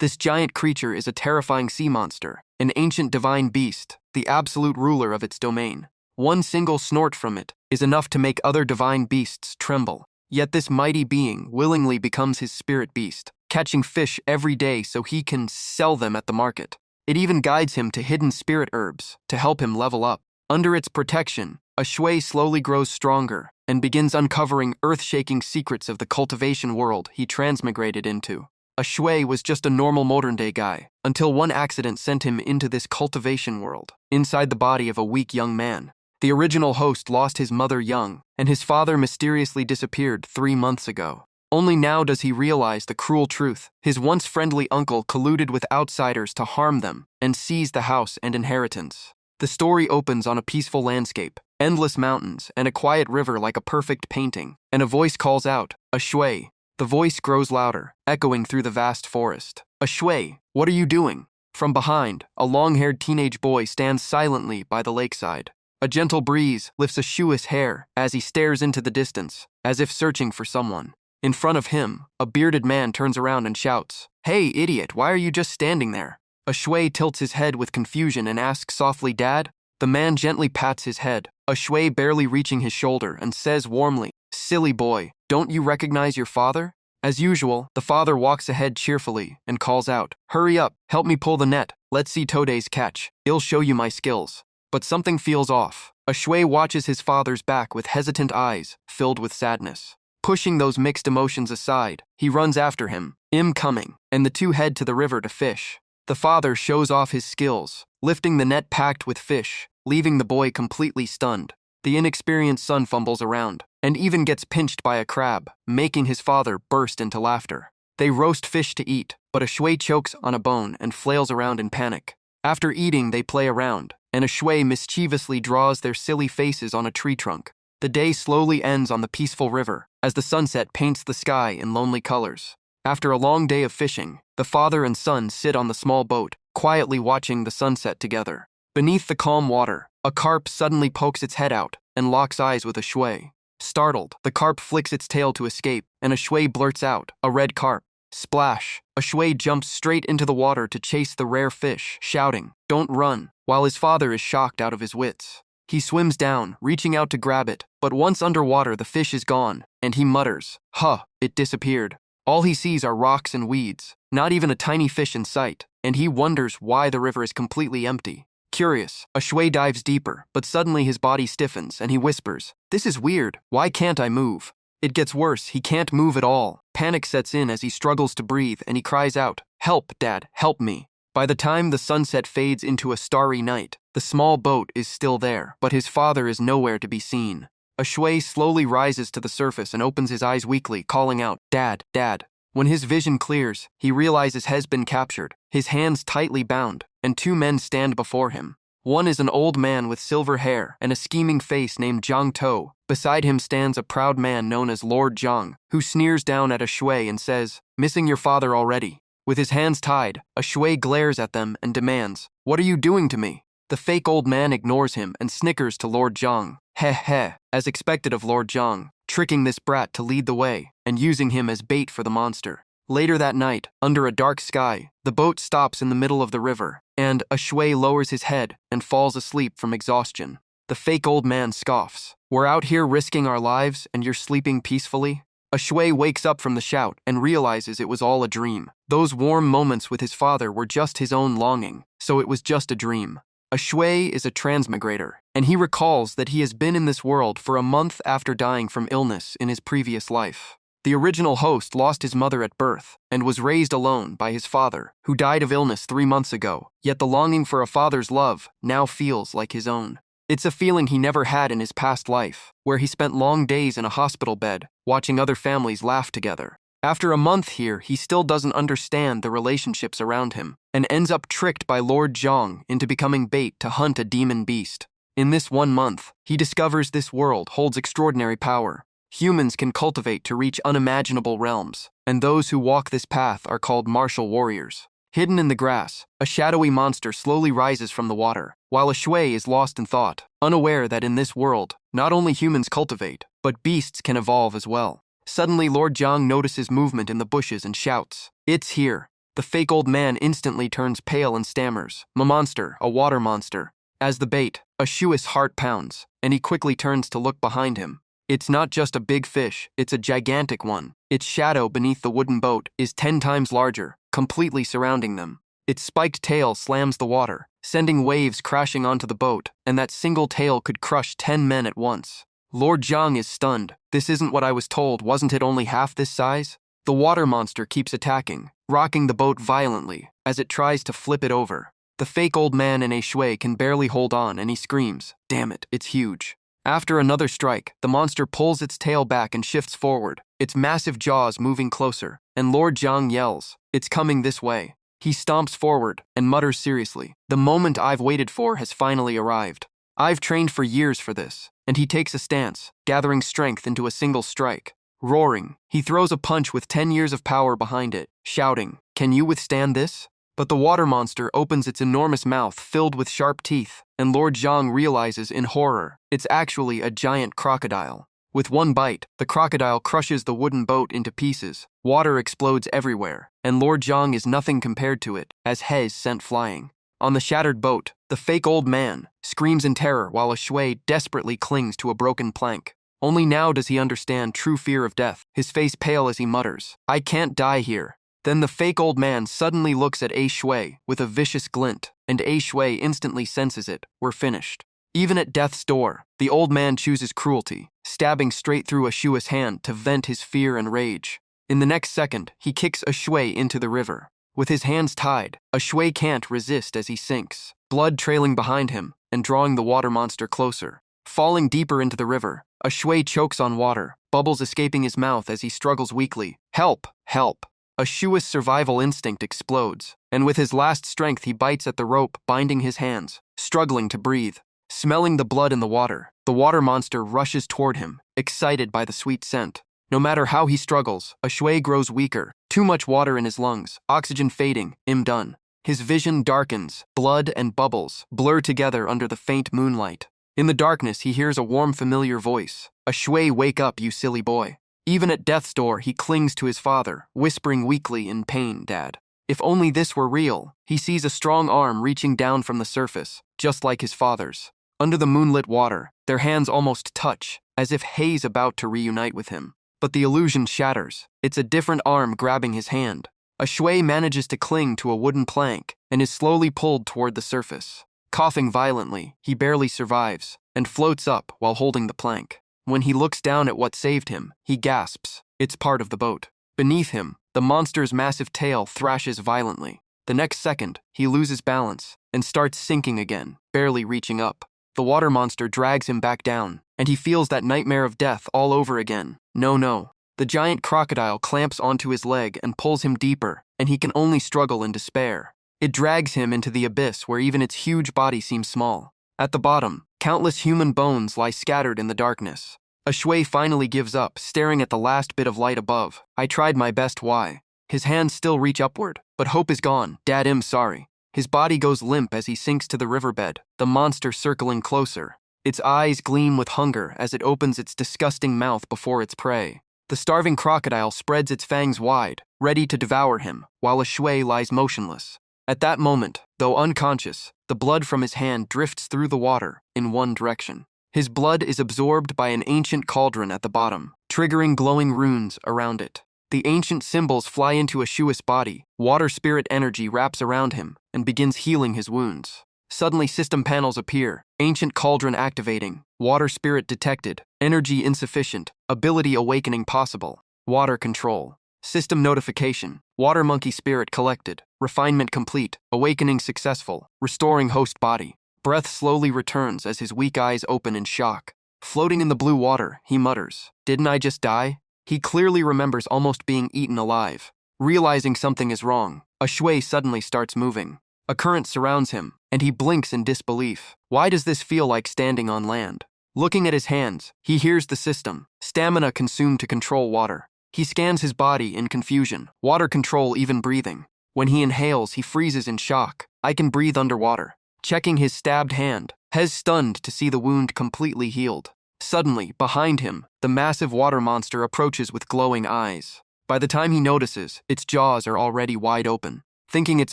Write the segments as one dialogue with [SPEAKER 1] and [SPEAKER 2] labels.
[SPEAKER 1] This giant creature is a terrifying sea monster, an ancient divine beast, the absolute ruler of its domain. One single snort from it is enough to make other divine beasts tremble. Yet this mighty being willingly becomes his spirit beast, catching fish every day so he can sell them at the market. It even guides him to hidden spirit herbs to help him level up. Under its protection, a shui slowly grows stronger and begins uncovering earth-shaking secrets of the cultivation world he transmigrated into. A shui was just a normal modern-day guy, until one accident sent him into this cultivation world, inside the body of a weak young man. The original host lost his mother young, and his father mysteriously disappeared 3 months ago. Only now does he realize the cruel truth. His once friendly uncle colluded with outsiders to harm them and seize the house and inheritance. The story opens on a peaceful landscape, endless mountains, and a quiet river like a perfect painting, and a voice calls out, "A shui." The voice grows louder, echoing through the vast forest. "A shui, what are you doing?" From behind, a long-haired teenage boy stands silently by the lakeside. A gentle breeze lifts a shui's hair as he stares into the distance, as if searching for someone. In front of him, a bearded man turns around and shouts, "Hey, idiot, why are you just standing there?" A shui tilts his head with confusion and asks softly, "Dad?" The man gently pats his head, a shui barely reaching his shoulder, and says warmly, "Silly boy, don't you recognize your father?" As usual, the father walks ahead cheerfully and calls out, "Hurry up, help me pull the net. Let's see Today's catch. I'll show you my skills." But something feels off. A shui watches his father's back with hesitant eyes, filled with sadness. Pushing those mixed emotions aside, he runs after him, coming, and the two head to the river to fish. The father shows off his skills, lifting the net packed with fish, leaving the boy completely stunned. The inexperienced son fumbles around, and even gets pinched by a crab, making his father burst into laughter. They roast fish to eat, but a shui chokes on a bone and flails around in panic. After eating, they play around, and a shui mischievously draws their silly faces on a tree trunk. The day slowly ends on the peaceful river, as the sunset paints the sky in lonely colors. After a long day of fishing, the father and son sit on the small boat, quietly watching the sunset together. Beneath the calm water, a carp suddenly pokes its head out and locks eyes with a shui. Startled, the carp flicks its tail to escape, and a shui blurts out, "A red carp." Splash! A shui jumps straight into the water to chase the rare fish, shouting, "Don't run," while his father is shocked out of his wits. He swims down, reaching out to grab it, but once underwater the fish is gone, and he mutters, "Huh, it disappeared." All he sees are rocks and weeds, not even a tiny fish in sight, and he wonders why the river is completely empty. Curious, a shui dives deeper, but suddenly his body stiffens and he whispers, "This is weird, why can't I move?" It gets worse, he can't move at all. Panic sets in as he struggles to breathe and he cries out, "Help, Dad, help me." By the time the sunset fades into a starry night, the small boat is still there, but his father is nowhere to be seen. A shui slowly rises to the surface and opens his eyes weakly, calling out, "Dad, Dad." When his vision clears, he realizes he has been captured, his hands tightly bound, and two men stand before him. One is an old man with silver hair and a scheming face named Jiang To. Beside him stands a proud man known as Lord Jiang, who sneers down at a shui and says, "Missing your father already." With his hands tied, a shui glares at them and demands, "What are you doing to me?" The fake old man ignores him and snickers to Lord Jiang. Heh heh, as expected of Lord Jiang, tricking this brat to lead the way and using him as bait for the monster. Later that night, under a dark sky, the boat stops in the middle of the river, and a shui lowers his head and falls asleep from exhaustion. The fake old man scoffs, "We're out here risking our lives and you're sleeping peacefully?" A shui wakes up from the shout and realizes it was all a dream. Those warm moments with his father were just his own longing, so it was just a dream. A shui is a transmigrator, and he recalls that he has been in this world for a month after dying from illness in his previous life. The original host lost his mother at birth and was raised alone by his father, who died of illness 3 months ago, yet the longing for a father's love now feels like his own. It's a feeling he never had in his past life, where he spent long days in a hospital bed, watching other families laugh together. After a month here, he still doesn't understand the relationships around him, and ends up tricked by Lord Jiang into becoming bait to hunt a demon beast. In this 1 month, he discovers this world holds extraordinary power. Humans can cultivate to reach unimaginable realms, and those who walk this path are called martial warriors. Hidden in the grass, a shadowy monster slowly rises from the water, while a shui is lost in thought, unaware that in this world, not only humans cultivate, but beasts can evolve as well. Suddenly, Lord Jiang notices movement in the bushes and shouts, "It's here." The fake old man instantly turns pale and stammers, "Monster, a water monster." As the bait, Ashua's heart pounds, and he quickly turns to look behind him. It's not just a big fish, it's a gigantic one. Its shadow beneath the wooden boat is 10 times larger, completely surrounding them. Its spiked tail slams the water, sending waves crashing onto the boat, and that single tail could crush 10 men at once. Lord Zhang is stunned. This isn't what I was told, wasn't it only half this size? The water monster keeps attacking, rocking the boat violently as it tries to flip it over. The fake old man in a shui can barely hold on and he screams, "Damn it, it's huge." After another strike, the monster pulls its tail back and shifts forward, its massive jaws moving closer, and Lord Zhang yells, "It's coming this way." He stomps forward and mutters seriously, "The moment I've waited for has finally arrived. I've trained for years for this." And he takes a stance, gathering strength into a single strike. Roaring, he throws a punch with 10 years of power behind it, shouting, "Can you withstand this?" But the water monster opens its enormous mouth filled with sharp teeth, and Lord Zhang realizes in horror, it's actually a giant crocodile. With one bite, the crocodile crushes the wooden boat into pieces, water explodes everywhere, and Lord Zhang is nothing compared to it, as he is sent flying. On the shattered boat, the fake old man screams in terror while a shui desperately clings to a broken plank. Only now does he understand true fear of death, his face pale as he mutters, "I can't die here." Then the fake old man suddenly looks at A Shui with a vicious glint, and A Shui instantly senses it. We're finished. Even at death's door, the old man chooses cruelty, stabbing straight through Ashua's hand to vent his fear and rage. In the next second, he kicks a shui into the river. With his hands tied, a shui can't resist as he sinks, blood trailing behind him and drawing the water monster closer. Falling deeper into the river, a shui chokes on water, bubbles escaping his mouth as he struggles weakly. "Help! Help!" Ashua's survival instinct explodes, and with his last strength he bites at the rope binding his hands, struggling to breathe. Smelling the blood in the water monster rushes toward him, excited by the sweet scent. No matter how he struggles, a shui grows weaker, too much water in his lungs, oxygen fading, done. His vision darkens, blood and bubbles blur together under the faint moonlight. In the darkness he hears a warm familiar voice. "A shui, wake up, you silly boy." Even at death's door, he clings to his father, whispering weakly in pain, "Dad." If only this were real. He sees a strong arm reaching down from the surface, just like his father's. Under the moonlit water, their hands almost touch, as if Hei's about to reunite with him. But the illusion shatters. It's a different arm grabbing his hand. A shui manages to cling to a wooden plank and is slowly pulled toward the surface. Coughing violently, he barely survives and floats up while holding the plank. When he looks down at what saved him, he gasps. It's part of the boat. Beneath him, the monster's massive tail thrashes violently. The next second, he loses balance and starts sinking again, barely reaching up. The water monster drags him back down, and he feels that nightmare of death all over again. No. The giant crocodile clamps onto his leg and pulls him deeper, and he can only struggle in despair. It drags him into the abyss where even its huge body seems small. At the bottom, countless human bones lie scattered in the darkness. A shui finally gives up, staring at the last bit of light above. "I tried my best, why?" His hands still reach upward, but hope is gone. "Dad, I'm sorry." His body goes limp as he sinks to the riverbed, the monster circling closer. Its eyes gleam with hunger as it opens its disgusting mouth before its prey. The starving crocodile spreads its fangs wide, ready to devour him, while a shui lies motionless. At that moment, though unconscious, the blood from his hand drifts through the water in one direction. His blood is absorbed by an ancient cauldron at the bottom, triggering glowing runes around it. The ancient symbols fly into Ashua's body, water spirit energy wraps around him, and begins healing his wounds. Suddenly system panels appear, ancient cauldron activating, water spirit detected, energy insufficient, ability awakening possible, water control. System notification, water monkey spirit collected, refinement complete, awakening successful, restoring host body. Breath slowly returns as his weak eyes open in shock. Floating in the blue water, he mutters, "Didn't I just die?" He clearly remembers almost being eaten alive. Realizing something is wrong, a shui suddenly starts moving. A current surrounds him, and he blinks in disbelief. Why does this feel like standing on land? Looking at his hands, he hears the system, stamina consumed to control water. He scans his body in confusion, water control even breathing. When he inhales, he freezes in shock. I can breathe underwater. Checking his stabbed hand, Hez stunned to see the wound completely healed. Suddenly, behind him, the massive water monster approaches with glowing eyes. By the time he notices, its jaws are already wide open. Thinking it's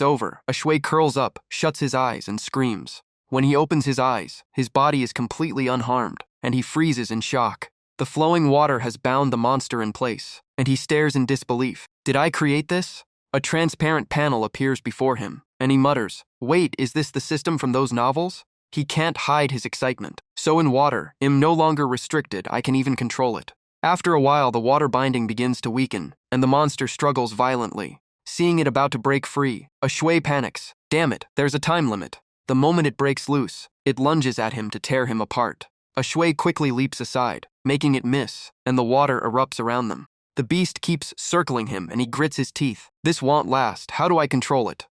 [SPEAKER 1] over, a shui curls up, shuts his eyes, and screams. When he opens his eyes, his body is completely unharmed, and he freezes in shock. The flowing water has bound the monster in place, and he stares in disbelief. Did I create this? A transparent panel appears before him, and he mutters, "Wait, is this the system from those novels?" He can't hide his excitement. So in water, I'm no longer restricted, I can even control it. After a while, the water binding begins to weaken, and the monster struggles violently. Seeing it about to break free, a shui panics. Damn it, there's a time limit. The moment it breaks loose, it lunges at him to tear him apart. A shui quickly leaps aside, making it miss, and the water erupts around them. The beast keeps circling him, and he grits his teeth. This won't last, how do I control it?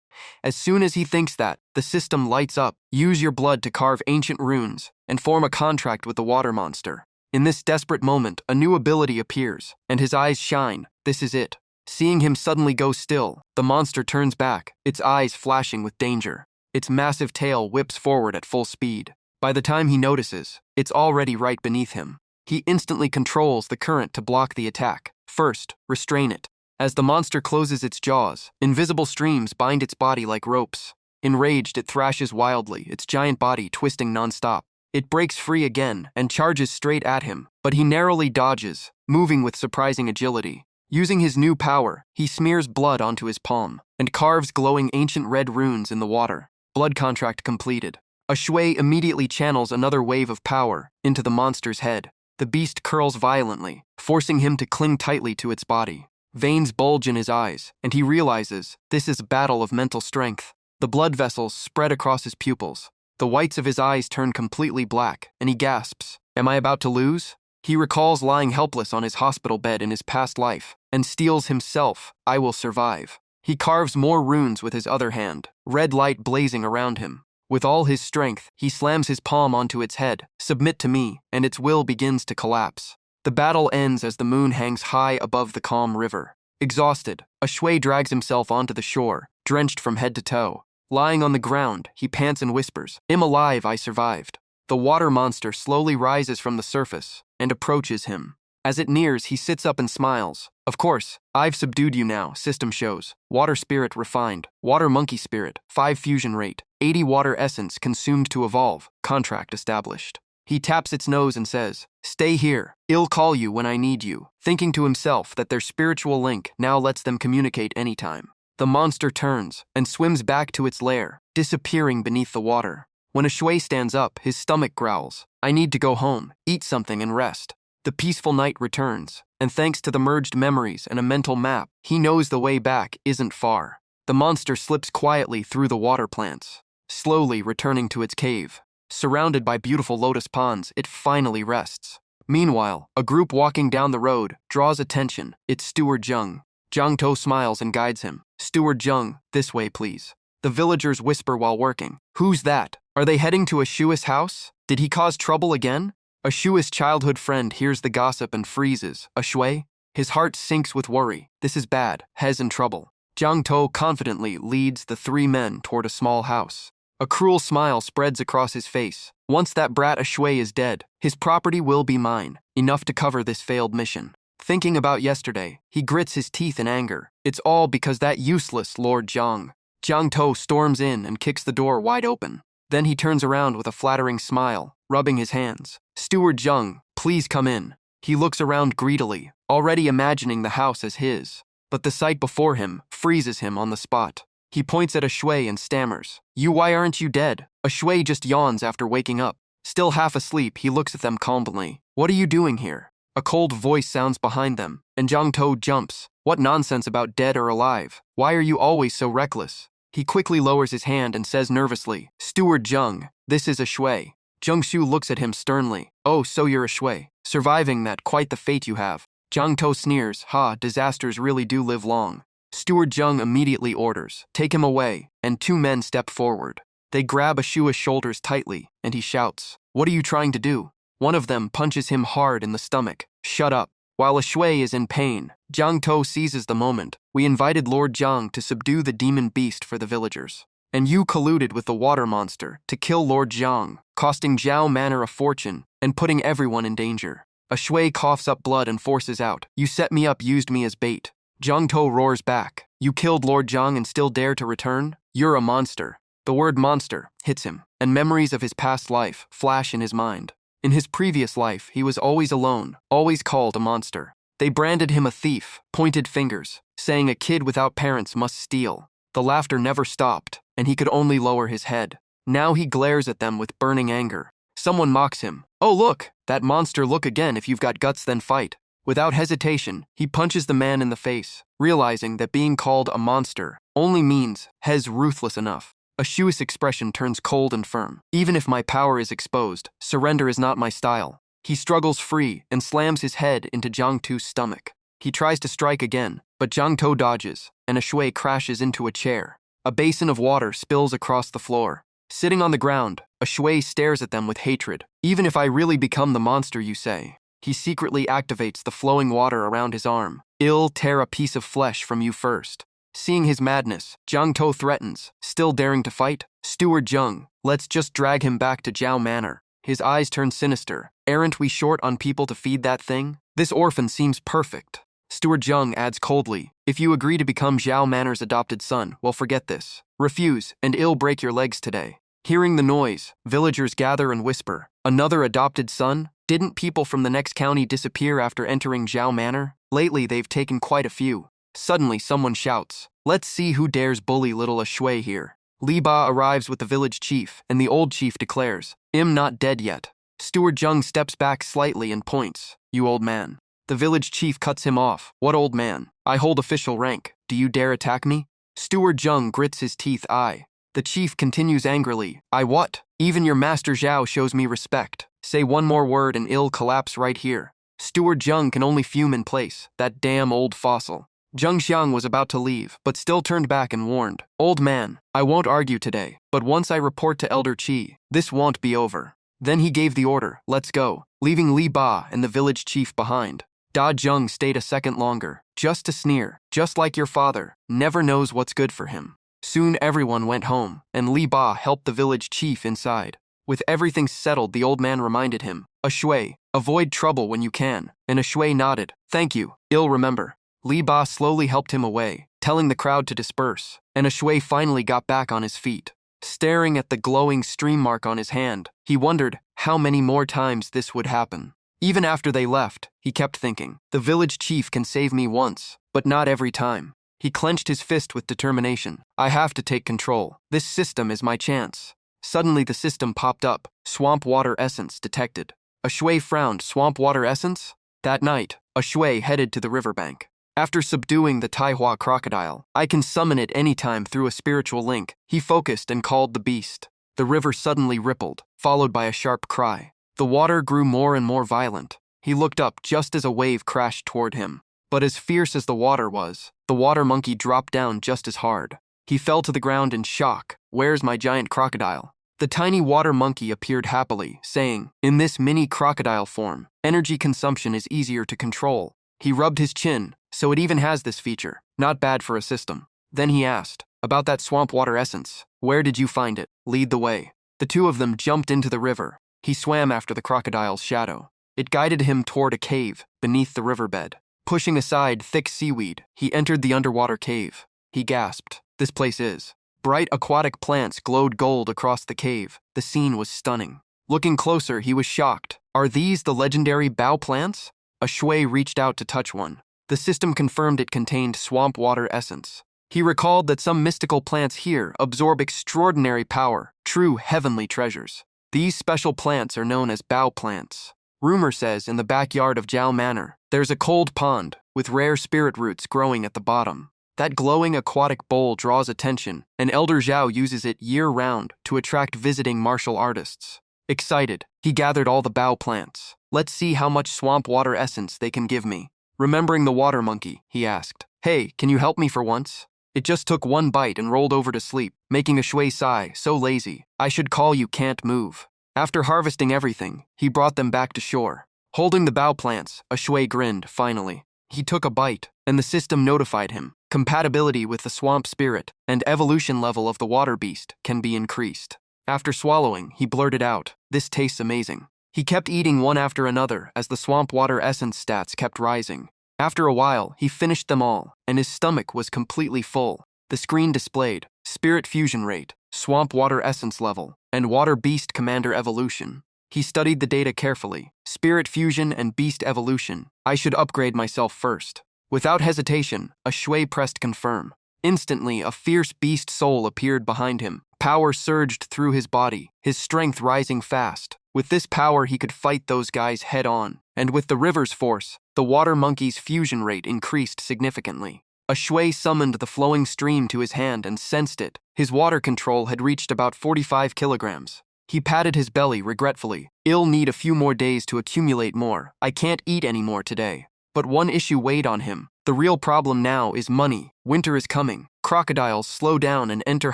[SPEAKER 1] As soon as he thinks that, the system lights up. Use your blood to carve ancient runes, and form a contract with the water monster. In this desperate moment, a new ability appears, and his eyes shine. This is it. Seeing him suddenly go still, the monster turns back, its eyes flashing with danger. Its massive tail whips forward at full speed. By the time he notices, it's already right beneath him. He instantly controls the current to block the attack. First, restrain it. As the monster closes its jaws, invisible streams bind its body like ropes. Enraged, it thrashes wildly, its giant body twisting nonstop. It breaks free again and charges straight at him, but he narrowly dodges, moving with surprising agility. Using his new power, he smears blood onto his palm and carves glowing ancient red runes in the water. Blood contract completed. A shui immediately channels another wave of power into the monster's head. The beast curls violently, forcing him to cling tightly to its body. Veins bulge in his eyes, and he realizes this is a battle of mental strength. The blood vessels spread across his pupils. The whites of his eyes turn completely black, and he gasps, "Am I about to lose?" He recalls lying helpless on his hospital bed in his past life, and steels himself, "I will survive." He carves more runes with his other hand, red light blazing around him. With all his strength, he slams his palm onto its head, "Submit to me," and its will begins to collapse. The battle ends as the moon hangs high above the calm river. Exhausted, a shui drags himself onto the shore, drenched from head to toe. Lying on the ground, he pants and whispers, "I'm alive, I survived." The water monster slowly rises from the surface and approaches him. As it nears, he sits up and smiles. "Of course, I've subdued you now," system shows. Water spirit refined. Water monkey spirit, 5 fusion rate. 80 water essence consumed to evolve. Contract established. He taps its nose and says, "Stay here. I'll call you when I need you," thinking to himself that their spiritual link now lets them communicate anytime. The monster turns and swims back to its lair, disappearing beneath the water. When a shui stands up, his stomach growls, "I need to go home, eat something and rest." The peaceful night returns, and thanks to the merged memories and a mental map, he knows the way back isn't far. The monster slips quietly through the water plants, slowly returning to its cave. Surrounded by beautiful lotus ponds, it finally rests. Meanwhile, a group walking down the road draws attention. It's Steward Jung. Jang To smiles and guides him. "Steward Jung, this way please." The villagers whisper while working. "Who's that? Are they heading to Ashua's house? Did he cause trouble again?" Ashua's childhood friend hears the gossip and freezes. "A shui?" His heart sinks with worry. This is bad. He's in trouble. Jang To confidently leads the 3 men toward a small house. A cruel smile spreads across his face. Once that brat a shui is dead, his property will be mine, enough to cover this failed mission. Thinking about yesterday, he grits his teeth in anger. It's all because that useless Lord Jiang. Jiang To storms in and kicks the door wide open. Then he turns around with a flattering smile, rubbing his hands. "Steward Jung, please come in." He looks around greedily, already imagining the house as his. But the sight before him freezes him on the spot. He points at a shui and stammers, Why aren't you dead?" A shui just yawns after waking up. Still half asleep, he looks at them calmly. "What are you doing here?" A cold voice sounds behind them, and Jiang To jumps. "What nonsense about dead or alive? Why are you always so reckless?" He quickly lowers his hand and says nervously, "Steward Jung, this is a shui." Jiang Shu looks at him sternly. "Oh, so you're a shui. Surviving that, quite the fate you have." Jiang To sneers, "Ha, disasters really do live long." Steward Jung immediately orders, "Take him away," and 2 men step forward. They grab Ashua's shoulders tightly, and he shouts, "What are you trying to do?" One of them punches him hard in the stomach. "Shut up." While a shui is in pain, Jiang To seizes the moment. "We invited Lord Jiang to subdue the demon beast for the villagers. And you colluded with the water monster to kill Lord Jiang, costing Zhao Manor a fortune and putting everyone in danger." A shui coughs up blood and forces out, "You set me up, used me as bait." Zhang To roars back. You killed Lord Zhang and still dare to return? You're a monster. The word monster hits him, and memories of his past life flash in his mind. In his previous life, he was always alone, always called a monster. They branded him a thief, pointed fingers, saying a kid without parents must steal. The laughter never stopped, and he could only lower his head. Now he glares at them with burning anger. Someone mocks him. Oh look, that monster, look again, if you've got guts then fight. Without hesitation, he punches the man in the face, realizing that being called a monster only means he's ruthless enough. Ashu's expression turns cold and firm. Even if my power is exposed, surrender is not my style. He struggles free and slams his head into Zhang Tu's stomach. He tries to strike again, but Zhang Tu dodges, and Ashui crashes into a chair. A basin of water spills across the floor. Sitting on the ground, Ashui stares at them with hatred. Even if I really become the monster you say. He secretly activates the flowing water around his arm. I'll tear a piece of flesh from you first. Seeing his madness, Zhang To threatens, still daring to fight. Steward Zheng, let's just drag him back to Zhao Manor. His eyes turn sinister. Aren't we short on people to feed that thing? This orphan seems perfect. Steward Zheng adds coldly, if you agree to become Zhao Manor's adopted son, well, forget this. Refuse, and I'll break your legs today. Hearing the noise, villagers gather and whisper, another adopted son? Didn't people from the next county disappear after entering Zhao Manor? Lately, they've taken quite a few. Suddenly, someone shouts, let's see who dares bully little Ashui here. Li Ba arrives with the village chief, and the old chief declares, I'm not dead yet. Steward Zheng steps back slightly and points, you old man. The village chief cuts him off. What old man? I hold official rank. Do you dare attack me? Steward Zheng grits his teeth. The chief continues angrily, I what? Even your master Zhao shows me respect. Say one more word and I'll collapse right here. Steward Zheng can only fume in place, that damn old fossil. Zheng Xiang was about to leave, but still turned back and warned, old man, I won't argue today, but once I report to Elder Qi, this won't be over. Then he gave the order, let's go, leaving Li Ba and the village chief behind. Da Zheng stayed a second longer, just to sneer, just like your father, never knows what's good for him. Soon everyone went home, and Li Ba helped the village chief inside. With everything settled, the old man reminded him, Ashui, avoid trouble when you can, and Ashui nodded, thank you, I'll remember. Li Ba slowly helped him away, telling the crowd to disperse, and Ashui finally got back on his feet. Staring at the glowing stream mark on his hand, he wondered how many more times this would happen. Even after they left, he kept thinking, the village chief can save me once, but not every time. He clenched his fist with determination. I have to take control. This system is my chance. Suddenly the system popped up, swamp water essence detected. Ashui frowned, swamp water essence? That night, Ashui headed to the riverbank. After subduing the Taihua crocodile, I can summon it anytime through a spiritual link. He focused and called the beast. The river suddenly rippled, followed by a sharp cry. The water grew more and more violent. He looked up just as a wave crashed toward him. But as fierce as the water was, the water monkey dropped down just as hard. He fell to the ground in shock. Where's my giant crocodile? The tiny water monkey appeared happily, saying, in this mini crocodile form, energy consumption is easier to control. He rubbed his chin, so it even has this feature. Not bad for a system. Then he asked, about that swamp water essence. Where did you find it? Lead the way. The two of them jumped into the river. He swam after the crocodile's shadow. It guided him toward a cave beneath the riverbed. Pushing aside thick seaweed, he entered the underwater cave. He gasped, this place is. Bright aquatic plants glowed gold across the cave. The scene was stunning. Looking closer, he was shocked. Are these the legendary bao plants? Ashui reached out to touch one. The system confirmed it contained swamp water essence. He recalled that some mystical plants here absorb extraordinary power, true heavenly treasures. These special plants are known as bao plants. Rumor says in the backyard of Zhao Manor, there's a cold pond with rare spirit roots growing at the bottom. That glowing aquatic bowl draws attention, and Elder Zhao uses it year-round to attract visiting martial artists. Excited, he gathered all the bao plants. Let's see how much swamp water essence they can give me. Remembering the water monkey, he asked, hey, can you help me for once? It just took one bite and rolled over to sleep, making Ashui sigh, so lazy. I should call you can't move. After harvesting everything, he brought them back to shore. Holding the bao plants, Ashui grinned, finally. He took a bite, and the system notified him. Compatibility with the swamp spirit and evolution level of the water beast can be increased. After swallowing, he blurted out, this tastes amazing. He kept eating one after another as the swamp water essence stats kept rising. After a while, he finished them all, and his stomach was completely full. The screen displayed spirit fusion rate, swamp water essence level, and water beast commander evolution. He studied the data carefully. Spirit fusion and beast evolution. I should upgrade myself first. Without hesitation, a shui pressed confirm. Instantly, a fierce beast soul appeared behind him. Power surged through his body, his strength rising fast. With this power, he could fight those guys head on. And with the river's force, the water monkey's fusion rate increased significantly. A shui summoned the flowing stream to his hand and sensed it. His water control had reached about 45 kilograms. He patted his belly regretfully. I'll need a few more days to accumulate more. I can't eat any more today. But one issue weighed on him. The real problem now is money. Winter is coming. Crocodiles slow down and enter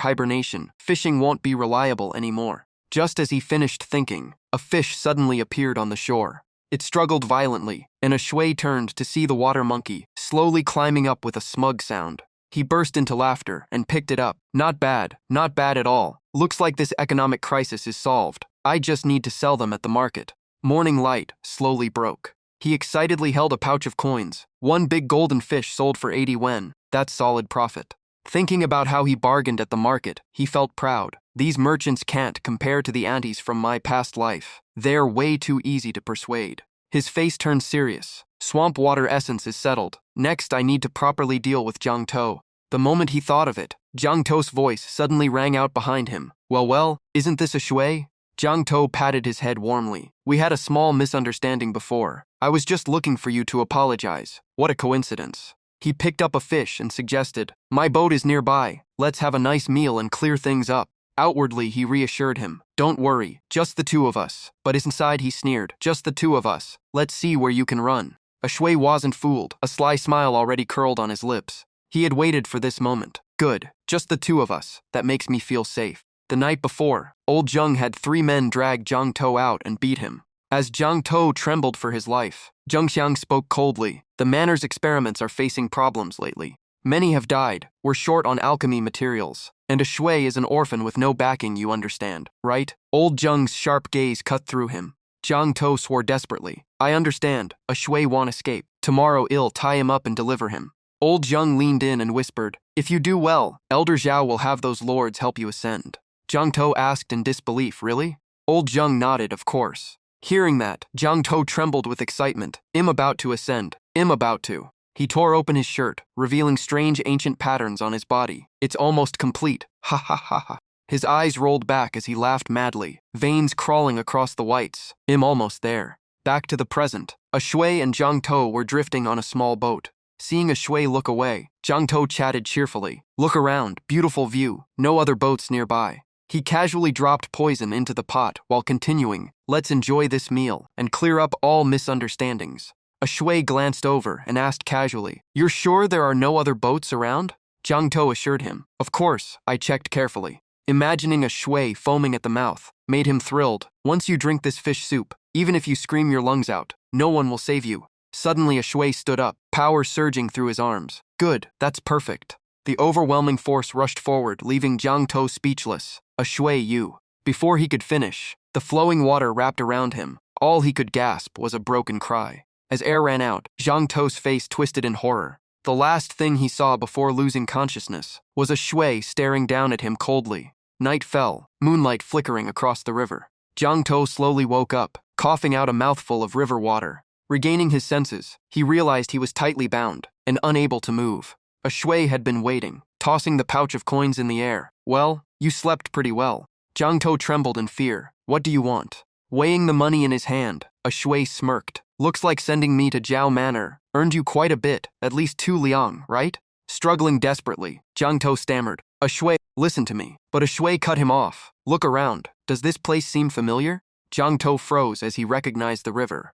[SPEAKER 1] hibernation. Fishing won't be reliable anymore. Just as he finished thinking, a fish suddenly appeared on the shore. It struggled violently, and a shui turned to see the water monkey, slowly climbing up with a smug sound. He burst into laughter and picked it up. Not bad at all. Looks like this economic crisis is solved. I just need to sell them at the market. Morning light slowly broke. He excitedly held a pouch of coins. One big golden fish sold for 80 yen. That's solid profit. Thinking about how he bargained at the market, he felt proud. These merchants can't compare to the aunties from my past life. They're way too easy to persuade. His face turned serious. Swamp water essence is settled. Next, I need to properly deal with Jiang To. The moment he thought of it, Jiang To's voice suddenly rang out behind him. Well, isn't this a shui? Jiang To patted his head warmly. We had a small misunderstanding before. I was just looking for you to apologize. What a coincidence. He picked up a fish and suggested, my boat is nearby. Let's have a nice meal and clear things up. Outwardly, he reassured him. Don't worry, just the two of us. But inside he sneered, just the two of us. Let's see where you can run. A shui wasn't fooled. A sly smile already curled on his lips. He had waited for this moment. Good, just the two of us. That makes me feel safe. The night before, old Zheng had 3 men drag Jiang To out and beat him. As Jiang To trembled for his life, Zheng Xiang spoke coldly. The manners experiments are facing problems lately. Many have died. We're short on alchemy materials. And a shui is an orphan with no backing, you understand, right? Old Zheng's sharp gaze cut through him. Jiang To swore desperately. I understand. A shui won't escape. Tomorrow I'll tie him up and deliver him. Old Zheng leaned in and whispered, if you do well, Elder Zhao will have those lords help you ascend. Jiang To asked in disbelief, really? Old Zheng nodded, of course. Hearing that, Jiang To trembled with excitement. I'm about to ascend. I'm about to. He tore open his shirt, revealing strange ancient patterns on his body. It's almost complete. Ha ha ha ha. His eyes rolled back as he laughed madly, veins crawling across the whites. I'm almost there. Back to the present. A shui and Jiang To were drifting on a small boat. Seeing a shui look away, Jiang To chatted cheerfully. Look around, beautiful view, no other boats nearby. He casually dropped poison into the pot while continuing, let's enjoy this meal and clear up all misunderstandings. A shui glanced over and asked casually, you're sure there are no other boats around? Jiang To assured him, of course, I checked carefully. Imagining a shui foaming at the mouth made him thrilled. Once you drink this fish soup, even if you scream your lungs out, no one will save you. Suddenly a shui stood up, power surging through his arms. Good, that's perfect. The overwhelming force rushed forward, leaving Jiang To speechless. A shui you. Before he could finish, the flowing water wrapped around him. All he could gasp was a broken cry. As air ran out, Jiang To's face twisted in horror. The last thing he saw before losing consciousness was a shui staring down at him coldly. Night fell, moonlight flickering across the river. Jiang To slowly woke up, coughing out a mouthful of river water. Regaining his senses, he realized he was tightly bound and unable to move. A shui had been waiting, tossing the pouch of coins in the air. Well, you slept pretty well. Jiang To trembled in fear. What do you want? Weighing the money in his hand, a shui smirked. Looks like sending me to Zhao Manor earned you quite a bit, at least 2 liang, right? Struggling desperately, Jiang To stammered. A shui, listen to me. But a shui cut him off. Look around. Does this place seem familiar? Jiang To froze as he recognized the river.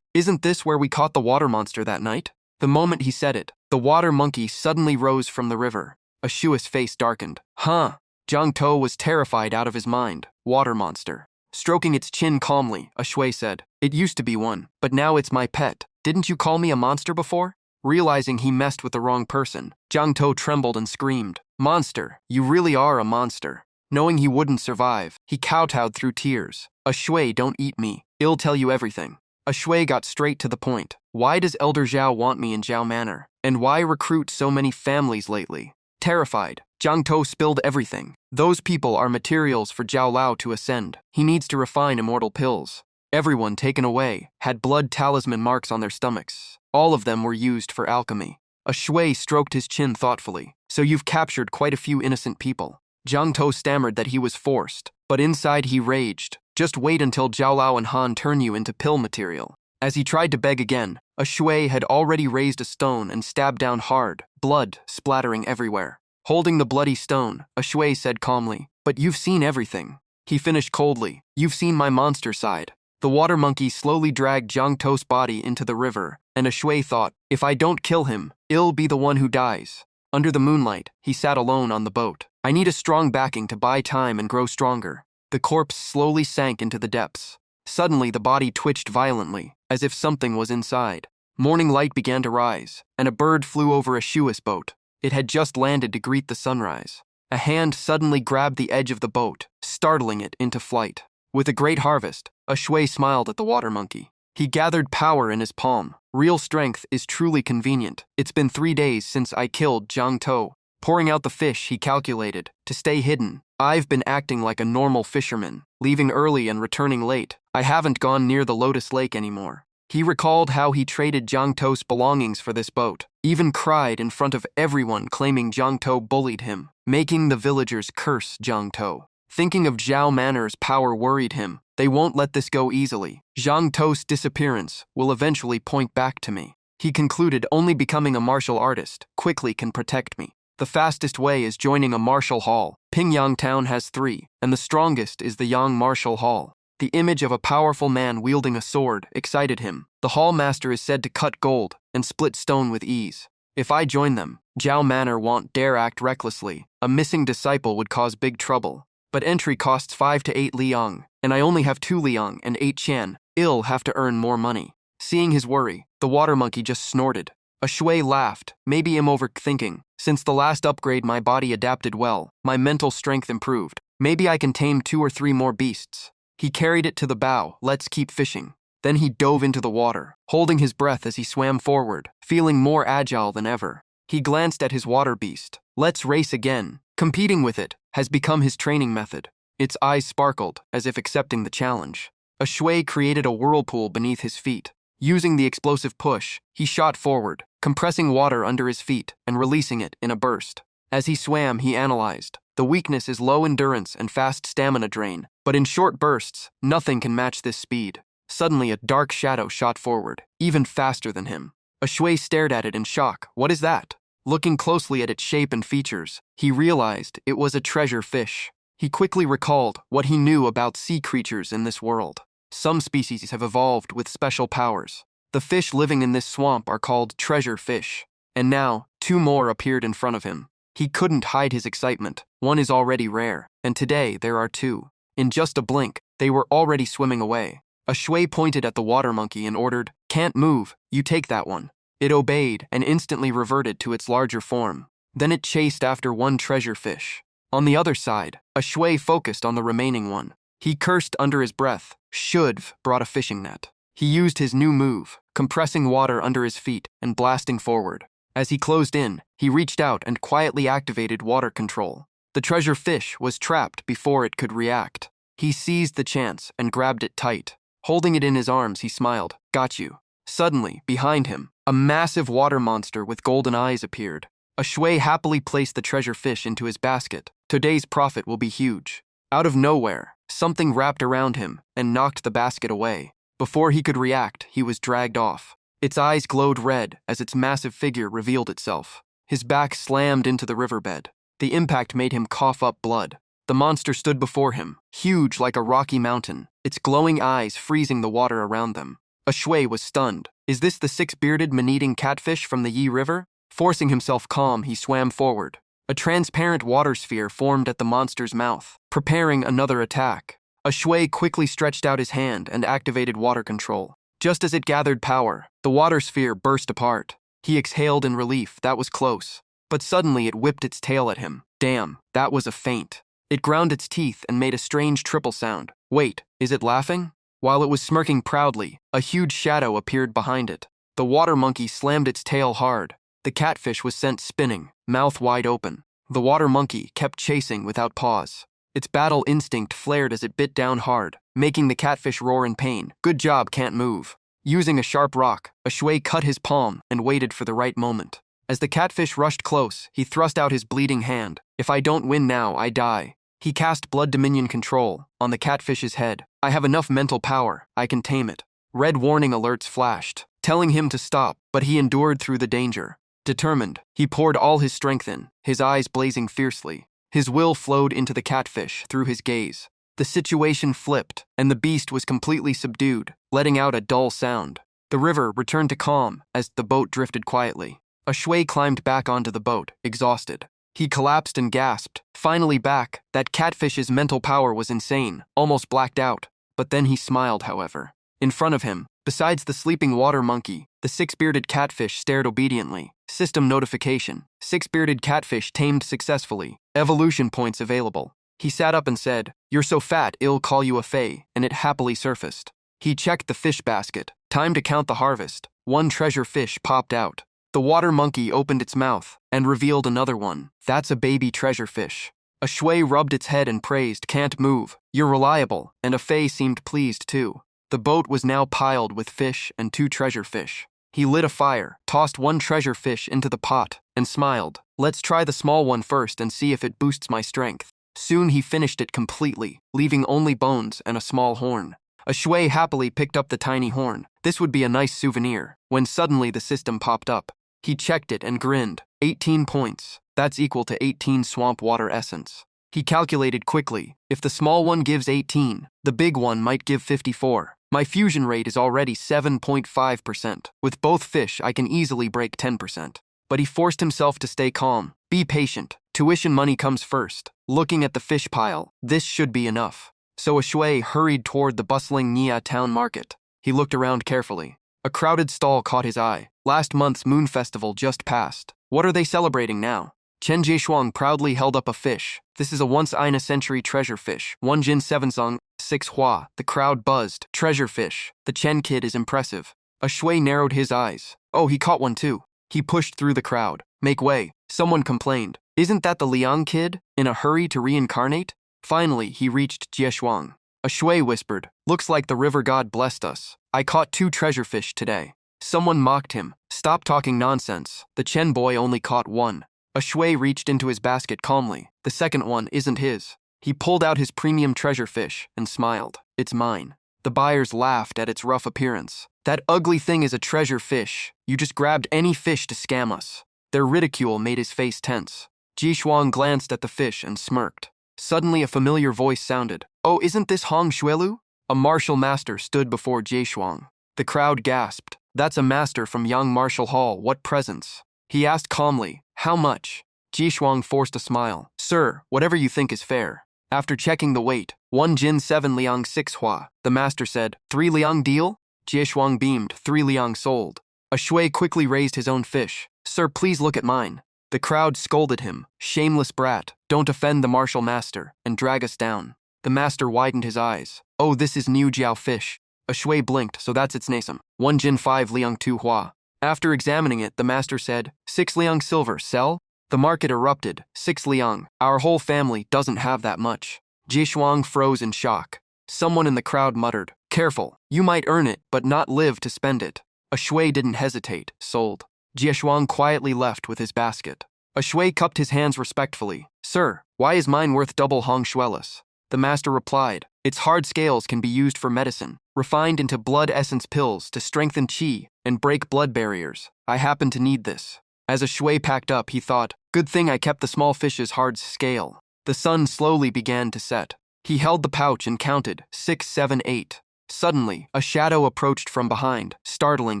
[SPEAKER 1] Isn't this where we caught the water monster that night? The moment he said it, the water monkey suddenly rose from the river. A shui's face darkened. Huh? Jiang To was terrified out of his mind. Water monster. Stroking its chin calmly, a shui said, it used to be one, but now it's my pet. Didn't you call me a monster before? Realizing he messed with the wrong person, Jiang To trembled and screamed, monster, you really are a monster. Knowing he wouldn't survive, he kowtowed through tears. A shui, don't eat me. I'll tell you everything. A Shui got straight to the point. Why does Elder Zhao want me in Zhao Manor? And why recruit so many families lately? Terrified, Jiang To spilled everything. Those people are materials for Zhao Lao to ascend. He needs to refine immortal pills. Everyone taken away had blood talisman marks on their stomachs. All of them were used for alchemy. A Shui stroked his chin thoughtfully. So you've captured quite a few innocent people. Jiang To stammered that he was forced, but inside he raged. Just wait until Zhao Lao and Han turn you into pill material. As he tried to beg again, a Shui had already raised a stone and stabbed down hard, blood splattering everywhere. Holding the bloody stone, a Shui said calmly, "But you've seen everything." He finished coldly, "You've seen my monster side." The water monkey slowly dragged Jiang To's body into the river, and a Shui thought, "If I don't kill him, I'll be the one who dies." Under the moonlight, he sat alone on the boat. "I need a strong backing to buy time and grow stronger." The corpse slowly sank into the depths. Suddenly, the body twitched violently, as if something was inside. Morning light began to rise, and a bird flew over a Shui's boat. It had just landed to greet the sunrise. A hand suddenly grabbed the edge of the boat, startling it into flight. With a great harvest, a Shui smiled at the water monkey. He gathered power in his palm. Real strength is truly convenient. It's been 3 days since I killed Jiang To. Pouring out the fish, he calculated, to stay hidden. I've been acting like a normal fisherman, leaving early and returning late. I haven't gone near the Lotus Lake anymore. He recalled how he traded Jiang To's belongings for this boat, even cried in front of everyone claiming Jiang To bullied him, making the villagers curse Jiang To. Thinking of Zhao Manor's power worried him. They won't let this go easily. Jiang To's disappearance will eventually point back to me. He concluded only becoming a martial artist quickly can protect me. The fastest way is joining a martial hall. Pingyang Town has 3, and the strongest is the Yang Martial Hall. The image of a powerful man wielding a sword excited him. The hall master is said to cut gold and split stone with ease. If I join them, Zhao Manor won't dare act recklessly. A missing disciple would cause big trouble. But entry costs 5 to 8 liang, and I only have 2 liang and 8 qian. I'll have to earn more money. Seeing his worry, the water monkey just snorted. A Shui laughed. Maybe I'm overthinking. Since the last upgrade, my body adapted well. My mental strength improved. Maybe I can tame 2 or 3 more beasts. He carried it to the bow. Let's keep fishing. Then he dove into the water, holding his breath as he swam forward, feeling more agile than ever. He glanced at his water beast. Let's race again. Competing with it has become his training method. Its eyes sparkled, as if accepting the challenge. A Shui created a whirlpool beneath his feet. Using the explosive push, he shot forward, compressing water under his feet and releasing it in a burst. As he swam, he analyzed. The weakness is low endurance and fast stamina drain, but in short bursts, nothing can match this speed. Suddenly, a dark shadow shot forward, even faster than him. A Shui stared at it in shock. What is that? Looking closely at its shape and features, he realized it was a treasure fish. He quickly recalled what he knew about sea creatures in this world. Some species have evolved with special powers. The fish living in this swamp are called treasure fish. And now, 2 more appeared in front of him. He couldn't hide his excitement. One is already rare, and today there are 2. In just a blink, they were already swimming away. A Shui pointed at the water monkey and ordered, "Can't move, you take that one." It obeyed and instantly reverted to its larger form. Then it chased after 1 treasure fish. On the other side, a Shui focused on the remaining one. He cursed under his breath. Shudv brought a fishing net. He used his new move, compressing water under his feet and blasting forward. As he closed in, he reached out and quietly activated water control. The treasure fish was trapped before it could react. He seized the chance and grabbed it tight. Holding it in his arms, he smiled. "Got you." Suddenly, behind him, a massive water monster with golden eyes appeared. A Shui happily placed the treasure fish into his basket. Today's profit will be huge. Out of nowhere, something wrapped around him and knocked the basket away. Before he could react, he was dragged off. Its eyes glowed red as its massive figure revealed itself. His back slammed into the riverbed. The impact made him cough up blood. The monster stood before him, huge like a rocky mountain, its glowing eyes freezing the water around them. A Shui was stunned. Is this the 6-bearded man-eating catfish from the Yi River? Forcing himself calm, he swam forward. A transparent water sphere formed at the monster's mouth, preparing another attack. A Shui quickly stretched out his hand and activated water control. Just as it gathered power, the water sphere burst apart. He exhaled in relief. That was close. But suddenly it whipped its tail at him. Damn, that was a feint. It ground its teeth and made a strange triple sound. Wait, is it laughing? While it was smirking proudly, a huge shadow appeared behind it. The water monkey slammed its tail hard. The catfish was sent spinning, mouth wide open. The water monkey kept chasing without pause. Its battle instinct flared as it bit down hard, making the catfish roar in pain. Good job, can't move. Using a sharp rock, a shui cut his palm and waited for the right moment. As the catfish rushed close, he thrust out his bleeding hand. If I don't win now, I die. He cast Blood Dominion Control on the catfish's head. I have enough mental power, I can tame it. Red warning alerts flashed, telling him to stop, but he endured through the danger. Determined, he poured all his strength in, his eyes blazing fiercely. His will flowed into the catfish through his gaze. The situation flipped, and the beast was completely subdued, letting out a dull sound. The river returned to calm as the boat drifted quietly. A shui climbed back onto the boat, exhausted. He collapsed and gasped. Finally back, that catfish's mental power was insane, almost blacked out. But then he smiled, however. In front of him, besides the sleeping water monkey, the six-bearded catfish stared obediently. System notification. Six-bearded catfish tamed successfully. Evolution points available. He sat up and said, "You're so fat, I'll call you a fae," and it happily surfaced. He checked the fish basket. Time to count the harvest. One treasure fish popped out. The water monkey opened its mouth and revealed another one. That's a baby treasure fish. A shui rubbed its head and praised, "Can't move. You're reliable," and a fae seemed pleased too. The boat was now piled with fish and 2 treasure fish. He lit a fire, tossed 1 treasure fish into the pot, and smiled. "Let's try the small one first and see if it boosts my strength." Soon he finished it completely, leaving only bones and a small horn. A shui happily picked up the tiny horn. This would be a nice souvenir, when suddenly the system popped up. He checked it and grinned. 18 points. That's equal to 18 swamp water essence. He calculated quickly. If the small one gives 18, the big one might give 54. My fusion rate is already 7.5%. With both fish, I can easily break 10%. But he forced himself to stay calm. Be patient. Tuition money comes first. Looking at the fish pile, this should be enough. So a shui hurried toward the bustling Nia town market. He looked around carefully. A crowded stall caught his eye. Last month's moon festival just passed. What are they celebrating now? Chen Jieshuang proudly held up a fish. This is a once-in-a-century treasure fish. 1 Jin 7 Song, 6 Hua. The crowd buzzed. Treasure fish. The Chen kid is impressive. A shui narrowed his eyes. Oh, he caught one too. He pushed through the crowd. Make way. Someone complained. Isn't that the Liang kid, in a hurry to reincarnate? Finally, he reached Jieshuang. A shui whispered, "Looks like the river god blessed us. I caught 2 treasure fish today." Someone mocked him. "Stop talking nonsense. The Chen boy only caught 1. A shui reached into his basket calmly. "The second one isn't his." He pulled out his premium treasure fish and smiled. "It's mine." The buyers laughed at its rough appearance. "That ugly thing is a treasure fish. You just grabbed any fish to scam us." Their ridicule made his face tense. Jieshuang glanced at the fish and smirked. Suddenly a familiar voice sounded. "Oh, isn't this Hong Xuelu?" A martial master stood before Jieshuang. The crowd gasped. "That's a master from Yang Martial Hall. What presents?" He asked calmly, "How much?" Jieshuang forced a smile. "Sir, whatever you think is fair." After checking the weight, 1 Jin 7 Liang 6 Hua, the master said, 3 Liang deal? Jieshuang beamed. 3 Liang sold. A shui quickly raised his own fish. "Sir, please look at mine." The crowd scolded him. "Shameless brat, don't offend the martial master, and drag us down." The master widened his eyes. "Oh, this is new Jiao fish." A shui blinked, "So that's its name. 1 Jin 5 Liang 2 Hua." After examining it, the master said, 6 Liang silver, sell? The market erupted. 6 Liang. Our whole family doesn't have that much. Jieshuang froze in shock. Someone in the crowd muttered, "Careful, you might earn it, but not live to spend it." A shui didn't hesitate, sold. Jieshuang quietly left with his basket. A shui cupped his hands respectfully. "Sir, why is mine worth double Hong Xuelis?" The master replied, "Its hard scales can be used for medicine, refined into blood essence pills to strengthen qi and break blood barriers. I happen to need this." As a shui packed up, he thought, "Good thing I kept the small fish's hard scale." The sun slowly began to set. He held the pouch and counted, 6, 7, 8. Suddenly, a shadow approached from behind, startling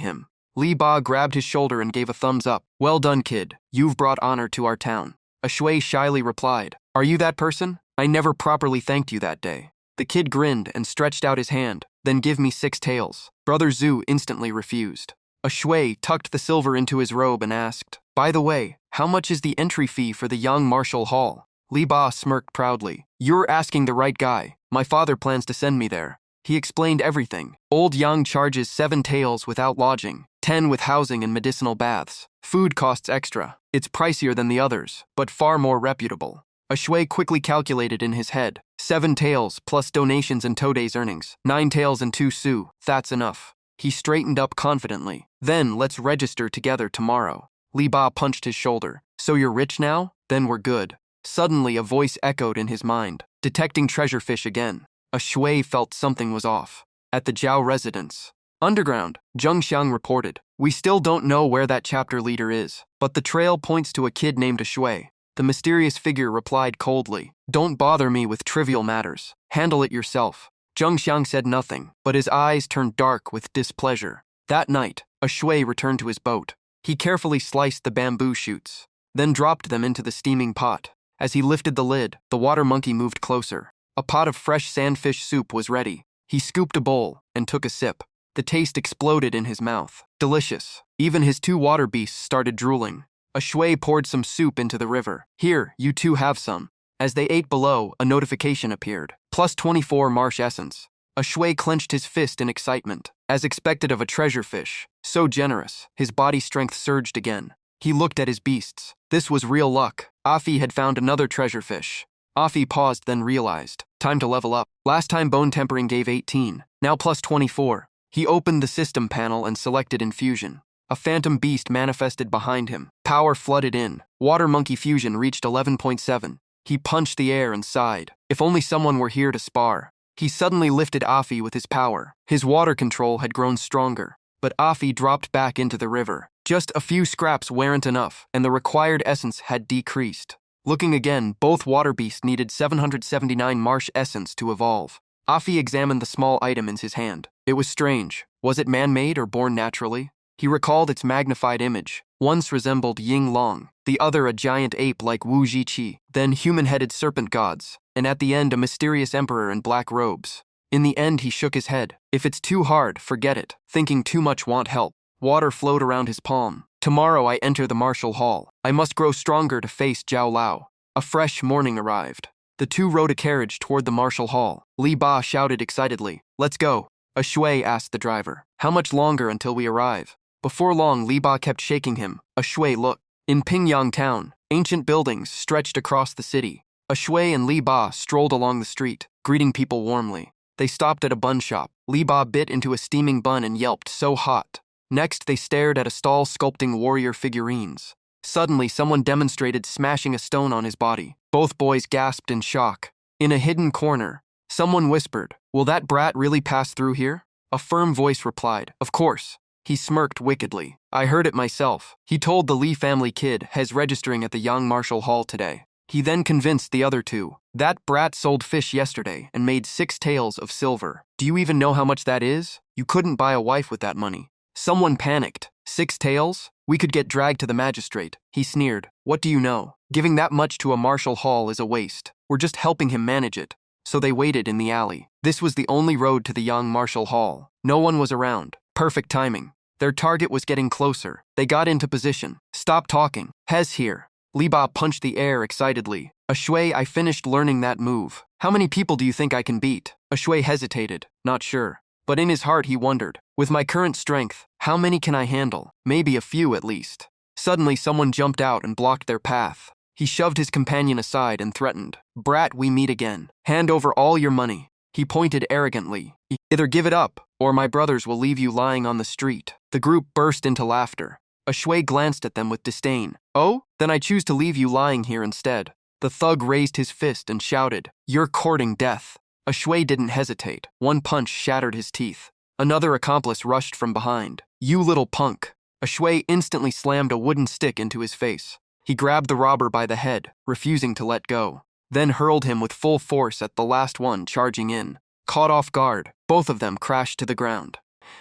[SPEAKER 1] him. Li Ba grabbed his shoulder and gave a thumbs up. "Well done, kid. You've brought honor to our town." A shui shyly replied, "Are you that person? I never properly thanked you that day." The kid grinned and stretched out his hand. "Then give me 6 taels." Brother Zhu instantly refused. A shui tucked the silver into his robe and asked, "By the way, how much is the entry fee for the Yang Martial Hall?" Li Ba smirked proudly. "You're asking the right guy. My father plans to send me there." He explained everything. Old Yang charges 7 taels without lodging, 10 with housing and medicinal baths. Food costs extra. It's pricier than the others, but far more reputable. A shui quickly calculated in his head. 7 taels plus donations and Today's earnings. 9 taels and 2 sous. That's enough. He straightened up confidently. Then let's register together tomorrow. Li Ba punched his shoulder. So you're rich now? Then we're good. Suddenly a voice echoed in his mind, detecting treasure fish again. A shui felt something was off. At the Zhao residence. Underground, Zheng Xiang reported. We still don't know where that chapter leader is, but the trail points to a kid named a shui. The mysterious figure replied coldly. Don't bother me with trivial matters. Handle it yourself. Zheng Xiang said nothing, but his eyes turned dark with displeasure. That night, a shui returned to his boat. He carefully sliced the bamboo shoots, then dropped them into the steaming pot. As he lifted the lid, the water monkey moved closer. A pot of fresh sandfish soup was ready. He scooped a bowl and took a sip. The taste exploded in his mouth. Delicious. Even his 2 water beasts started drooling. A shui poured some soup into the river. Here, you two have some. As they ate below, a notification appeared. Plus 24 marsh essence. A shui clenched his fist in excitement. As expected of a treasure fish. So generous. His body strength surged again. He looked at his beasts. This was real luck. Afi had found another treasure fish. Afi paused, then realized. Time to level up. Last time bone tempering gave 18. Now plus 24. He opened the system panel and selected infusion. A phantom beast manifested behind him. Power flooded in. Water monkey fusion reached 11.7. He punched the air and sighed. If only someone were here to spar. He suddenly lifted Afi with his power. His water control had grown stronger, but Afi dropped back into the river. Just a few scraps weren't enough, and the required essence had decreased. Looking again, both water beasts needed 779 marsh essence to evolve. Afi examined the small item in his hand. It was strange. Was it man-made or born naturally? He recalled its magnified image. Once resembled Ying Long, the other a giant ape like Wu Jiqi, then human-headed serpent gods, and at the end a mysterious emperor in black robes. In the end he shook his head. If it's too hard, forget it. Thinking too much won't help. Water flowed around his palm. Tomorrow I enter the martial hall. I must grow stronger to face Zhao Lao. A fresh morning arrived. The two rode a carriage toward the martial hall. Li Ba shouted excitedly, "Let's go." A shui asked the driver, "How much longer until we arrive?" Before long, Li Ba kept shaking him. A shui looked. In Pingyang town, ancient buildings stretched across the city. A shui and Li Ba strolled along the street, greeting people warmly. They stopped at a bun shop. Li Ba bit into a steaming bun and yelped, "So hot." Next, they stared at a stall sculpting warrior figurines. Suddenly, someone demonstrated smashing a stone on his body. Both boys gasped in shock. In a hidden corner, someone whispered, "Will that brat really pass through here?" A firm voice replied, "Of course." He smirked wickedly. "I heard it myself." He told the Li family kid has registering at the Yang Martial Hall today. He then convinced the other two. "That brat sold fish yesterday and made 6 taels of silver. Do you even know how much that is? You couldn't buy a wife with that money." Someone panicked. 6 taels? We could get dragged to the magistrate. He sneered. "What do you know? Giving that much to a martial hall is a waste. We're just helping him manage it." So they waited in the alley. This was the only road to the Yang Martial Hall. No one was around. Perfect timing. Their target was getting closer. They got into position. "Stop talking. Hez here." Li Ba punched the air excitedly. "A shui, I finished learning that move. How many people do you think I can beat?" A shui hesitated, not sure. But in his heart he wondered, with my current strength, how many can I handle? Maybe a few at least. Suddenly someone jumped out and blocked their path. He shoved his companion aside and threatened, "Brat, we meet again. Hand over all your money." He pointed arrogantly. "Either give it up, or my brothers will leave you lying on the street." The group burst into laughter. A shui glanced at them with disdain. "Oh? Then I choose to leave you lying here instead." The thug raised his fist and shouted, "You're courting death." A shui didn't hesitate. One punch shattered his teeth. Another accomplice rushed from behind. "You little punk." A shui instantly slammed a wooden stick into his face. He grabbed the robber by the head, refusing to let go, then hurled him with full force at the last one charging in. Caught off guard, both of them crashed to the ground.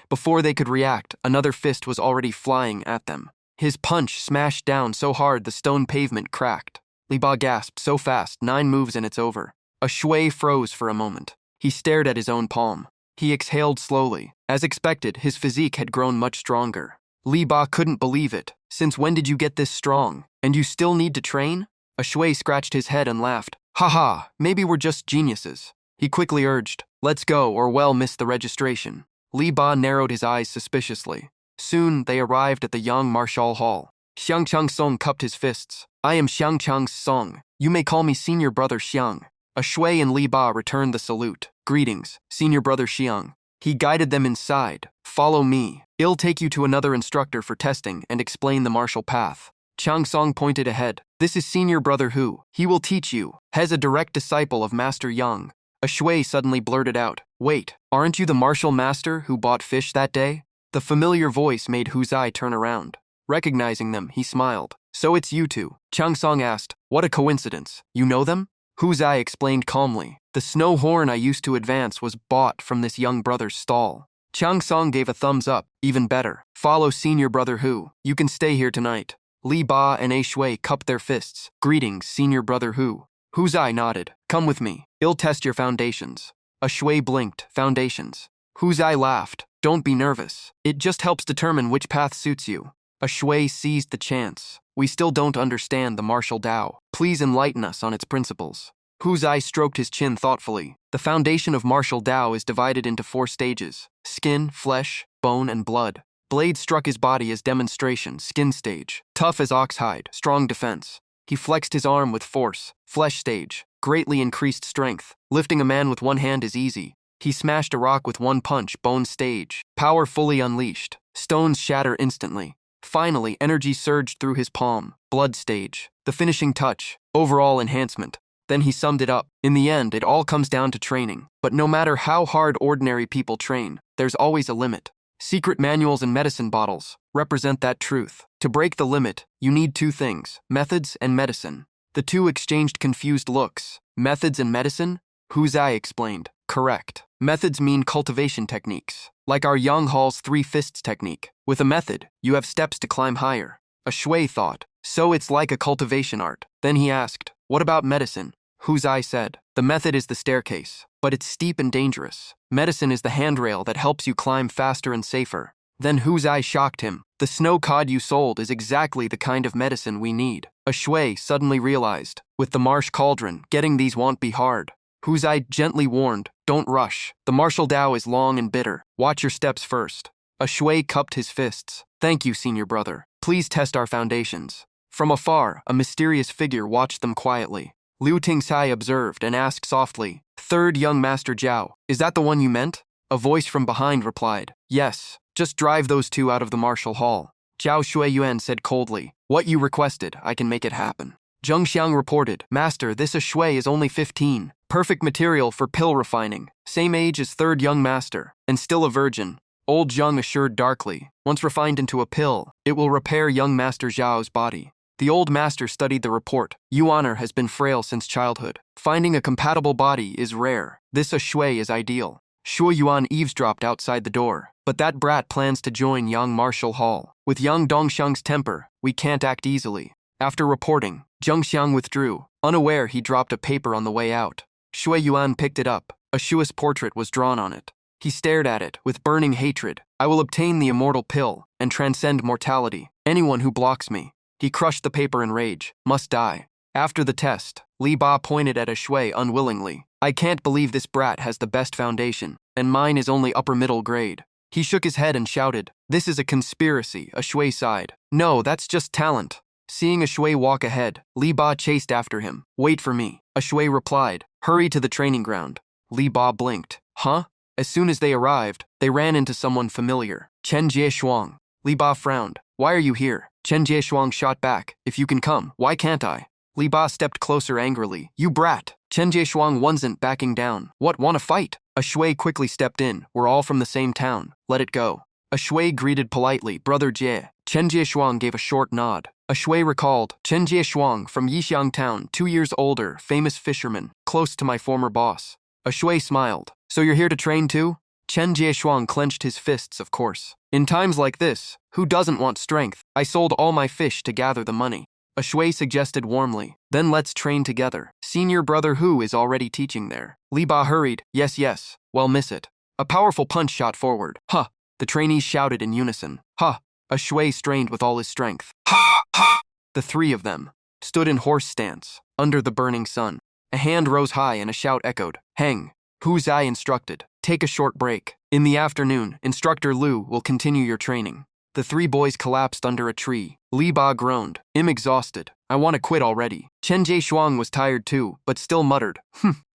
[SPEAKER 1] Before they could react, another fist was already flying at them. His punch smashed down so hard the stone pavement cracked. Li Ba gasped, "So fast, 9 moves and it's over." A shui froze for a moment. He stared at his own palm. He exhaled slowly. As expected, his physique had grown much stronger. Li Ba couldn't believe it. "Since when did you get this strong? And you still need to train?" A shui scratched his head and laughed. "Ha ha, maybe we're just geniuses." He quickly urged, Let's go, or well miss the registration. Li Ba narrowed his eyes suspiciously. Soon, they arrived at the young Marshal Hall. Xiang Chang Song cupped his fists. I am Xiang Chang Song. You may call me Senior Brother Xiang. A Shui and Li Ba returned the salute. Greetings, Senior Brother Xiang. He guided them inside. Follow me. I'll take you to another instructor for testing and explain the martial path. Chang Song pointed ahead. This is Senior Brother Hu. He will teach you. He's a direct disciple of Master Yang. A Shui suddenly blurted out, Wait, aren't you the martial master who bought fish that day? The familiar voice made Hu Zai turn around. Recognizing them, he smiled. So it's you two. Chang Song asked, What a coincidence. You know them? Hu Zai explained calmly. The snow horn I used to advance was bought from this young brother's stall. Chang Song gave a thumbs up. Even better. Follow Senior Brother Hu. You can stay here tonight. Li Ba and A Shui cupped their fists. Greetings, Senior Brother Hu. Hu Zai nodded. Come with me. I'll test your foundations. A Shui blinked. Foundations. Hu Zai laughed. Don't be nervous. It just helps determine which path suits you. A Shui seized the chance. We still don't understand the martial Tao. Please enlighten us on its principles. Hu Zai stroked his chin thoughtfully. The foundation of martial Tao is divided into 4 stages: skin, flesh, bone, and blood. Blade struck his body as demonstration, skin stage. Tough as oxhide, strong defense. He flexed his arm with force, flesh stage. Greatly increased strength. Lifting a man with one hand is easy. He smashed a rock with one punch, bone stage. Power fully unleashed. Stones shatter instantly. Finally, energy surged through his palm. Blood stage. The finishing touch. Overall enhancement. Then he summed it up. In the end, it all comes down to training. But no matter how hard ordinary people train, there's always a limit. Secret manuals and medicine bottles represent that truth. To break the limit, you need 2 things, methods and medicine. The two exchanged confused looks. Methods and medicine? Hu Zai explained. Correct. Methods mean cultivation techniques, like our Yang Hall's 3 fists technique. With a method, you have steps to climb higher. A Shui thought, so it's like a cultivation art. Then he asked, what about medicine? Hu Zai said, the method is the staircase, but it's steep and dangerous. Medicine is the handrail that helps you climb faster and safer. Then Hu Zai shocked him. The snow cod you sold is exactly the kind of medicine we need. A Shui suddenly realized, with the marsh cauldron, getting these won't be hard. Hu Zai gently warned, don't rush. The martial Tao is long and bitter. Watch your steps first. A Shui cupped his fists. Thank you, Senior Brother. Please test our foundations. From afar, a mysterious figure watched them quietly. Liu Tingsai observed and asked softly, Third young Master Zhao, is that the one you meant? A voice from behind replied, Yes, just drive those 2 out of the martial hall. Zhao Shuiyuan said coldly, What you requested, I can make it happen. Zheng Xiang reported, Master, this A Shui is only 15. Perfect material for pill refining. Same age as 3rd young master, and still a virgin. Old Zheng assured darkly, once refined into a pill, it will repair young Master Zhao's body. The old master studied the report. Yuaner has been frail since childhood. Finding a compatible body is rare. This A Shui is ideal. Shuo Yuan eavesdropped outside the door, but that brat plans to join Yang Martial Hall. With young Dongxiang's temper, we can't act easily. After reporting, Zheng Xiang withdrew. Unaware, he dropped a paper on the way out. Shui Yuan picked it up. A Shui's portrait was drawn on it. He stared at it with burning hatred. I will obtain the immortal pill and transcend mortality. Anyone who blocks me. He crushed the paper in rage. Must die. After the test, Li Ba pointed at A Shui unwillingly. I can't believe this brat has the best foundation, and mine is only upper middle grade. He shook his head and shouted, This is a conspiracy, A Shui sighed. No, that's just talent. Seeing A Shui walk ahead, Li Ba chased after him. Wait for me. A Shui replied, Hurry to the training ground. Li Ba blinked. Huh? As soon as they arrived, they ran into someone familiar. Chen Jieshuang. Li Ba frowned. Why are you here? Chen Jieshuang shot back. If you can come, why can't I? Li Ba stepped closer angrily. You brat! Chen Jieshuang wasn't backing down. What, wanna fight? A Shui quickly stepped in. We're all from the same town. Let it go. A Shui greeted politely. Brother Jie. Chen Jieshuang gave a short nod. A Shui recalled. Chen Jieshuang from Yixiang town, 2 years older, famous fisherman, close to my former boss. A Shui smiled. So you're here to train too? Chen Jieshuang clenched his fists, of course. In times like this, who doesn't want strength? I sold all my fish to gather the money. A Shui suggested warmly. Then let's train together. Senior Brother Hu is already teaching there. Li Ba hurried. Yes. Well, miss it. A powerful punch shot forward. Huh. The trainees shouted in unison. Huh. A Shui strained with all his strength. Ha! Ha! The 3 of them stood in horse stance, under the burning sun. A hand rose high and a shout echoed. Hang. Hu Zai instructed, take a short break. In the afternoon, Instructor Liu will continue your training. The three boys collapsed under a tree. Li Ba groaned, I'm exhausted. I want to quit already. Chen Jie was tired too, but still muttered,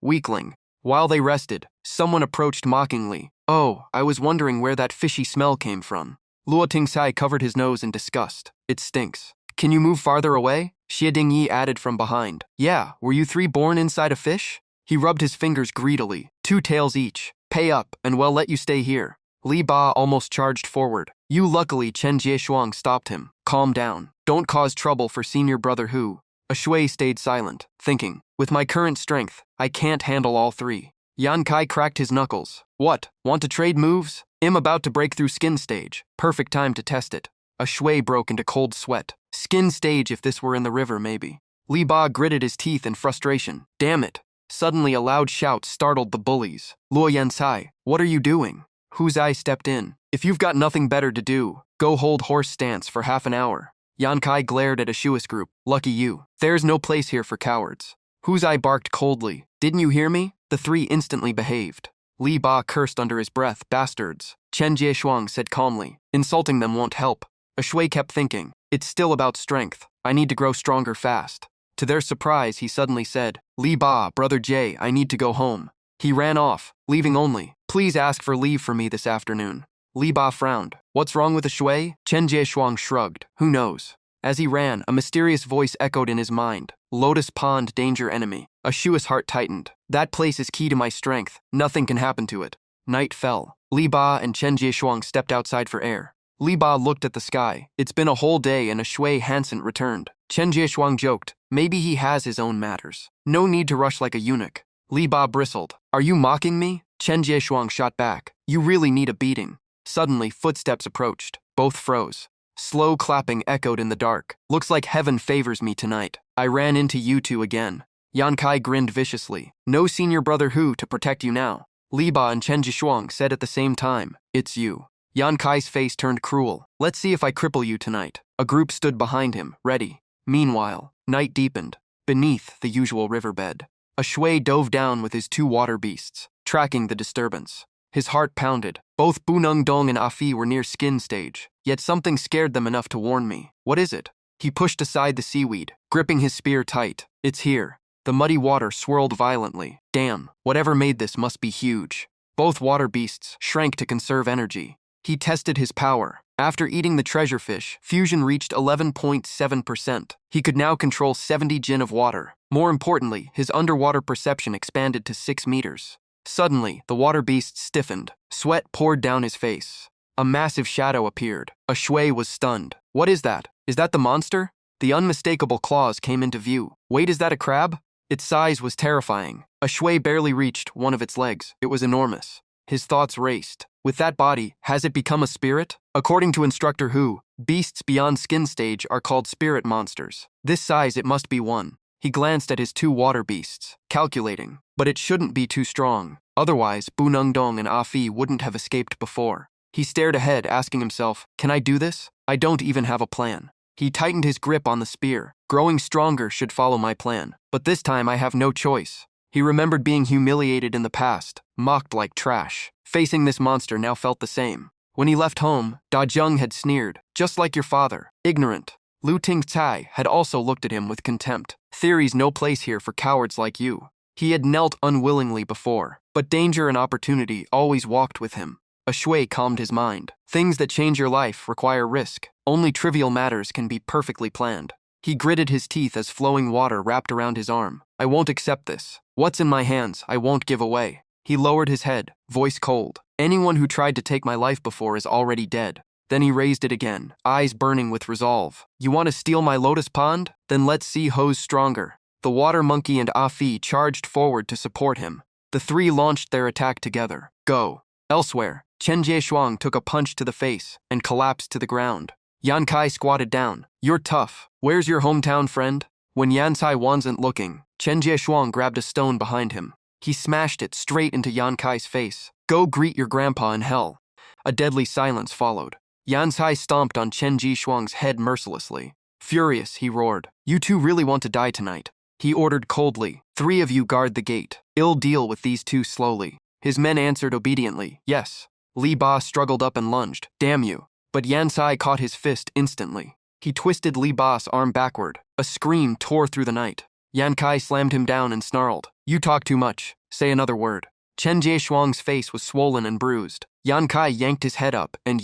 [SPEAKER 1] weakling. While they rested, someone approached mockingly. Oh, I was wondering where that fishy smell came from. Luo Tingsai covered his nose in disgust. It stinks. Can you move farther away? Xie Dingyi added from behind. Yeah, were you three born inside a fish? He rubbed his fingers greedily. 2 tails each. Pay up, and we'll let you stay here. Li Ba almost charged forward. Luckily, Chen Jieshuang stopped him. Calm down. Don't cause trouble for senior brother Hu. A Shui stayed silent, thinking, with my current strength, I can't handle all 3. Yan Kai cracked his knuckles. What, want to trade moves? I'm about to break through skin stage. Perfect time to test it. A Shui broke into cold sweat. Skin stage if this were in the river, maybe. Li Ba gritted his teeth in frustration. Damn it. Suddenly a loud shout startled the bullies. Luo Yancai, what are you doing? Hu Zai stepped in. If you've got nothing better to do, go hold horse stance for half an hour. Yan Kai glared at a Shuis group. Lucky you. There's no place here for cowards. Hu Zai barked coldly. Didn't you hear me? The 3 instantly behaved. Li Ba cursed under his breath, bastards. Chen Jieshuang said calmly, insulting them won't help. A Shui kept thinking, it's still about strength. I need to grow stronger fast. To their surprise, he suddenly said, Li Ba, Brother Jie, I need to go home. He ran off, leaving only, please ask for leave for me this afternoon. Li Ba frowned. What's wrong with the Shui? Chen Jieshuang shrugged. Who knows? As he ran, a mysterious voice echoed in his mind. Lotus Pond danger enemy. A Shui's heart tightened. That place is key to my strength. Nothing can happen to it. Night fell. Li Ba and Chen Jieshuang stepped outside for air. Li Ba looked at the sky. It's been a whole day and a Shui Hansen returned. Chen Jieshuang joked. Maybe he has his own matters. No need to rush like a eunuch. Li Ba bristled. Are you mocking me? Chen Jieshuang shot back. You really need a beating. Suddenly, footsteps approached. Both froze. Slow clapping echoed in the dark. Looks like heaven favors me tonight. I ran into you two again. Yan Kai grinned viciously. No senior brother Hu to protect you now. Li Ba and Chen Jishuang said at the same time, it's you. Yan Kai's face turned cruel. Let's see if I cripple you tonight. A group stood behind him, ready. Meanwhile, night deepened. Beneath the usual riverbed, a Shui dove down with his 2 water beasts, tracking the disturbance. His heart pounded. Both Bunung Dong and Afi were near skin stage, yet something scared them enough to warn me. What is it? He pushed aside the seaweed, gripping his spear tight. It's here. The muddy water swirled violently. Damn, whatever made this must be huge. Both water beasts shrank to conserve energy. He tested his power. After eating the treasure fish, fusion reached 11.7%. He could now control 70 jin of water. More importantly, his underwater perception expanded to 6 meters. Suddenly, the water beast stiffened. Sweat poured down his face. A massive shadow appeared. A Shui was stunned. What is that? Is that the monster? The unmistakable claws came into view. Wait, is that a crab? Its size was terrifying. A Shui barely reached one of its legs. It was enormous. His thoughts raced. With that body, has it become a spirit? According to Instructor Hu, beasts beyond skin stage are called spirit monsters. This size, it must be one. He glanced at his 2 water beasts, calculating. But it shouldn't be too strong. Otherwise, Bunung Dong and Afi wouldn't have escaped before. He stared ahead, asking himself, can I do this? I don't even have a plan. He tightened his grip on the spear. Growing stronger should follow my plan. But this time I have no choice. He remembered being humiliated in the past, mocked like trash. Facing this monster now felt the same. When he left home, Da Zheng had sneered, just like your father, ignorant. Lu Tingcai had also looked at him with contempt. Theory's no place here for cowards like you. He had knelt unwillingly before, but danger and opportunity always walked with him. A Shui calmed his mind. Things that change your life require risk. Only trivial matters can be perfectly planned. He gritted his teeth as flowing water wrapped around his arm. I won't accept this. What's in my hands, I won't give away. He lowered his head, voice cold. Anyone who tried to take my life before is already dead. Then he raised it again, eyes burning with resolve. You want to steal my lotus pond? Then let's see who's stronger. The water monkey and Afi charged forward to support him. The 3 launched their attack together. Go. Elsewhere, Chen Jieshuang took a punch to the face and collapsed to the ground. Yan Kai squatted down. You're tough. Where's your hometown friend? When Yan Cai wasn't looking, Chen Jieshuang grabbed a stone behind him. He smashed it straight into Yan Kai's face. Go greet your grandpa in hell. A deadly silence followed. Yan Cai stomped on Chen Jieshuang's head mercilessly. Furious, he roared. You two really want to die tonight. He ordered coldly, 3 of you guard the gate. I'll deal with these 2 slowly. His men answered obediently, yes. Li Ba struggled up and lunged, damn you. But Yansai caught his fist instantly. He twisted Li Ba's arm backward. A scream tore through the night. Yan Kai slammed him down and snarled, you talk too much. Say another word. Chen Jieshuang's face was swollen and bruised. Yan Kai yanked his head up, and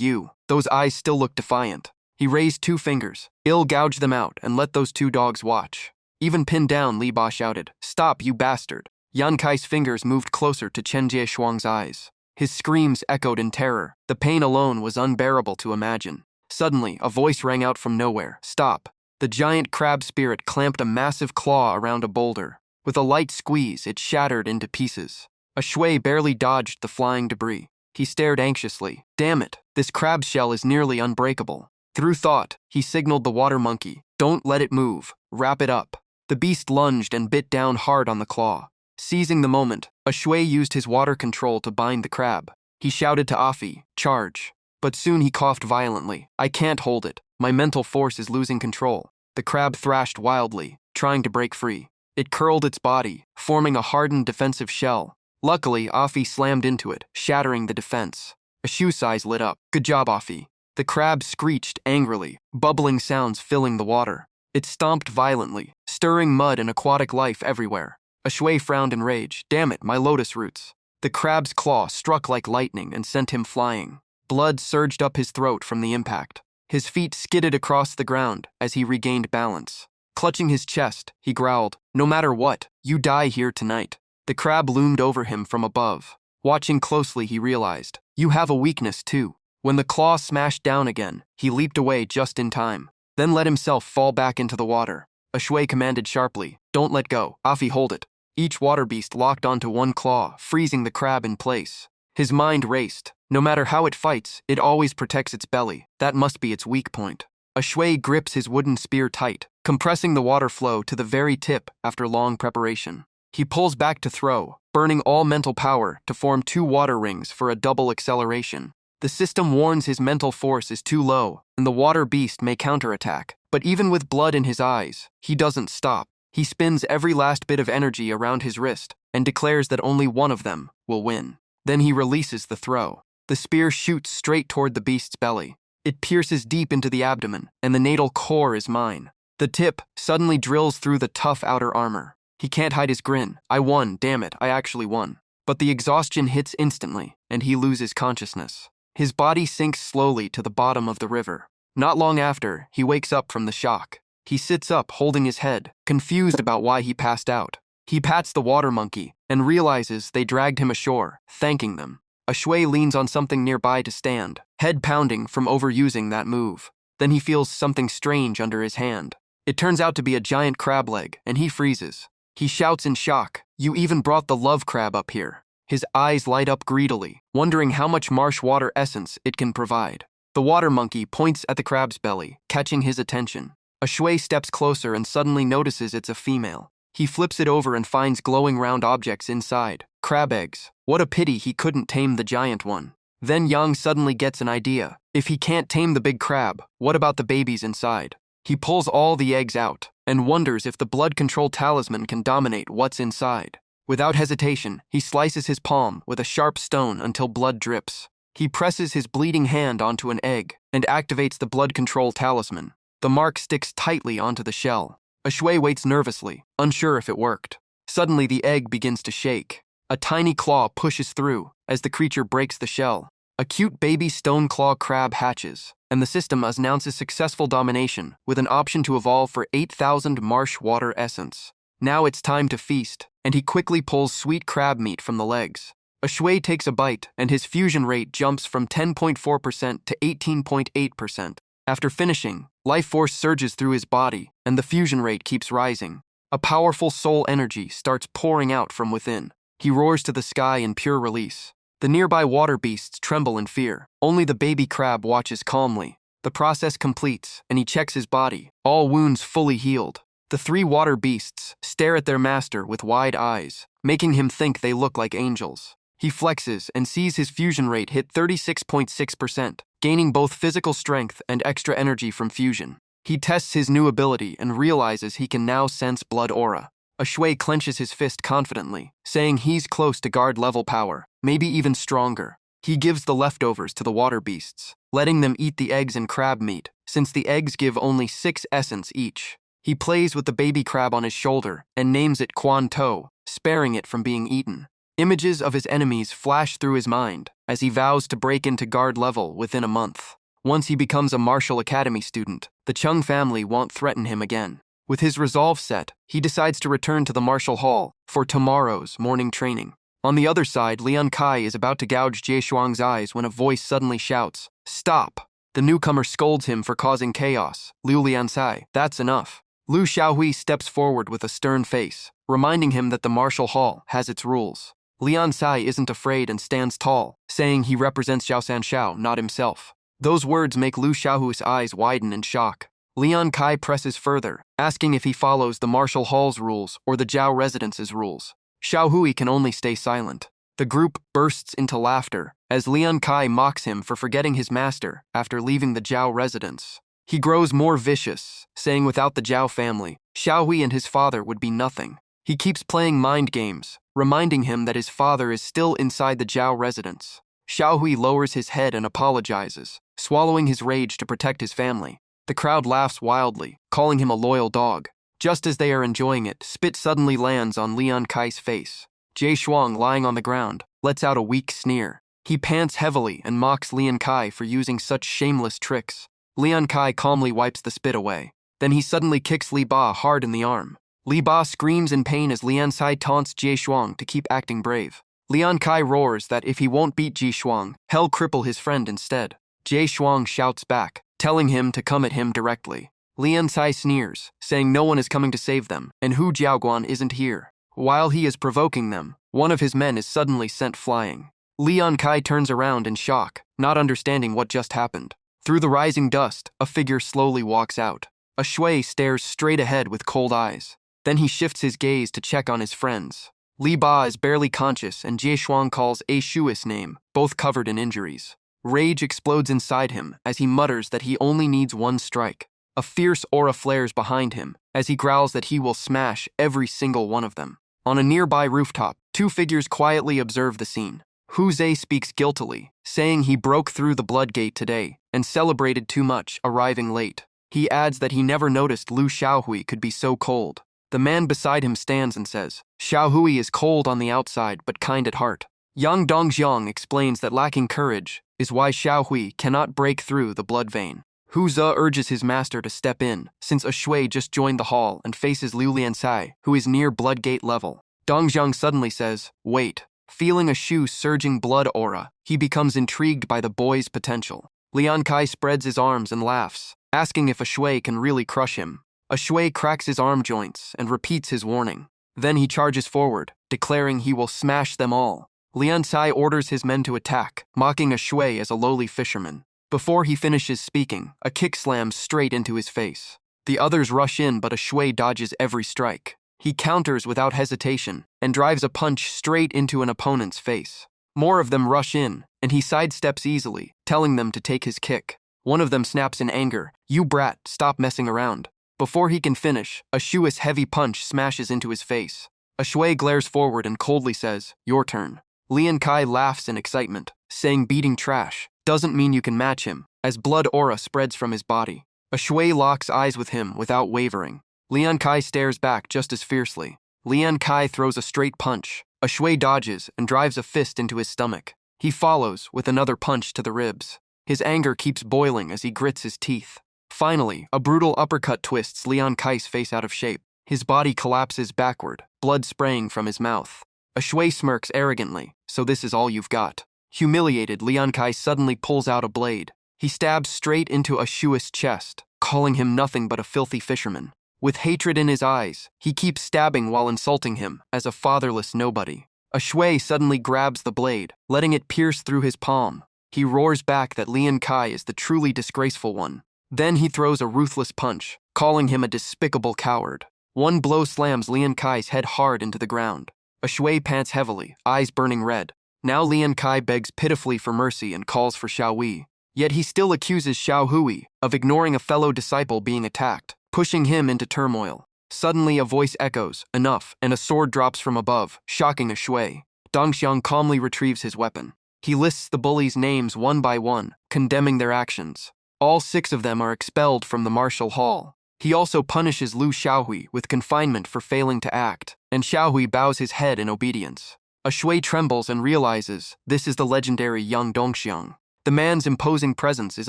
[SPEAKER 1] those eyes still looked defiant. He raised 2 fingers. I'll gouge them out and let those 2 dogs watch. Even pinned down, Li Ba shouted, stop, you bastard. Yan Kai's fingers moved closer to Chen Jieshuang's eyes. His screams echoed in terror. The pain alone was unbearable to imagine. Suddenly, a voice rang out from nowhere, stop. The giant crab spirit clamped a massive claw around a boulder. With a light squeeze, it shattered into pieces. A shui barely dodged the flying debris. He stared anxiously. Damn it, this crab shell is nearly unbreakable. Through thought, he signaled the water monkey, don't let it move, wrap it up. The beast lunged and bit down hard on the claw. Seizing the moment, a shui used his water control to bind the crab. He shouted to Afi, charge. But soon he coughed violently. I can't hold it. My mental force is losing control. The crab thrashed wildly, trying to break free. It curled its body, forming a hardened defensive shell. Luckily, Afi slammed into it, shattering the defense. A shoe size lit up. Good job, Afi. The crab screeched angrily, bubbling sounds filling the water. It stomped violently, stirring mud and aquatic life everywhere. A shui frowned in rage. Damn it, my lotus roots. The crab's claw struck like lightning and sent him flying. Blood surged up his throat from the impact. His feet skidded across the ground as he regained balance. Clutching his chest, he growled, no matter what, you die here tonight. The crab loomed over him from above. Watching closely, he realized, you have a weakness too. When the claw smashed down again, he leaped away just in time, then let himself fall back into the water. A shui commanded sharply, don't let go, Afi hold it. Each water beast locked onto one claw, freezing the crab in place. His mind raced. No matter how it fights, it always protects its belly. That must be its weak point. A shui grips his wooden spear tight, compressing the water flow to the very tip after long preparation. He pulls back to throw, burning all mental power to form 2 water rings for a double acceleration. The system warns his mental force is too low, and the water beast may counterattack. But even with blood in his eyes, he doesn't stop. He spins every last bit of energy around his wrist and declares that only one of them will win. Then he releases the throw. The spear shoots straight toward the beast's belly. It pierces deep into the abdomen, and the natal core is mine. The tip suddenly drills through the tough outer armor. He can't hide his grin. I won, damn it, I actually won. But the exhaustion hits instantly, and he loses consciousness. His body sinks slowly to the bottom of the river. Not long after, he wakes up from the shock. He sits up, holding his head, confused about why he passed out. He pats the water monkey and realizes they dragged him ashore, thanking them. A shui leans on something nearby to stand, head pounding from overusing that move. Then he feels something strange under his hand. It turns out to be a giant crab leg, and he freezes. He shouts in shock, you even brought the love crab up here. His eyes light up greedily, wondering how much marsh water essence it can provide. The water monkey points at the crab's belly, catching his attention. A shui steps closer and suddenly notices it's a female. He flips it over and finds glowing round objects inside. Crab eggs. What a pity he couldn't tame the giant one. Then Yang suddenly gets an idea. If he can't tame the big crab, what about the babies inside? He pulls all the eggs out and wonders if the blood control talisman can dominate what's inside. Without hesitation, he slices his palm with a sharp stone until blood drips. He presses his bleeding hand onto an egg and activates the blood control talisman. The mark sticks tightly onto the shell. A shui waits nervously, unsure if it worked. Suddenly, the egg begins to shake. A tiny claw pushes through as the creature breaks the shell. A cute baby stone claw crab hatches, and the system announces successful domination with an option to evolve for 8,000 marsh water essence. Now it's time to feast, and he quickly pulls sweet crab meat from the legs. A shui takes a bite, and his fusion rate jumps from 10.4% to 18.8%. After finishing, life force surges through his body, and the fusion rate keeps rising. A powerful soul energy starts pouring out from within. He roars to the sky in pure release. The nearby water beasts tremble in fear. Only the baby crab watches calmly. The process completes, and he checks his body, all wounds fully healed. The 3 water beasts stare at their master with wide eyes, making him think they look like angels. He flexes and sees his fusion rate hit 36.6%, gaining both physical strength and extra energy from fusion. He tests his new ability and realizes he can now sense blood aura. A Shui clenches his fist confidently, saying he's close to guard-level power, maybe even stronger. He gives the leftovers to the water beasts, letting them eat the eggs and crab meat, since the eggs give only 6 essence each. He plays with the baby crab on his shoulder and names it Quan To, sparing it from being eaten. Images of his enemies flash through his mind as he vows to break into guard level within a month. Once he becomes a martial academy student, the Chung family won't threaten him again. With his resolve set, he decides to return to the martial hall for tomorrow's morning training. On the other side, Lian Kai is about to gouge Jie Shuang's eyes when a voice suddenly shouts, "Stop!" The newcomer scolds him for causing chaos. Liu Liansai, that's enough. Lu Xiaohui steps forward with a stern face, reminding him that the martial hall has its rules. Lian Sai isn't afraid and stands tall, saying he represents Xiao Sanshao, not himself. Those words make Lu Xiaohui's eyes widen in shock. Lian Kai presses further, asking if he follows the martial hall's rules or the Zhao residence's rules. Xiaohui can only stay silent. The group bursts into laughter as Lian Kai mocks him for forgetting his master after leaving the Zhao residence. He grows more vicious, saying without the Zhao family, Xiaohui and his father would be nothing. He keeps playing mind games, reminding him that his father is still inside the Zhao residence. Xiaohui lowers his head and apologizes, swallowing his rage to protect his family. The crowd laughs wildly, calling him a loyal dog. Just as they are enjoying it, spit suddenly lands on Lian Kai's face. Jie Shuang, lying on the ground, lets out a weak sneer. He pants heavily and mocks Lian Kai for using such shameless tricks. Lian Kai calmly wipes the spit away. Then he suddenly kicks Li Ba hard in the arm. Li Ba screams in pain as Lian Sai taunts Jie Shuang to keep acting brave. Lian Kai roars that if he won't beat Jie Shuang, he'll cripple his friend instead. Jie Shuang shouts back, telling him to come at him directly. Lian Sai sneers, saying no one is coming to save them, and Hu Jiaoguan isn't here. While he is provoking them, one of his men is suddenly sent flying. Lian Kai turns around in shock, not understanding what just happened. Through the rising dust, a figure slowly walks out. A Shui stares straight ahead with cold eyes. Then he shifts his gaze to check on his friends. Li Ba is barely conscious and Jie Shuang calls A Shui's name, both covered in injuries. Rage explodes inside him as he mutters that he only needs one strike. A fierce aura flares behind him as he growls that he will smash every single one of them. On a nearby rooftop, 2 figures quietly observe the scene. Hu Zhe speaks guiltily, saying he broke through the blood gate today and celebrated too much, arriving late. He adds that he never noticed Lu Xiaohui could be so cold. The man beside him stands and says, Xiaohui is cold on the outside but kind at heart. Yang Dongjiang explains that lacking courage is why Xiaohui cannot break through the blood vein. Hu Ze urges his master to step in, since a Shui just joined the hall and faces Liu Liansai, who is near blood gate level. Dongjiang suddenly says, wait. Feeling a Shu's surging blood aura, he becomes intrigued by the boy's potential. Lian Kai spreads his arms and laughs, asking if a Shui can really crush him. A Shui cracks his arm joints and repeats his warning. Then he charges forward, declaring he will smash them all. Lian Sai orders his men to attack, mocking a Shui as a lowly fisherman. Before he finishes speaking, a kick slams straight into his face. The others rush in, but a Shui dodges every strike. He counters without hesitation and drives a punch straight into an opponent's face. More of them rush in, and he sidesteps easily, telling them to take his kick. One of them snaps in anger, "You brat, stop messing around." Before he can finish, a Shui's heavy punch smashes into his face. A Shui glares forward and coldly says, "Your turn." Lian Kai laughs in excitement, saying beating trash doesn't mean you can match him, as blood aura spreads from his body. A Shui locks eyes with him without wavering. Lian Kai stares back just as fiercely. Lian Kai throws a straight punch. A Shui dodges and drives a fist into his stomach. He follows with another punch to the ribs. His anger keeps boiling as he grits his teeth. Finally, a brutal uppercut twists Lian Kai's face out of shape. His body collapses backward, blood spraying from his mouth. A Shui smirks arrogantly, "So this is all you've got." Humiliated, Lian Kai suddenly pulls out a blade. He stabs straight into a Shui's chest, calling him nothing but a filthy fisherman. With hatred in his eyes, he keeps stabbing while insulting him as a fatherless nobody. A Shui suddenly grabs the blade, letting it pierce through his palm. He roars back that Lian Kai is the truly disgraceful one. Then he throws a ruthless punch, calling him a despicable coward. One blow slams Lian Kai's head hard into the ground. A Shui pants heavily, eyes burning red. Now Lian Kai begs pitifully for mercy and calls for Xiaohui. Yet he still accuses Xiaohui of ignoring a fellow disciple being attacked, pushing him into turmoil. Suddenly, a voice echoes, "Enough," and a sword drops from above, shocking a shui. Dongxiang calmly retrieves his weapon. He lists the bullies' names one by one, condemning their actions. All 6 of them are expelled from the martial hall. He also punishes Lu Xiaohui with confinement for failing to act, and Xiaohui bows his head in obedience. A shui trembles and realizes this is the legendary young Dongxiang. The man's imposing presence is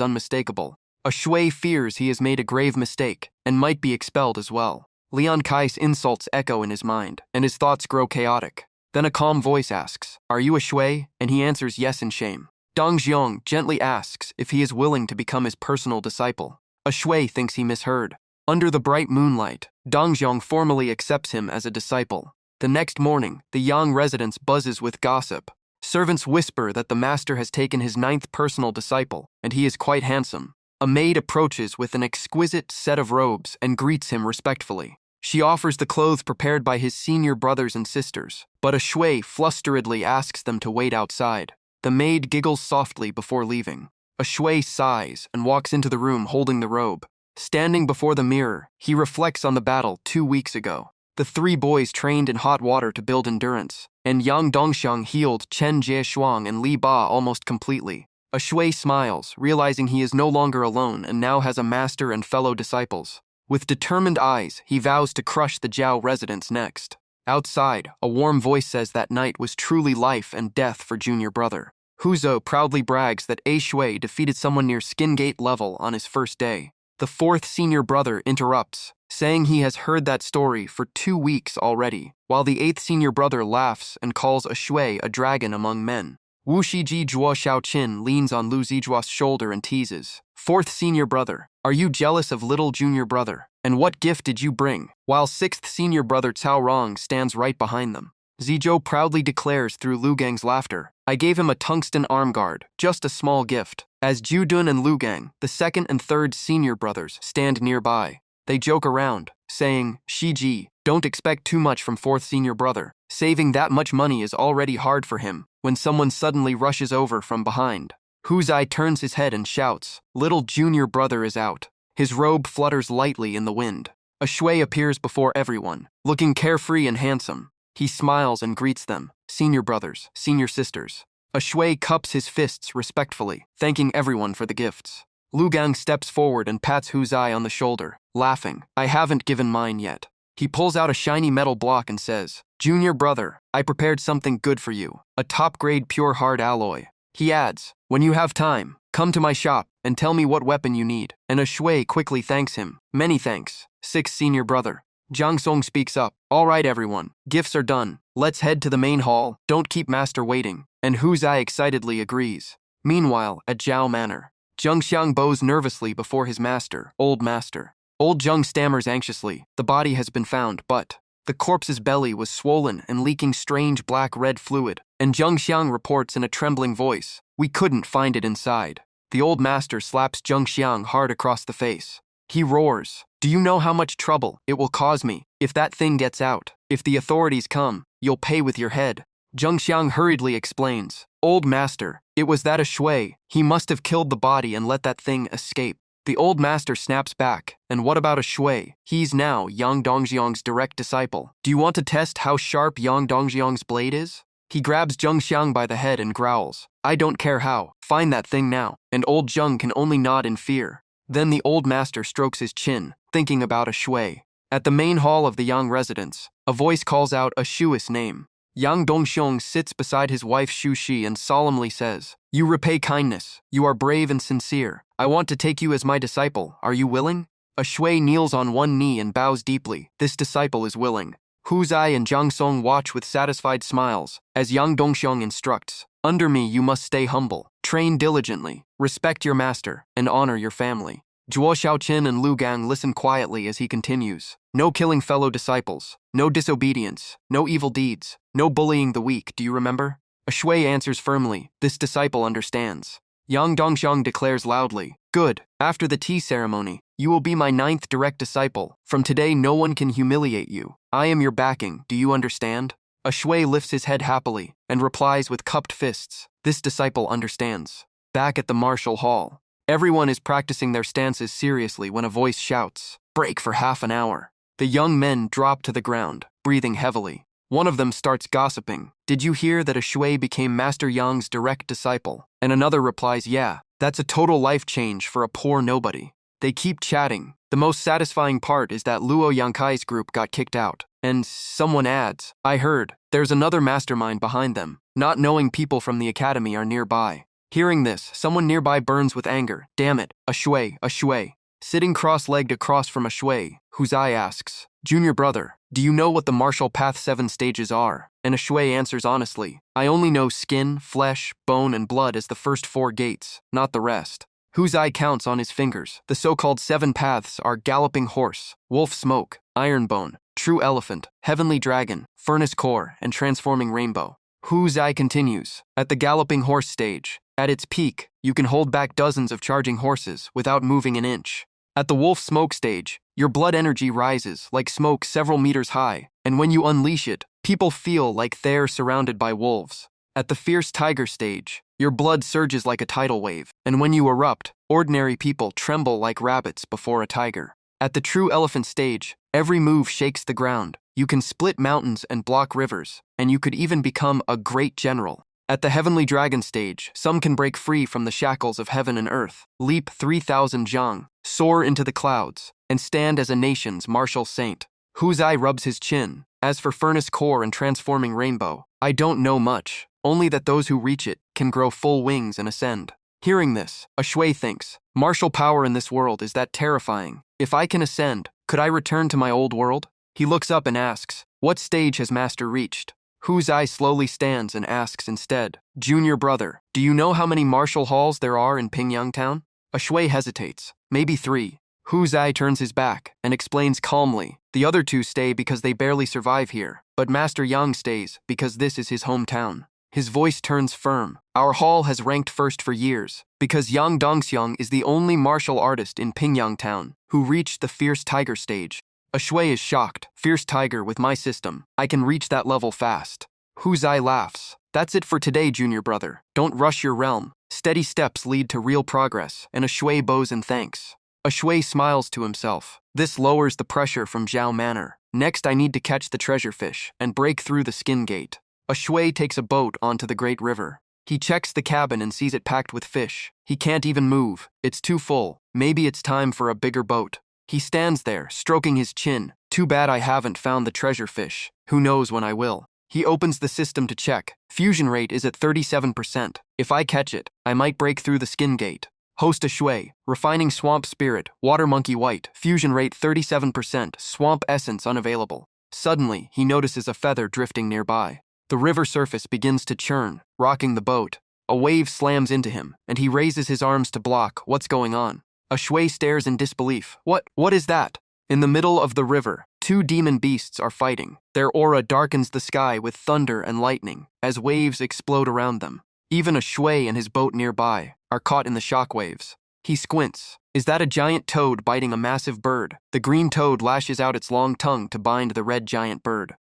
[SPEAKER 1] unmistakable. A shui fears he has made a grave mistake and might be expelled as well. Lian Kai's insults echo in his mind, and his thoughts grow chaotic. Then a calm voice asks, "Are you a shui?" And he answers yes in shame. Dong Xiong gently asks if he is willing to become his personal disciple. A shui thinks he misheard. Under the bright moonlight, Dong Xiong formally accepts him as a disciple. The next morning, the Yang residence buzzes with gossip. Servants whisper that the master has taken his 9th personal disciple, and he is quite handsome. A maid approaches with an exquisite set of robes and greets him respectfully. She offers the clothes prepared by his senior brothers and sisters, but a shui flusteredly asks them to wait outside. The maid giggles softly before leaving. A shui sighs and walks into the room holding the robe. Standing before the mirror, he reflects on the battle 2 weeks ago. The 3 boys trained in hot water to build endurance, and Yang Dongxiang healed Chen Jieshuang and Li Ba almost completely. A shui smiles, realizing he is no longer alone and now has a master and fellow disciples. With determined eyes, he vows to crush the Zhao residents next. Outside, a warm voice says that night was truly life and death for junior brother. Huzo proudly brags that A Shui defeated someone near skin gate level on his first day. The 4th senior brother interrupts, saying he has heard that story for 2 weeks already, while the 8th senior brother laughs and calls a shui a dragon among men. Wu Shiji Zhuo Xiaoqin leans on Lu Zijhua's shoulder and teases, "4th senior brother, are you jealous of little junior brother? And what gift did you bring?" While 6th senior brother Cao Rong stands right behind them. Zijou proudly declares through Lu Gang's laughter, "I gave him a tungsten arm guard, just a small gift." As Judun and Lu Gang, the 2nd and 3rd senior brothers, stand nearby. They joke around, saying, "Shiji, don't expect too much from 4th senior brother. Saving that much money is already hard for him," when someone suddenly rushes over from behind. Huzai turns his head and shouts, "Little junior brother is out." His robe flutters lightly in the wind. A shui appears before everyone, looking carefree and handsome. He smiles and greets them, "Senior brothers, senior sisters." A shui cups his fists respectfully, thanking everyone for the gifts. Lu Gang steps forward and pats Huzai on the shoulder, laughing, "I haven't given mine yet." He pulls out a shiny metal block and says, "Junior brother, I prepared something good for you, a top-grade pure hard alloy." He adds, "When you have time, come to my shop and tell me what weapon you need." And a shui quickly thanks him, "Many thanks, 6th senior brother." Jiang Song speaks up, "All right everyone, gifts are done. Let's head to the main hall, don't keep master waiting." And Huzai excitedly agrees. Meanwhile, at Zhao Manor, Zheng Xiang bows nervously before his master, Old Master. Old Zheng stammers anxiously, "The body has been found, but..." The corpse's belly was swollen and leaking strange black-red fluid, and Zheng Xiang reports in a trembling voice, "We couldn't find it inside." The Old Master slaps Zheng Xiang hard across the face. He roars, "Do you know how much trouble it will cause me if that thing gets out? If the authorities come, you'll pay with your head." Zheng Xiang hurriedly explains, "Old Master, it was that a shui. He must have killed the body and let that thing escape." The Old Master snaps back, "And what about a shui? He's now Yang Dongxiang's direct disciple. Do you want to test how sharp Yang Dongxiang's blade is?" He grabs Zheng Xiang by the head and growls, "I don't care how, find that thing now." And old Zheng can only nod in fear. Then the Old Master strokes his chin, thinking about a shui. At the main hall of the Yang residence, a voice calls out a shui's name. Yang Dongxiang sits beside his wife Xu Shi and solemnly says, "You repay kindness. You are brave and sincere. I want to take you as my disciple. Are you willing?" A shui kneels on one knee and bows deeply. This disciple is willing. Huzai and Jiang Song watch with satisfied smiles as Yang Dongxiang instructs, "Under me you must stay humble, train diligently, respect your master, and honor your family." Zhuo Xiaoqin and Lu Gang listen quietly as he continues, "No killing fellow disciples, no disobedience, no evil deeds, no bullying the weak, do you remember?" A shui answers firmly, "This disciple understands." Yang Dongxiang declares loudly, "Good, after the tea ceremony, you will be my 9th direct disciple. From today no one can humiliate you. I am your backing, do you understand?" A shui lifts his head happily and replies with cupped fists, "This disciple understands." Back at the martial hall, everyone is practicing their stances seriously when a voice shouts, "Break for half an hour." The young men drop to the ground, breathing heavily. One of them starts gossiping. Did you hear that a shui became Master Yang's direct disciple? And another replies, yeah, that's a total life change for a poor nobody. They keep chatting. The most satisfying part is that Luo Yankai's group got kicked out. And someone adds, I heard, there's another mastermind behind them, not knowing people from the academy are nearby. Hearing this, someone nearby burns with anger. Damn it, a shui, a shui. Sitting cross-legged across from a shui, Huzai asks, Junior brother, do you know what the martial path 7 stages are? And a shui answers honestly, I only know skin, flesh, bone, and blood as the first 4 gates, not the rest. Huzai counts on his fingers. The so-called 7 paths are Galloping Horse, Wolf Smoke, Iron Bone, True Elephant, Heavenly Dragon, Furnace Core, and Transforming Rainbow. Huzai continues, at the Galloping Horse stage, at its peak, you can hold back dozens of charging horses without moving an inch. At the Wolf Smoke stage, your blood energy rises like smoke several meters high, and when you unleash it, people feel like they're surrounded by wolves. At the Fierce Tiger stage, your blood surges like a tidal wave, and when you erupt, ordinary people tremble like rabbits before a tiger. At the True Elephant stage, every move shakes the ground. You can split mountains and block rivers, and you could even become a great general. At the Heavenly Dragon stage, some can break free from the shackles of heaven and earth, leap 3,000 zhang, soar into the clouds, and stand as a nation's martial saint. Huzai rubs his chin. As for Furnace Core and Transforming Rainbow, I don't know much, only that those who reach it can grow full wings and ascend. Hearing this, a shui thinks, martial power in this world is that terrifying. If I can ascend, could I return to my old world? He looks up and asks, what stage has Master reached? Huzai slowly stands and asks instead, Junior brother, do you know how many martial halls there are in Pingyang Town? A shui hesitates, maybe 3. Huzai turns his back and explains calmly, the other 2 stay because they barely survive here, but Master Yang stays because this is his hometown. His voice turns firm. Our hall has ranked first for years, because Yang Dongxiang is the only martial artist in Pingyang Town who reached the Fierce Tiger stage. A shui is shocked. Fierce Tiger, with my system, I can reach that level fast. Huzai laughs. That's it for today, junior brother. Don't rush your realm. Steady steps lead to real progress, and a shui bows in thanks. A shui smiles to himself. This lowers the pressure from Zhao Manor. Next, I need to catch the treasure fish and break through the skin gate. A shui takes a boat onto the great river. He checks the cabin and sees it packed with fish. He can't even move. It's too full. Maybe it's time for a bigger boat. He stands there, stroking his chin. Too bad I haven't found the treasure fish. Who knows when I will. He opens the system to check. Fusion rate is at 37%. If I catch it, I might break through the skin gate. Host a shui, refining swamp spirit, water monkey white, fusion rate 37%, swamp essence unavailable. Suddenly, he notices a feather drifting nearby. The river surface begins to churn, rocking the boat. A wave slams into him, and he raises his arms to block. What's going on? A shui stares in disbelief. What is that? In the middle of the river, 2 demon beasts are fighting. Their aura darkens the sky with thunder and lightning, as waves explode around them. Even a shui and his boat nearby are caught in the shock waves. He squints. Is that a giant toad biting a massive bird? The green toad lashes out its long tongue to bind the red giant bird.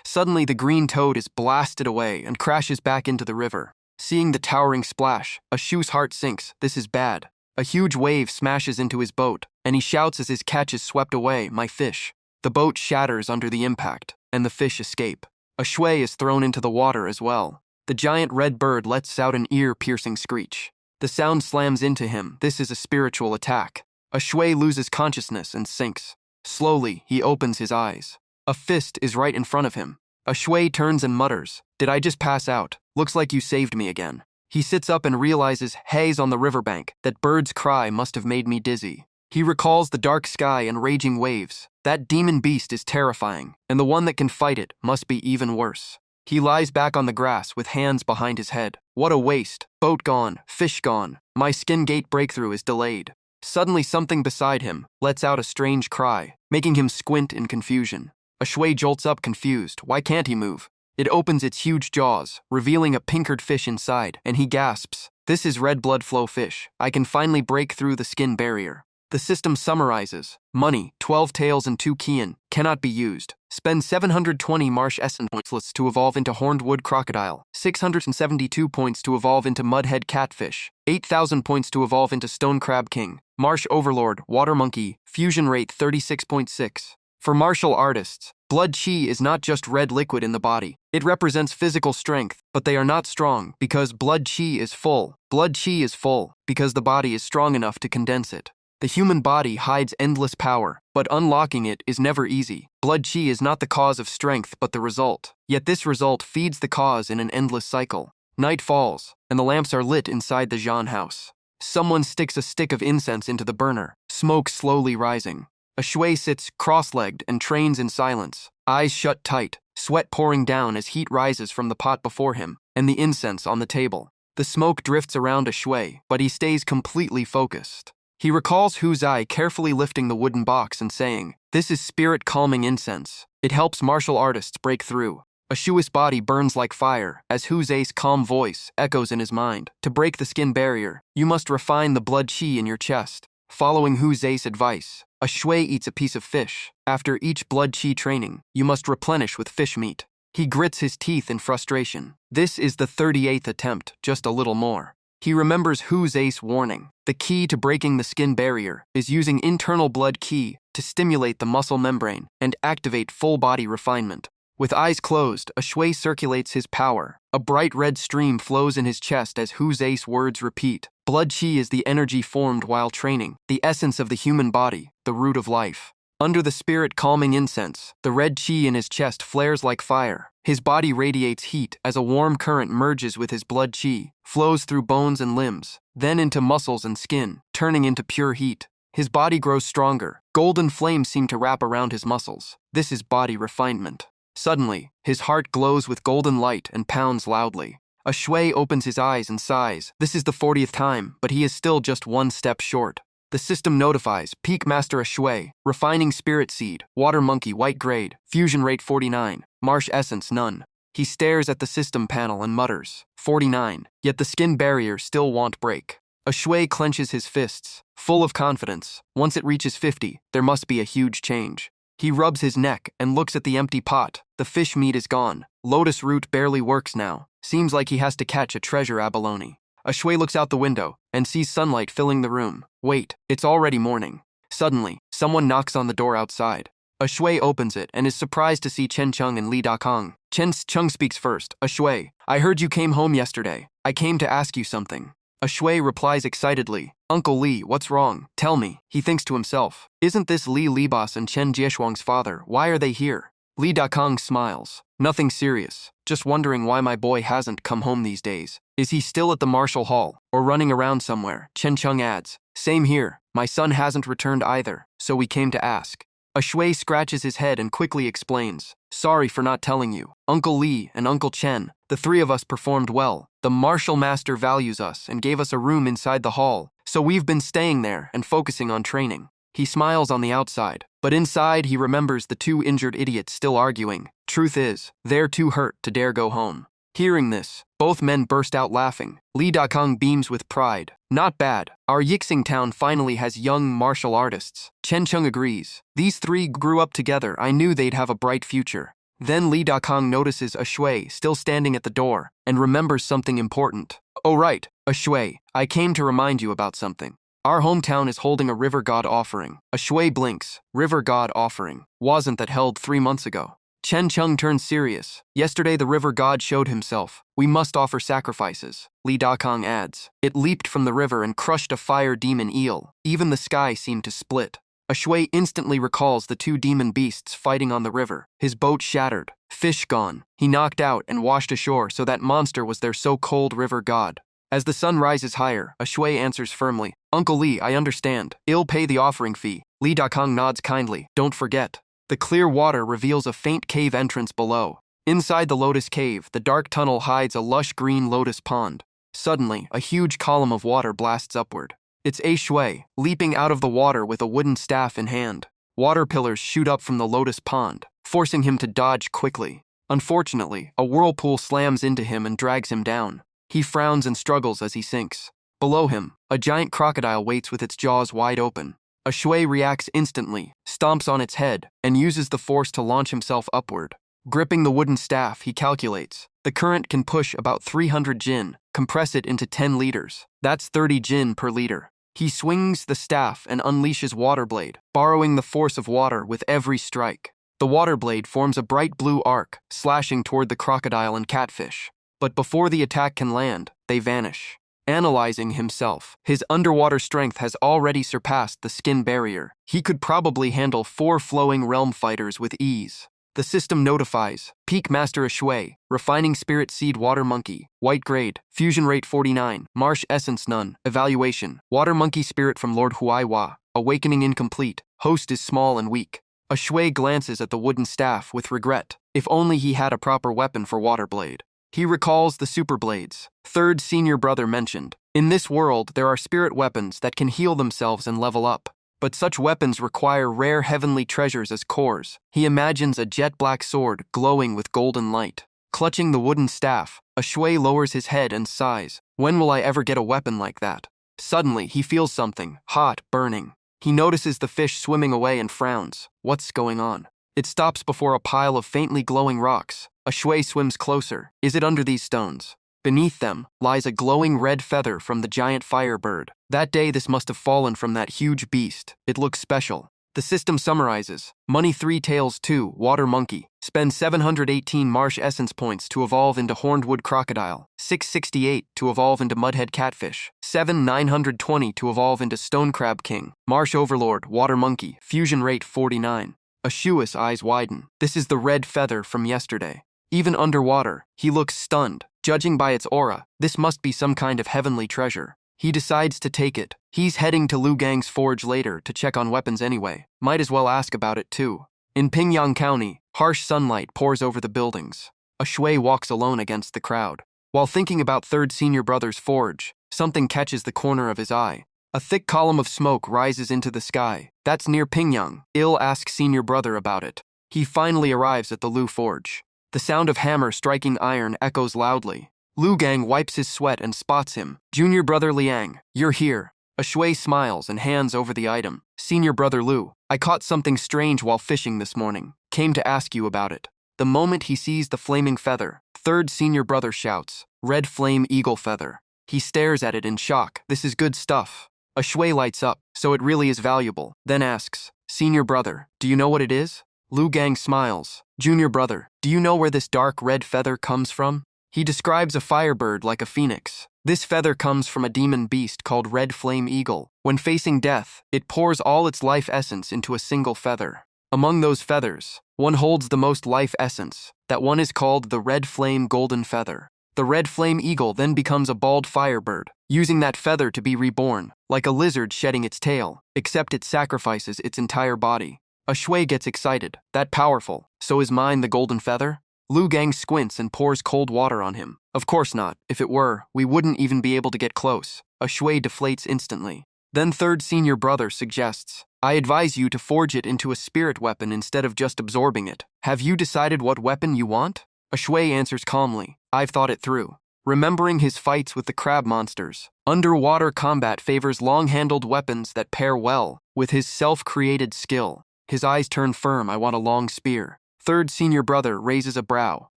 [SPEAKER 1] Suddenly, the green toad is blasted away and crashes back into the river. Seeing the towering splash, a shui's heart sinks. This is bad. A huge wave smashes into his boat, and he shouts as his catch is swept away, my fish. The boat shatters under the impact, and the fish escape. A shui is thrown into the water as well. The giant red bird lets out an ear-piercing screech. The sound slams into him. This is a spiritual attack. A shui loses consciousness and sinks. Slowly, he opens his eyes. A fist is right in front of him. A shui turns and mutters, did I just pass out? Looks like you saved me again. He sits up and realizes haze on the riverbank. That bird's cry must have made me dizzy. He recalls the dark sky and raging waves. That demon beast is terrifying, and the one that can fight it must be even worse. He lies back on the grass with hands behind his head. What a waste. Boat gone, fish gone. My skin gate breakthrough is delayed. Suddenly something beside him lets out a strange cry, making him squint in confusion. A shui jolts up confused. Why can't he move? It opens its huge jaws, revealing a pinkered fish inside, and he gasps. This is red blood flow fish. I can finally break through the skin barrier. The system summarizes. Money, 12 tails and 2 kian, cannot be used. Spend 720 marsh essence points to evolve into horned wood crocodile, 672 points to evolve into mudhead catfish, 8,000 points to evolve into stone crab king, marsh overlord, water monkey, fusion rate 36.6. For martial artists, blood qi is not just red liquid in the body. It represents physical strength, but they are not strong because blood qi is full. Blood qi is full because the body is strong enough to condense it. The human body hides endless power, but unlocking it is never easy. Blood qi is not the cause of strength, but the result. Yet this result feeds the cause in an endless cycle. Night falls, and the lamps are lit inside the Zhan house. Someone sticks a stick of incense into the burner, smoke slowly rising. A shui sits cross-legged and trains in silence, eyes shut tight, sweat pouring down as heat rises from the pot before him and the incense on the table. The smoke drifts around a shui, but he stays completely focused. He recalls Hu Zai carefully lifting the wooden box and saying, "This is spirit-calming incense. It helps martial artists break through." A shui's body burns like fire as Hu Zai's calm voice echoes in his mind. To break the skin barrier, you must refine the blood qi in your chest. Following Hu Zai's advice, a shui eats a piece of fish. After each blood qi training, you must replenish with fish meat. He grits his teeth in frustration. This is the 38th attempt, just a little more. He remembers Hu Zai's warning. The key to breaking the skin barrier is using internal blood qi to stimulate the muscle membrane and activate full body refinement. With eyes closed, a shui circulates his power. A bright red stream flows in his chest as Hu Zai's words repeat. Blood qi is the energy formed while training, the essence of the human body, the root of life. Under the spirit-calming incense, the red qi in his chest flares like fire. His body radiates heat as a warm current merges with his blood qi, flows through bones and limbs, then into muscles and skin, turning into pure heat. His body grows stronger. Golden flames seem to wrap around his muscles. This is body refinement. Suddenly, his heart glows with golden light and pounds loudly. A shui opens his eyes and sighs. This is the 40th time, but he is still just one step short. The system notifies, Peak Master a shui, Refining Spirit Seed, Water Monkey White Grade, Fusion Rate 49, Marsh Essence none. He stares at the system panel and mutters, 49, yet the skin barrier still won't break. A shui clenches his fists, full of confidence. Once it reaches 50, there must be a huge change. He rubs his neck and looks at the empty pot. The fish meat is gone. Lotus root barely works now. Seems like he has to catch a treasure abalone. A shui looks out the window and sees sunlight filling the room. Wait, it's already morning. Suddenly, someone knocks on the door outside. A shui opens it and is surprised to see Chen Cheng and Li Dakong. Chen Cheng speaks first. A shui, I heard you came home yesterday. I came to ask you something. A shui replies excitedly, Uncle Li, what's wrong? Tell me. He thinks to himself, isn't this Li Libas and Chen Jieshuang's father? Why are they here? Li Dakong smiles. Nothing serious. Just wondering why my boy hasn't come home these days. Is he still at the martial hall or running around somewhere? Chen Cheng adds, same here. My son hasn't returned either, so we came to ask. A shui scratches his head and quickly explains, sorry for not telling you. Uncle Li and Uncle Chen, the three of us performed well. The martial master values us and gave us a room inside the hall, so we've been staying there and focusing on training. He smiles on the outside, but inside he remembers the two injured idiots still arguing. Truth is, they're too hurt to dare go home. Hearing this, both men burst out laughing. Li Dakong beams with pride. Not bad. Our Yixing town finally has young martial artists. Chen Cheng agrees. These three grew up together. I knew they'd have a bright future. Then Li Dakong notices a shui still standing at the door and remembers something important. Oh right, a shui, I came to remind you about something. Our hometown is holding a river god offering. A shui blinks. River god offering. Wasn't that held 3 months ago? Chen Cheng turns serious. Yesterday the river god showed himself. We must offer sacrifices. Li Dakong adds. It leaped from the river and crushed a fire demon eel. Even the sky seemed to split. A shui instantly recalls the two demon beasts fighting on the river. His boat shattered. Fish gone. He knocked out and washed ashore, so that monster was their so-called river god. As the sun rises higher, a shui answers firmly. Uncle Li, I understand. I'll pay the offering fee. Li Dakong nods kindly. Don't forget. The clear water reveals a faint cave entrance below. Inside the lotus cave, the dark tunnel hides a lush green lotus pond. Suddenly, a huge column of water blasts upward. It's a shui, leaping out of the water with a wooden staff in hand. Water pillars shoot up from the lotus pond, forcing him to dodge quickly. Unfortunately, a whirlpool slams into him and drags him down. He frowns and struggles as he sinks. Below him, a giant crocodile waits with its jaws wide open. A shui reacts instantly, stomps on its head, and uses the force to launch himself upward. Gripping the wooden staff, he calculates. The current can push about 300 jin, compress it into 10 liters. That's 30 jin per liter. He swings the staff and unleashes Water Blade, borrowing the force of water with every strike. The Water Blade forms a bright blue arc, slashing toward the crocodile and catfish. But before the attack can land, they vanish. Analyzing himself, his underwater strength has already surpassed the skin barrier. He could probably handle 4 flowing realm fighters with ease. The system notifies, Peak Master Ashui, Refining Spirit Seed Water Monkey, White Grade, Fusion Rate 49, Marsh Essence None, Evaluation, Water Monkey Spirit from Lord Huaiwa, Awakening Incomplete, Host is small and weak. Ashui glances at the wooden staff with regret. If only he had a proper weapon for Water Blade. He recalls the Super Blades, third senior brother mentioned. In this world, there are spirit weapons that can heal themselves and level up. But such weapons require rare heavenly treasures as cores. He imagines a jet-black sword glowing with golden light. Clutching the wooden staff, Ashui lowers his head and sighs. When will I ever get a weapon like that? Suddenly, he feels something, hot, burning. He notices the fish swimming away and frowns. What's going on? It stops before a pile of faintly glowing rocks. Ashui swims closer. Is it under these stones? Beneath them lies a glowing red feather from the giant firebird. That day this must have fallen from that huge beast. It looks special. The system summarizes. Money 3 Tails 2, Water Monkey. Spend 718 Marsh Essence points to evolve into Hornwood Crocodile. 668 to evolve into Mudhead Catfish. 920 to evolve into Stone Crab King. Marsh Overlord, Water Monkey. Fusion Rate 49. Ashua's eyes widen. This is the red feather from yesterday. Even underwater, he looks stunned. Judging by its aura, this must be some kind of heavenly treasure. He decides to take it. He's heading to Liu Gang's forge later to check on weapons anyway. Might as well ask about it too. In Pingyang County, harsh sunlight pours over the buildings. Ashui walks alone against the crowd. While thinking about third senior brother's forge, something catches the corner of his eye. A thick column of smoke rises into the sky. That's near Pingyang. Il asks senior brother about it. He finally arrives at the Liu forge. The sound of hammer striking iron echoes loudly. Liu Gang wipes his sweat and spots him. Junior brother Liang, you're here. Ashui smiles and hands over the item. Senior brother Liu, I caught something strange while fishing this morning. Came to ask you about it. The moment he sees the flaming feather, third senior brother shouts, Red Flame Eagle Feather. He stares at it in shock. This is good stuff. Ashui lights up, so it really is valuable, then asks, Senior brother, do you know what it is? Liu Gang smiles. Junior brother, do you know where this dark red feather comes from? He describes a firebird like a phoenix. This feather comes from a demon beast called Red Flame Eagle. When facing death, it pours all its life essence into a single feather. Among those feathers, one holds the most life essence. That one is called the Red Flame Golden Feather. The Red Flame Eagle then becomes a bald firebird, using that feather to be reborn, like a lizard shedding its tail, except it sacrifices its entire body. Ashui gets excited. That powerful. So is mine the golden feather? Liu Gang squints and pours cold water on him. Of course not. If it were, we wouldn't even be able to get close. Ashui deflates instantly. Then third senior brother suggests, I advise you to forge it into a spirit weapon instead of just absorbing it. Have you decided what weapon you want? Ashui answers calmly, I've thought it through. Remembering his fights with the crab monsters, underwater combat favors long-handled weapons that pair well with his self-created skill. His eyes turn firm. I want a long spear. Third senior brother raises a brow.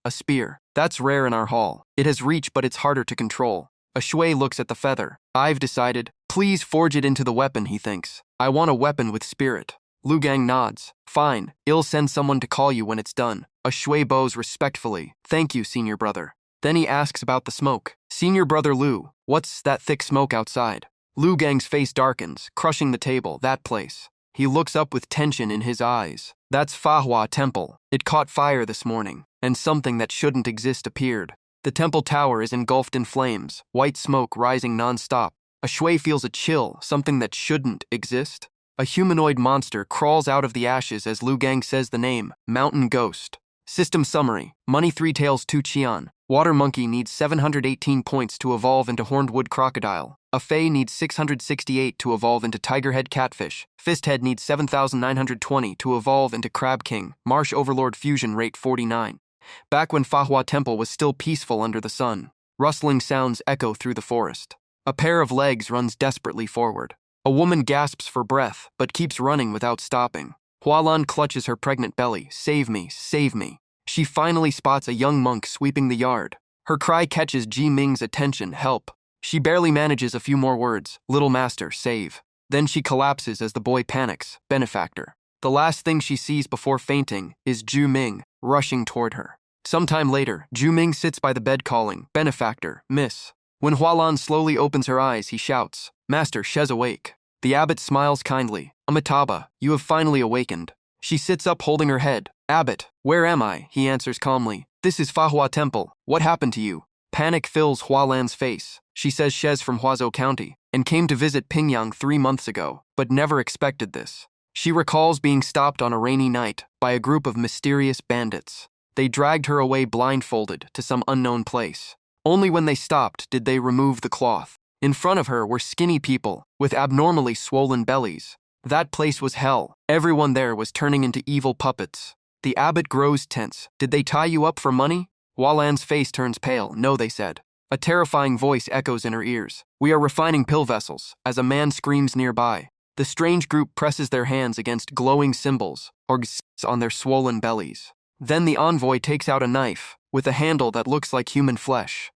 [SPEAKER 1] A spear. That's rare in our hall. It has reach, but it's harder to control. Ashui looks at the feather. I've decided. Please forge it into the weapon, he thinks. I want a weapon with spirit. Liu Gang nods. Fine. I'll send someone to call you when it's done. Ashui bows respectfully. Thank you, senior brother. Then he asks about the smoke. Senior brother Liu, what's that thick smoke outside? Liu Gang's face darkens, crushing the table. That place. He looks up with tension in his eyes. That's Manhwa Temple. It caught fire this morning, and something that shouldn't exist appeared. The temple tower is engulfed in flames, white smoke rising non-stop. Ashui feels a chill, something that shouldn't exist. A humanoid monster crawls out of the ashes as Liu Gang says the name, Mountain Ghost. System summary, Money 3 Tails 2 Qian. Water Monkey needs 718 points to evolve into Hornwood Crocodile. A Fey needs 668 to evolve into Tigerhead Catfish. Fisthead needs 7,920 to evolve into Crab King. Marsh Overlord Fusion Rate 49. Back when Manhwa Temple was still peaceful under the sun, rustling sounds echo through the forest. A pair of legs runs desperately forward. A woman gasps for breath, but keeps running without stopping. Hualan clutches her pregnant belly. Save me, save me. She finally spots a young monk sweeping the yard. Her cry catches Ji Ming's attention. Help. She barely manages a few more words. Little master, save. Then she collapses as the boy panics. Benefactor. The last thing she sees before fainting is Ju Ming rushing toward her. Sometime later, Ju Ming sits by the bed calling, Benefactor, miss. When Hualan slowly opens her eyes, he shouts, Master, she's awake. The abbot smiles kindly. Amitabha, you have finally awakened. She sits up holding her head. Abbot, where am I? He answers calmly. This is Fahua Temple. What happened to you? Panic fills Hualan's face. She says she's from Huazhou County and came to visit Pingyang 3 months ago, but never expected this. She recalls being stopped on a rainy night by a group of mysterious bandits. They dragged her away blindfolded to some unknown place. Only when they stopped did they remove the cloth. In front of her were skinny people with abnormally swollen bellies. That place was hell. Everyone there was turning into evil puppets. The abbot grows tense. Did they tie you up for money? Hualan's face turns pale. No, they said. A terrifying voice echoes in her ears. We are refining pill vessels, as a man screams nearby. The strange group presses their hands against glowing symbols, or on their swollen bellies. Then the envoy takes out a knife, with a handle that looks like human flesh.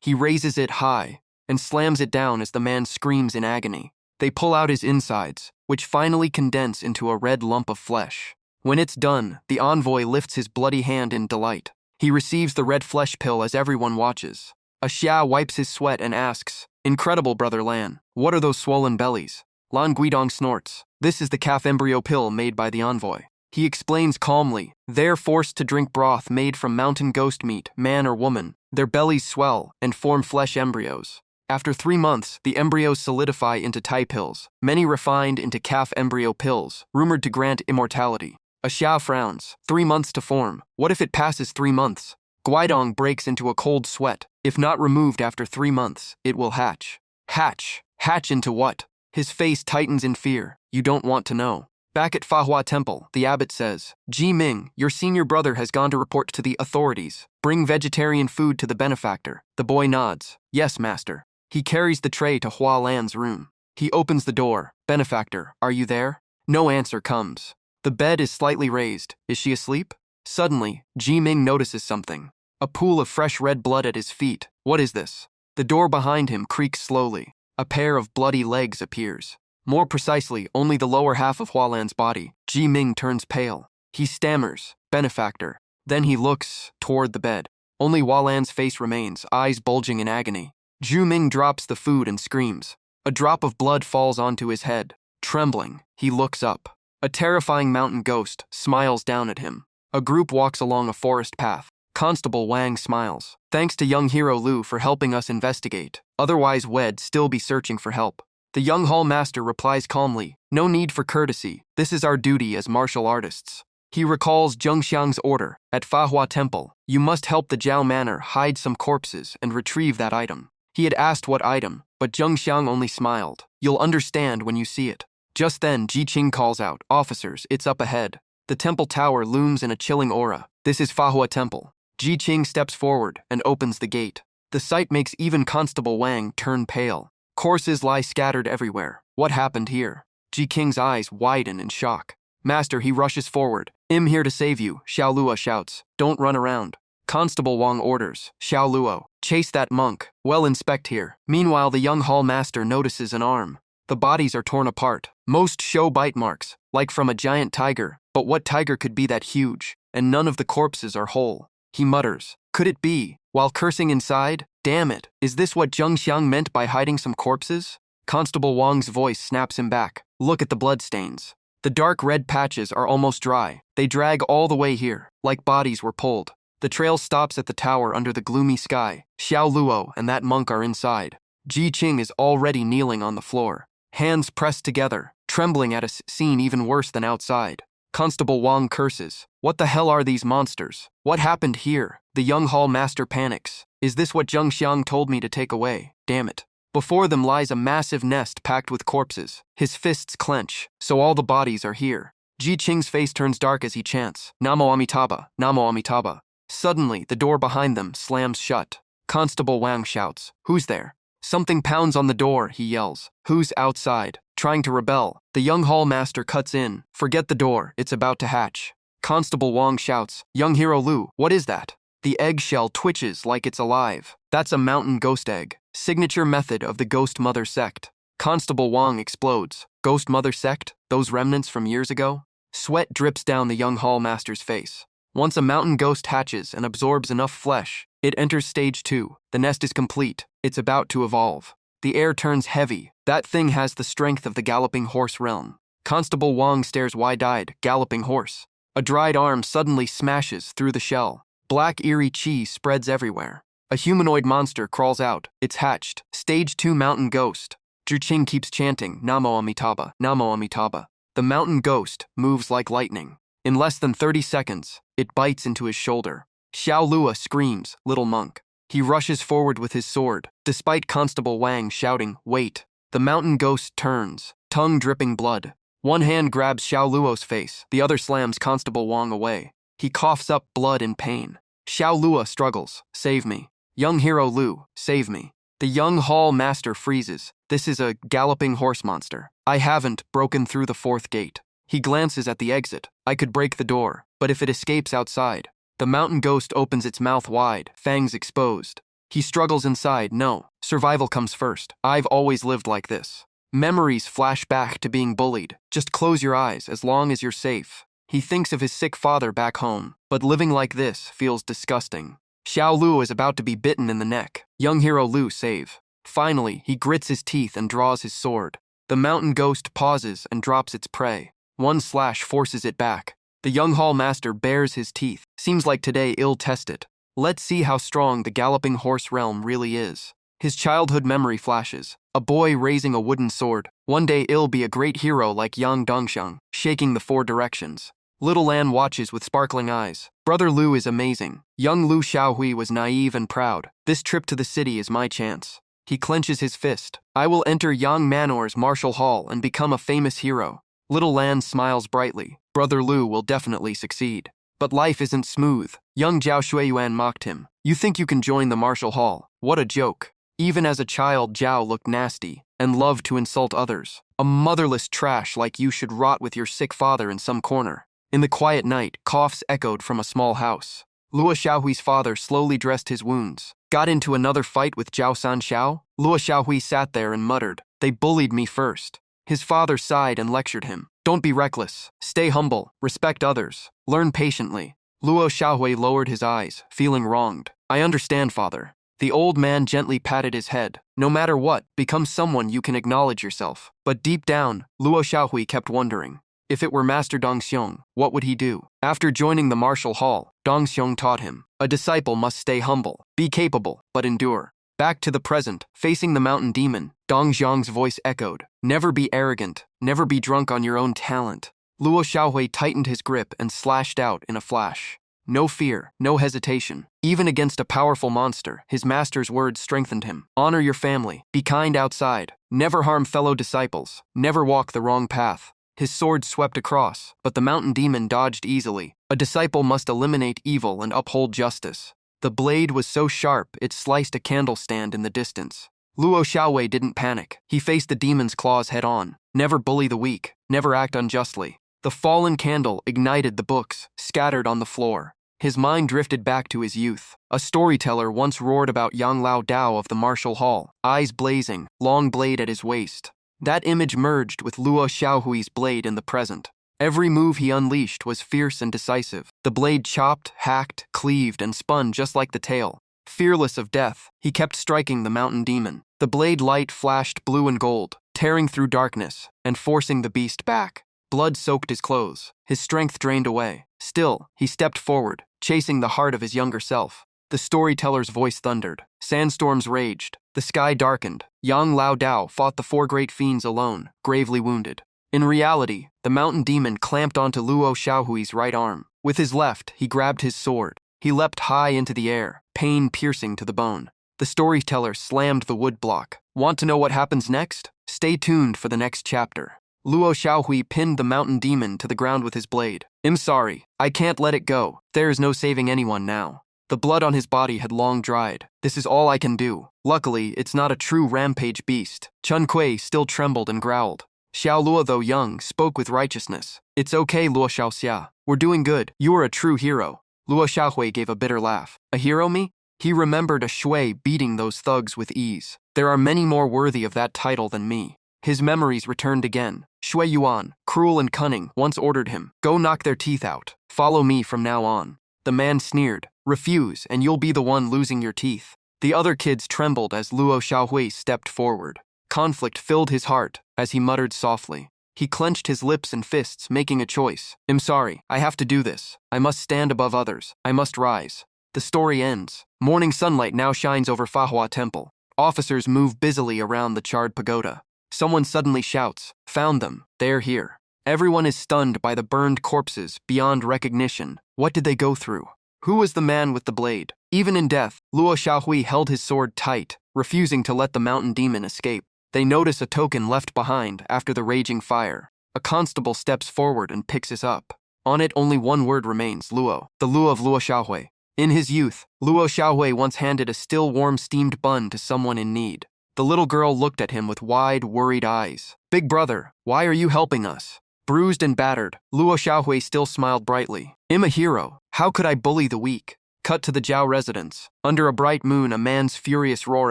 [SPEAKER 1] He raises it high, and slams it down as the man screams in agony. They pull out his insides, which finally condense into a red lump of flesh. When it's done, the envoy lifts his bloody hand in delight. He receives the red flesh pill as everyone watches. A Xia wipes his sweat and asks, Incredible, Brother Lan, what are those swollen bellies? Lan Guidong snorts. This is the calf embryo pill made by the envoy. He explains calmly, they're forced to drink broth made from mountain ghost meat, man or woman. Their bellies swell and form flesh embryos. After 3 months, the embryos solidify into Tai pills, many refined into calf embryo pills, rumored to grant immortality. A Xia frowns. 3 months to form. What if it passes 3 months? Guidong breaks into a cold sweat. If not removed after 3 months, it will hatch. Hatch? Hatch into what? His face tightens in fear. You don't want to know. Back at Fahua Temple, the abbot says, Ji Ming, your senior brother has gone to report to the authorities. Bring vegetarian food to the benefactor. The boy nods. Yes, master. He carries the tray to Hua Lan's room. He opens the door. Benefactor, are you there? No answer comes. The bed is slightly raised. Is she asleep? Suddenly, Ji Ming notices something. A pool of fresh red blood at his feet. What is this? The door behind him creaks slowly. A pair of bloody legs appears. More precisely, only the lower half of Hualan's body. Ji Ming turns pale. He stammers, Benefactor. Then he looks toward the bed. Only Hualan's face remains, eyes bulging in agony. Ju Ming drops the food and screams. A drop of blood falls onto his head. Trembling, he looks up. A terrifying mountain ghost smiles down at him. A group walks along a forest path. Constable Wang smiles. Thanks to young hero Lu for helping us investigate. Otherwise we'd still be searching for help. The young hall master replies calmly, No need for courtesy. This is our duty as martial artists. He recalls Zhengxiang's order. At Fahua Temple, you must help the Jiao Manor hide some corpses and retrieve that item. He had asked what item, but Zhengxiang only smiled. You'll understand when you see it. Just then, Ji Qing calls out, Officers, it's up ahead. The temple tower looms in a chilling aura. This is Fahua Temple. Ji Qing steps forward and opens the gate. The sight makes even Constable Wang turn pale. Corpses lie scattered everywhere. What happened here? Ji Qing's eyes widen in shock. Master, he rushes forward. I'm here to save you, Xiao Luo shouts. Don't run around. Constable Wang orders. Xiao Luo, chase that monk. Well, inspect here. Meanwhile, the young hall master notices an arm. The bodies are torn apart. Most show bite marks, like from a giant tiger. But what tiger could be that huge? And none of the corpses are whole. He mutters. Could it be? While cursing inside, damn it, is this what Zhengxiang meant by hiding some corpses? Constable Wang's voice snaps him back. Look at the bloodstains. The dark red patches are almost dry. They drag all the way here, like bodies were pulled. The trail stops at the tower under the gloomy sky. Xiao Luo and that monk are inside. Ji Qing is already kneeling on the floor, hands pressed together, trembling at a scene even worse than outside. Constable Wang curses. What the hell are these monsters? What happened here? The young hall master panics. Is this what Zhengxiang told me to take away? Damn it. Before them lies a massive nest packed with corpses. His fists clench, so all the bodies are here. Ji Qing's face turns dark as he chants, Namo Amitabha, Namo Amitabha. Suddenly, the door behind them slams shut. Constable Wang shouts, Who's there? Something pounds on the door, he yells. Who's outside? Trying to rebel. The young hall master cuts in. Forget the door, it's about to hatch. Constable Wang shouts, Young hero Lu, what is that? The eggshell twitches like it's alive. That's a mountain ghost egg. Signature method of the Ghost Mother sect. Constable Wang explodes. Ghost Mother sect? Those remnants from years ago? Sweat drips down the young hall master's face. Once a mountain ghost hatches and absorbs enough flesh, it enters stage 2. The nest is complete. It's about to evolve. The air turns heavy. That thing has the strength of the galloping horse realm. Constable Wang stares wide-eyed. Galloping horse. A dried arm suddenly smashes through the shell. Black eerie chi spreads everywhere. A humanoid monster crawls out. It's hatched. Stage 2 mountain ghost. Zhuqing keeps chanting, Namo Amitabha, Namo Amitabha. The mountain ghost moves like lightning. In less than 30 seconds, it bites into his shoulder. Xiao Lua screams, little monk. He rushes forward with his sword. Despite Constable Wang shouting, wait, the mountain ghost turns, tongue dripping blood. One hand grabs Xiao Luo's face, the other slams Constable Wang away. He coughs up blood in pain. Xiao Lua struggles, save me. Young hero Lu, save me. The young hall master freezes. This is a galloping horse monster. I haven't broken through the 4th gate. He glances at the exit. I could break the door, but if it escapes outside. The mountain ghost opens its mouth wide, fangs exposed. He struggles inside. No, survival comes first. I've always lived like this. Memories flash back to being bullied. Just close your eyes as long as you're safe. He thinks of his sick father back home, but living like this feels disgusting. Xiao Lu is about to be bitten in the neck. Young hero Lu save. Finally, he grits his teeth and draws his sword. The mountain ghost pauses and drops its prey. One slash forces it back. The young hall master bares his teeth. Seems like today ill-tested. Let's see how strong the galloping horse realm really is. His childhood memory flashes. A boy raising a wooden sword. One day I'll be a great hero like Yang Dongxiang, shaking the 4 directions. Little Lan watches with sparkling eyes. Brother Lu is amazing. Young Lu Xiaohui was naive and proud. This trip to the city is my chance. He clenches his fist. I will enter Yang Manor's martial hall and become a famous hero. Little Lan smiles brightly. Brother Lu will definitely succeed. But life isn't smooth. Young Zhao Shuiyuan mocked him. You think you can join the martial hall? What a joke. Even as a child, Zhao looked nasty and loved to insult others. A motherless trash like you should rot with your sick father in some corner. In the quiet night, coughs echoed from a small house. Luo Xiaohui's father slowly dressed his wounds. Got into another fight with Zhao San Xiao? Luo Xiaohui sat there and muttered, they bullied me first. His father sighed and lectured him. Don't be reckless. Stay humble. Respect others. Learn patiently. Luo Xiaohui lowered his eyes, feeling wronged. I understand, father. The old man gently patted his head. No matter what, become someone you can acknowledge yourself. But deep down, Luo Xiaohui kept wondering. If it were Master Dongxiong, what would he do? After joining the martial hall, Dongxiong taught him, a disciple must stay humble, be capable, but endure. Back to the present, facing the mountain demon, Dongxiong's voice echoed, never be arrogant, never be drunk on your own talent. Luo Xiaohui tightened his grip and slashed out in a flash. No fear, no hesitation. Even against a powerful monster, his master's words strengthened him. Honor your family, be kind outside, never harm fellow disciples, never walk the wrong path. His sword swept across, but the mountain demon dodged easily. A disciple must eliminate evil and uphold justice. The blade was so sharp it sliced a candle stand in the distance. Luo Xiaohui didn't panic. He faced the demon's claws head-on. Never bully the weak, never act unjustly. The fallen candle ignited the books, scattered on the floor. His mind drifted back to his youth. A storyteller once roared about Yang Lao Dao of the martial hall, eyes blazing, long blade at his waist. That image merged with Luo Xiaohui's blade in the present. Every move he unleashed was fierce and decisive. The blade chopped, hacked, cleaved, and spun just like the tail. Fearless of death, he kept striking the mountain demon. The blade light flashed blue and gold, tearing through darkness and forcing the beast back. Blood soaked his clothes. His strength drained away. Still, he stepped forward, chasing the heart of his younger self. The storyteller's voice thundered. Sandstorms raged. The sky darkened. Yang Lao Dao fought the 4 great fiends alone, gravely wounded. In reality, the mountain demon clamped onto Luo Xiaohui's right arm. With his left, he grabbed his sword. He leapt high into the air, pain piercing to the bone. The storyteller slammed the wood block. Want to know what happens next? Stay tuned for the next chapter. Luo Xiaohui pinned the mountain demon to the ground with his blade. I'm sorry, I can't let it go. There is no saving anyone now. The blood on his body had long dried. This is all I can do. Luckily, it's not a true rampage beast. Chun Kuei still trembled and growled. Xiao Luo, though young, spoke with righteousness. It's okay, Luo Xiaoxia. We're doing good. You are a true hero. Luo Xiaohui gave a bitter laugh. A hero, me? He remembered a shui beating those thugs with ease. There are many more worthy of that title than me. His memories returned again. Shui Yuan, cruel and cunning, once ordered him, "Go knock their teeth out. Follow me from now on." The man sneered, "Refuse, and you'll be the one losing your teeth." The other kids trembled as Luo Xiaohui stepped forward. Conflict filled his heart as he muttered softly. He clenched his lips and fists, making a choice. "I'm sorry, I have to do this. I must stand above others. I must rise." The story ends. Morning sunlight now shines over Manhwa Temple. Officers move busily around the charred pagoda. Someone suddenly shouts, "Found them. They're here." Everyone is stunned by the burned corpses beyond recognition. What did they go through? Who was the man with the blade? Even in death, Luo Xiaohui held his sword tight, refusing to let the mountain demon escape. They notice a token left behind after the raging fire. A constable steps forward and picks it up. On it only one word remains, Luo, the Luo of Luo Xiaohui. In his youth, Luo Xiaohui once handed a still warm steamed bun to someone in need. The little girl looked at him with wide, worried eyes. "Big brother, why are you helping us?" Bruised and battered, Luo Xiaohui still smiled brightly. "I'm a hero. How could I bully the weak?" Cut to the Zhao residence. Under a bright moon, a man's furious roar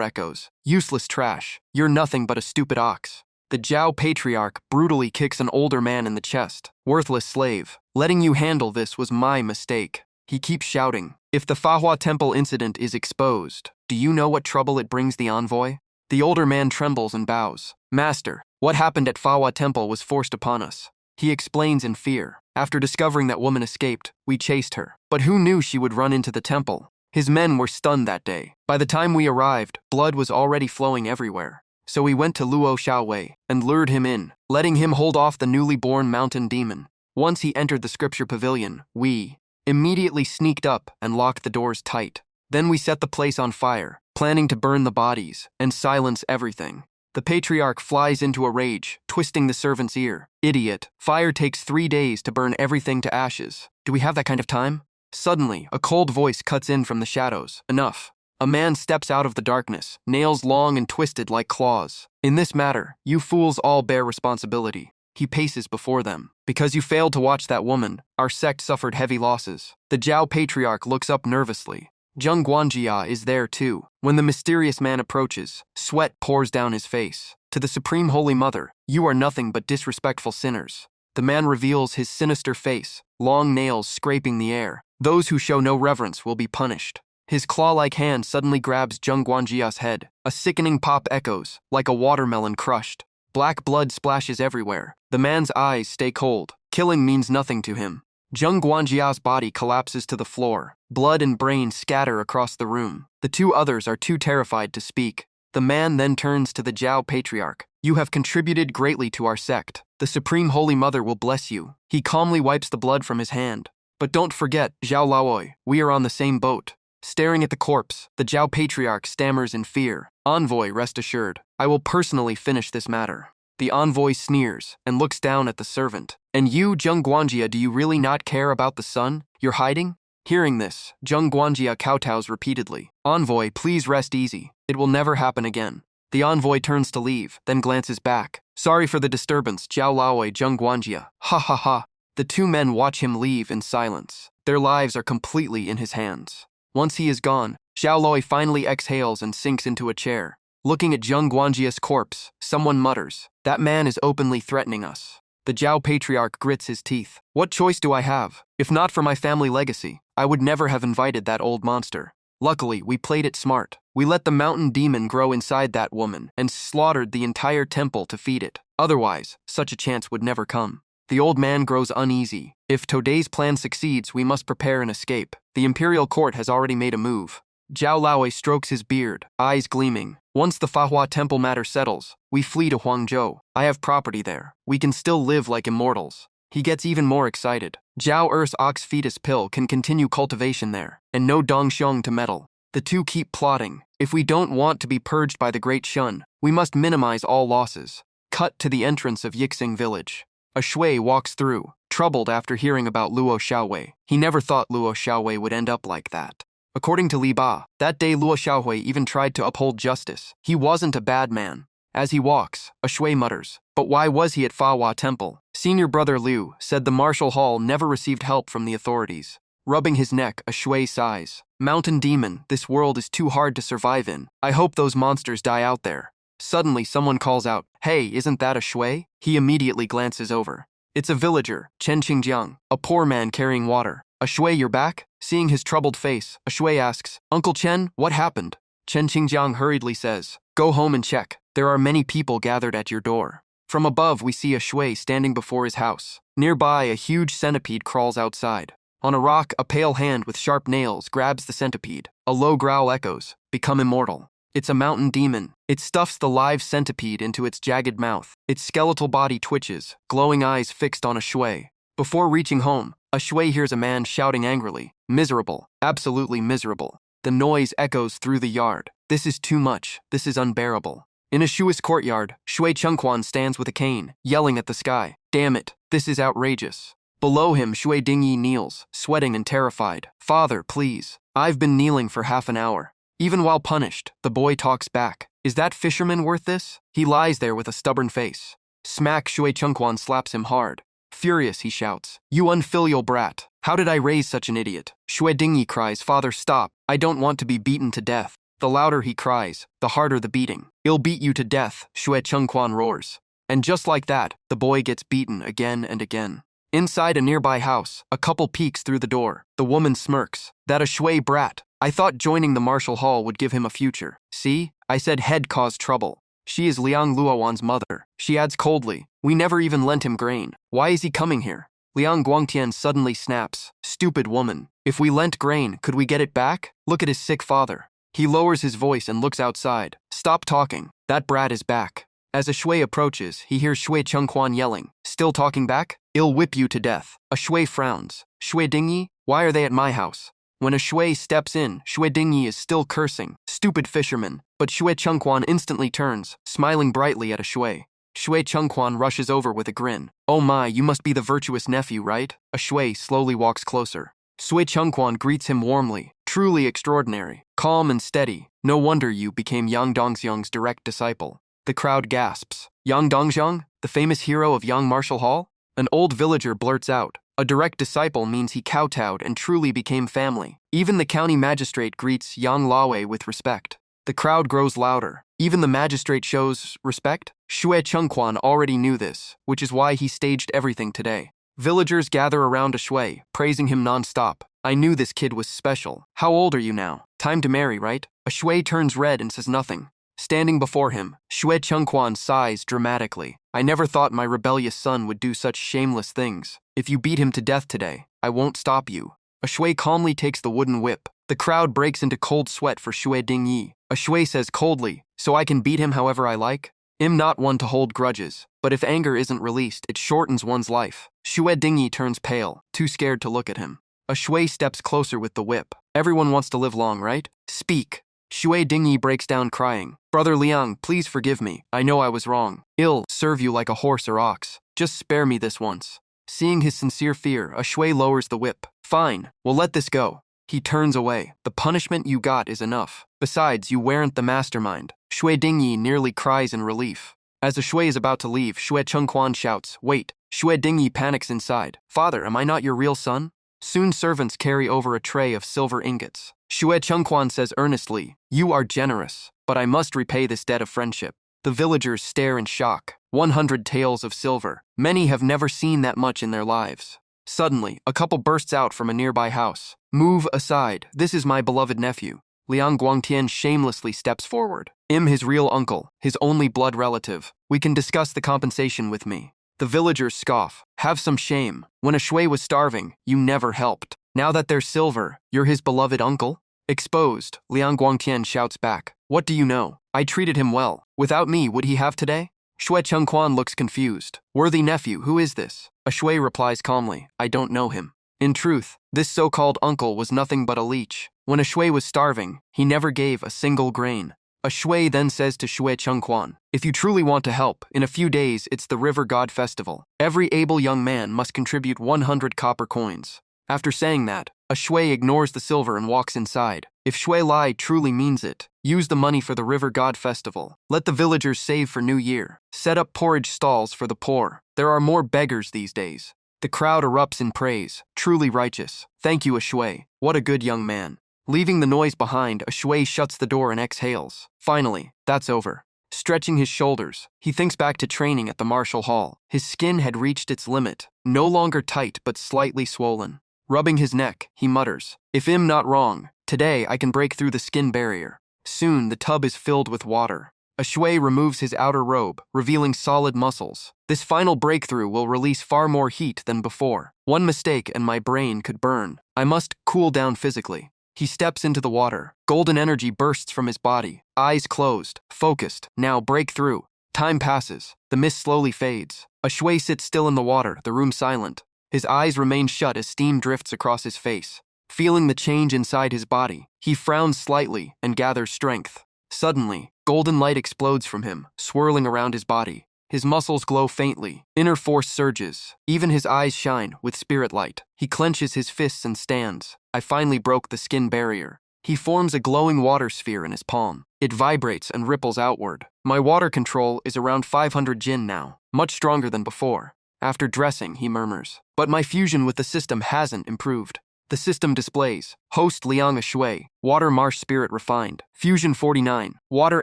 [SPEAKER 1] echoes. "Useless trash. You're nothing but a stupid ox." The Zhao patriarch brutally kicks an older man in the chest. "Worthless slave. Letting you handle this was my mistake." He keeps shouting. "If the Manhwa Temple incident is exposed, do you know what trouble it brings the envoy?" The older man trembles and bows. "Master, what happened at Manhwa Temple was forced upon us." He explains in fear. "After discovering that woman escaped, we chased her. But who knew she would run into the temple?" His men were stunned that day. By the time we arrived, blood was already flowing everywhere. So we went to Luo Xiaowei and lured him in, letting him hold off the newly born mountain demon. Once he entered the scripture pavilion, we immediately sneaked up and locked the doors tight. Then we set the place on fire, planning to burn the bodies and silence everything. The patriarch flies into a rage, twisting the servant's ear. "Idiot, fire takes 3 days to burn everything to ashes. Do we have that kind of time?" Suddenly, a cold voice cuts in from the shadows. "Enough." A man steps out of the darkness, nails long and twisted like claws. "In this matter, you fools all bear responsibility." He paces before them. "Because you failed to watch that woman, our sect suffered heavy losses." The Zhao patriarch looks up nervously. Zheng Guanjia is there too. When the mysterious man approaches, sweat pours down his face. "To the Supreme Holy Mother, you are nothing but disrespectful sinners." The man reveals his sinister face, long nails scraping the air. "Those who show no reverence will be punished." His claw-like hand suddenly grabs Zheng Guanjia's head. A sickening pop echoes, like a watermelon crushed. Black blood splashes everywhere. The man's eyes stay cold. Killing means nothing to him. Zheng Guanjia's body collapses to the floor. Blood and brain scatter across the room. The two others are too terrified to speak. The man then turns to the Zhao patriarch. "You have contributed greatly to our sect. The Supreme Holy Mother will bless you." He calmly wipes the blood from his hand. "But don't forget, Zhao Laoi, we are on the same boat." Staring at the corpse, the Zhao patriarch stammers in fear. "Envoy, rest assured, I will personally finish this matter." The envoy sneers and looks down at the servant. "And you, Zheng Guanjia, do you really not care about the son? You're hiding?" Hearing this, Zheng Guanjia kowtows repeatedly. "Envoy, please rest easy. It will never happen again." The envoy turns to leave, then glances back. "Sorry for the disturbance, Zhao Laoi, Zheng Guanjia. Ha ha ha." The two men watch him leave in silence. Their lives are completely in his hands. Once he is gone, Zhao Laoi finally exhales and sinks into a chair. Looking at Zheng Guanjia's corpse, someone mutters, "That man is openly threatening us." The Zhao patriarch grits his teeth. "What choice do I have? If not for my family legacy, I would never have invited that old monster. Luckily, we played it smart. We let the mountain demon grow inside that woman and slaughtered the entire temple to feed it. Otherwise, such a chance would never come." The old man grows uneasy. "If Today's plan succeeds, we must prepare an escape. The imperial court has already made a move." Zhao Laoi strokes his beard, eyes gleaming. "Once the Manhwa Temple matter settles, we flee to Huangzhou. I have property there. We can still live like immortals." He gets even more excited. Zhao Er's ox fetus pill can continue cultivation there, and no dongxiong to meddle. The two keep plotting. "If we don't want to be purged by the Great Shun, we must minimize all losses." Cut to the entrance of Yixing village. A shui walks through, troubled after hearing about Luo Xiaowei. He never thought Luo Xiaowei would end up like that. According to Li Ba, that day Luo Xiaohui even tried to uphold justice. He wasn't a bad man. As he walks, a shui mutters, "But why was he at Manhwa Temple?" Senior brother Liu said the martial hall never received help from the authorities. Rubbing his neck, a shui sighs. Mountain demon, this world is too hard to survive in. I hope those monsters die out there. Suddenly, someone calls out, "Hey, isn't that a shui?" He immediately glances over. It's a villager, Chen Qingjiang, a poor man carrying water. "A shui, you're back?" Seeing his troubled face, a shui asks, "Uncle Chen, what happened?" Chen Qingjiang hurriedly says, "Go home and check. There are many people gathered at your door." From above, we see a shui standing before his house. Nearby, a huge centipede crawls outside. On a rock, a pale hand with sharp nails grabs the centipede. A low growl echoes, "Become immortal." It's a mountain demon. It stuffs the live centipede into its jagged mouth. Its skeletal body twitches, glowing eyes fixed on a shui. Before reaching home, a shui hears a man shouting angrily, "Miserable, absolutely miserable." The noise echoes through the yard. "This is too much. This is unbearable." In a shui's courtyard, Shui Chengquan stands with a cane, yelling at the sky, "Damn it, this is outrageous." Below him, Shui Dingyi kneels, sweating and terrified. "Father, please. I've been kneeling for half an hour." Even while punished, the boy talks back. "Is that fisherman worth this?" He lies there with a stubborn face. Smack! Shui Chengquan slaps him hard. Furious, he shouts, "You unfilial brat! How did I raise such an idiot?" Shui Dingyi cries, "Father, stop. I don't want to be beaten to death." The louder he cries, the harder the beating. "I'll beat you to death," Shui Chengquan roars. And just like that, the boy gets beaten again and again. Inside a nearby house, a couple peeks through the door. The woman smirks. "That a shui brat. I thought joining the martial hall would give him a future. See? I said head caused trouble." She is Liang Luowan's mother. She adds coldly, "We never even lent him grain. Why is he coming here?" Liang Guangtian suddenly snaps, "Stupid woman. If we lent grain, could we get it back? Look at his sick father." He lowers his voice and looks outside. "Stop talking. That brat is back." As a shui approaches, he hears Shui Chengquan yelling, "Still talking back? I'll whip you to death." A shui frowns. "Shui Dingyi, why are they at my house?" When a shui steps in, Shui Dingyi is still cursing, "Stupid fisherman," but Shui Chengquan instantly turns, smiling brightly at a shui. Shui Chengquan rushes over with a grin. "Oh my, you must be the virtuous nephew, right?" A shui slowly walks closer. Shui Chengquan greets him warmly. "Truly extraordinary, calm and steady. No wonder you became Yang Dongxiang's direct disciple." The crowd gasps. "Yang Dongxiang, the famous hero of Yang Martial Hall?" An old villager blurts out, "A direct disciple means he kowtowed and truly became family." Even the county magistrate greets Yang Laowei with respect. The crowd grows louder. Even the magistrate shows respect? Shui Chengquan already knew this, which is why he staged everything today. Villagers gather around a shui, praising him non-stop. "I knew this kid was special. How old are you now? Time to marry, right?" A shui turns red and says nothing. Standing before him, Shui Chengquan sighs dramatically. "I never thought my rebellious son would do such shameless things. If you beat him to death today, I won't stop you." A shui calmly takes the wooden whip. The crowd breaks into cold sweat for Shui Dingyi. A shui says coldly, "So I can beat him however I like?" I'm not one to hold grudges, but if anger isn't released, it shortens one's life. Shui Dingyi turns pale, too scared to look at him. A shui steps closer with the whip. "Everyone wants to live long, right? Speak." Shui Dingyi breaks down crying. "Brother Liang, please forgive me. I know I was wrong. I'll serve you like a horse or ox. Just spare me this once." Seeing his sincere fear, a shui lowers the whip. "Fine, we'll let this go." He turns away. "The punishment you got is enough. Besides, you weren't the mastermind." Shui Dingyi nearly cries in relief. As the shui is about to leave, Shui Chengquan shouts, "Wait." Shui Dingyi panics inside. "Father, am I not your real son?" Soon servants carry over a tray of silver ingots. Shui Chengquan says earnestly, "You are generous, but I must repay this debt of friendship." The villagers stare in shock. 100 taels of silver. Many have never seen that much in their lives. Suddenly, a couple bursts out from a nearby house. "Move aside. This is my beloved nephew." Liang Guangtian shamelessly steps forward. "I'm his real uncle, his only blood relative. We can discuss the compensation with me." The villagers scoff. "Have some shame. When a shui was starving, you never helped. Now that there's silver, you're his beloved uncle?" Exposed, Liang Guangtian shouts back, "What do you know? I treated him well. Without me, would he have today?" Shui Chengquan looks confused. "Worthy nephew, who is this?" A shui replies calmly, "I don't know him." In truth, this so-called uncle was nothing but a leech. When a shui was starving, he never gave a single grain. A shui then says to Shui Chengquan, "If you truly want to help, in a few days it's the River God Festival. Every able young man must contribute 100 copper coins." After saying that, a shui ignores the silver and walks inside. If Shui Lai truly means it, use the money for the River God Festival. Let the villagers save for New Year. Set up porridge stalls for the poor. There are more beggars these days. The crowd erupts in praise. Truly righteous. Thank you, a shui. What a good young man. Leaving the noise behind, Shui shuts the door and exhales. Finally, that's over. Stretching his shoulders, he thinks back to training at the martial hall. His skin had reached its limit, no longer tight but slightly swollen. Rubbing his neck, he mutters, "If I'm not wrong, today I can break through the skin barrier." Soon, the tub is filled with water. Shui removes his outer robe, revealing solid muscles. This final breakthrough will release far more heat than before. One mistake and my brain could burn. I must cool down physically. He steps into the water. Golden energy bursts from his body. Eyes closed, focused. Now break through. Time passes. The mist slowly fades. Shui sits still in the water, the room silent. His eyes remain shut as steam drifts across his face. Feeling the change inside his body, he frowns slightly and gathers strength. Suddenly, golden light explodes from him, swirling around his body. His muscles glow faintly. Inner force surges. Even his eyes shine with spirit light. He clenches his fists and stands. I finally broke the skin barrier. He forms a glowing water sphere in his palm. It vibrates and ripples outward. My water control is around 500 jin now, much stronger than before. After dressing, he murmurs, "But my fusion with the system hasn't improved." The system displays, Host Liang Shui, Water Marsh Spirit Refined, Fusion 49, Water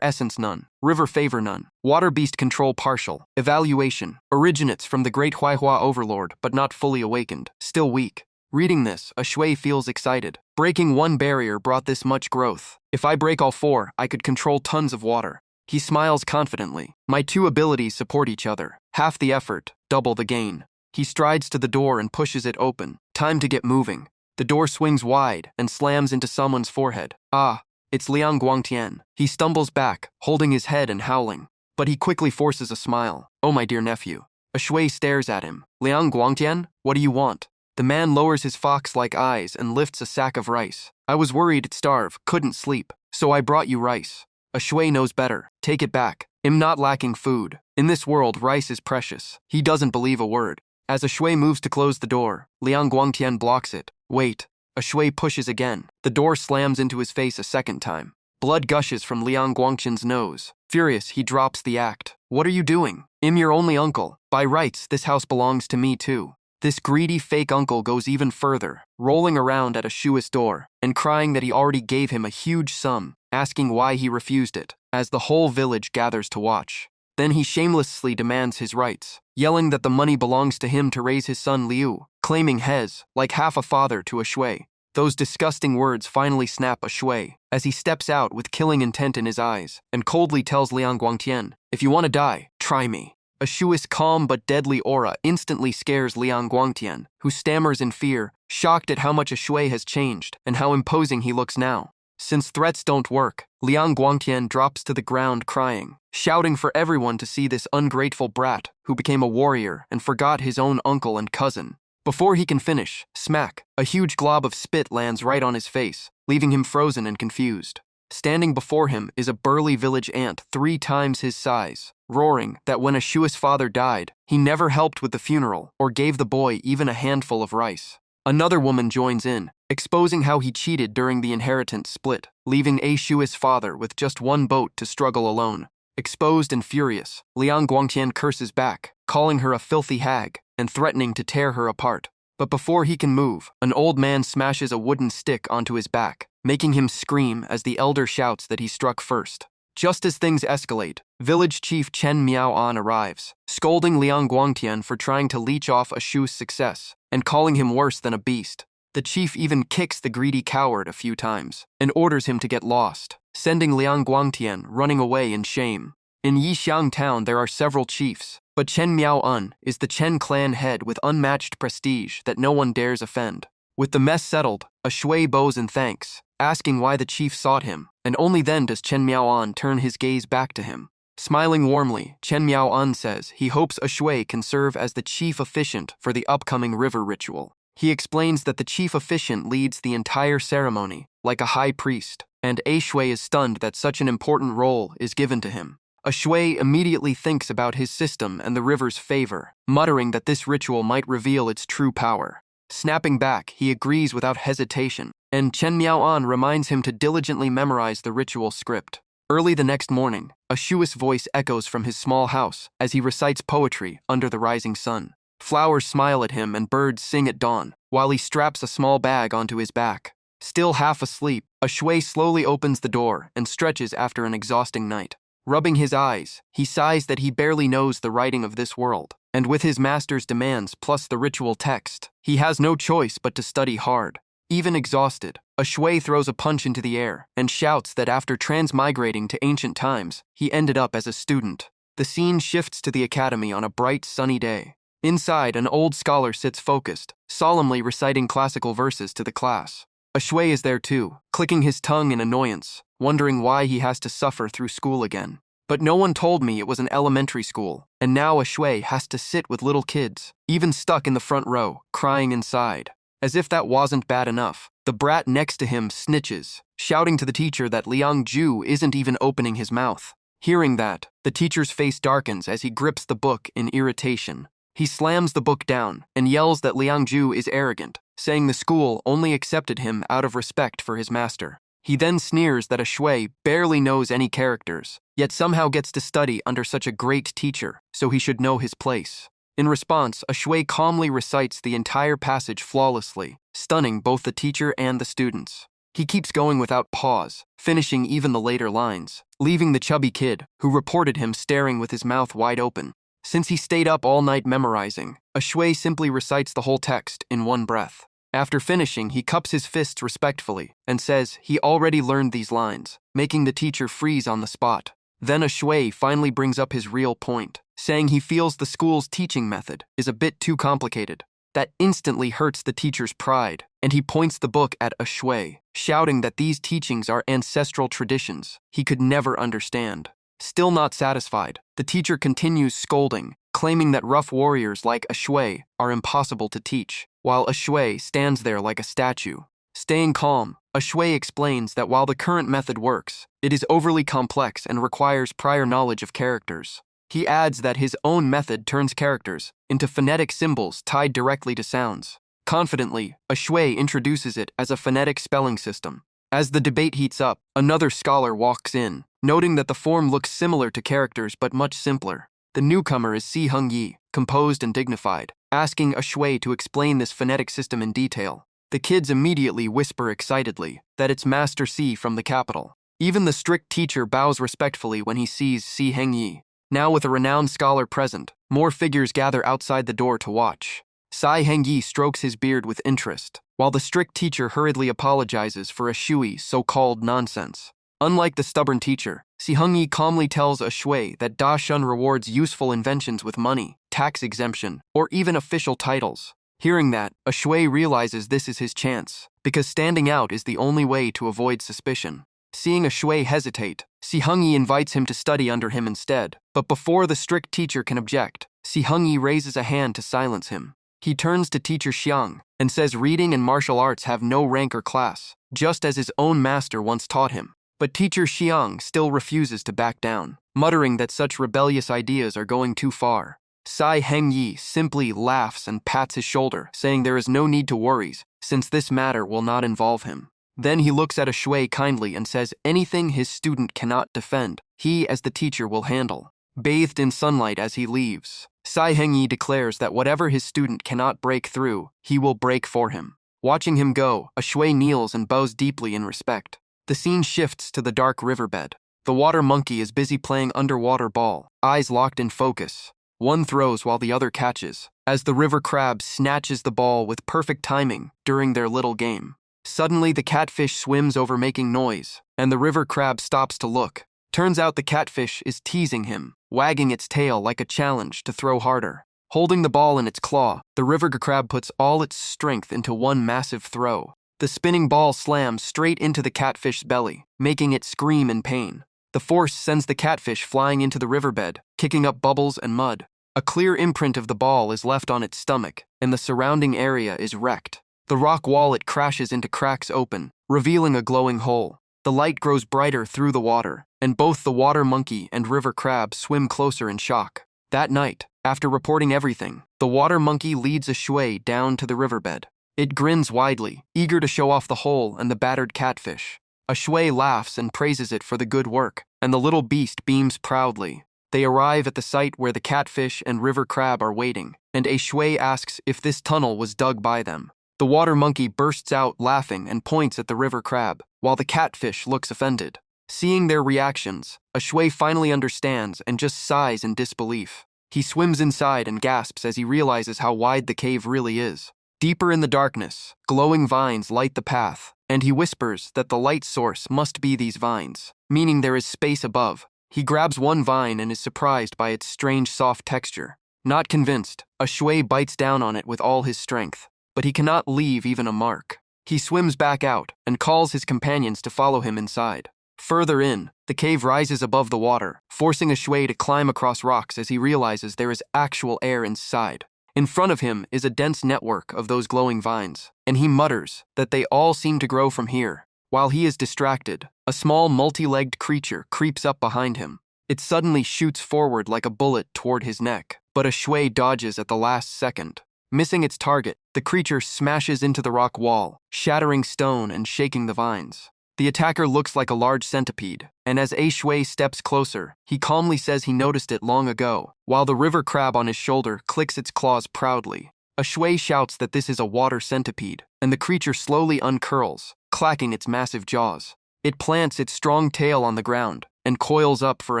[SPEAKER 1] Essence None, River Favor None, Water Beast Control Partial, Evaluation, Originates from the Great Huihua Overlord but not fully awakened, still weak. Reading this, Shui feels excited. Breaking one barrier brought this much growth. If I break all four, I could control tons of water. He smiles confidently. My two abilities support each other. Half the effort, double the gain. He strides to the door and pushes it open. Time to get moving. The door swings wide and slams into someone's forehead. Ah, it's Liang Guangtian. He stumbles back, holding his head and howling. But he quickly forces a smile. "Oh, my dear nephew." Shui stares at him. "Liang Guangtian, what do you want?" The man lowers his fox-like eyes and lifts a sack of rice. "I was worried I'd starve, couldn't sleep, so I brought you rice." Shui knows better. "Take it back. I'm not lacking food. In this world, rice is precious." He doesn't believe a word. As Shui moves to close the door, Liang Guangtian blocks it. "Wait." Shui pushes again. The door slams into his face a second time. Blood gushes from Liang Guangtian's nose. Furious, he drops the act. "What are you doing? I'm your only uncle. By rights, this house belongs to me too." This greedy fake uncle goes even further, rolling around at Shui's door and crying that he already gave him a huge sum, asking why he refused it, as the whole village gathers to watch. Then he shamelessly demands his rights, yelling that the money belongs to him to raise his son Liu, claiming Hez, like half a father to Shui. Those disgusting words finally snap Shui, as he steps out with killing intent in his eyes, and coldly tells Liang Guangtian, "If you want to die, try me." Shui's calm but deadly aura instantly scares Liang Guangtian, who stammers in fear, shocked at how much Shui has changed and how imposing he looks now. Since threats don't work, Liang Guangtian drops to the ground crying, shouting for everyone to see this ungrateful brat who became a warrior and forgot his own uncle and cousin. Before he can finish, smack, a huge glob of spit lands right on his face, leaving him frozen and confused. Standing before him is a burly village ant 3 times his size, roaring that when Shui's father died, he never helped with the funeral or gave the boy even a handful of rice. Another woman joins in, exposing how he cheated during the inheritance split, leaving Shui's father with just one boat to struggle alone. Exposed and furious, Liang Guangtian curses back, calling her a filthy hag and threatening to tear her apart. But before he can move, an old man smashes a wooden stick onto his back, making him scream as the elder shouts that he struck first. Just as things escalate, village chief Chen Miaoan arrives, scolding Liang Guangtian for trying to leech off Shui's success and calling him worse than a beast. The chief even kicks the greedy coward a few times and orders him to get lost, sending Liang Guangtian running away in shame. In Yixiang town there are several chiefs, but Chen Miaoan is the Chen clan head with unmatched prestige that no one dares offend. With the mess settled, Shui bows in thanks, asking why the chief sought him, and only then does Chen Miaoan turn his gaze back to him. Smiling warmly, Chen Miaoan says he hopes Shui can serve as the chief officiant for the upcoming river ritual. He explains that the chief officiant leads the entire ceremony, like a high priest, and Shui is stunned that such an important role is given to him. Shui immediately thinks about his system and the river's favor, muttering that this ritual might reveal its true power. Snapping back, he agrees without hesitation, and Chen Miaoan reminds him to diligently memorize the ritual script. Early the next morning, Shui's voice echoes from his small house as he recites poetry under the rising sun. Flowers smile at him and birds sing at dawn, while he straps a small bag onto his back. Still half asleep, a shui slowly opens the door and stretches after an exhausting night. Rubbing his eyes, he sighs that he barely knows the writing of this world, and with his master's demands plus the ritual text, he has no choice but to study hard. Even exhausted, a shui throws a punch into the air and shouts that after transmigrating to ancient times, he ended up as a student. The scene shifts to the academy on a bright, sunny day. Inside, an old scholar sits focused, solemnly reciting classical verses to the class. A shui is there too, clicking his tongue in annoyance, wondering why he has to suffer through school again. But no one told me it was an elementary school, and now a shui has to sit with little kids, even stuck in the front row, crying inside. As if that wasn't bad enough, the brat next to him snitches, shouting to the teacher that Liang Ju isn't even opening his mouth. Hearing that, the teacher's face darkens as he grips the book in irritation. He slams the book down and yells that Liang Ju is arrogant, saying the school only accepted him out of respect for his master. He then sneers that a shui barely knows any characters, yet somehow gets to study under such a great teacher, so he should know his place. In response, a shui calmly recites the entire passage flawlessly, stunning both the teacher and the students. He keeps going without pause, finishing even the later lines, leaving the chubby kid, who reported him staring with his mouth wide open. Since he stayed up all night memorizing, a shui simply recites the whole text in one breath. After finishing, he cups his fists respectfully and says he already learned these lines, making the teacher freeze on the spot. Then a shui finally brings up his real point, saying he feels the school's teaching method is a bit too complicated. That instantly hurts the teacher's pride, and he points the book at a shui, shouting that these teachings are ancestral traditions he could never understand. Still not satisfied, the teacher continues scolding, claiming that rough warriors like a shui are impossible to teach, while a shui stands there like a statue. Staying calm, a shui explains that while the current method works, it is overly complex and requires prior knowledge of characters. He adds that his own method turns characters into phonetic symbols tied directly to sounds. Confidently, a shui introduces it as a phonetic spelling system. As the debate heats up, another scholar walks in, noting that the form looks similar to characters but much simpler. The newcomer is Si Hung Yi, composed and dignified, asking a shui to explain this phonetic system in detail. The kids immediately whisper excitedly that it's Master Si from the capital. Even the strict teacher bows respectfully when he sees Si Heng Yi. Now with a renowned scholar present, more figures gather outside the door to watch. Si Heng Yi strokes his beard with interest, while the strict teacher hurriedly apologizes for a shui's so-called nonsense. Unlike the stubborn teacher, Si Heng Yi calmly tells a shui that Da Shun rewards useful inventions with money, tax exemption, or even official titles. Hearing that, a shui realizes this is his chance, because standing out is the only way to avoid suspicion. Seeing a shui hesitate, Si Heng Yi invites him to study under him instead, but before the strict teacher can object, Si Heng Yi raises a hand to silence him. He turns to teacher Xiang and says reading and martial arts have no rank or class, just as his own master once taught him. But teacher Xiang still refuses to back down, muttering that such rebellious ideas are going too far. Si Heng Yi simply laughs and pats his shoulder, saying there is no need to worry, since this matter will not involve him. Then he looks at a shui kindly and says anything his student cannot defend, he as the teacher will handle. Bathed in sunlight as he leaves, Si Heng Yi declares that whatever his student cannot break through, he will break for him. Watching him go, a shui kneels and bows deeply in respect. The scene shifts to the dark riverbed. The water monkey is busy playing underwater ball, eyes locked in focus. One throws while the other catches, as the river crab snatches the ball with perfect timing during their little game. Suddenly, the catfish swims over making noise, and the river crab stops to look. Turns out the catfish is teasing him, wagging its tail like a challenge to throw harder. Holding the ball in its claw, the river crab puts all its strength into one massive throw. The spinning ball slams straight into the catfish's belly, making it scream in pain. The force sends the catfish flying into the riverbed, kicking up bubbles and mud. A clear imprint of the ball is left on its stomach, and the surrounding area is wrecked. The rock wall it crashes into cracks open, revealing a glowing hole. The light grows brighter through the water, and both the water monkey and river crab swim closer in shock. That night, after reporting everything, the water monkey leads a shui down to the riverbed. It grins widely, eager to show off the hole and the battered catfish. A shui laughs and praises it for the good work, and the little beast beams proudly. They arrive at the site where the catfish and river crab are waiting, and a shui asks if this tunnel was dug by them. The water monkey bursts out laughing and points at the river crab, while the catfish looks offended. Seeing their reactions, Shui finally understands and just sighs in disbelief. He swims inside and gasps as he realizes how wide the cave really is. Deeper in the darkness, glowing vines light the path, and he whispers that the light source must be these vines, meaning there is space above. He grabs one vine and is surprised by its strange soft texture. Not convinced, Shui bites down on it with all his strength, but he cannot leave even a mark. He swims back out and calls his companions to follow him inside. Further in, the cave rises above the water, forcing Shui to climb across rocks as he realizes there is actual air inside. In front of him is a dense network of those glowing vines, and he mutters that they all seem to grow from here. While he is distracted, a small multi-legged creature creeps up behind him. It suddenly shoots forward like a bullet toward his neck, but Shui dodges at the last second. Missing its target, the creature smashes into the rock wall, shattering stone and shaking the vines. The attacker looks like a large centipede, and as Shui steps closer, he calmly says he noticed it long ago, while the river crab on his shoulder clicks its claws proudly. Shui shouts that this is a water centipede, and the creature slowly uncurls, clacking its massive jaws. It plants its strong tail on the ground and coils up for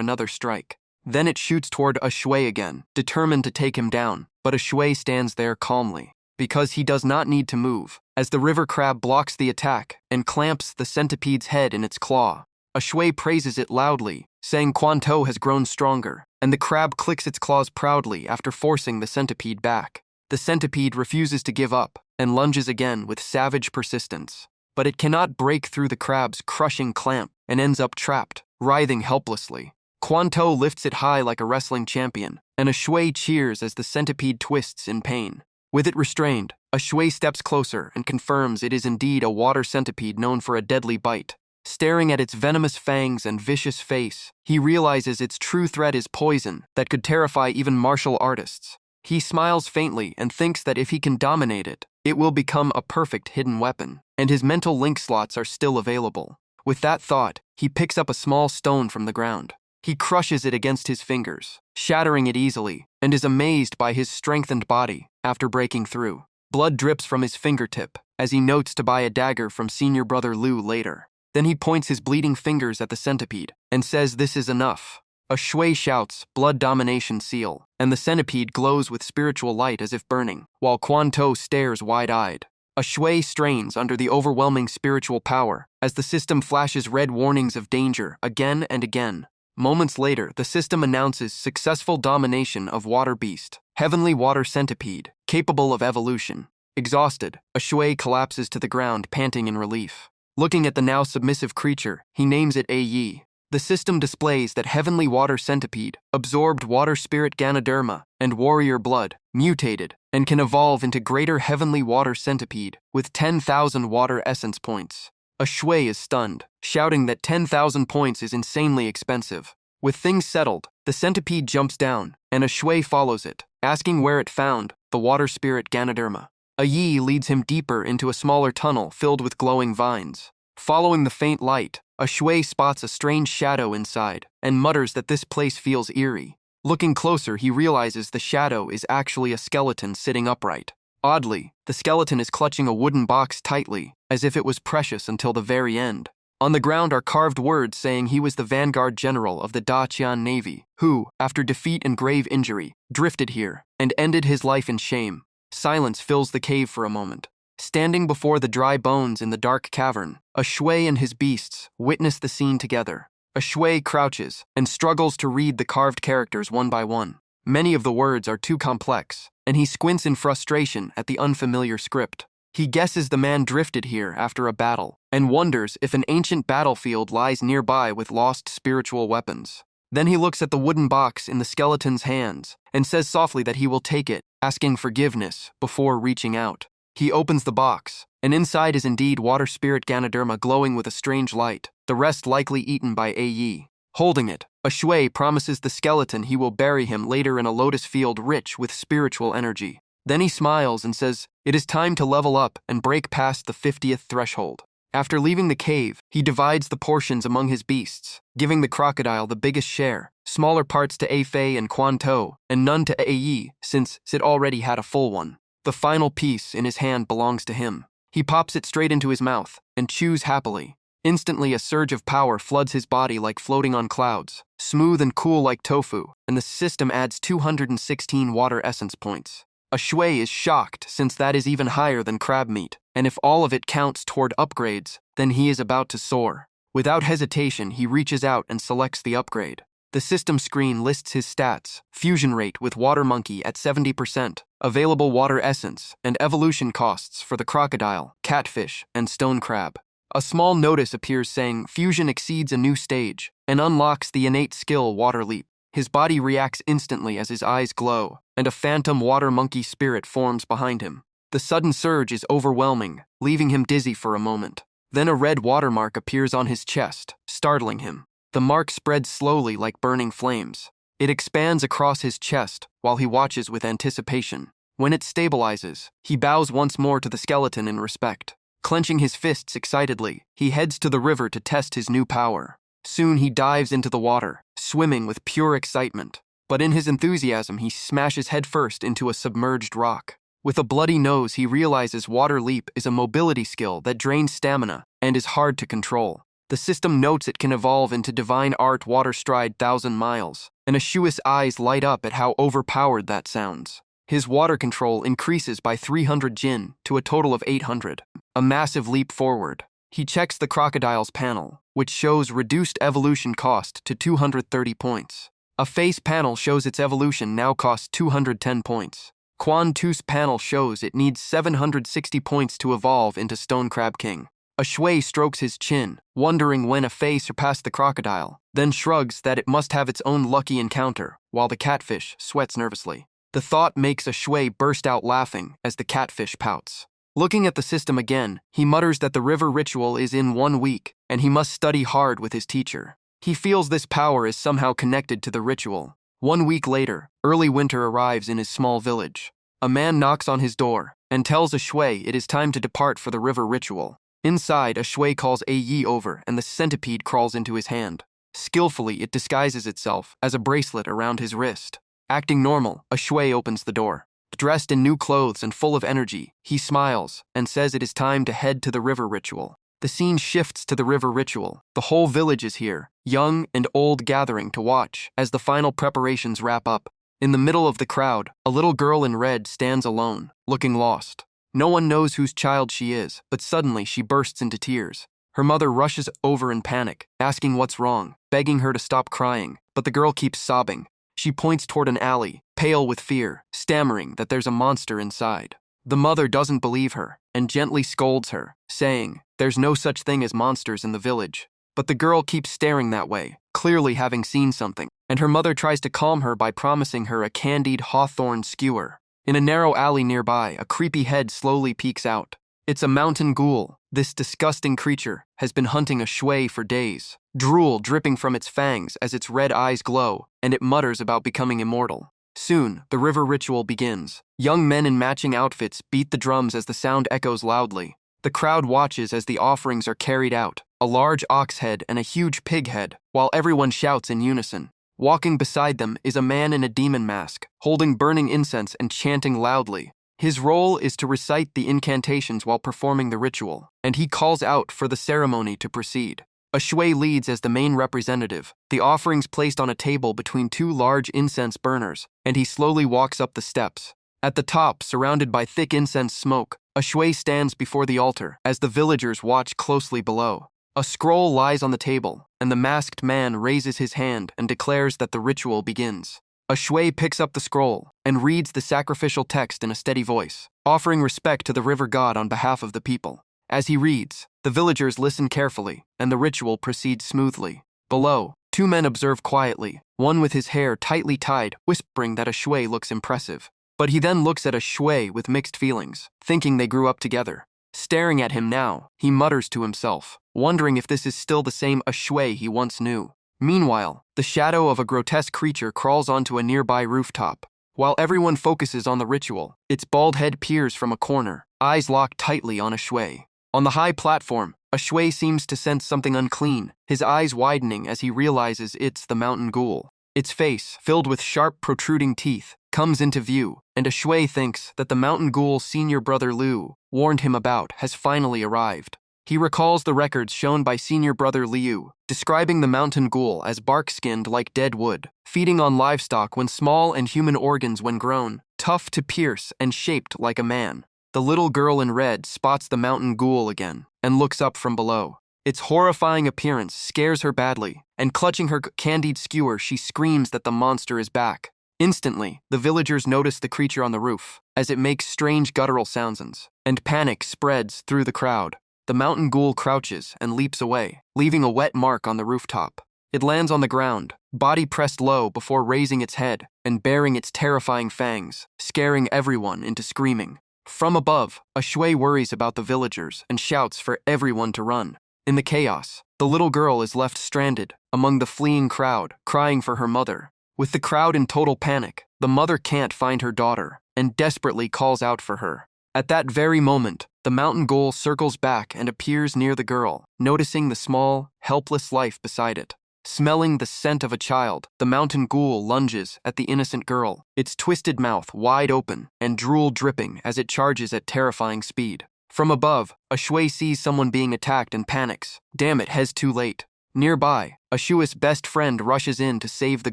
[SPEAKER 1] another strike. Then it shoots toward Shui again, determined to take him down, but Shui stands there calmly, because he does not need to move, as the river crab blocks the attack and clamps the centipede's head in its claw. Shui praises it loudly, saying Quanto has grown stronger, and the crab clicks its claws proudly after forcing the centipede back. The centipede refuses to give up and lunges again with savage persistence, but it cannot break through the crab's crushing clamp and ends up trapped, writhing helplessly. Quanto lifts it high like a wrestling champion, and Shui cheers as the centipede twists in pain. With it restrained, Shui steps closer and confirms it is indeed a water centipede known for a deadly bite. Staring at its venomous fangs and vicious face, he realizes its true threat is poison that could terrify even martial artists. He smiles faintly and thinks that if he can dominate it, it will become a perfect hidden weapon, and his mental link slots are still available. With that thought, he picks up a small stone from the ground. He crushes it against his fingers, shattering it easily, and is amazed by his strengthened body after breaking through. Blood drips from his fingertip as he notes to buy a dagger from senior brother Liu later. Then he points his bleeding fingers at the centipede and says this is enough. Shui shouts, blood domination seal, and the centipede glows with spiritual light as if burning, while Quanto stares wide-eyed. Shui strains under the overwhelming spiritual power as the system flashes red warnings of danger again and again. Moments later, the system announces successful domination of water beast, heavenly water centipede, capable of evolution. Exhausted, Shui collapses to the ground, panting in relief. Looking at the now submissive creature, he names it Yi. The system displays that heavenly water centipede absorbed water spirit Ganoderma and warrior blood, mutated, and can evolve into greater heavenly water centipede with 10,000 water essence points. Shui is stunned, shouting that 10,000 points is insanely expensive. With things settled, the centipede jumps down, and Shui follows it, asking where it found the water spirit Ganoderma. Yi leads him deeper into a smaller tunnel filled with glowing vines. Following the faint light, Shui spots a strange shadow inside and mutters that this place feels eerie. Looking closer, he realizes the shadow is actually a skeleton sitting upright. Oddly, the skeleton is clutching a wooden box tightly, as if it was precious until the very end. On the ground are carved words saying he was the vanguard general of the Daqian Navy, who, after defeat and grave injury, drifted here and ended his life in shame. Silence fills the cave for a moment. Standing before the dry bones in the dark cavern, Shui and his beasts witness the scene together. Shui crouches and struggles to read the carved characters one by one. Many of the words are too complex, and he squints in frustration at the unfamiliar script. He guesses the man drifted here after a battle, and wonders if an ancient battlefield lies nearby with lost spiritual weapons. Then he looks at the wooden box in the skeleton's hands and says softly that he will take it, asking forgiveness before reaching out. He opens the box, and inside is indeed water spirit Ganoderma glowing with a strange light, the rest likely eaten by Yi. Holding it, Shui promises the skeleton he will bury him later in a lotus field rich with spiritual energy. Then he smiles and says, it is time to level up and break past the 50th threshold. After leaving the cave, he divides the portions among his beasts, giving the crocodile the biggest share, smaller parts to Fei and Quanto, and none to Yi, since it already had a full one. The final piece in his hand belongs to him. He pops it straight into his mouth and chews happily. Instantly, a surge of power floods his body like floating on clouds, smooth and cool like tofu, and the system adds 216 water essence points. A shui is shocked since that is even higher than crab meat, and if all of it counts toward upgrades, then he is about to soar. Without hesitation, he reaches out and selects the upgrade. The system screen lists his stats: fusion rate with water monkey at 70%, available water essence, and evolution costs for the crocodile, catfish, and stone crab. A small notice appears saying fusion exceeds a new stage and unlocks the innate skill water leap. His body reacts instantly as his eyes glow, and a phantom water monkey spirit forms behind him. The sudden surge is overwhelming, leaving him dizzy for a moment. Then a red watermark appears on his chest, startling him. The mark spreads slowly like burning flames. It expands across his chest while he watches with anticipation. When it stabilizes, he bows once more to the skeleton in respect. Clenching his fists excitedly, he heads to the river to test his new power. Soon he dives into the water, swimming with pure excitement. But in his enthusiasm, he smashes headfirst into a submerged rock. With a bloody nose, he realizes water leap is a mobility skill that drains stamina and is hard to control. The system notes it can evolve into divine art water stride 1,000 miles, and Ashua's eyes light up at how overpowered that sounds. His water control increases by 300 jin to a total of 800, a massive leap forward. He checks the crocodile's panel, which shows reduced evolution cost to 230 points. A face panel shows its evolution now costs 210 points. Quan Tu's panel shows it needs 760 points to evolve into Stone Crab King. A shui strokes his chin, wondering when a fei surpassed the crocodile, then shrugs that it must have its own lucky encounter, while the catfish sweats nervously. The thought makes a shui burst out laughing as the catfish pouts. Looking at the system again, he mutters that the river ritual is in 1 week, and he must study hard with his teacher. He feels this power is somehow connected to the ritual. 1 week later, early winter arrives in his small village. A man knocks on his door and tells a shui it is time to depart for the river ritual. Inside, a shui calls a yi over and the centipede crawls into his hand. Skillfully, it disguises itself as a bracelet around his wrist. Acting normal, a shui opens the door. Dressed in new clothes and full of energy, he smiles and says it is time to head to the river ritual. The scene shifts to the river ritual. The whole village is here, young and old gathering to watch as the final preparations wrap up. In the middle of the crowd, a little girl in red stands alone, looking lost. No one knows whose child she is, but suddenly she bursts into tears. Her mother rushes over in panic, asking what's wrong, begging her to stop crying, but the girl keeps sobbing. She points toward an alley, pale with fear, stammering that there's a monster inside. The mother doesn't believe her and gently scolds her, saying, "There's no such thing as monsters in the village." But the girl keeps staring that way, clearly having seen something, and her mother tries to calm her by promising her a candied hawthorn skewer. In a narrow alley nearby, a creepy head slowly peeks out. It's a mountain ghoul. This disgusting creature has been hunting a shui for days, drool dripping from its fangs as its red eyes glow, and it mutters about becoming immortal. Soon, the river ritual begins. Young men in matching outfits beat the drums as the sound echoes loudly. The crowd watches as the offerings are carried out, a large ox head and a huge pig head, while everyone shouts in unison. Walking beside them is a man in a demon mask, holding burning incense and chanting loudly. His role is to recite the incantations while performing the ritual, and he calls out for the ceremony to proceed. A shui leads as the main representative, the offerings placed on a table between 2 large incense burners, and he slowly walks up the steps. At the top, surrounded by thick incense smoke, a shui stands before the altar as the villagers watch closely below. A scroll lies on the table, and the masked man raises his hand and declares that the ritual begins. A shui picks up the scroll and reads the sacrificial text in a steady voice, offering respect to the river god on behalf of the people. As he reads, the villagers listen carefully, and the ritual proceeds smoothly. Below, 2 men observe quietly, one with his hair tightly tied, whispering that a shui looks impressive. But he then looks at a shui with mixed feelings, thinking they grew up together. Staring at him now, he mutters to himself, wondering if this is still the same shui he once knew. Meanwhile, the shadow of a grotesque creature crawls onto a nearby rooftop. While everyone focuses on the ritual, its bald head peers from a corner, eyes locked tightly on a shui. On the high platform, a shui seems to sense something unclean, his eyes widening as he realizes it's the mountain ghoul. Its face, filled with sharp protruding teeth, comes into view, and a shui thinks that the mountain ghoul senior brother Liu warned him about has finally arrived. He recalls the records shown by senior brother Liu, describing the mountain ghoul as bark-skinned like dead wood, feeding on livestock when small and human organs when grown, tough to pierce and shaped like a man. The little girl in red spots the mountain ghoul again and looks up from below. Its horrifying appearance scares her badly, and clutching her candied skewer, she screams that the monster is back. Instantly, the villagers notice the creature on the roof, as it makes strange guttural sounds, and panic spreads through the crowd. The mountain ghoul crouches and leaps away, leaving a wet mark on the rooftop. It lands on the ground, body pressed low before raising its head and baring its terrifying fangs, scaring everyone into screaming. From above, a shui worries about the villagers and shouts for everyone to run. In the chaos, the little girl is left stranded among the fleeing crowd, crying for her mother. With the crowd in total panic, the mother can't find her daughter and desperately calls out for her. At that very moment, the mountain ghoul circles back and appears near the girl, noticing the small, helpless life beside it. Smelling the scent of a child, the mountain ghoul lunges at the innocent girl, its twisted mouth wide open and drool dripping as it charges at terrifying speed. From above, a shui sees someone being attacked and panics. Damn it, Hez too late. Nearby, a shui's best friend rushes in to save the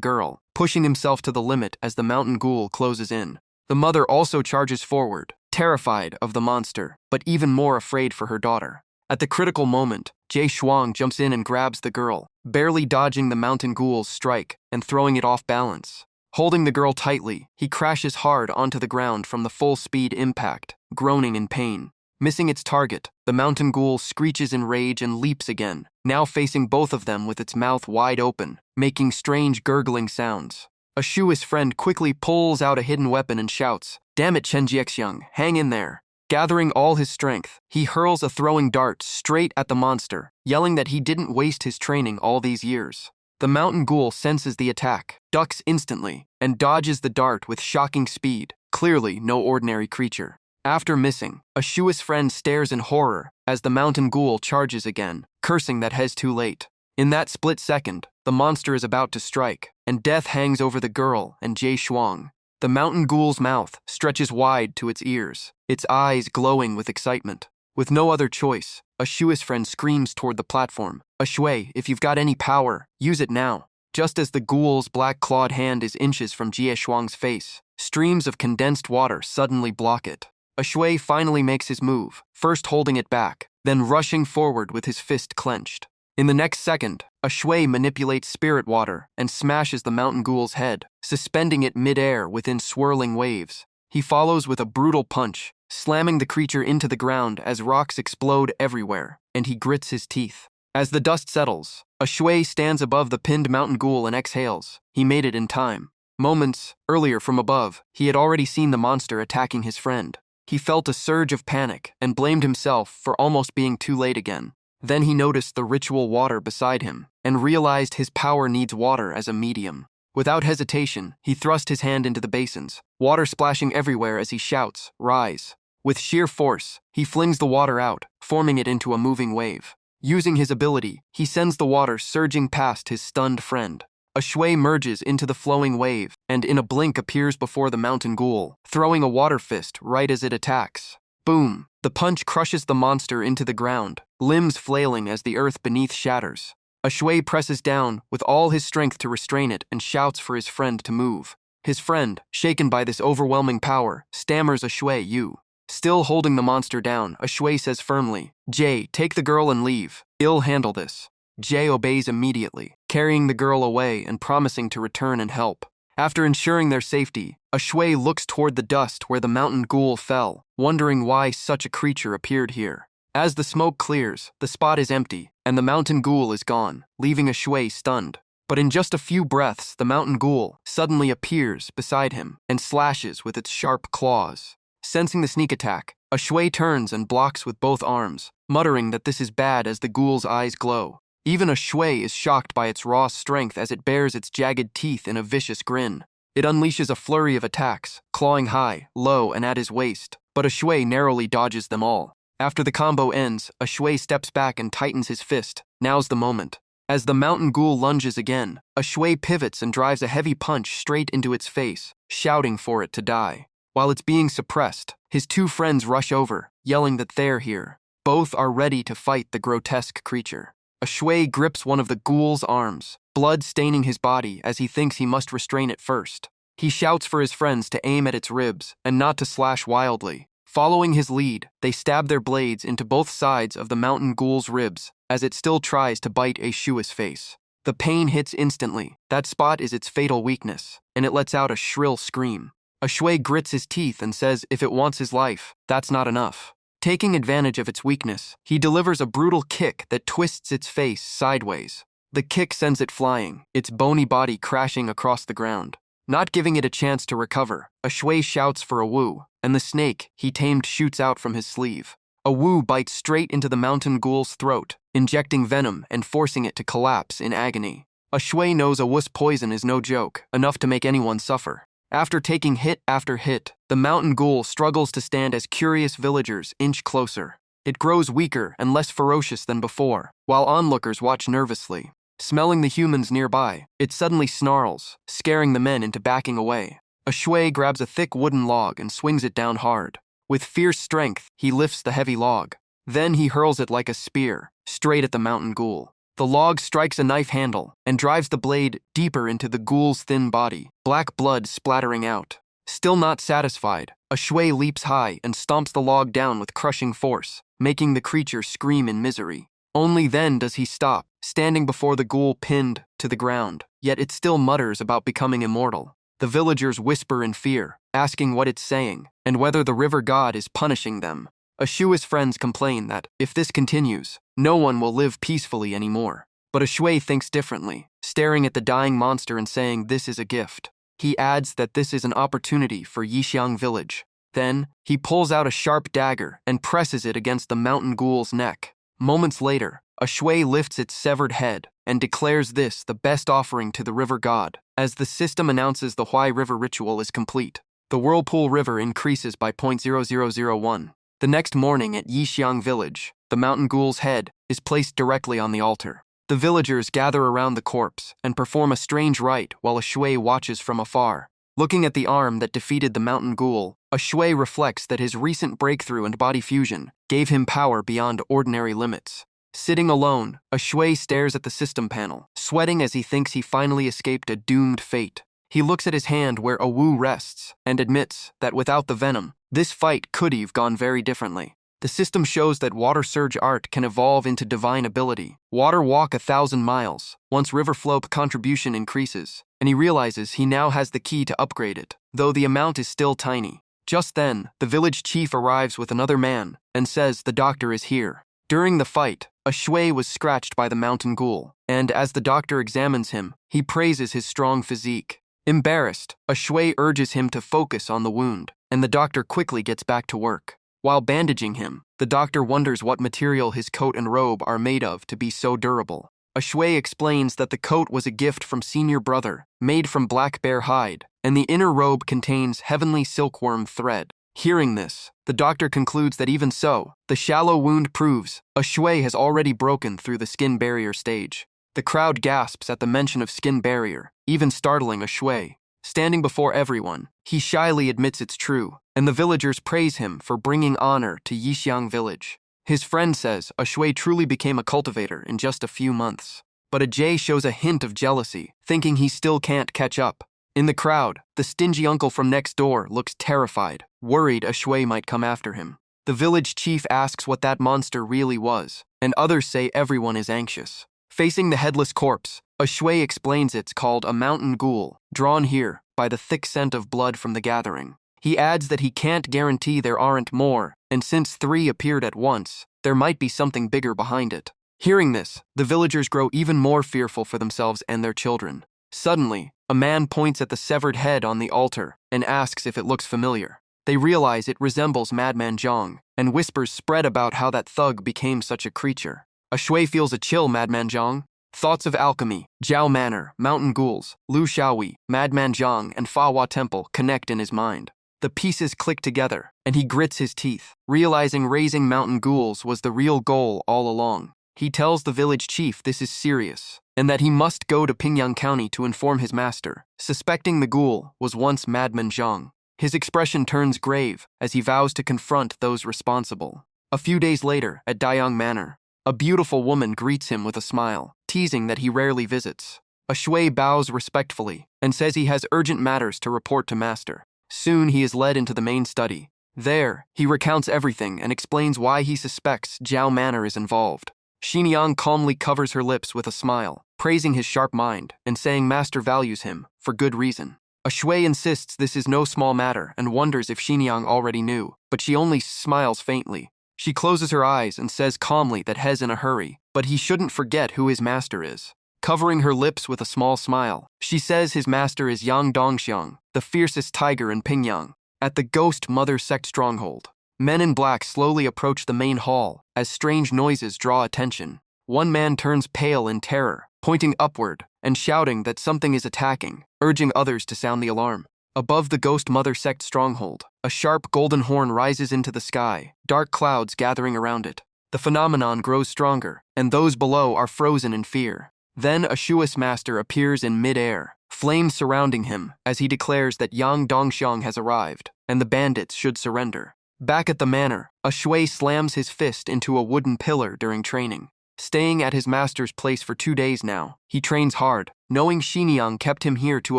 [SPEAKER 1] girl, pushing himself to the limit as the mountain ghoul closes in. The mother also charges forward, terrified of the monster, but even more afraid for her daughter. At the critical moment, Jie Shuang jumps in and grabs the girl, barely dodging the mountain ghoul's strike and throwing it off balance. Holding the girl tightly, he crashes hard onto the ground from the full-speed impact, groaning in pain. Missing its target, the mountain ghoul screeches in rage and leaps again, now facing both of them with its mouth wide open, making strange gurgling sounds. A shui's friend quickly pulls out a hidden weapon and shouts, "Damn it, Chen Jiaxiang, hang in there." Gathering all his strength, he hurls a throwing dart straight at the monster, yelling that he didn't waste his training all these years. The mountain ghoul senses the attack, ducks instantly, and dodges the dart with shocking speed, clearly no ordinary creature. After missing, a shui's friend stares in horror as the mountain ghoul charges again, cursing that Hez too late. In that split second, the monster is about to strike, and death hangs over the girl and Jie Shuang. The mountain ghoul's mouth stretches wide to its ears, its eyes glowing with excitement. With no other choice, a shui's friend screams toward the platform, "A shui, if you've got any power, use it now." Just as the ghoul's black-clawed hand is inches from Jie Shuang's face, streams of condensed water suddenly block it. A shui finally makes his move, first holding it back, then rushing forward with his fist clenched. In the next second, a shui manipulates spirit water and smashes the mountain ghoul's head, suspending it mid-air within swirling waves. He follows with a brutal punch, slamming the creature into the ground as rocks explode everywhere, and he grits his teeth. As the dust settles, a shui stands above the pinned mountain ghoul and exhales. He made it in time. Moments earlier from above, he had already seen the monster attacking his friend. He felt a surge of panic and blamed himself for almost being too late again. Then he noticed the ritual water beside him and realized his power needs water as a medium. Without hesitation, he thrust his hand into the basins, water splashing everywhere as he shouts, "Rise." With sheer force, he flings the water out, forming it into a moving wave. Using his ability, he sends the water surging past his stunned friend. A shui merges into the flowing wave and in a blink appears before the mountain ghoul, throwing a water fist right as it attacks. Boom! The punch crushes the monster into the ground, limbs flailing as the earth beneath shatters. A shui presses down with all his strength to restrain it and shouts for his friend to move. His friend, shaken by this overwhelming power, stammers a shui "you." Still holding the monster down, a shui says firmly, "Jie, take the girl and leave. I'll handle this." Jie obeys immediately, carrying the girl away and promising to return and help. After ensuring their safety, a shui looks toward the dust where the mountain ghoul fell, wondering why such a creature appeared here. As the smoke clears, the spot is empty, and the mountain ghoul is gone, leaving a shui stunned. But in just a few breaths, the mountain ghoul suddenly appears beside him and slashes with its sharp claws. Sensing the sneak attack, a shui turns and blocks with both arms, muttering that this is bad as the ghoul's eyes glow. Even a shui is shocked by its raw strength as it bares its jagged teeth in a vicious grin. It unleashes a flurry of attacks, clawing high, low, and at his waist, but a shui narrowly dodges them all. After the combo ends, a shui steps back and tightens his fist. Now's the moment. As the mountain ghoul lunges again, a shui pivots and drives a heavy punch straight into its face, shouting for it to die. While it's being suppressed, his two friends rush over, yelling that they're here. Both are ready to fight the grotesque creature. A shui grips one of the ghoul's arms, blood staining his body as he thinks he must restrain it first. He shouts for his friends to aim at its ribs and not to slash wildly. Following his lead, they stab their blades into both sides of the mountain ghoul's ribs as it still tries to bite a shui's face. The pain hits instantly. That spot is its fatal weakness, and it lets out a shrill scream. A shui grits his teeth and says if it wants his life, that's not enough. Taking advantage of its weakness, he delivers a brutal kick that twists its face sideways. The kick sends it flying, its bony body crashing across the ground. Not giving it a chance to recover, a shui shouts for a wu, and the snake he tamed shoots out from his sleeve. A wu bites straight into the mountain ghoul's throat, injecting venom and forcing it to collapse in agony. A shui knows a wu's poison is no joke, enough to make anyone suffer. After taking hit after hit, the mountain ghoul struggles to stand as curious villagers inch closer. It grows weaker and less ferocious than before, while onlookers watch nervously. Smelling the humans nearby, it suddenly snarls, scaring the men into backing away. A shui grabs a thick wooden log and swings it down hard. With fierce strength, he lifts the heavy log. Then he hurls it like a spear, straight at the mountain ghoul. The log strikes a knife handle and drives the blade deeper into the ghoul's thin body, black blood splattering out. Still not satisfied, a shui leaps high and stomps the log down with crushing force, making the creature scream in misery. Only then does he stop, standing before the ghoul pinned to the ground, yet it still mutters about becoming immortal. The villagers whisper in fear, asking what it's saying, and whether the river god is punishing them. Ashua's friends complain that, if this continues, no one will live peacefully anymore. But a shui thinks differently, staring at the dying monster and saying this is a gift. He adds that this is an opportunity for Yixiang village. Then, he pulls out a sharp dagger and presses it against the mountain ghoul's neck. Moments later, a shui lifts its severed head and declares this the best offering to the river god. As the system announces the Huai River ritual is complete, the Whirlpool River increases by 0.0001. The next morning at Yixiang village, the mountain ghoul's head is placed directly on the altar. The villagers gather around the corpse and perform a strange rite while a shui watches from afar. Looking at the arm that defeated the mountain ghoul, a shui reflects that his recent breakthrough and body fusion gave him power beyond ordinary limits. Sitting alone, a shui stares at the system panel, sweating as he thinks he finally escaped a doomed fate. He looks at his hand where a wu rests and admits that without the venom, this fight could have gone very differently. The system shows that water surge art can evolve into divine ability. Water walk 1,000 miles, once river flow contribution increases, and he realizes he now has the key to upgrade it, though the amount is still tiny. Just then, the village chief arrives with another man and says the doctor is here. During the fight, a shui was scratched by the mountain ghoul, and as the doctor examines him, he praises his strong physique. Embarrassed, a shui urges him to focus on the wound, and the doctor quickly gets back to work. While bandaging him, the doctor wonders what material his coat and robe are made of to be so durable. A shui explains that the coat was a gift from senior brother, made from black bear hide, and the inner robe contains heavenly silkworm thread. Hearing this, the doctor concludes that even so, the shallow wound proves a shui has already broken through the skin barrier stage. The crowd gasps at the mention of skin barrier, even startling a shui. Standing before everyone, he shyly admits it's true, and the villagers praise him for bringing honor to Yixiang village. His friend says a shui truly became a cultivator in just a few months. But a jay shows a hint of jealousy, thinking he still can't catch up. In the crowd, the stingy uncle from next door looks terrified, worried a shui might come after him. The village chief asks what that monster really was, and others say everyone is anxious. Facing the headless corpse, a shui explains it's called a mountain ghoul, drawn here by the thick scent of blood from the gathering. He adds that he can't guarantee there aren't more, and since 3 appeared at once, there might be something bigger behind it. Hearing this, the villagers grow even more fearful for themselves and their children. Suddenly, a man points at the severed head on the altar and asks if it looks familiar. They realize it resembles Madman Zhang, and whispers spread about how that thug became such a creature. A shui feels a chill. Madman Zhang? Thoughts of alchemy, Zhao Manor, mountain ghouls, Lu Xiaoyi, Madman Zhang, and Fa Hua Temple connect in his mind. The pieces click together, and he grits his teeth, realizing raising mountain ghouls was the real goal all along. He tells the village chief this is serious, and that he must go to Pingyang County to inform his master, suspecting the ghoul was once Madman Zhang. His expression turns grave as he vows to confront those responsible. A few days later, at Dayang Manor, a beautiful woman greets him with a smile, teasing that he rarely visits. A shui bows respectfully and says he has urgent matters to report to master. Soon he is led into the main study. There, he recounts everything and explains why he suspects Jiao Manor is involved. Xinjiang calmly covers her lips with a smile, praising his sharp mind and saying master values him, for good reason. A shui insists this is no small matter and wonders if Xinjiang already knew, but she only smiles faintly. She closes her eyes and says calmly that he's in a hurry, but he shouldn't forget who his master is. Covering her lips with a small smile, she says his master is Yang Dongxiang, the fiercest tiger in Pingyang, at the Ghost Mother sect stronghold. Men in black slowly approach the main hall as strange noises draw attention. One man turns pale in terror, pointing upward and shouting that something is attacking, urging others to sound the alarm. Above the Ghost Mother sect stronghold, a sharp golden horn rises into the sky, dark clouds gathering around it. The phenomenon grows stronger, and those below are frozen in fear. Then a Shui's master appears in mid-air, flames surrounding him as he declares that Yang Dongxiang has arrived, and the bandits should surrender. Back at the manor, a shui slams his fist into a wooden pillar during training. Staying at his master's place for 2 days now, he trains hard, knowing Xinjiang kept him here to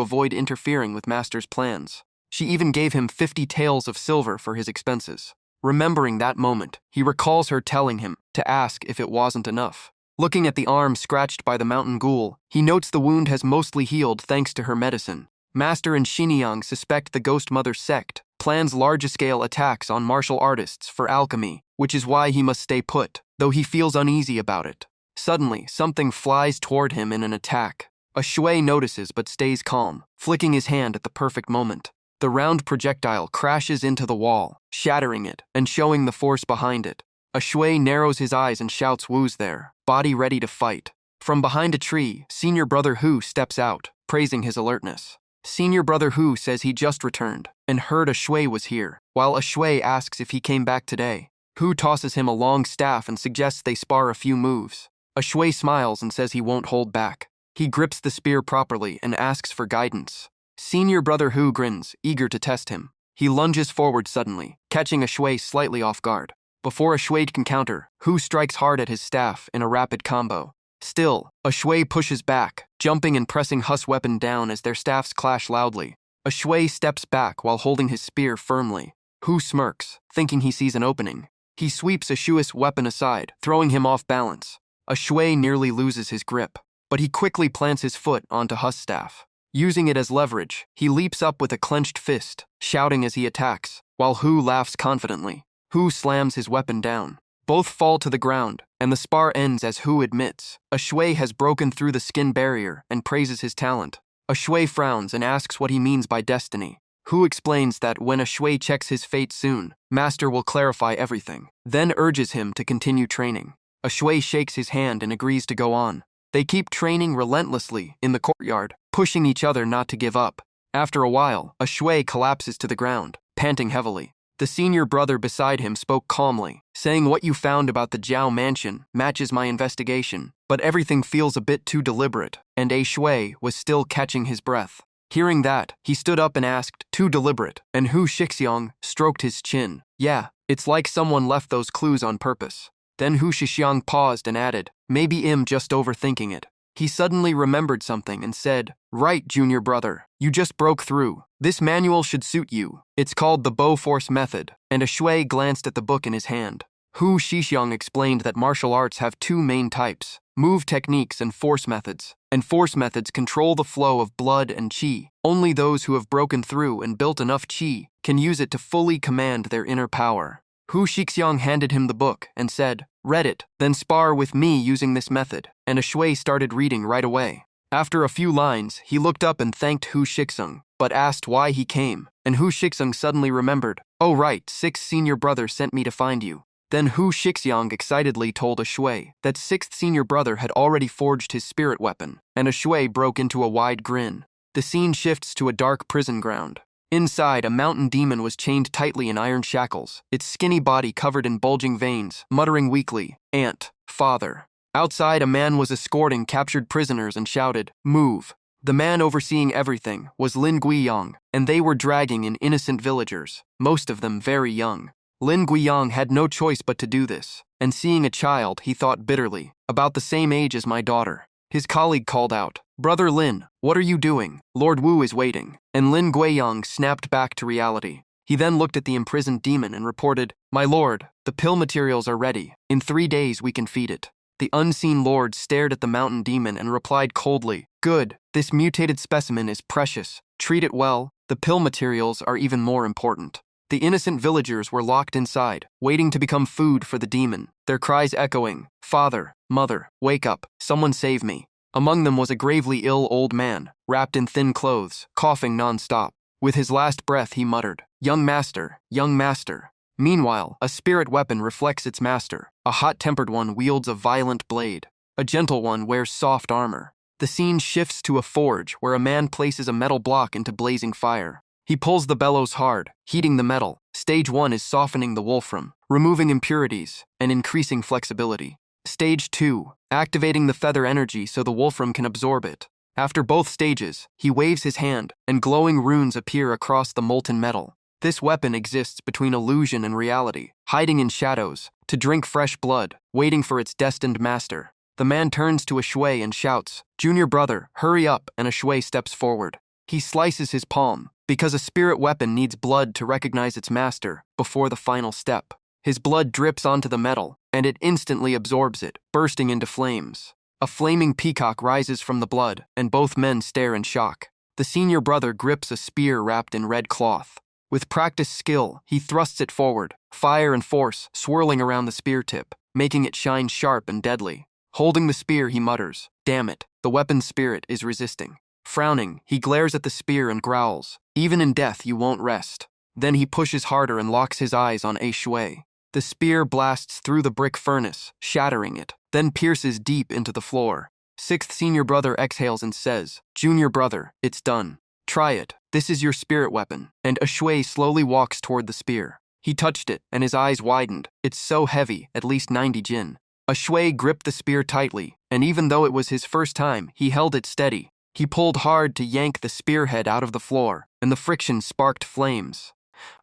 [SPEAKER 1] avoid interfering with master's plans. She even gave him 50 taels of silver for his expenses. Remembering that moment, he recalls her telling him to ask if it wasn't enough. Looking at the arm scratched by the mountain ghoul, he notes the wound has mostly healed thanks to her medicine. Master and Xinjiang suspect the Ghost Mother sect plans large-scale attacks on martial artists for alchemy, which is why he must stay put, though he feels uneasy about it. Suddenly, something flies toward him in an attack. A shui notices but stays calm, flicking his hand at the perfect moment. The round projectile crashes into the wall, shattering it and showing the force behind it. A shui narrows his eyes and shouts Wu's there, body ready to fight. From behind a tree, Senior Brother Hu steps out, praising his alertness. Senior Brother Hu says he just returned and heard a shui was here, while a shui asks if he came back today. Hu tosses him a long staff and suggests they spar a few moves. A shui smiles and says he won't hold back. He grips the spear properly and asks for guidance. Senior Brother Hu grins, eager to test him. He lunges forward suddenly, catching a shui slightly off guard. Before a shui can counter, Hu strikes hard at his staff in a rapid combo. Still, a shui pushes back, jumping and pressing Hu's weapon down as their staffs clash loudly. A shui steps back while holding his spear firmly. Hu smirks, thinking he sees an opening. He sweeps a Shui's weapon aside, throwing him off balance. A shui nearly loses his grip, but he quickly plants his foot onto Hu's staff. Using it as leverage, he leaps up with a clenched fist, shouting as he attacks, while Hu laughs confidently. Hu slams his weapon down. Both fall to the ground, and the spar ends as Hu admits a shui has broken through the skin barrier and praises his talent. A shui frowns and asks what he means by destiny. Hu explains that when a shui checks his fate soon, master will clarify everything, then urges him to continue training. A shui shakes his hand and agrees to go on. They keep training relentlessly in the courtyard, pushing each other not to give up. After a while, a shui collapses to the ground, panting heavily. The senior brother beside him spoke calmly, saying what you found about the Jiao mansion matches my investigation, but everything feels a bit too deliberate, and a shui was still catching his breath. Hearing that, he stood up and asked, too deliberate, and Hu Shixiang stroked his chin. Yeah, it's like someone left those clues on purpose. Then Hu Shixiang paused and added, maybe I'm just overthinking it. He suddenly remembered something and said, right, junior brother, you just broke through. This manual should suit you. It's called the Bow Force Method, and a shui glanced at the book in his hand. Hu Shixiang explained that martial arts have 2 main types, move techniques and force methods control the flow of blood and qi. Only those who have broken through and built enough qi can use it to fully command their inner power. Hu Shixiang handed him the book and said, read it, then spar with me using this method, and a shui started reading right away. After a few lines, he looked up and thanked Hu Shixiang, but asked why he came, and Hu Shixiang suddenly remembered, oh right, 6th senior brother sent me to find you. Then Hu Shixiang excitedly told a shui that 6th senior brother had already forged his spirit weapon, and a shui broke into a wide grin. The scene shifts to a dark prison ground. Inside, a mountain demon was chained tightly in iron shackles, its skinny body covered in bulging veins, muttering weakly, Aunt, Father. Outside, a man was escorting captured prisoners and shouted, move. The man overseeing everything was Lin Guiyang, and they were dragging in innocent villagers, most of them very young. Lin Guiyang had no choice but to do this, and seeing a child, he thought bitterly, about the same age as my daughter. His colleague called out, "Brother Lin, what are you doing? Lord Wu is waiting." And Lin Guiyang snapped back to reality. He then looked at the imprisoned demon and reported, "My lord, the pill materials are ready. In 3 days we can feed it." The unseen lord stared at the mountain demon and replied coldly, "Good, this mutated specimen is precious. Treat it well. The pill materials are even more important." The innocent villagers were locked inside, waiting to become food for the demon, their cries echoing, "Father, mother, wake up, someone save me." Among them was a gravely ill old man, wrapped in thin clothes, coughing non-stop. With his last breath he muttered, young master, young master." Meanwhile, a spirit weapon reflects its master. A hot-tempered one wields a violent blade. A gentle one wears soft armor. The scene shifts to a forge where a man places a metal block into blazing fire. He pulls the bellows hard, heating the metal. Stage 1 is softening the wolfram, removing impurities, and increasing flexibility. Stage 2, activating the feather energy so the wolfram can absorb it. After both stages, he waves his hand, and glowing runes appear across the molten metal. This weapon exists between illusion and reality, hiding in shadows, to drink fresh blood, waiting for its destined master. The man turns to a shui and shouts, "Junior brother, hurry up," and a shui steps forward. He slices his palm, because a spirit weapon needs blood to recognize its master before the final step. His blood drips onto the metal, and it instantly absorbs it, bursting into flames. A flaming peacock rises from the blood, and both men stare in shock. The senior brother grips a spear wrapped in red cloth. With practiced skill, he thrusts it forward, fire and force swirling around the spear tip, making it shine sharp and deadly. Holding the spear, he mutters, "Damn it, the weapon's spirit is resisting." Frowning, he glares at the spear and growls, "Even in death you won't rest." Then he pushes harder and locks his eyes on a shui. The spear blasts through the brick furnace, shattering it, then pierces deep into the floor. Sixth senior brother exhales and says, "Junior brother, it's done. Try it. This is your spirit weapon." And a shui slowly walks toward the spear. He touched it, and his eyes widened. "It's so heavy, at least 90 jin." A shui gripped the spear tightly, and even though it was his first time, he held it steady. He pulled hard to yank the spearhead out of the floor, and the friction sparked flames.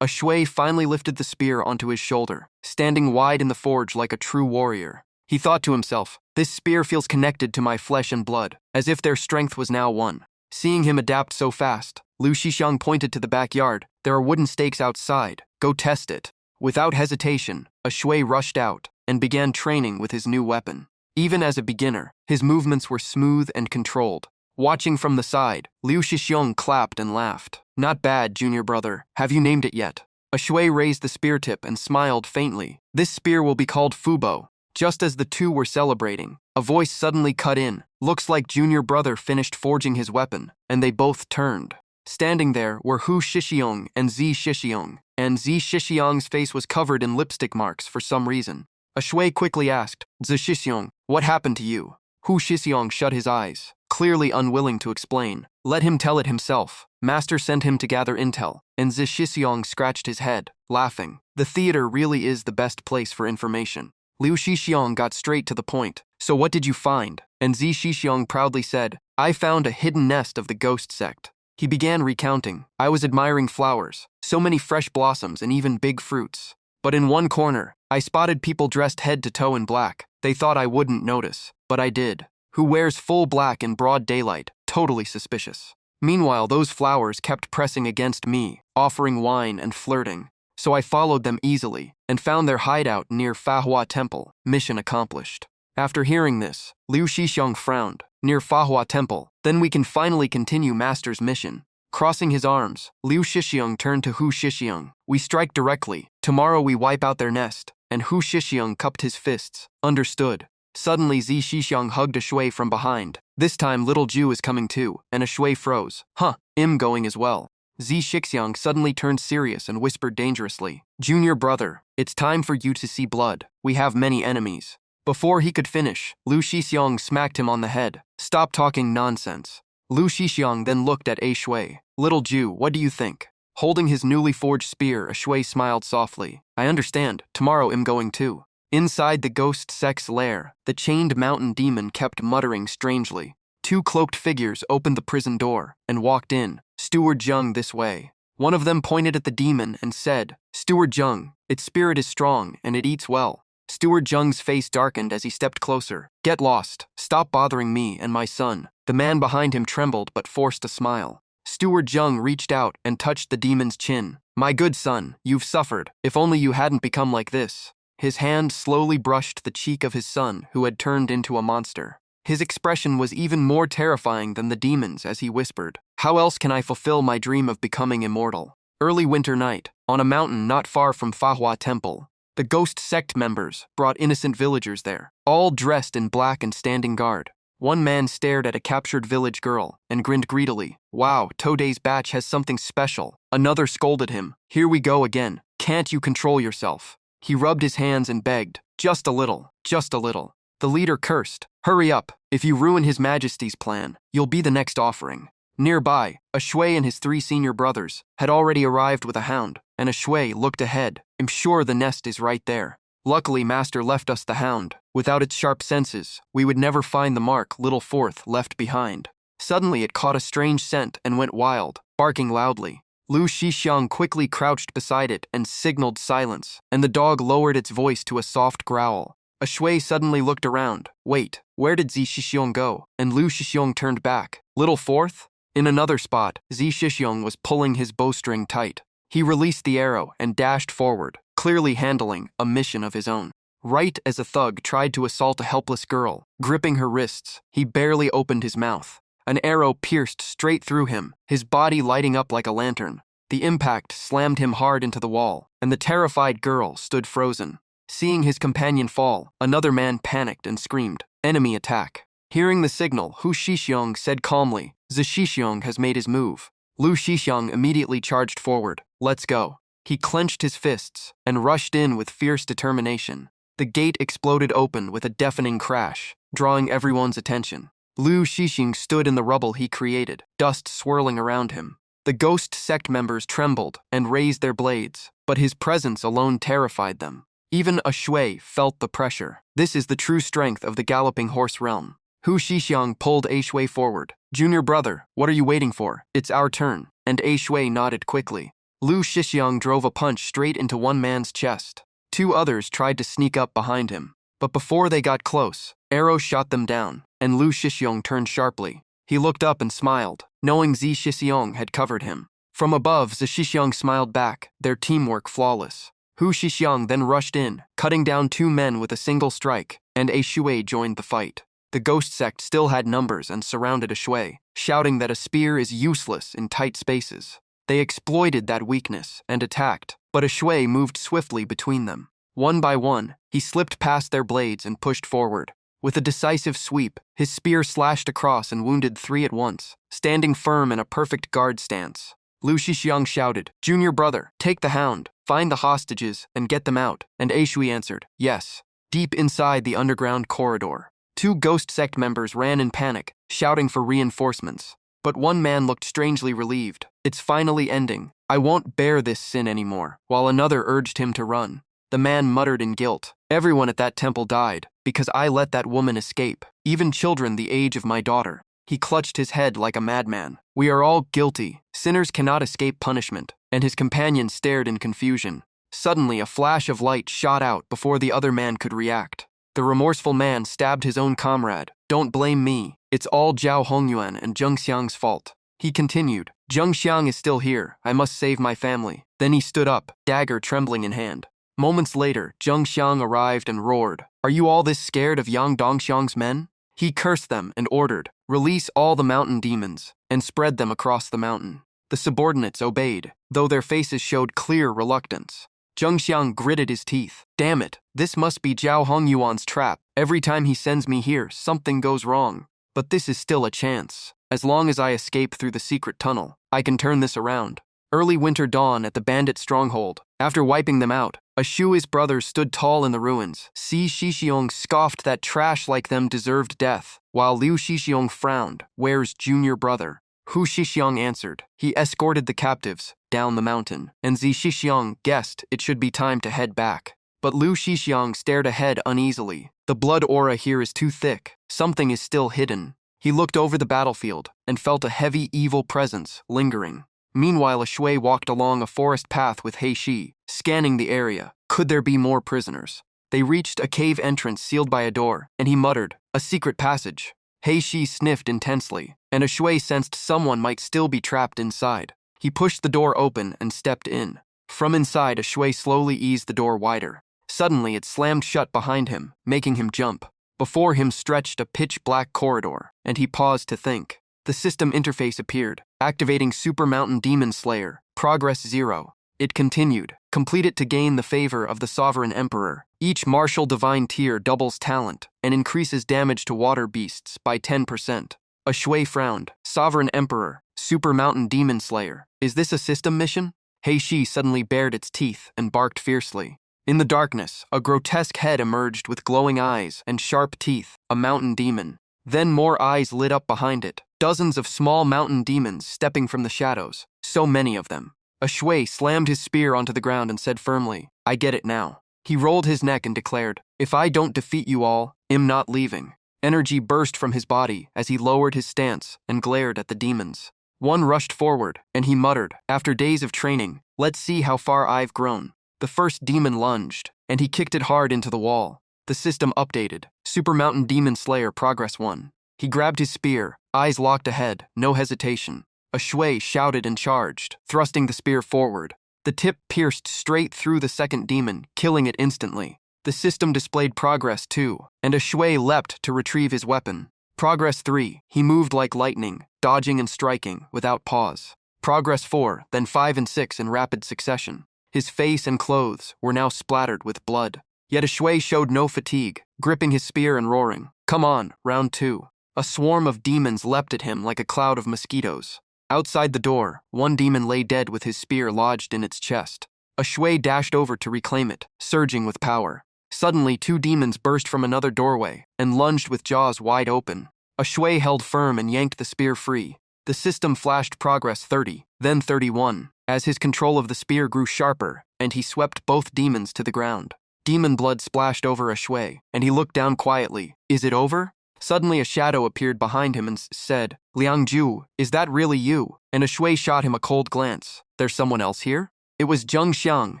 [SPEAKER 1] A shui finally lifted the spear onto his shoulder, standing wide in the forge like a true warrior. He thought to himself, "This spear feels connected to my flesh and blood, as if their strength was now one." Seeing him adapt so fast, Liu Shixiang pointed to the backyard. "There are wooden stakes outside. Go test it." Without hesitation, a shui rushed out and began training with his new weapon. Even as a beginner, his movements were smooth and controlled. Watching from the side, Liu Shixiang clapped and laughed. "Not bad, junior brother. Have you named it yet?" A shui raised the spear tip and smiled faintly. "This spear will be called Fubo." Just as the two were celebrating, a voice suddenly cut in. Looks like junior brother finished forging his weapon, and they both turned. Standing there were Hu Shixiong and Zi Shixiong, and Zi Shixiong's face was covered in lipstick marks for some reason. A shui quickly asked, "Zi Shixiong, what happened to you?" Hu Shixiong shut his eyes, clearly unwilling to explain. "Let him tell it himself. Master sent him to gather intel," and Zi Shixiong scratched his head, laughing. "The theater really is the best place for information." Liu Shixiong got straight to the point. "So what did you find?" And Zi Shixiong proudly said, "I found a hidden nest of the ghost sect." He began recounting. "I was admiring flowers, so many fresh blossoms and even big fruits. But in one corner, I spotted people dressed head to toe in black. They thought I wouldn't notice, but I did. Who wears full black in broad daylight, totally suspicious. Meanwhile, those flowers kept pressing against me, offering wine and flirting. So I followed them easily, and found their hideout near Manhwa Temple. Mission accomplished." After hearing this, Liu Shixiong frowned. "Near Manhwa Temple, then we can finally continue Master's mission." Crossing his arms, Liu Shixiong turned to Hu Shixiong. "We strike directly. Tomorrow we wipe out their nest." And Hu Shixiong cupped his fists. "Understood." Suddenly Zi Shixiong hugged a shui from behind. This time little Ju is coming too, and a shui froze. "Huh, I'm going as well." Zi Shixiong suddenly turned serious and whispered dangerously, "Junior brother, it's time for you to see blood. We have many enemies." Before he could finish, Liu Shixiong smacked him on the head. "Stop talking nonsense." Liu Shixiong then looked at a shui. "Little Ju, what do you think?" Holding his newly forged spear, a shui smiled softly. "I understand. Tomorrow I'm going too." Inside the ghost sect's lair, the chained mountain demon kept muttering strangely. 2 cloaked figures opened the prison door and walked in. "Steward Jung, this way." One of them pointed at the demon and said, "Steward Jung, its spirit is strong and it eats well." Steward Jung's face darkened as he stepped closer. "Get lost. Stop bothering me and my son." The man behind him trembled but forced a smile. Steward Jung reached out and touched the demon's chin. "My good son, you've suffered. If only you hadn't become like this." His hand slowly brushed the cheek of his son, who had turned into a monster. His expression was even more terrifying than the demon's as he whispered, "How else can I fulfill my dream of becoming immortal?" Early winter night, on a mountain not far from Manhwa Temple, the ghost sect members brought innocent villagers there, all dressed in black and standing guard. One man stared at a captured village girl and grinned greedily. "Wow, Today's batch has something special." Another scolded him, "Here we go again. Can't you control yourself?" He rubbed his hands and begged, "Just a little, just a little." The leader cursed, "Hurry up. If you ruin His Majesty's plan, you'll be the next offering." Nearby, a shui and his 3 senior brothers had already arrived with a hound, and a shui looked ahead. "I'm sure the nest is right there. Luckily, Master left us the hound. Without its sharp senses, we would never find the mark little fourth left behind." Suddenly it caught a strange scent and went wild, barking loudly. Lu Shixiang quickly crouched beside it and signaled silence, and the dog lowered its voice to a soft growl. A shui suddenly looked around. "Wait, where did Zi Shixiong go?" And Lu Shixiong turned back. "Little fourth?" In another spot, Zi Shixiong was pulling his bowstring tight. He released the arrow and dashed forward, clearly handling a mission of his own. Right as a thug tried to assault a helpless girl, gripping her wrists, he barely opened his mouth. An arrow pierced straight through him, his body lighting up like a lantern. The impact slammed him hard into the wall, and the terrified girl stood frozen. Seeing his companion fall, another man panicked and screamed, "Enemy attack." Hearing the signal, Hu Shixiong said calmly, "Zi Shixiong has made his move." Lu Shixiong immediately charged forward. "Let's go." He clenched his fists and rushed in with fierce determination. The gate exploded open with a deafening crash, drawing everyone's attention. Lu Shixing stood in the rubble he created, dust swirling around him. The ghost sect members trembled and raised their blades, but his presence alone terrified them. Even a shui felt the pressure. This is the true strength of the galloping horse realm. Hu Shixiang pulled A Shui forward. "Junior brother, what are you waiting for? It's our turn." And A Shui nodded quickly. Lu Shixiang drove a punch straight into one man's chest. 2 others tried to sneak up behind him, but before they got close, arrows shot them down, and Lu Shixiong turned sharply. He looked up and smiled, knowing Zi Shixiong had covered him. From above, Zi Shixiong smiled back, their teamwork flawless. Hu Shixiang then rushed in, cutting down 2 men with a single strike, and A Shui joined the fight. The ghost sect still had numbers and surrounded A Shui, shouting that a spear is useless in tight spaces. They exploited that weakness and attacked, but A Shui moved swiftly between them. One by one, he slipped past their blades and pushed forward. With a decisive sweep, his spear slashed across and wounded 3 at once, standing firm in a perfect guard stance. Lu Shixiang shouted, "Junior brother, take the hound, find the hostages, and get them out." And A Shui answered, "Yes." Deep inside the underground corridor, 2 ghost sect members ran in panic, shouting for reinforcements. But one man looked strangely relieved. "It's finally ending. I won't bear this sin anymore," while another urged him to run. The man muttered in guilt, "Everyone at that temple died, because I let that woman escape, even children the age of my daughter." He clutched his head like a madman. "We are all guilty. Sinners cannot escape punishment." And his companion stared in confusion. Suddenly, a flash of light shot out before the other man could react. The remorseful man stabbed his own comrade. "Don't blame me. It's all Zhao Hongyuan and Zheng Xiang's fault." He continued, "Zheng Xiang is still here. I must save my family." Then he stood up, dagger trembling in hand. Moments later, Zheng Xiang arrived and roared, "Are you all this scared of Yang Dongxiang's men?" He cursed them and ordered, "Release all the mountain demons," and spread them across the mountain. The subordinates obeyed, though their faces showed clear reluctance. Zheng Xiang gritted his teeth. "Damn it, this must be Zhao Hongyuan's trap. Every time he sends me here, something goes wrong. But this is still a chance. As long as I escape through the secret tunnel, I can turn this around." Early winter dawn at the bandit stronghold. After wiping them out, Ashui's brothers stood tall in the ruins. Si Shixiong scoffed that trash like them deserved death, while Liu Shixiong frowned, "Where's junior brother?" Hu Shixiong answered, "He escorted the captives down the mountain," and Zi Shixiong guessed it should be time to head back. But Liu Shixiong stared ahead uneasily. "The blood aura here is too thick. Something is still hidden." He looked over the battlefield and felt a heavy, evil presence lingering. Meanwhile, a shui walked along a forest path with Heishi, scanning the area. Could there be more prisoners? They reached a cave entrance sealed by a door, and he muttered, "A secret passage." Heishi sniffed intensely, and a shui sensed someone might still be trapped inside. He pushed the door open and stepped in. From inside, a shui slowly eased the door wider. Suddenly, it slammed shut behind him, making him jump. Before him stretched a pitch-black corridor, and he paused to think. The system interface appeared, activating Super Mountain Demon Slayer, Progress 0. It continued, complete it to gain the favor of the Sovereign Emperor. Each martial divine tier doubles talent and increases damage to water beasts by 10%. A shui frowned. Sovereign Emperor, Super Mountain Demon Slayer. Is this a system mission? Heishi suddenly bared its teeth and barked fiercely. In the darkness, a grotesque head emerged with glowing eyes and sharp teeth, a mountain demon. Then more eyes lit up behind it, dozens of small mountain demons stepping from the shadows, so many of them. A shui slammed his spear onto the ground and said firmly, "I get it now." He rolled his neck and declared, "If I don't defeat you all, I'm not leaving." Energy burst from his body as he lowered his stance and glared at the demons. One rushed forward, and he muttered, "After days of training, let's see how far I've grown." The first demon lunged, and he kicked it hard into the wall. The system updated. Super Mountain Demon Slayer Progress 1. He grabbed his spear, eyes locked ahead, no hesitation. A shui shouted and charged, thrusting the spear forward. The tip pierced straight through the second demon, killing it instantly. The system displayed Progress 2, and a shui leapt to retrieve his weapon. Progress 3. He moved like lightning, dodging and striking, without pause. Progress 4, then 5 and 6 in rapid succession. His face and clothes were now splattered with blood. Yet a shui showed no fatigue, gripping his spear and roaring, "Come on, round 2. A swarm of demons leapt at him like a cloud of mosquitoes. Outside the door, one demon lay dead with his spear lodged in its chest. A shui dashed over to reclaim it, surging with power. Suddenly, 2 demons burst from another doorway and lunged with jaws wide open. A shui held firm and yanked the spear free. The system flashed Progress 30, then 31, as his control of the spear grew sharper, and he swept both demons to the ground. Demon blood splashed over a shui, and he looked down quietly. "Is it over?" Suddenly a shadow appeared behind him and said, "Liangju, is that really you?" And a shui shot him a cold glance. "There's someone else here?" It was Zheng Xiang,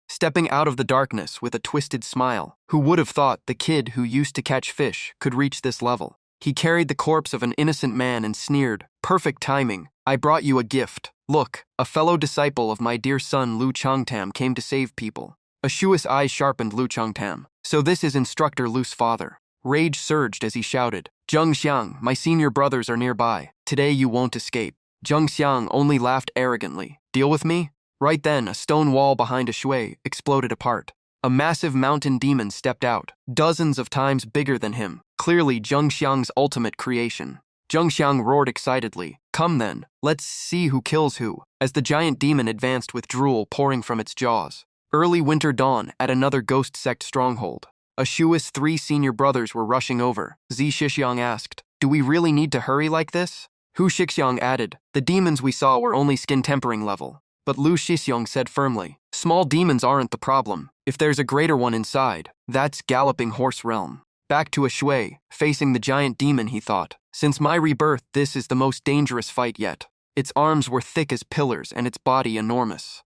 [SPEAKER 1] stepping out of the darkness with a twisted smile. Who would have thought the kid who used to catch fish could reach this level? He carried the corpse of an innocent man and sneered, "Perfect timing. I brought you a gift. Look, a fellow disciple of my dear son Lu Changtam came to save people." A shui's eyes sharpened. Lu Changtam. So this is Instructor Lu's father. Rage surged as he shouted, "Zheng Xiang, my senior brothers are nearby. Today you won't escape." Zheng Xiang only laughed arrogantly. "Deal with me?" Right then, a stone wall behind a shui exploded apart. A massive mountain demon stepped out, dozens of times bigger than him, clearly Zheng Xiang's ultimate creation. Zheng Xiang roared excitedly, "Come then, let's see who kills who," as the giant demon advanced with drool pouring from its jaws. Early winter dawn at another ghost sect stronghold. A shui's 3 senior brothers were rushing over. Zi Shixiang asked, "Do we really need to hurry like this?" Hu Shixiang added, "The demons we saw were only skin tempering level." But Lu Shixiang said firmly, "Small demons aren't the problem. If there's a greater one inside, that's Galloping Horse Realm." Back to a shui, facing the giant demon, he thought. Since my rebirth, this is the most dangerous fight yet. Its arms were thick as pillars and its body enormous.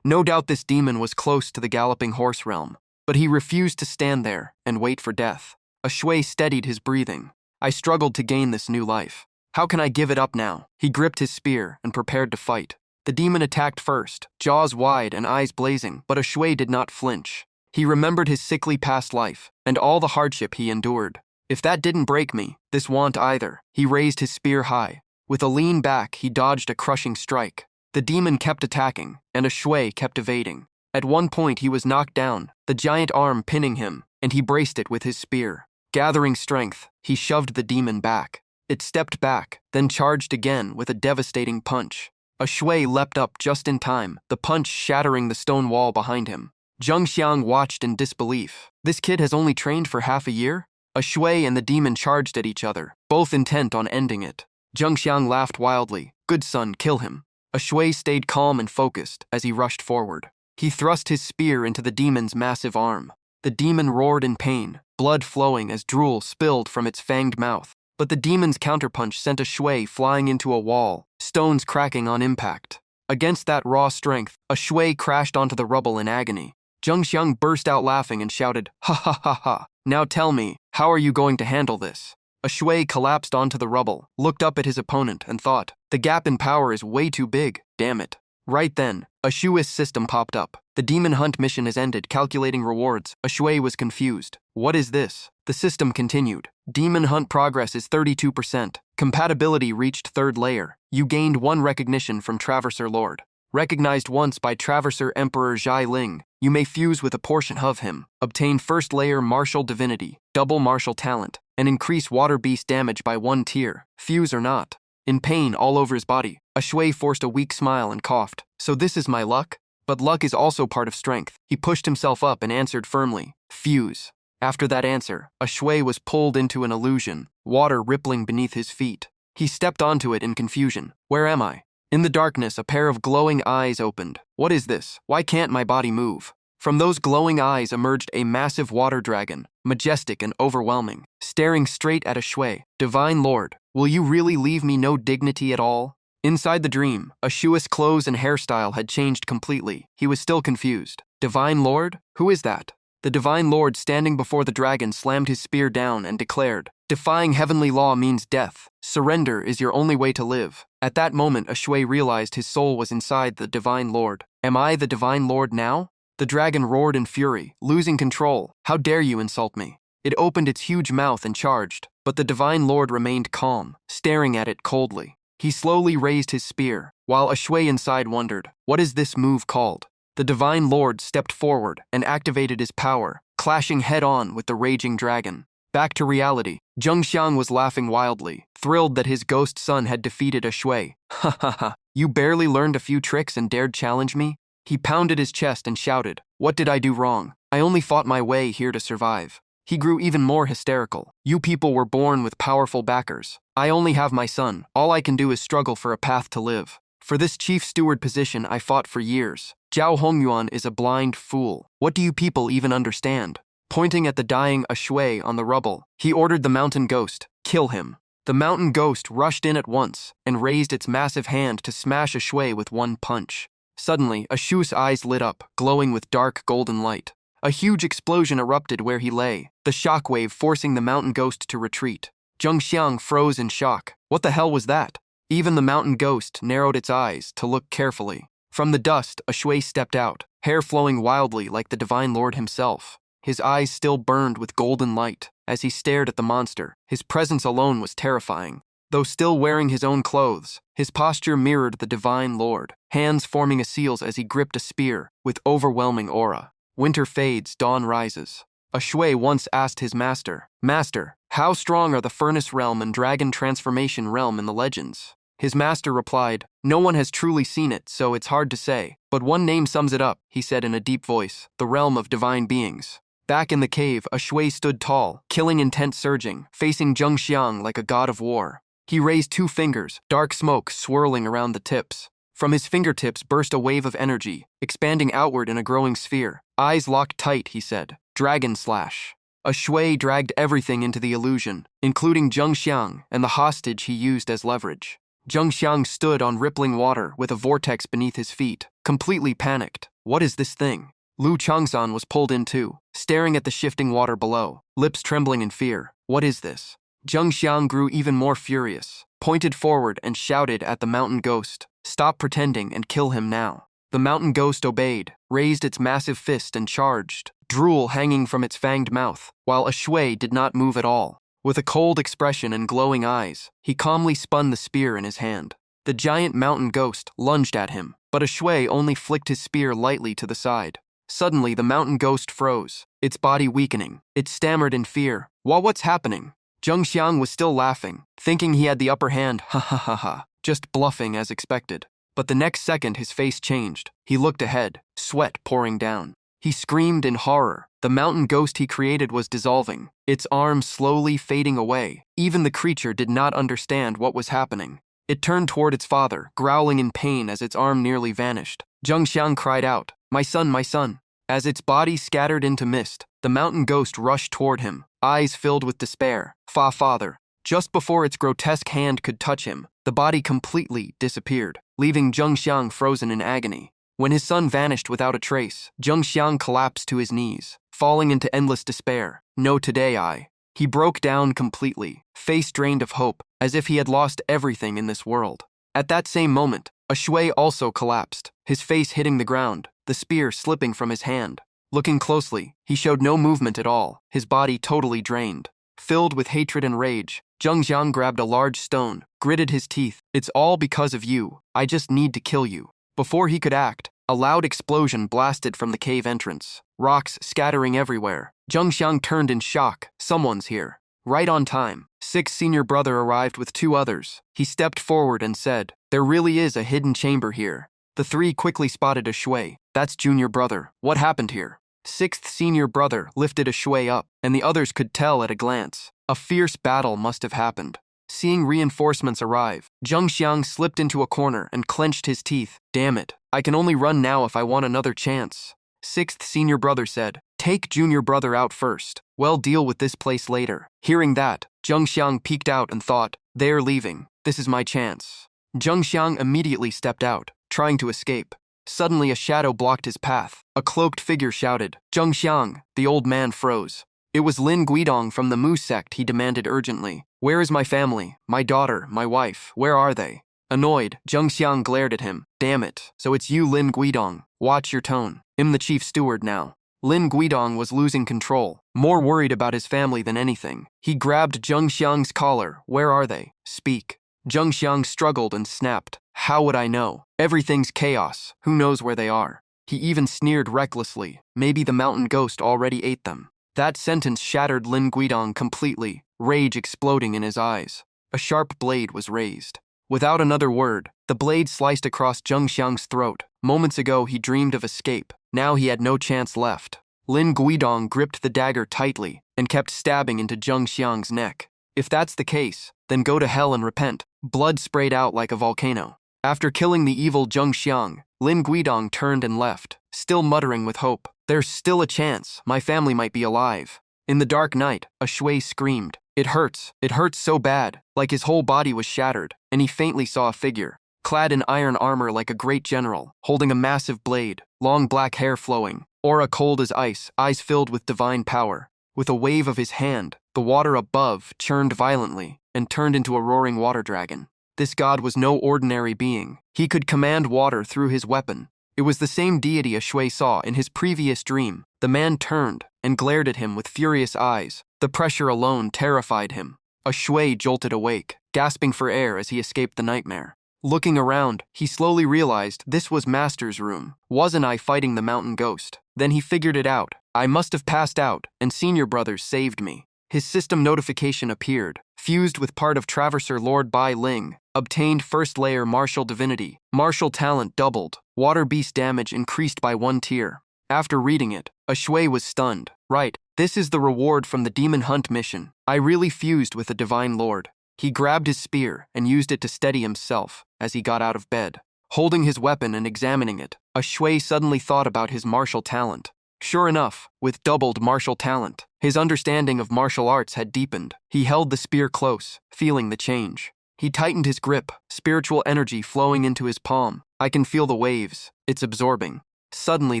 [SPEAKER 1] No doubt this demon was close to the Galloping Horse Realm, but he refused to stand there and wait for death. A shui steadied his breathing. "I struggled to gain this new life. How can I give it up now?" He gripped his spear and prepared to fight. The demon attacked first, jaws wide and eyes blazing, but a shui did not flinch. He remembered his sickly past life and all the hardship he endured. "If that didn't break me, this won't either." He raised his spear high. With a lean back, he dodged a crushing strike. The demon kept attacking, and a shui kept evading. At one point, he was knocked down, the giant arm pinning him, and he braced it with his spear. Gathering strength, he shoved the demon back. It stepped back, then charged again with a devastating punch. A shui leapt up just in time, the punch shattering the stone wall behind him. Zheng Xiang watched in disbelief. This kid has only trained for half a year? A shui and the demon charged at each other, both intent on ending it. Zheng Xiang laughed wildly. "Good son, kill him." A shui stayed calm and focused as he rushed forward. He thrust his spear into the demon's massive arm. The demon roared in pain, blood flowing as drool spilled from its fanged mouth. but the demon's counterpunch sent a shui flying into a wall, stones cracking on impact. Against that raw strength, a shui crashed onto the rubble in agony. Zheng Xiang burst out laughing and shouted, "Ha ha ha ha! Now tell me, how are you going to handle this?" A shui collapsed onto the rubble, looked up at his opponent, and thought, "The gap in power is way too big, damn it." Right then, a shui's system popped up. "The demon hunt mission has ended, calculating rewards." A shui was confused. "What is this?" The system continued. "Demon hunt progress is 32%. Compatibility reached 3rd layer. You gained 1 recognition from Traverser Lord. Recognized once by Traverser Emperor Zhai Ling, you may fuse with a portion of him. Obtain 1st layer martial divinity, double martial talent, and increase water beast damage by 1 tier, fuse or not." In pain all over his body, a shui forced a weak smile and coughed. "So this is my luck? But luck is also part of strength." He pushed himself up and answered firmly, "Fuse." After that answer, a shui was pulled into an illusion, water rippling beneath his feet. He stepped onto it in confusion. "Where am I?" In the darkness, a pair of glowing eyes opened. "What is this? Why can't my body move?" From those glowing eyes emerged a massive water dragon, majestic and overwhelming, staring straight at a shui. "Divine Lord, will you really leave me no dignity at all?" Inside the dream, a shui's clothes and hairstyle had changed completely. He was still confused. "Divine Lord? Who is that?" The Divine Lord standing before the dragon slammed his spear down and declared, "Defying heavenly law means death. Surrender is your only way to live." At that moment, a shui realized his soul was inside the Divine Lord. "Am I the Divine Lord now?" The dragon roared in fury, losing control. "How dare you insult me?" It opened its huge mouth and charged, but the Divine Lord remained calm, staring at it coldly. He slowly raised his spear, while a shui inside wondered, "What is this move called?" The Divine Lord stepped forward and activated his power, clashing head-on with the raging dragon. Back to reality, Zheng Xiang was laughing wildly, thrilled that his ghost son had defeated a shui. "Ha ha ha, you barely learned a few tricks and dared challenge me?" He pounded his chest and shouted, "What did I do wrong? I only fought my way here to survive." He grew even more hysterical. "You people were born with powerful backers. I only have my son. All I can do is struggle for a path to live. For this chief steward position, I fought for years. Zhao Hongyuan is a blind fool. What do you people even understand?" Pointing at the dying shui on the rubble, he ordered the mountain ghost, "Kill him." The mountain ghost rushed in at once and raised its massive hand to smash a shui with 1 punch. Suddenly, a shui's eyes lit up, glowing with dark golden light. A huge explosion erupted where he lay, the shockwave forcing the mountain ghost to retreat. Zheng Xiang froze in shock. What the hell was that? Even the mountain ghost narrowed its eyes to look carefully. From the dust, a shui stepped out, hair flowing wildly like the Divine Lord himself. His eyes still burned with golden light. As he stared at the monster, his presence alone was terrifying. Though still wearing his own clothes, his posture mirrored the Divine Lord, hands forming a seals as he gripped a spear with overwhelming aura. Winter fades, dawn rises. A shui once asked his master, "Master, how strong are the Furnace Realm and Dragon Transformation Realm in the legends?" His master replied, "No one has truly seen it, so it's hard to say. But one name sums it up," he said in a deep voice, "the realm of divine beings." Back in the cave, a shui stood tall, killing intent surging, facing Zheng Xiang like a god of war. He raised 2 fingers, dark smoke swirling around the tips. From his fingertips burst a wave of energy, expanding outward in a growing sphere. "Eyes locked tight," he said. "Dragon slash." A shui dragged everything into the illusion, including Zheng Xiang and the hostage he used as leverage. Zheng Xiang stood on rippling water with a vortex beneath his feet, completely panicked. What is this thing? Lu Changsan was pulled in too, staring at the shifting water below, lips trembling in fear. What is this? Zheng Xiang grew even more furious, pointed forward and shouted at the mountain ghost, "Stop pretending and kill him now." The mountain ghost obeyed, raised its massive fist and charged, drool hanging from its fanged mouth, while a shui did not move at all. With a cold expression and glowing eyes, he calmly spun the spear in his hand. The giant mountain ghost lunged at him, but a shui only flicked his spear lightly to the side. Suddenly, the mountain ghost froze, its body weakening. It stammered in fear, What's happening?" Zheng Xiang was still laughing, thinking he had the upper hand, ha ha ha ha, just bluffing as expected. But the next second his face changed. He looked ahead, sweat pouring down. He screamed in horror. The mountain ghost he created was dissolving, its arms slowly fading away. Even the creature did not understand what was happening. It turned toward its father, growling in pain as its arm nearly vanished. Zheng Xiang cried out, my son, my son." As its body scattered into mist, the mountain ghost rushed toward him, eyes filled with despair. Father." Just before its grotesque hand could touch him, the body completely disappeared, leaving Zheng Xiang frozen in agony. When his son vanished without a trace, Zheng Xiang collapsed to his knees, falling into endless despair. No, today I. He broke down completely, face drained of hope, as if he had lost everything in this world. At that same moment, a shui also collapsed, his face hitting the ground, the spear slipping from his hand. Looking closely, he showed no movement at all, his body totally drained. Filled with hatred and rage, Zheng Xiang grabbed a large stone, gritted his teeth. It's all because of you. I just need to kill you. Before he could act, a loud explosion blasted from the cave entrance, rocks scattering everywhere. Zheng Xiang turned in shock. Someone's here. Right on time, Six's senior brother arrived with 2 others. He stepped forward and said, "There really is a hidden chamber here." The 3 quickly spotted a shui. "That's junior brother. What happened here?" Sixth senior brother lifted a shui up, and the others could tell at a glance. A fierce battle must have happened. Seeing reinforcements arrive, Zheng Xiang slipped into a corner and clenched his teeth. "Damn it, I can only run now if I want another chance." Sixth senior brother said, "Take junior brother out first. We'll deal with this place later." Hearing that, Zheng Xiang peeked out and thought, "They're leaving. This is my chance." Zheng Xiang immediately stepped out, trying to escape. Suddenly a shadow blocked his path. A cloaked figure shouted, "Zheng Xiang!" The old man froze. It was Lin Guidong from the Mu sect. He demanded urgently, "Where is my family, my daughter, my wife, where are they?" Annoyed, Zheng Xiang glared at him. "Damn it, so it's you, Lin Guidong. Watch your tone. I'm the chief steward now." Lin Guidong was losing control, more worried about his family than anything. He grabbed Zheng Xiang's collar. "Where are they? Speak." Zheng Xiang struggled and snapped, "How would I know? Everything's chaos. Who knows where they are?" He even sneered recklessly. Maybe the mountain ghost already ate them. That sentence shattered Lin Guidong completely, rage exploding in his eyes. A sharp blade was raised. Without another word, the blade sliced across Zheng Xiang's throat. Moments ago he dreamed of escape. Now he had no chance left. Lin Guidong gripped the dagger tightly and kept stabbing into Zheng Xiang's neck. If that's the case, then go to hell and repent. Blood sprayed out like a volcano. After killing the evil Zheng Xiang, Lin Guidong turned and left, still muttering with hope. "There's still a chance. My family might be alive." In the dark night, a shui screamed. It hurts so bad, like his whole body was shattered, and he faintly saw a figure, clad in iron armor like a great general, holding a massive blade, long black hair flowing, aura cold as ice, eyes filled with divine power. With a wave of his hand, the water above churned violently and turned into a roaring water dragon. This god was no ordinary being. He could command water through his weapon. It was the same deity a shui saw in his previous dream. The man turned and glared at him with furious eyes. The pressure alone terrified him. A shui jolted awake, gasping for air as he escaped the nightmare. Looking around, he slowly realized this was Master's room. Wasn't I fighting the mountain ghost? Then he figured it out. I must have passed out, and senior brothers saved me. His system notification appeared, fused with part of Traverser Lord Bai Ling. Obtained first layer martial divinity. Martial talent doubled. Water beast damage increased by 1 tier. After reading it, a shui was stunned. Right, this is the reward from the demon hunt mission. I really fused with the divine lord. He grabbed his spear and used it to steady himself as he got out of bed. Holding his weapon and examining it, a shui suddenly thought about his martial talent. Sure enough, with doubled martial talent, his understanding of martial arts had deepened. He held the spear close, feeling the change. He tightened his grip, spiritual energy flowing into his palm. I can feel the waves. It's absorbing. Suddenly,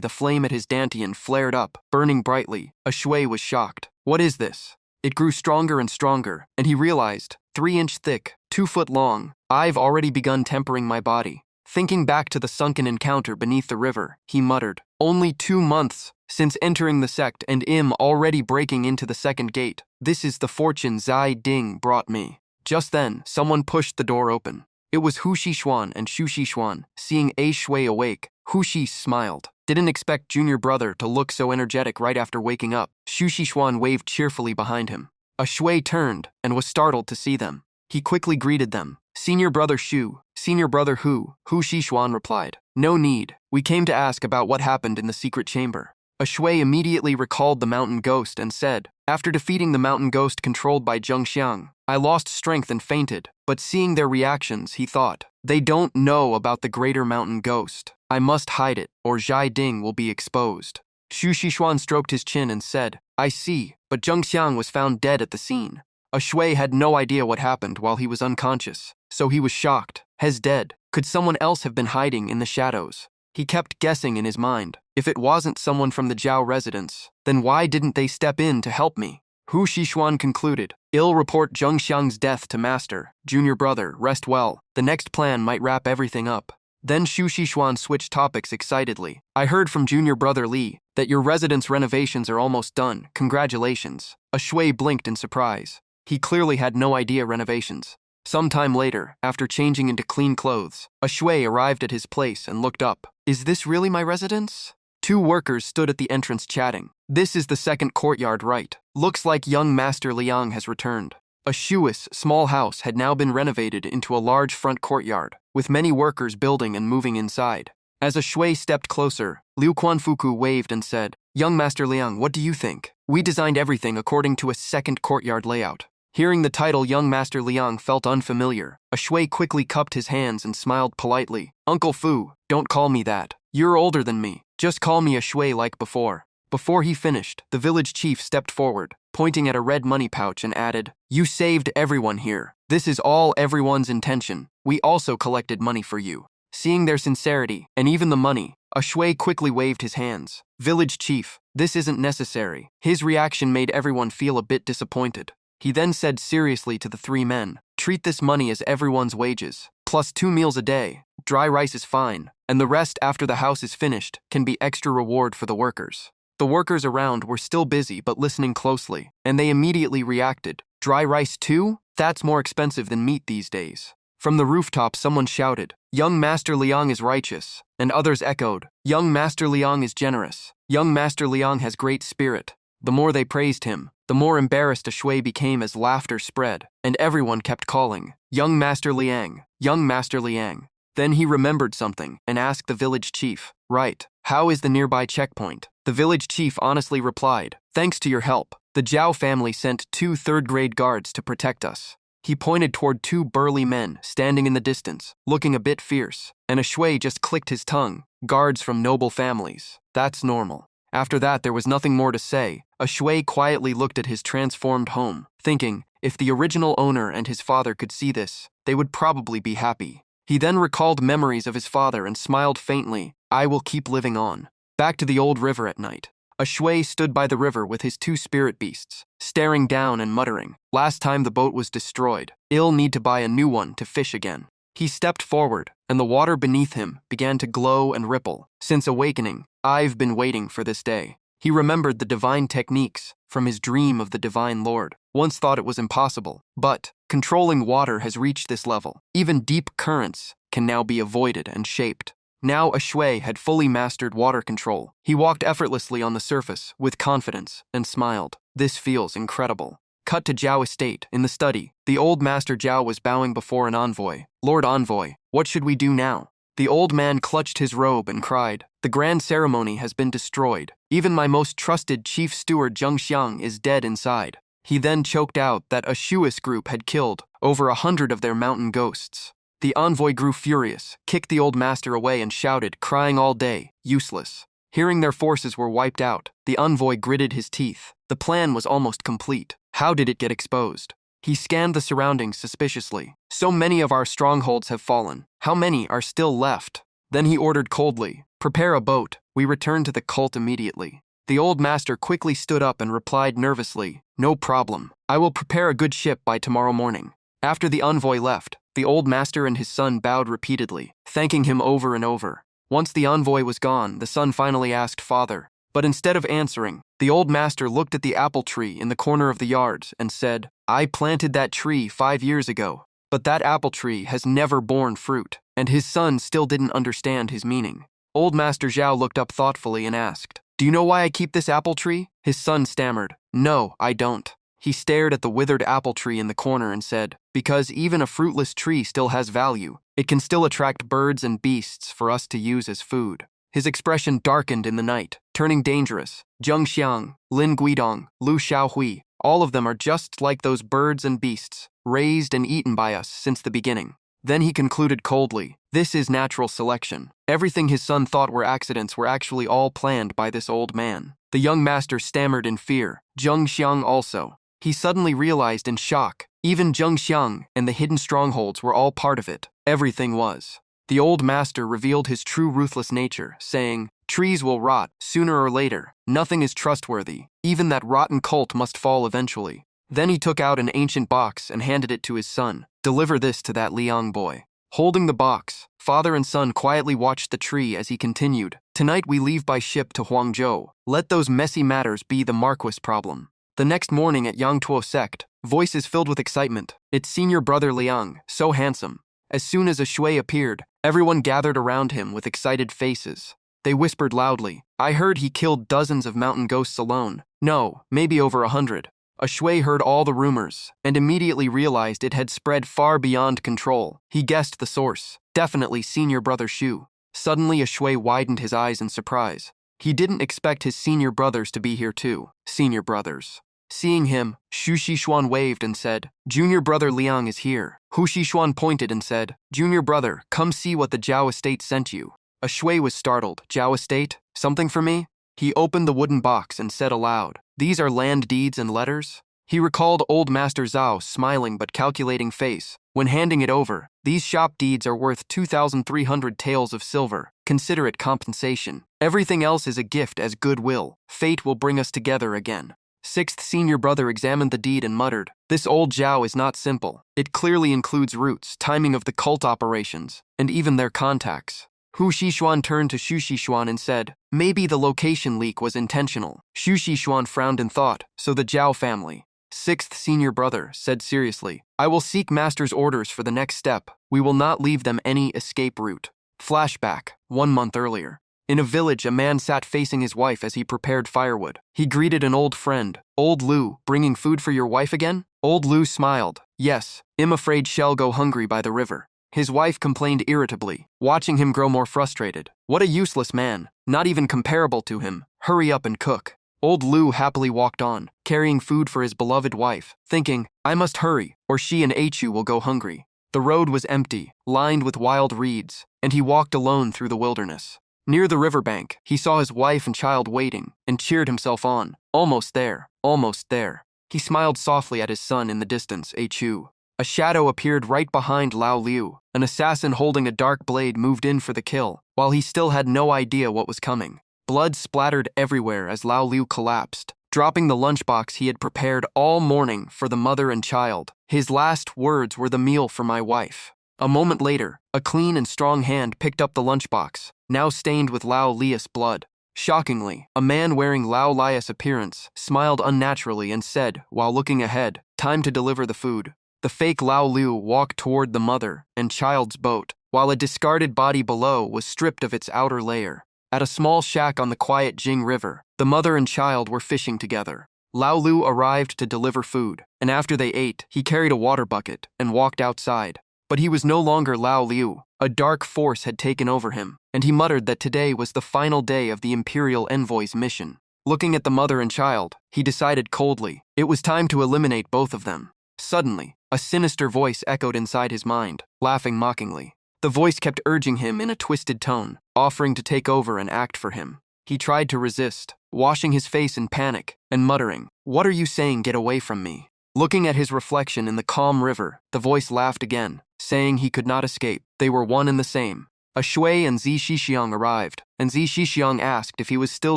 [SPEAKER 1] the flame at his dantian flared up, burning brightly. A shui was shocked. What is this? It grew stronger and stronger, and he realized, 3-inch thick, 2 foot long. I've already begun tempering my body. Thinking back to the sunken encounter beneath the river, he muttered, "Only 2 months since entering the sect and already breaking into the second gate. This is the fortune Zai Ding brought me." Just then, someone pushed the door open. It was Hu Shixuan and Xu Shixuan. Seeing a shui awake, Hu Shi smiled. Didn't expect junior brother to look so energetic right after waking up. Xu Shixuan waved cheerfully behind him. A shui turned and was startled to see them. He quickly greeted them. "Senior brother Xu, senior brother Hu." Hu Shixuan replied, "No need. We came to ask about what happened in the secret chamber." A shui immediately recalled the mountain ghost and said, "After defeating the mountain ghost controlled by Zheng Xiang, I lost strength and fainted." But seeing their reactions, he thought, "They don't know about the greater mountain ghost. I must hide it, or Zai Ding will be exposed." Xu Shixuan stroked his chin and said, "I see, but Zheng Xiang was found dead at the scene." A shui had no idea what happened while he was unconscious, so he was shocked. Hes dead. Could someone else have been hiding in the shadows? He kept guessing in his mind. If it wasn't someone from the Zhao residence, then why didn't they step in to help me? Hu Shixuan concluded. I'll report Zheng Xiang's death to Master. Junior brother, rest well. The next plan might wrap everything up. Then Shu Shixuan switched topics excitedly. I heard from Junior brother Li that your residence renovations are almost done. Congratulations. A shui blinked in surprise. He clearly had no idea renovations. Sometime later, after changing into clean clothes, a shui arrived at his place and looked up. Is this really my residence? Two workers stood at the entrance chatting. This is the second courtyard right. Looks like young Master Liang has returned. A shui's small house had now been renovated into a large front courtyard, with many workers building and moving inside. As a shui stepped closer, Liu Quanfuku waved and said, Young Master Liang, what do you think? We designed everything according to a second courtyard layout. Hearing the title, young Master Liang felt unfamiliar. A shui quickly cupped his hands and smiled politely. Uncle Fu, don't call me that. You're older than me. Just call me a shui like before. Before he finished, the village chief stepped forward, pointing at a red money pouch and added, You saved everyone here. This is all everyone's intention. We also collected money for you. Seeing their sincerity, and even the money, a shui quickly waved his hands. Village chief, this isn't necessary. His reaction made everyone feel a bit disappointed. He then said seriously to the three men, Treat this money as everyone's wages, plus 2 meals a day. Dry rice is fine, and the rest after the house is finished can be extra reward for the workers. The workers around were still busy but listening closely, and they immediately reacted. Dry rice too? That's more expensive than meat these days. From the rooftop someone shouted, Young Master Liang is righteous, and others echoed, Young Master Liang is generous. Young Master Liang has great spirit. The more they praised him, the more embarrassed a shui became as laughter spread, and everyone kept calling, Young Master Liang, Young Master Liang. Then he remembered something and asked the village chief, Right, how is the nearby checkpoint? The village chief honestly replied, Thanks to your help, the Zhao family sent 2 third-grade guards to protect us. He pointed toward 2 burly men standing in the distance, looking a bit fierce, and a shui just clicked his tongue. Guards from noble families. That's normal. After that, there was nothing more to say. A shui quietly looked at his transformed home, thinking, if the original owner and his father could see this, they would probably be happy. He then recalled memories of his father and smiled faintly. I will keep living on. Back to the old river at night. A shui stood by the river with his 2 spirit beasts, staring down and muttering. Last time the boat was destroyed. I'll need to buy a new one to fish again. He stepped forward, and the water beneath him began to glow and ripple. Since awakening, I've been waiting for this day. He remembered the divine techniques from his dream of the divine lord. Once thought it was impossible, but controlling water has reached this level. Even deep currents can now be avoided and shaped. Now a shui had fully mastered water control. He walked effortlessly on the surface with confidence and smiled. This feels incredible. Cut to Zhao estate. In the study, the old Master Zhao was bowing before an envoy. Lord Envoy, what should we do now? The old man clutched his robe and cried, The grand ceremony has been destroyed. Even my most trusted chief steward Zheng Xiang is dead inside. He then choked out that a Shuis group had killed over 100 of their mountain ghosts. The envoy grew furious, kicked the old master away and shouted, crying all day, useless. Hearing their forces were wiped out, the envoy gritted his teeth. The plan was almost complete. How did it get exposed? He scanned the surroundings suspiciously. So many of our strongholds have fallen. How many are still left? Then he ordered coldly, Prepare a boat. We return to the cult immediately. The old master quickly stood up and replied nervously, No problem. I will prepare a good ship by tomorrow morning. After the envoy left, the old master and his son bowed repeatedly, thanking him over and over. Once the envoy was gone, the son finally asked Father. But instead of answering, the old master looked at the apple tree in the corner of the yard and said, I planted that tree 5 years ago, but that apple tree has never borne fruit, and his son still didn't understand his meaning. Old Master Zhao looked up thoughtfully and asked, Do you know why I keep this apple tree? His son stammered, No, I don't. He stared at the withered apple tree in the corner and said, Because even a fruitless tree still has value. It can still attract birds and beasts for us to use as food. His expression darkened in the night, turning dangerous. Zheng Xiang, Lin Guidong, Lu Xiaohui, all of them are just like those birds and beasts, raised and eaten by us since the beginning. Then he concluded coldly, This is natural selection. Everything his son thought were accidents were actually all planned by this old man. The young master stammered in fear. Zheng Xiang also. He suddenly realized in shock, even Zhengxiang and the hidden strongholds were all part of it. Everything was. The old master revealed his true ruthless nature, saying, "Trees will rot, sooner or later. Nothing is trustworthy. Even that rotten cult must fall eventually." Then he took out an ancient box and handed it to his son. "Deliver this to that Liang boy." Holding the box, father and son quietly watched the tree as he continued, "Tonight we leave by ship to Huangzhou. Let those messy matters be the Marquis problem." The next morning at Yangtuo sect, voices filled with excitement. It's senior brother Liang, so handsome. As soon as a shui appeared, everyone gathered around him with excited faces. They whispered loudly, "I heard he killed dozens of mountain ghosts alone. No, maybe over 100. A shui heard all the rumors, and immediately realized it had spread far beyond control. He guessed the source. Definitely senior brother Shu. Suddenly a shui widened his eyes in surprise. He didn't expect his senior brothers to be here too. Senior brothers. Seeing him, Xu Xishuan waved and said, "Junior brother Liang is here." Hu Xishuan pointed and said, "Junior brother, come see what the Zhao estate sent you." A shui was startled. "Zhao estate? Something for me?" He opened the wooden box and said aloud, "These are land deeds and letters?" He recalled old Master Zhao's smiling but calculating face. When handing it over, "These shop deeds are worth 2,300 taels of silver. Consider it compensation. Everything else is a gift as goodwill. Fate will bring us together again." Sixth senior brother examined the deed and muttered, "This old Zhao is not simple. It clearly includes roots, timing of the cult operations, and even their contacts." Hu Xishuan turned to Xu Xishuan and said, "Maybe the location leak was intentional." Xu Xishuan frowned and thought, "So the Zhao family." Sixth senior brother said seriously, "I will seek master's orders for the next step. We will not leave them any escape route." Flashback, 1 month earlier. In a village, a man sat facing his wife as he prepared firewood. He greeted an old friend. "Old Lu, bringing food for your wife again?" Old Lu smiled. "Yes, I'm afraid she'll go hungry by the river." His wife complained irritably, watching him grow more frustrated. "What a useless man, not even comparable to him. Hurry up and cook." Old Lu happily walked on, carrying food for his beloved wife, thinking, "I must hurry, or she and Chu will go hungry." The road was empty, lined with wild reeds, and he walked alone through the wilderness. Near the riverbank, he saw his wife and child waiting, and cheered himself on. Almost there, almost there. He smiled softly at his son in the distance, Chu. A shadow appeared right behind Lao Liu. An assassin holding a dark blade moved in for the kill, while he still had no idea what was coming. Blood splattered everywhere as Lao Liu collapsed, dropping the lunchbox he had prepared all morning for the mother and child. His last words were, "The meal for my wife." A moment later, a clean and strong hand picked up the lunchbox, now stained with Lao Lia's blood. Shockingly, a man wearing Lao Lia's appearance smiled unnaturally and said, while looking ahead, "Time to deliver the food." The fake Lao Liu walked toward the mother and child's boat, while a discarded body below was stripped of its outer layer. At a small shack on the quiet Jing River, the mother and child were fishing together. Lao Liu arrived to deliver food, and after they ate, he carried a water bucket and walked outside. But he was no longer Lao Liu. A dark force had taken over him, and he muttered that today was the final day of the Imperial Envoy's mission. Looking at the mother and child, he decided coldly, it was time to eliminate both of them. Suddenly, a sinister voice echoed inside his mind, laughing mockingly. The voice kept urging him in a twisted tone, offering to take over and act for him. He tried to resist, washing his face in panic, and muttering, "What are you saying? Get away from me." Looking at his reflection in the calm river, the voice laughed again, saying he could not escape. They were one and the same. A shui and Zi Shixiang arrived, and Zi Shixiang asked if he was still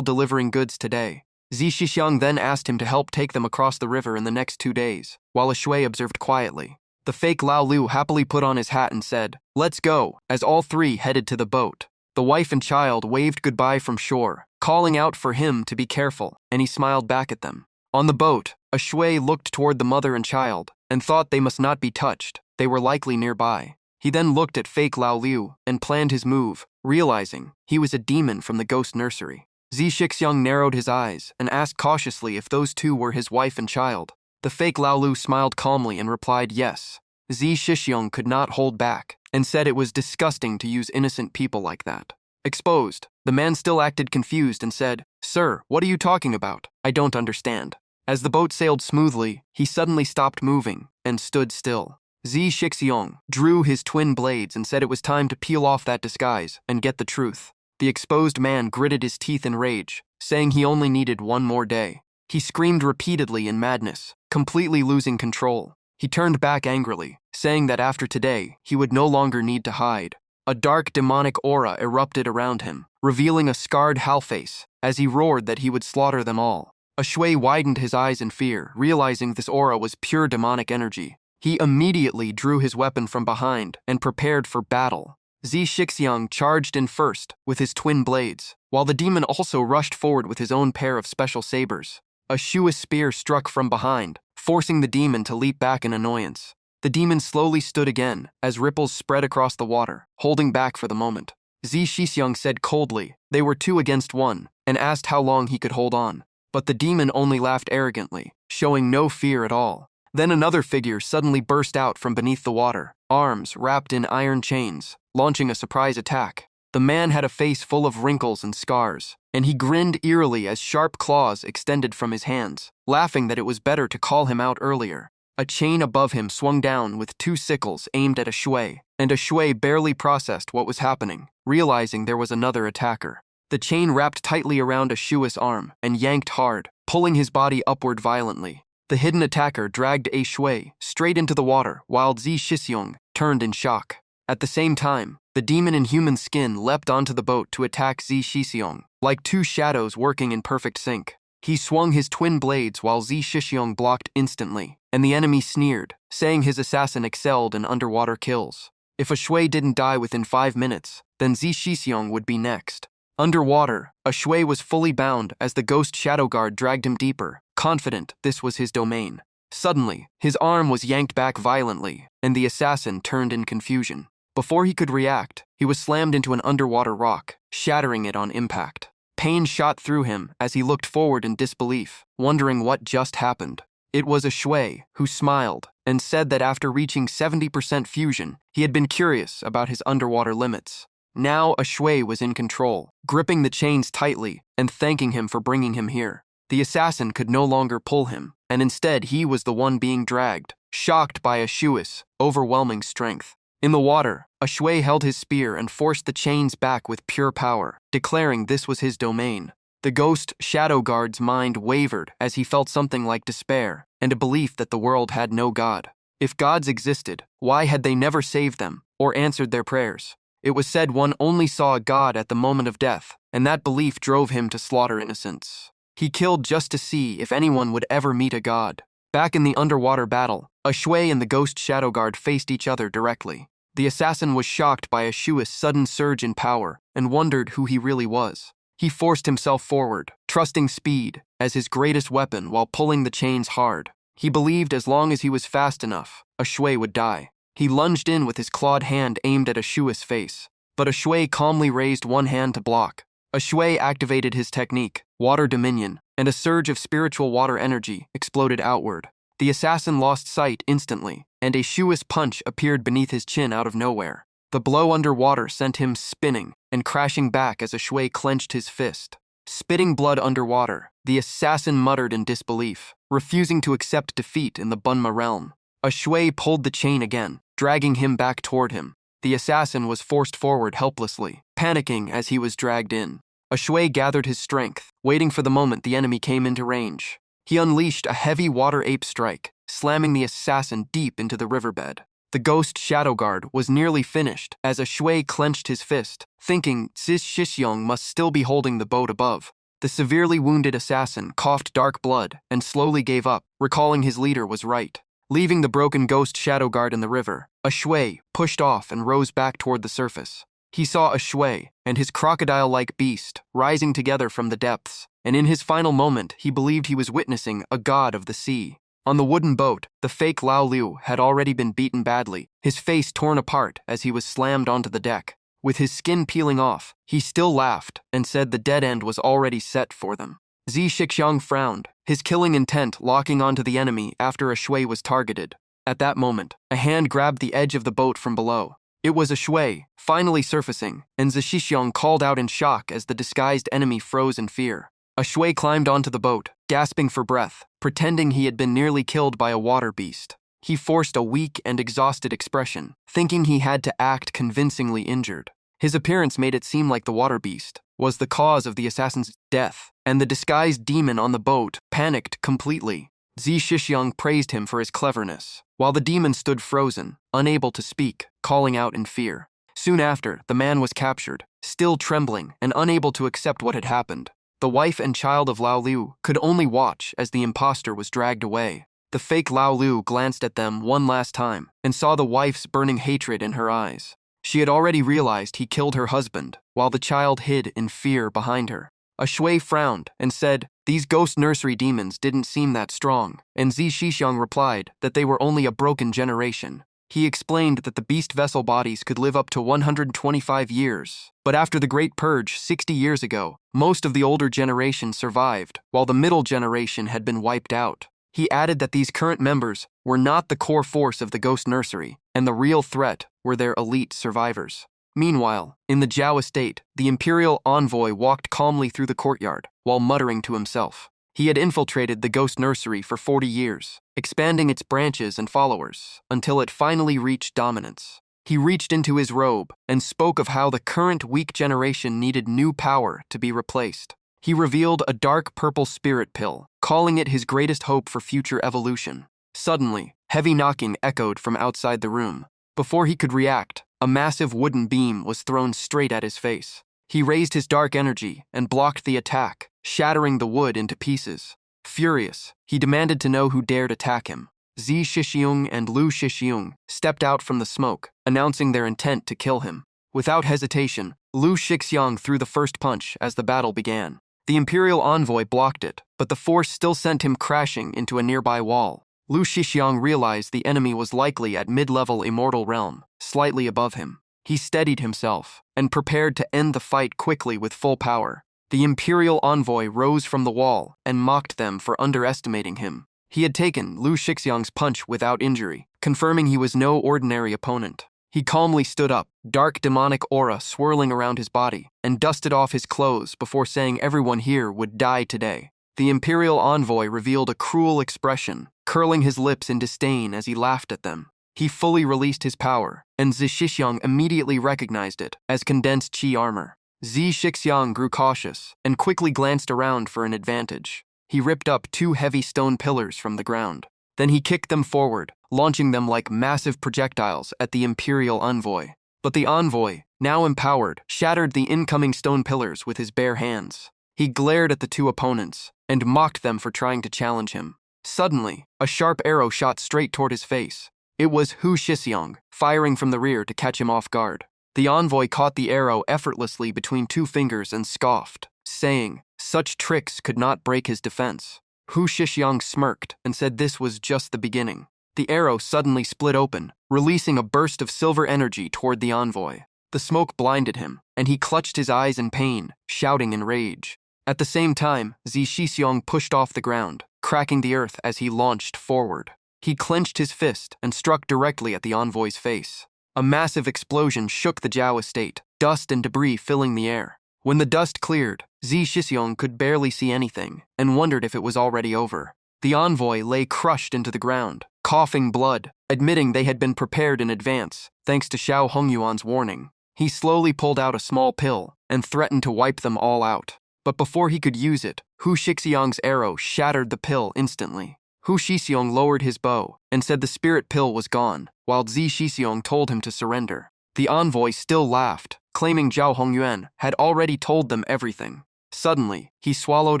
[SPEAKER 1] delivering goods today. Zi Shixiang then asked him to help take them across the river in the next 2 days, while a shui observed quietly. The fake Lao Liu happily put on his hat and said, "Let's go," as all three headed to the boat. The wife and child waved goodbye from shore, calling out for him to be careful, and he smiled back at them. On the boat, a shui looked toward the mother and child, and thought they must not be touched. They were likely nearby. He then looked at fake Lao Liu and planned his move, realizing he was a demon from the ghost nursery. Zi Shixiang narrowed his eyes and asked cautiously if those two were his wife and child. The fake Lao Liu smiled calmly and replied yes. Zi Shixiang could not hold back and said it was disgusting to use innocent people like that. Exposed, the man still acted confused and said, "Sir, what are you talking about? I don't understand." As the boat sailed smoothly, he suddenly stopped moving and stood still. Zi Shixiang drew his twin blades and said it was time to peel off that disguise and get the truth. The exposed man gritted his teeth in rage, saying he only needed 1 more day. He screamed repeatedly in madness, completely losing control. He turned back angrily, saying that after today, he would no longer need to hide. A dark demonic aura erupted around him, revealing a scarred Halface, as he roared that he would slaughter them all. Shui widened his eyes in fear, realizing this aura was pure demonic energy. He immediately drew his weapon from behind and prepared for battle. Zi Shixiang charged in first with his twin blades, while the demon also rushed forward with his own pair of special sabers. A Shua's spear struck from behind, forcing the demon to leap back in annoyance. The demon slowly stood again as ripples spread across the water, holding back for the moment. Zi Shixiang said coldly they were 2 against 1 and asked how long he could hold on. But the demon only laughed arrogantly, showing no fear at all. Then another figure suddenly burst out from beneath the water, arms wrapped in iron chains, launching a surprise attack. The man had a face full of wrinkles and scars, and he grinned eerily as sharp claws extended from his hands, laughing that it was better to call him out earlier. A chain above him swung down with 2 sickles aimed at Shui, and Shui barely processed what was happening, realizing there was another attacker. The chain wrapped tightly around Shua's arm and yanked hard, pulling his body upward violently. The hidden attacker dragged Shui straight into the water while Zi Shixiang turned in shock. At the same time, the demon in human skin leapt onto the boat to attack Zi Shixiang, like 2 shadows working in perfect sync. He swung his twin blades while Zi Shixiang blocked instantly, and the enemy sneered, saying his assassin excelled in underwater kills. If Shui didn't die within 5 minutes, then Zi Shixiang would be next. Underwater, Shui was fully bound as the ghost shadow guard dragged him deeper, confident this was his domain. Suddenly, his arm was yanked back violently, and the assassin turned in confusion. Before he could react, he was slammed into an underwater rock, shattering it on impact. Pain shot through him as he looked forward in disbelief, wondering what just happened. It was Shui who smiled and said that after reaching 70% fusion, he had been curious about his underwater limits. Now Shui was in control, gripping the chains tightly and thanking him for bringing him here. The assassin could no longer pull him, and instead he was the one being dragged, shocked by Shua's overwhelming strength. In the water, Shui held his spear and forced the chains back with pure power, declaring this was his domain. The ghost shadow guard's mind wavered as he felt something like despair and a belief that the world had no god. If gods existed, why had they never saved them or answered their prayers? It was said one only saw a god at the moment of death, and that belief drove him to slaughter innocents. He killed just to see if anyone would ever meet a god. Back in the underwater battle, Shui and the ghost shadow guard faced each other directly. The assassin was shocked by Shua's sudden surge in power and wondered who he really was. He forced himself forward, trusting speed as his greatest weapon while pulling the chains hard. He believed as long as he was fast enough, Shui would die. He lunged in with his clawed hand aimed at Shua's face, but Shui calmly raised one hand to block. Shui activated his technique, Water Dominion, and a surge of spiritual water energy exploded outward. The assassin lost sight instantly, and Shua's punch appeared beneath his chin out of nowhere. The blow underwater sent him spinning and crashing back as Shui clenched his fist. Spitting blood underwater, the assassin muttered in disbelief, refusing to accept defeat in the Bunma realm. Shui pulled the chain again, dragging him back toward him. The assassin was forced forward helplessly, panicking as he was dragged in. Shui gathered his strength, waiting for the moment the enemy came into range. He unleashed a heavy water ape strike, slamming the assassin deep into the riverbed. The ghost shadow guard was nearly finished as Shui clenched his fist, thinking Zi Shixiang must still be holding the boat above. The severely wounded assassin coughed dark blood and slowly gave up, recalling his leader was right. Leaving the broken ghost shadow guard in the river, Shui pushed off and rose back toward the surface. He saw Shui and his crocodile-like beast rising together from the depths, and in his final moment he believed he was witnessing a god of the sea. On the wooden boat, the fake Lao Liu had already been beaten badly, his face torn apart as he was slammed onto the deck. With his skin peeling off, he still laughed and said the dead end was already set for them. Zi Shixiang frowned, his killing intent locking onto the enemy after Shui was targeted. At that moment, a hand grabbed the edge of the boat from below. It was Shui, finally surfacing, and Zi Shixiang called out in shock as the disguised enemy froze in fear. Shui climbed onto the boat, gasping for breath, pretending he had been nearly killed by a water beast. He forced a weak and exhausted expression, thinking he had to act convincingly injured. His appearance made it seem like the water beast was the cause of the assassin's death. and the disguised demon on the boat panicked completely. Zi Shixiang praised him for his cleverness, while the demon stood frozen, unable to speak, calling out in fear. Soon after, the man was captured, still trembling and unable to accept what had happened. The wife and child of Lao Liu could only watch as the impostor was dragged away. The fake Lao Liu glanced at them one last time and saw the wife's burning hatred in her eyes. She had already realized he killed her husband, while the child hid in fear behind her. A shui frowned and said, "These ghost nursery demons didn't seem that strong," and Zi Shixiang replied that they were only a broken generation. He explained that the beast vessel bodies could live up to 125 years, but after the Great Purge 60 years ago, most of the older generation survived, while the middle generation had been wiped out. He added that these current members were not the core force of the ghost nursery, and the real threat were their elite survivors. Meanwhile, in the Zhao estate, the imperial envoy walked calmly through the courtyard, while muttering to himself. He had infiltrated the ghost nursery for 40 years, expanding its branches and followers, until it finally reached dominance. He reached into his robe and spoke of how the current weak generation needed new power to be replaced. He revealed a dark purple spirit pill, calling it his greatest hope for future evolution. Suddenly, heavy knocking echoed from outside the room. Before he could react, a massive wooden beam was thrown straight at his face. He raised his dark energy and blocked the attack, shattering the wood into pieces. Furious, he demanded to know who dared attack him. Zi Shixiang and Lu Shixiang stepped out from the smoke, announcing their intent to kill him. Without hesitation, Lu Shixiang threw the first punch as the battle began. The imperial envoy blocked it, but the force still sent him crashing into a nearby wall. Lu Shixiang realized the enemy was likely at mid-level immortal realm, slightly above him. He steadied himself and prepared to end the fight quickly with full power. The imperial envoy rose from the wall and mocked them for underestimating him. He had taken Lu Shixiang's punch without injury, confirming he was no ordinary opponent. He calmly stood up, dark demonic aura swirling around his body, and dusted off his clothes before saying everyone here would die today. The imperial envoy revealed a cruel expression, curling his lips in disdain as he laughed at them. He fully released his power, and Zi Shixiang immediately recognized it as condensed chi armor. Zi Shixiang grew cautious and quickly glanced around for an advantage. He ripped up 2 heavy stone pillars from the ground. Then he kicked them forward, launching them like massive projectiles at the imperial envoy. But the envoy, now empowered, shattered the incoming stone pillars with his bare hands. He glared at the 2 opponents and mocked them for trying to challenge him. Suddenly, a sharp arrow shot straight toward his face. It was Hu Shixiang, firing from the rear to catch him off guard. The envoy caught the arrow effortlessly between 2 fingers and scoffed, saying, such tricks could not break his defense. Hu Shixiang smirked and said this was just the beginning. The arrow suddenly split open, releasing a burst of silver energy toward the envoy. The smoke blinded him, and he clutched his eyes in pain, shouting in rage. At the same time, Zi Shixiang pushed off the ground, cracking the earth as he launched forward. He clenched his fist and struck directly at the envoy's face. A massive explosion shook the Zhao estate, dust and debris filling the air. When the dust cleared, Zi Shixiang could barely see anything and wondered if it was already over. The envoy lay crushed into the ground, coughing blood, admitting they had been prepared in advance, thanks to Xiao Hongyuan's warning. He slowly pulled out a small pill and threatened to wipe them all out. But before he could use it, Hu Shixiang's arrow shattered the pill instantly. Hu Shixiang lowered his bow and said the spirit pill was gone, while Zi Shixiang told him to surrender. The envoy still laughed, claiming Zhao Hongyuan had already told them everything. Suddenly, he swallowed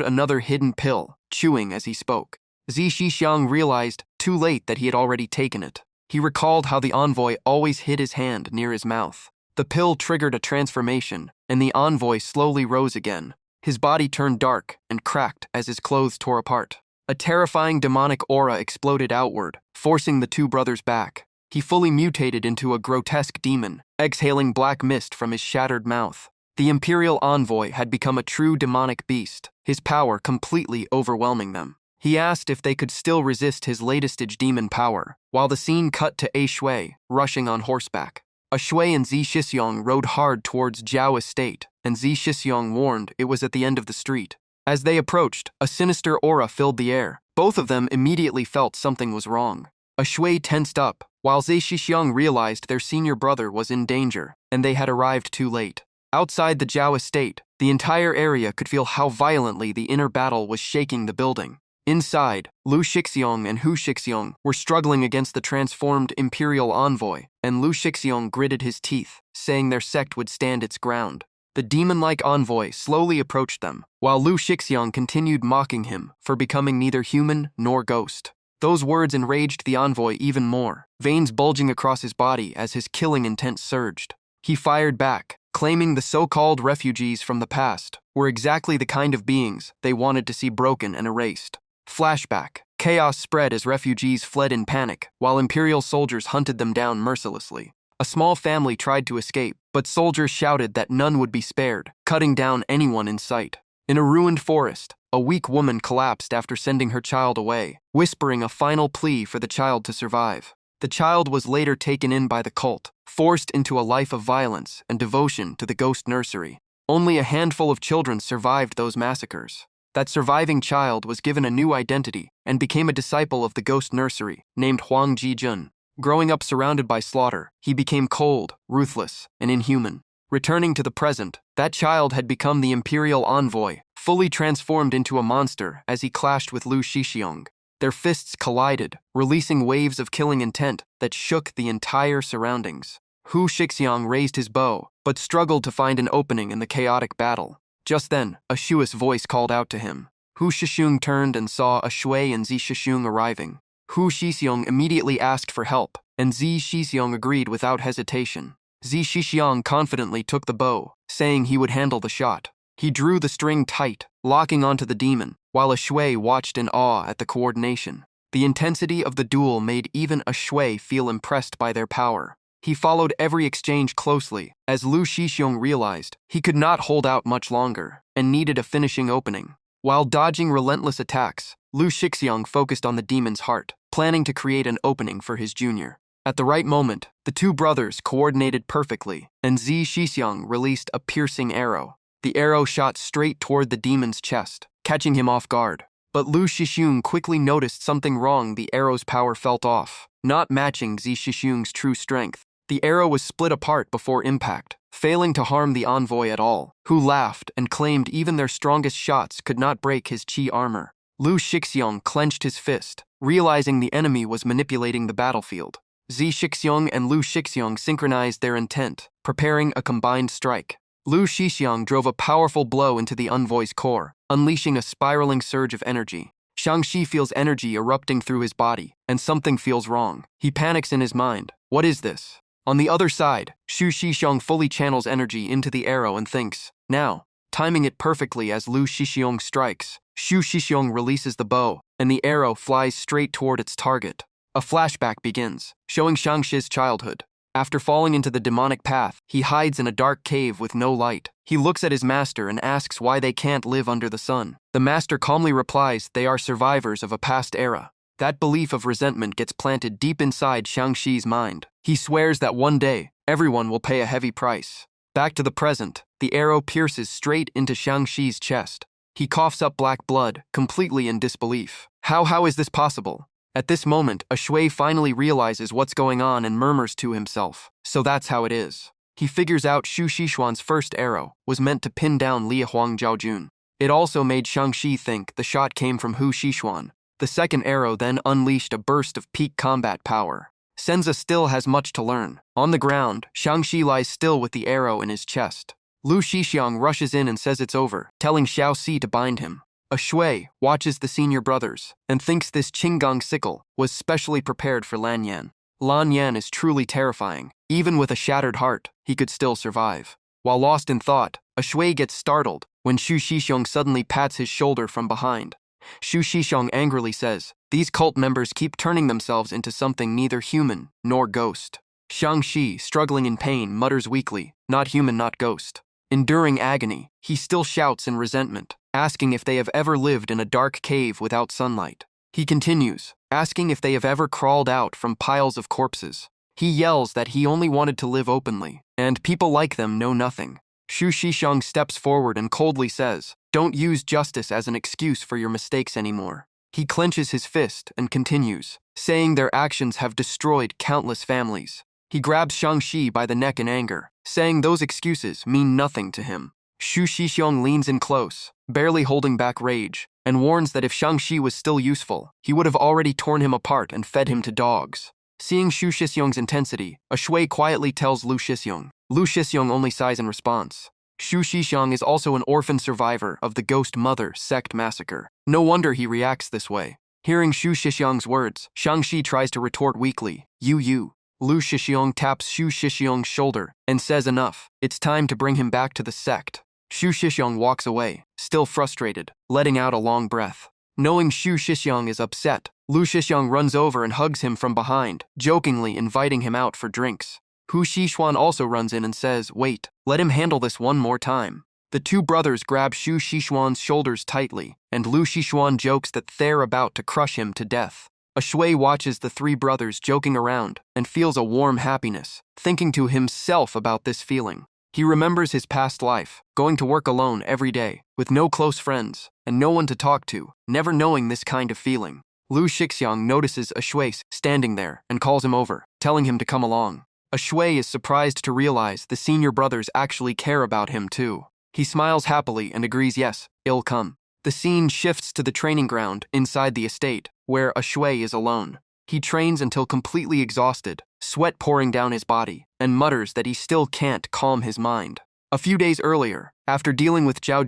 [SPEAKER 1] another hidden pill, chewing as he spoke. Zi Shixiang realized too late that he had already taken it. He recalled how the envoy always hid his hand near his mouth. The pill triggered a transformation, and the envoy slowly rose again. His body turned dark and cracked as his clothes tore apart. A terrifying demonic aura exploded outward, forcing the 2 brothers back. He fully mutated into a grotesque demon, exhaling black mist from his shattered mouth. The imperial envoy had become a true demonic beast, his power completely overwhelming them. He asked if they could still resist his latest demon power, while the scene cut to A Shui, rushing on horseback. A Shui and Zi Shixiang rode hard towards Zhao estate, and Zi Shixiang warned it was at the end of the street. As they approached, a sinister aura filled the air. Both of them immediately felt something was wrong. A Shui tensed up, while Zi Shixiang realized their senior brother was in danger, and they had arrived too late. Outside the Zhao estate, The entire area could feel how violently the inner battle was shaking the building. Inside, Lu Shixiong and Hu Shixiong were struggling against the transformed imperial envoy, and Lu Shixiong gritted his teeth, saying their sect would stand its ground. The demon-like envoy slowly approached them, while Lu Shixiong continued mocking him for becoming neither human nor ghost. Those words enraged the envoy even more, veins bulging across his body as his killing intent surged. He fired back, claiming the so-called refugees from the past were exactly the kind of beings they wanted to see broken and erased. Flashback. Chaos spread as refugees fled in panic, while Imperial soldiers hunted them down mercilessly. A small family tried to escape, but soldiers shouted that none would be spared, cutting down anyone in sight. In a ruined forest, a weak woman collapsed after sending her child away, whispering a final plea for the child to survive. The child was later taken in by the cult, forced into a life of violence and devotion to the ghost nursery. Only a handful of children survived those massacres. That surviving child was given a new identity and became a disciple of the ghost nursery, named Huang Jijun. Growing up surrounded by slaughter, he became cold, ruthless, and inhuman. Returning to the present, that child had become the imperial envoy, fully transformed into a monster as he clashed with Lu Shixiong. Their fists collided, releasing waves of killing intent that shook the entire surroundings. Hu Shixiong raised his bow, but struggled to find an opening in the chaotic battle. Just then, a Shui's voice called out to him. Hu Shixiong turned and saw a Shui and Zi Shixiong arriving. Hu Shixiong immediately asked for help, and Zi Shixiong agreed without hesitation. Zi Shixiong confidently took the bow, saying he would handle the shot. He drew the string tight, locking onto the demon, while a Shui watched in awe at the coordination. The intensity of the duel made even a Shui feel impressed by their power. He followed every exchange closely, as Lu Shixiong realized he could not hold out much longer and needed a finishing opening. While dodging relentless attacks, Lu Shixiong focused on the demon's heart, planning to create an opening for his junior. At the right moment, the two brothers coordinated perfectly, and Zi Shixiong released a piercing arrow. The arrow shot straight toward the demon's chest, catching him off guard. But Lu Shixiong quickly noticed something wrong. The arrow's power felt off, not matching Zi Shixiong's true strength. The arrow was split apart before impact, failing to harm the envoy at all, who laughed and claimed even their strongest shots could not break his chi armor. Lu Shixiong clenched his fist, realizing the enemy was manipulating the battlefield. Zi Shixiong and Lu Shixiong synchronized their intent, preparing a combined strike. Lu Shixiong drove a powerful blow into the envoy's core, unleashing a spiraling surge of energy. Shang-Chi feels energy erupting through his body, and something feels wrong. He panics in his mind. What is this? On the other side, Shu Shixiong fully channels energy into the arrow and thinks, now, timing it perfectly as Lu Shixiong strikes. Shu Shixiong releases the bow, and the arrow flies straight toward its target. A flashback begins, showing Shang-Chi's childhood. After falling into the demonic path, he hides in a dark cave with no light. He looks at his master and asks why they can't live under the sun. The master calmly replies they are survivors of a past era. That belief of resentment gets planted deep inside Shang-Chi's mind. He swears that one day, everyone will pay a heavy price. Back to the present, the arrow pierces straight into Shang-Chi's chest. He coughs up black blood, completely in disbelief. How is this possible? At this moment, a Shui finally realizes what's going on and murmurs to himself. So that's how it is. He figures out Shu Shixuan's first arrow was meant to pin down Lia Huang Zhaojun. It also made Shang-Chi think the shot came from Hu Shixuan. The second arrow then unleashed a burst of peak combat power. Senza still has much to learn. On the ground, Shang-Chi lies still with the arrow in his chest. Lu Shixiong rushes in and says it's over, telling Xiao Si to bind him. A Shui watches the senior brothers and thinks this Qinggang sickle was specially prepared for Lan Yan. Lan Yan is truly terrifying. Even with a shattered heart, he could still survive. While lost in thought, a Shui gets startled when Shu Shixiong suddenly pats his shoulder from behind. Shu Shixiong angrily says, these cult members keep turning themselves into something neither human nor ghost. Shang-Chi, struggling in pain, mutters weakly, not human, not ghost. Enduring agony, he still shouts in resentment, asking if they have ever lived in a dark cave without sunlight. He continues, asking if they have ever crawled out from piles of corpses. He yells that he only wanted to live openly, and people like them know nothing. Shu Shixiong steps forward and coldly says, don't use justice as an excuse for your mistakes anymore. He clenches his fist and continues, saying their actions have destroyed countless families. He grabs Shang-Chi by the neck in anger, saying those excuses mean nothing to him. Xu Shixiong leans in close, barely holding back rage, and warns that if Shang-Chi was still useful, he would have already torn him apart and fed him to dogs. Seeing Xu Shixiong's intensity, a shui quietly tells Lu Shixiong. Lu Shixiong only sighs in response. Xu Shixiong is also an orphan survivor of the Ghost Mother sect massacre. No wonder he reacts this way. Hearing Xu Shixiong's words, Shang-Chi tries to retort weakly, you. Lu Shixiong taps Xu Shixiong's shoulder and says enough, it's time to bring him back to the sect. Xu Shixiong walks away, still frustrated, letting out a long breath. Knowing Xu Shixiong is upset, Lu Shixiong runs over and hugs him from behind, jokingly inviting him out for drinks. Hu Xixuan also runs in and says, wait, let him handle this one more time. The two brothers grab Xu Xixuan's shoulders tightly, and Lu Xixuan jokes that they're about to crush him to death. A shui watches the three brothers joking around and feels a warm happiness, thinking to himself about this feeling. He remembers his past life, going to work alone every day, with no close friends, and no one to talk to, never knowing this kind of feeling. Lu Shixiong notices a shui standing there and calls him over, telling him to come along. A shui is surprised to realize the senior brothers actually care about him too. He smiles happily and agrees yes, he'll come. The scene shifts to the training ground inside the estate, where a shui is alone. He trains until completely exhausted, sweat pouring down his body, and mutters that he still can't calm his mind. A few days earlier, after dealing with Zhao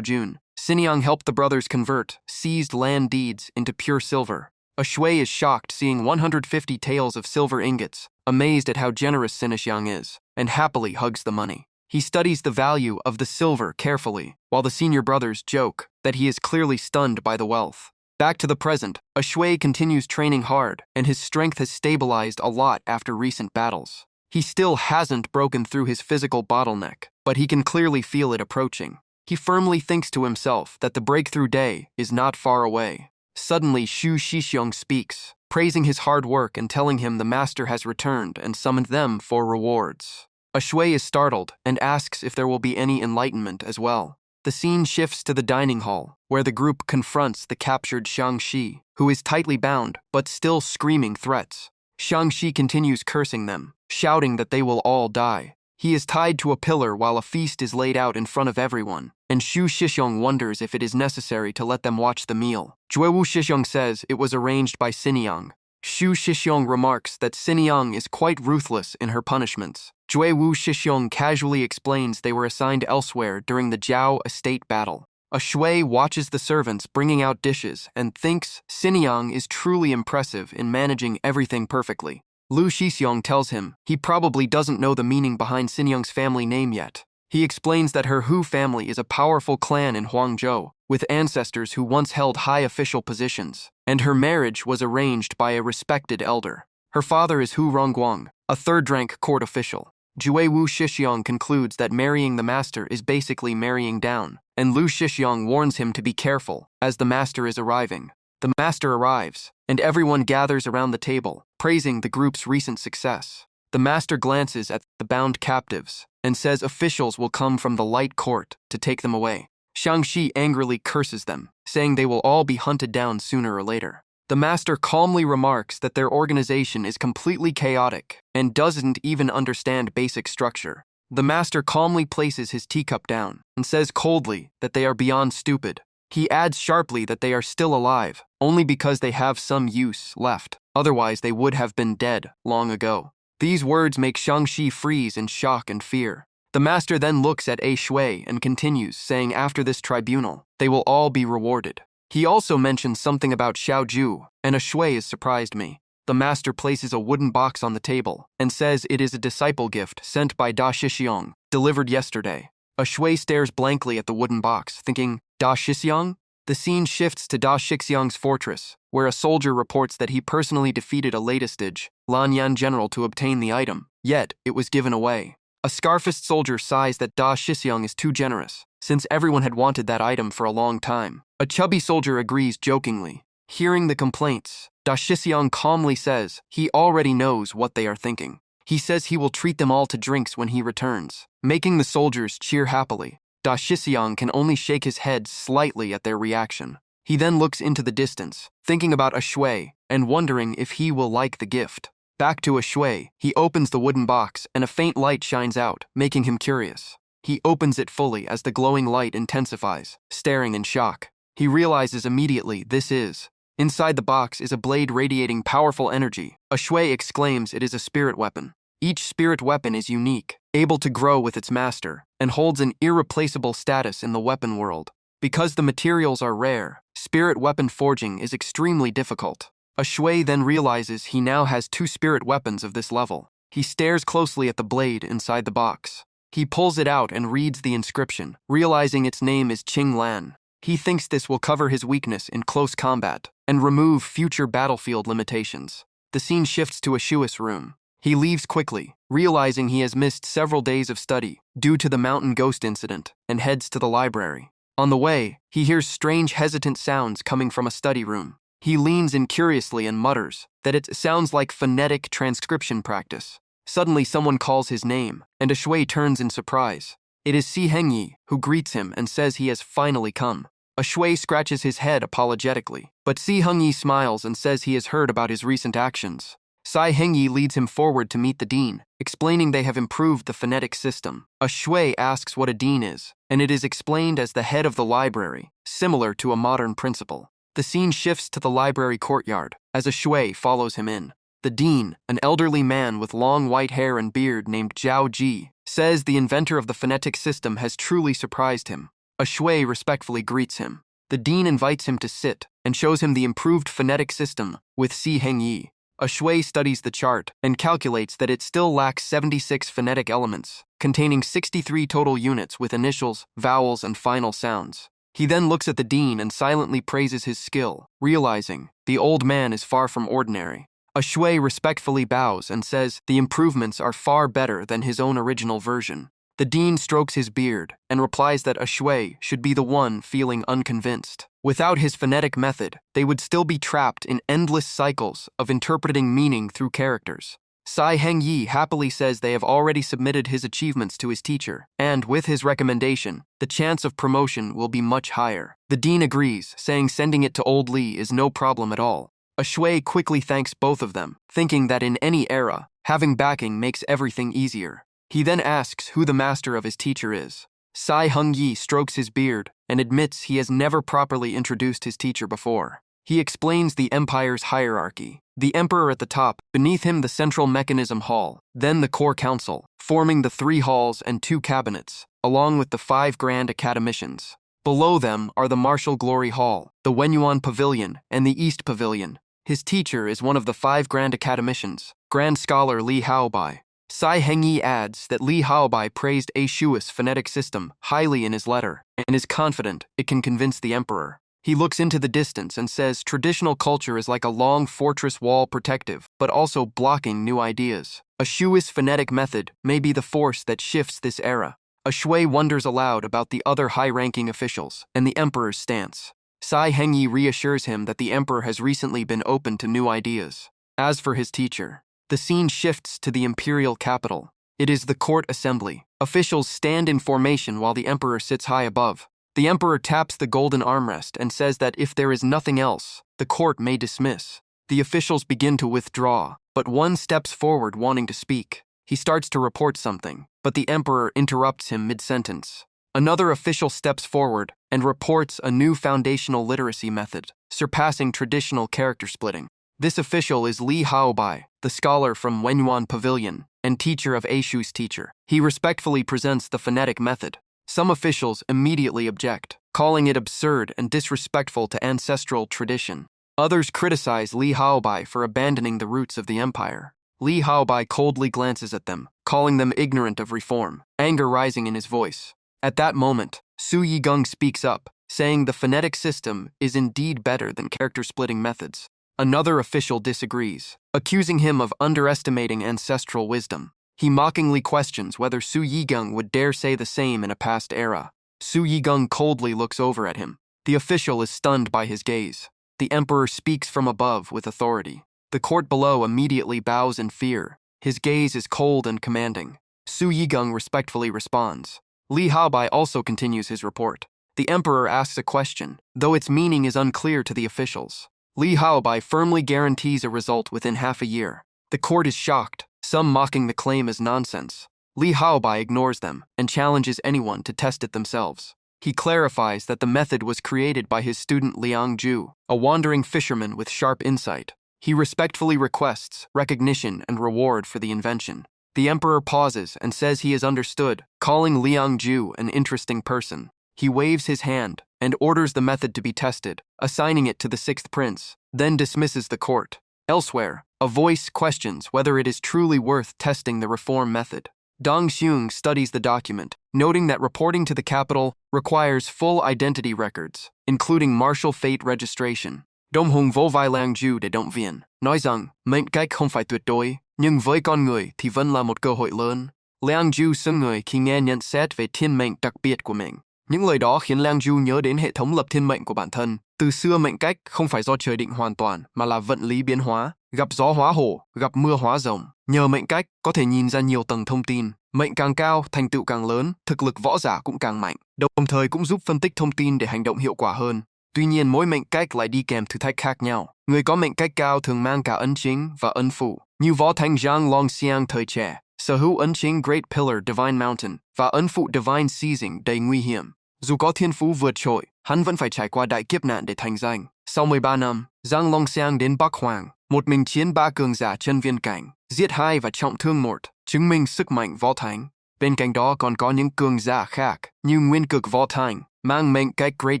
[SPEAKER 1] Xiniang helped the brothers convert seized land deeds into pure silver. A shui is shocked seeing 150 taels of silver ingots, amazed at how generous Xiniang is, and happily hugs the money. He studies the value of the silver carefully, while the senior brothers joke that he is clearly stunned by the wealth. Back to the present, a shui continues training hard, and his strength has stabilized a lot after recent battles. He still hasn't broken through his physical bottleneck, but he can clearly feel it approaching. He firmly thinks to himself that the breakthrough day is not far away. Suddenly, Xu Shixiong speaks, praising his hard work and telling him the master has returned and summoned them for rewards. A shui is startled and asks if there will be any enlightenment as well. The scene shifts to the dining hall, where the group confronts the captured Shang-Chi, who is tightly bound but still screaming threats. Shang-Chi continues cursing them, shouting that they will all die. He is tied to a pillar while a feast is laid out in front of everyone, and Xu Shixiong wonders if it is necessary to let them watch the meal. Wu Shixiong says it was arranged by Xiniang. Xu Shixiong remarks that Xiniang is quite ruthless in her punishments. Wu Shixiong casually explains they were assigned elsewhere during the Zhao estate battle. A shui watches the servants bringing out dishes and thinks Xiniang is truly impressive in managing everything perfectly. Lu Shixiong tells him he probably doesn't know the meaning behind Xiniang's family name yet. He explains that her Hu family is a powerful clan in Huangzhou, with ancestors who once held high official positions, and her marriage was arranged by a respected elder. Her father is Hu Rongguang, a third-rank court official. Wu Shixiong concludes that marrying the master is basically marrying down, and Lu Shixiong warns him to be careful, as the master is arriving. The master arrives, and everyone gathers around the table, praising the group's recent success. The master glances at the bound captives and says officials will come from the light court to take them away. Shang-Chi angrily curses them, saying they will all be hunted down sooner or later. The master calmly remarks that their organization is completely chaotic and doesn't even understand basic structure. The master calmly places his teacup down and says coldly that they are beyond stupid. He adds sharply that they are still alive, only because they have some use left. Otherwise, they would have been dead long ago. These words make Shang-Chi freeze in shock and fear. The master then looks at A Shui and continues, saying after this tribunal, they will all be rewarded. He also mentions something about Xiaoju, and a shui has surprised me. The master places a wooden box on the table and says it is a disciple gift sent by Da Shixiong, delivered yesterday. A shui stares blankly at the wooden box, thinking, Da Shixiong? The scene shifts to Da Shixiong's fortress, where a soldier reports that he personally defeated a latestage Lanyan general to obtain the item, yet it was given away. A scarfist soldier sighs that Da Shixiong is too generous, since everyone had wanted that item for a long time. A chubby soldier agrees jokingly. Hearing the complaints, Da Shixiong calmly says he already knows what they are thinking. He says he will treat them all to drinks when he returns, making the soldiers cheer happily. Da Shixiong can only shake his head slightly at their reaction. He then looks into the distance, thinking about a shui and wondering if he will like the gift. Back to a shui, he opens the wooden box and a faint light shines out, making him curious. He opens it fully as the glowing light intensifies, staring in shock. He realizes immediately this is. Inside the box is a blade radiating powerful energy. A shui exclaims it is a spirit weapon. Each spirit weapon is unique, able to grow with its master, and holds an irreplaceable status in the weapon world. Because the materials are rare, spirit weapon forging is extremely difficult. A shui then realizes he now has 2 spirit weapons of this level. He stares closely at the blade inside the box. He pulls it out and reads the inscription, realizing its name is Qing Lan. He thinks this will cover his weakness in close combat and remove future battlefield limitations. The scene shifts to a Shui's room. He leaves quickly, realizing he has missed several days of study due to the mountain ghost incident, and heads to the library. On the way, he hears strange hesitant sounds coming from a study room. He leans in curiously and mutters that it sounds like phonetic transcription practice. Suddenly someone calls his name, and a shui turns in surprise. It is Si Hengyi, who greets him and says he has finally come. A shui scratches his head apologetically, but Si Hengyi smiles and says he has heard about his recent actions. Si Hengyi leads him forward to meet the dean, explaining they have improved the phonetic system. A shui asks what a dean is, and it is explained as the head of the library, similar to a modern principal. The scene shifts to the library courtyard, as a shui follows him in. The dean, an elderly man with long white hair and beard named Zhao Ji, says the inventor of the phonetic system has truly surprised him. A shui respectfully greets him. The dean invites him to sit and shows him the improved phonetic system with Si Hengyi. A shui studies the chart and calculates that it still lacks 76 phonetic elements, containing 63 total units with initials, vowels, and final sounds. He then looks at the dean and silently praises his skill, realizing the old man is far from ordinary. A shui respectfully bows and says the improvements are far better than his own original version. The dean strokes his beard and replies that a shui should be the one feeling unconvinced. Without his phonetic method, they would still be trapped in endless cycles of interpreting meaning through characters. Si Hengyi happily says they have already submitted his achievements to his teacher, and with his recommendation, the chance of promotion will be much higher. The dean agrees, saying sending it to Old Li is no problem at all. A shui quickly thanks both of them, thinking that in any era, having backing makes everything easier. He then asks who the master of his teacher is. Si Hengyi strokes his beard and admits he has never properly introduced his teacher before. He explains the empire's hierarchy. The emperor at the top, beneath him the central mechanism hall, then the core council, forming the 3 halls and 2 cabinets, along with the 5 grand academicians. Below them are the Martial Glory Hall, the Wenyuan Pavilion, and the East Pavilion. His teacher is one of the 5 grand academicians, Grand Scholar Li Haobai. Si Hengyi adds that Li Haobai praised A Shui's phonetic system highly in his letter, and is confident it can convince the emperor. He looks into the distance and says traditional culture is like a long fortress wall protective, but also blocking new ideas. A Shui's phonetic method may be the force that shifts this era. A shui wonders aloud about the other high-ranking officials and the emperor's stance. Si Hengyi reassures him that the emperor has recently been open to new ideas. As for his teacher, the scene shifts to the imperial capital. It is the court assembly. Officials stand in formation while the emperor sits high above. The emperor taps the golden armrest and says that if there is nothing else, the court may dismiss. The officials begin to withdraw, but one steps forward wanting to speak. He starts to report something, but the emperor interrupts him mid-sentence. Another official steps forward and reports a new foundational literacy method, surpassing traditional character splitting. This official is Li Haobai, the scholar from Wenyuan Pavilion and teacher of A Shui's teacher. He respectfully presents the phonetic method. Some officials immediately object, calling it absurd and disrespectful to ancestral tradition. Others criticize Li Haobai for abandoning the roots of the empire. Li Haobai coldly glances at them, calling them ignorant of reform, anger rising in his voice. At that moment, Su Yigung speaks up, saying the phonetic system is indeed better than character-splitting methods. Another official disagrees, accusing him of underestimating ancestral wisdom. He mockingly questions whether Su Yigung would dare say the same in a past era. Su Yigung coldly looks over at him. The official is stunned by his gaze. The emperor speaks from above with authority. The court below immediately bows in fear. His gaze is cold and commanding. Su Yigung respectfully responds. Li Haobai also continues his report. The emperor asks a question, though its meaning is unclear to the officials. Li Haobai firmly guarantees a result within half a year. The court is shocked, some mocking the claim as nonsense. Li Haobai ignores them and challenges anyone to test it themselves. He clarifies that the method was created by his student Liang Ju, a wandering fisherman with sharp insight. He respectfully requests recognition and reward for the invention. The emperor pauses and says he is understood, calling Liang Ju an interesting person. He waves his hand and orders the method to be tested, assigning it to the sixth prince, then dismisses the court. Elsewhere, a voice questions whether it is truly worth testing the reform method. Dong Xiong studies the document, noting that reporting to the capital requires full identity records, including martial fate registration. Dong Hùng vô vai Liang Ju để động viên, nói rằng mệnh cách không phải tuyệt đối, nhưng với con người thì vẫn là một cơ hội lớn. Liang Ju sững người khi nghe nhận xét về thiên mệnh đặc biệt của mình. Những lời đó khiến Liang Ju nhớ đến hệ thống lập thiên mệnh của bản thân. Từ xưa mệnh cách không phải do trời định hoàn toàn mà là vận lý biến hóa, gặp gió hóa hổ, gặp mưa hóa rồng. Nhờ mệnh cách có thể nhìn ra nhiều tầng thông tin, mệnh càng cao, thành tựu càng lớn, thực lực võ giả cũng càng mạnh, đồng thời cũng giúp phân tích thông tin để hành động hiệu quả hơn. Tuy nhiên mỗi mệnh cách lại đi kèm thử thách khác nhau. Người có mệnh cách cao thường mang cả ấn chính và ấn phụ, như võ thánh Zhang Longxiang thời trẻ, sở hữu ấn chính Great Pillar Divine Mountain và ấn phụ Divine Seizing đầy nguy hiểm. Dù có thiên phú vượt trội, hắn vẫn phải trải qua đại kiếp nạn để thành danh. Sau 13 năm, Zhang Longxiang đến Bắc Hoàng, một mình chiến 3 cường giả chân viên cảnh, giết 2 và trọng thương 1, chứng minh sức mạnh võ thánh. Bên cạnh đó còn có những cường giả khác như Nguyên Cực Võ Thánh, mang mệnh cách Great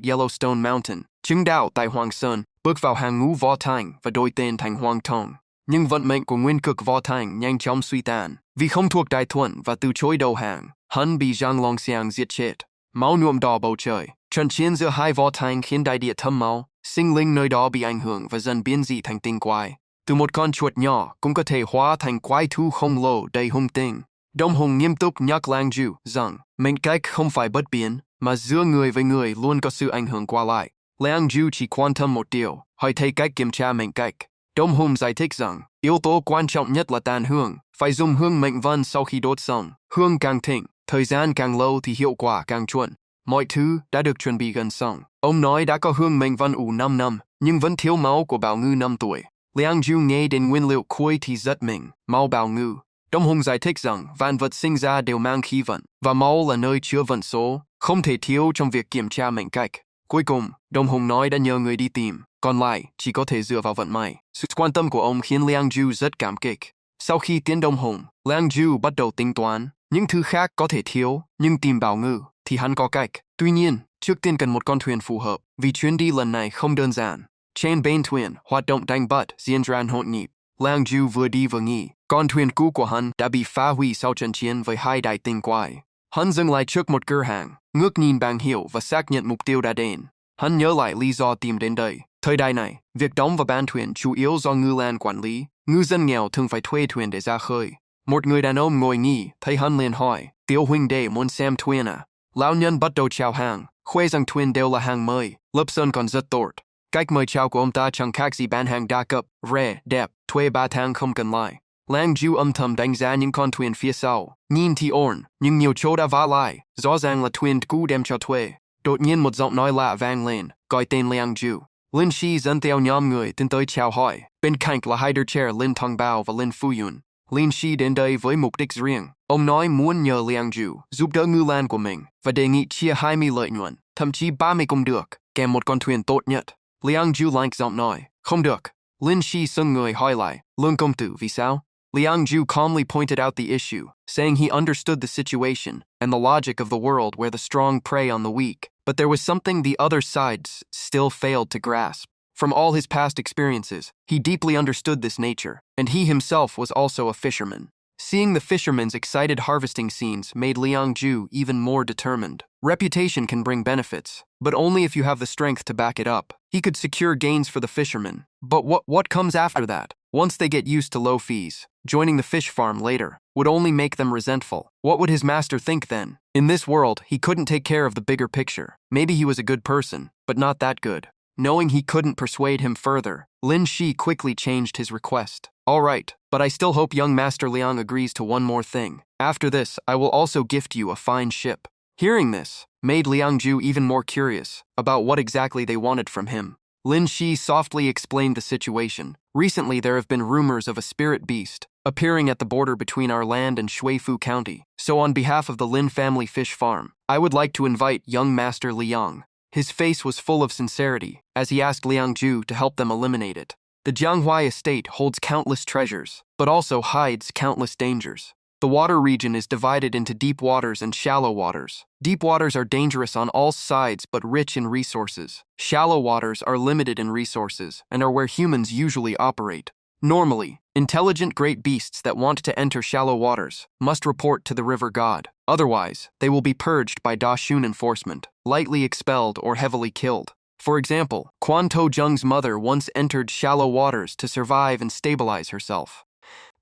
[SPEAKER 1] Yellowstone Mountain, chứng đạo tại Hoàng Sơn, bước vào hàng ngũ võ thánh và đổi tên thành Hoàng Tông. Nhưng vận mệnh của Nguyên Cực Võ Thánh nhanh chóng suy tàn, vì không thuộc đại thuận và từ chối đầu hàng, hắn bị Zhang Longxiang giết chết. Máu nhuộm đỏ bầu trời, trận chiến giữa hai võ thánh khiến đại địa thấm máu, sinh linh nơi đó bị ảnh hưởng và dần biến dị thành tinh quái. Từ một con chuột nhỏ cũng có thể hóa thành quái thú khổng lồ đầy hung tinh. Dong Hùng nghiêm túc nhắc Liang Ju rằng mệnh cách không phải bất biến, mà giữa người với người luôn có sự ảnh hưởng qua lại. Liang Ju chỉ quan tâm một điều, hỏi thầy cách kiểm tra mệnh cách. Dong Hùng giải thích rằng yếu tố quan trọng nhất là tàn hương, phải dùng hương mệnh văn sau khi đốt xong. Hương càng thịnh, thời gian càng lâu thì hiệu quả càng chuẩn. Mọi thứ đã được chuẩn bị gần xong. Ông nói đã có hương mệnh văn ủ 5 năm, nhưng vẫn thiếu máu của Bảo Ngư 5 tuổi. Liang Ju nghe đến nguyên liệu cuối thì giật mình, máu Bảo Ngư. Dong Hùng giải thích rằng vạn vật sinh ra đều mang khí vận, và máu là nơi chứa vận số, không thể thiếu trong việc kiểm tra mệnh cách. Cuối cùng, Dong Hùng nói đã nhờ người đi tìm, còn lại chỉ có thể dựa vào vận may. Sự quan tâm của ông khiến Liang Ju rất cảm kích. Sau khi tiến Dong Hùng, Liang Ju bắt đầu tính toán, những thứ khác có thể thiếu, nhưng tìm Bảo Ngư thì hắn có cách. Tuy nhiên, trước tiên cần một con thuyền phù hợp, vì chuyến đi lần này không đơn giản. Trên bến thuyền, hoạt động đánh bắt diễn ra nhộn nhịp. Liang Ju vừa đi vừa nghĩ, con thuyền cũ của hắn đã bị phá hủy sau trận chiến với 2 đại tinh quái. Hắn dừng lại trước một cửa hàng, ngước nhìn bảng hiệu và xác nhận mục tiêu đã đến. Hắn nhớ lại lý do tìm đến đây. Thời đại này, việc đóng và bán thuyền chủ yếu do ngư land quản lý. Ngư dân nghèo thường phải thuê thuyền để ra khơi. Một người đàn ông ngồi nghỉ, thấy hắn liền hỏi, "Tiểu huynh đệ muốn xem thuyền à?" Lão nhân bắt đầu chào hàng, khoe rằng thuyền đều là hàng mới, lớp sơn còn rất tốt. Cách mời chào của ông ta chẳng khác gì bán hàng đa cấp, rẻ, đẹp, thuê 3 tháng không cần lại. Liang Ju âm thầm đánh giá những con thuyền phía sau, nhìn thì ổn, nhưng nhiều chỗ đã vá lại, rõ ràng là thuyền cũ đem cho thuê. Đột nhiên một giọng nói lạ vang lên, gọi tên Liang Ju. Lin Shi dẫn theo nhóm người tiến tới chào hỏi, bên cạnh là hai đứa trẻ Lin Thong Bao và Lin Phu Yun. Lin Shi đến đây với mục đích riêng. Ông nói muốn nhờ Liang Ju giúp đỡ ngư land của mình và đề nghị chia 20 lợi nhuận, thậm chí 30 cũng được, kèm một con thuyền tốt nhất. Liang Ju lạnh giọng nói, không được. Lin Shi sững người hỏi lại, Lương công tử vì sao? Liang Ju calmly pointed out the issue, saying he understood the situation and the logic of the world where the strong prey on the weak, but there was something the other sides still failed to grasp. From all his past experiences, he deeply understood this nature, and he himself was also a fisherman. Seeing the fishermen's excited harvesting scenes made Liang Ju even more determined. Reputation can bring benefits, but only if you have the strength to back it up. He could secure gains for the fishermen, but what comes after that? Once they get used to low fees, joining the fish farm later would only make them resentful. What would his master think then? In this world, he couldn't take care of the bigger picture. Maybe he was a good person, but not that good. Knowing he couldn't persuade him further, Lin Shi quickly changed his request. All right, but I still hope young Master Liang agrees to one more thing. After this, I will also gift you a fine ship. Hearing this made Liang Ju even more curious about what exactly they wanted from him. Lin Shi softly explained the situation. Recently, there have been rumors of a spirit beast, appearing at the border between our land and Shuifu County. So on behalf of the Lin family fish farm, I would like to invite young Master Liang. His face was full of sincerity as he asked Liang Ju to help them eliminate it. The Jianghua estate holds countless treasures, but also hides countless dangers. The water region is divided into deep waters and shallow waters. Deep waters are dangerous on all sides but rich in resources. Shallow waters are limited in resources and are where humans usually operate. Normally, intelligent great beasts that want to enter shallow waters must report to the river god. Otherwise, they will be purged by Da Shun enforcement, lightly expelled or heavily killed. For example, Quan To Jung's mother once entered shallow waters to survive and stabilize herself.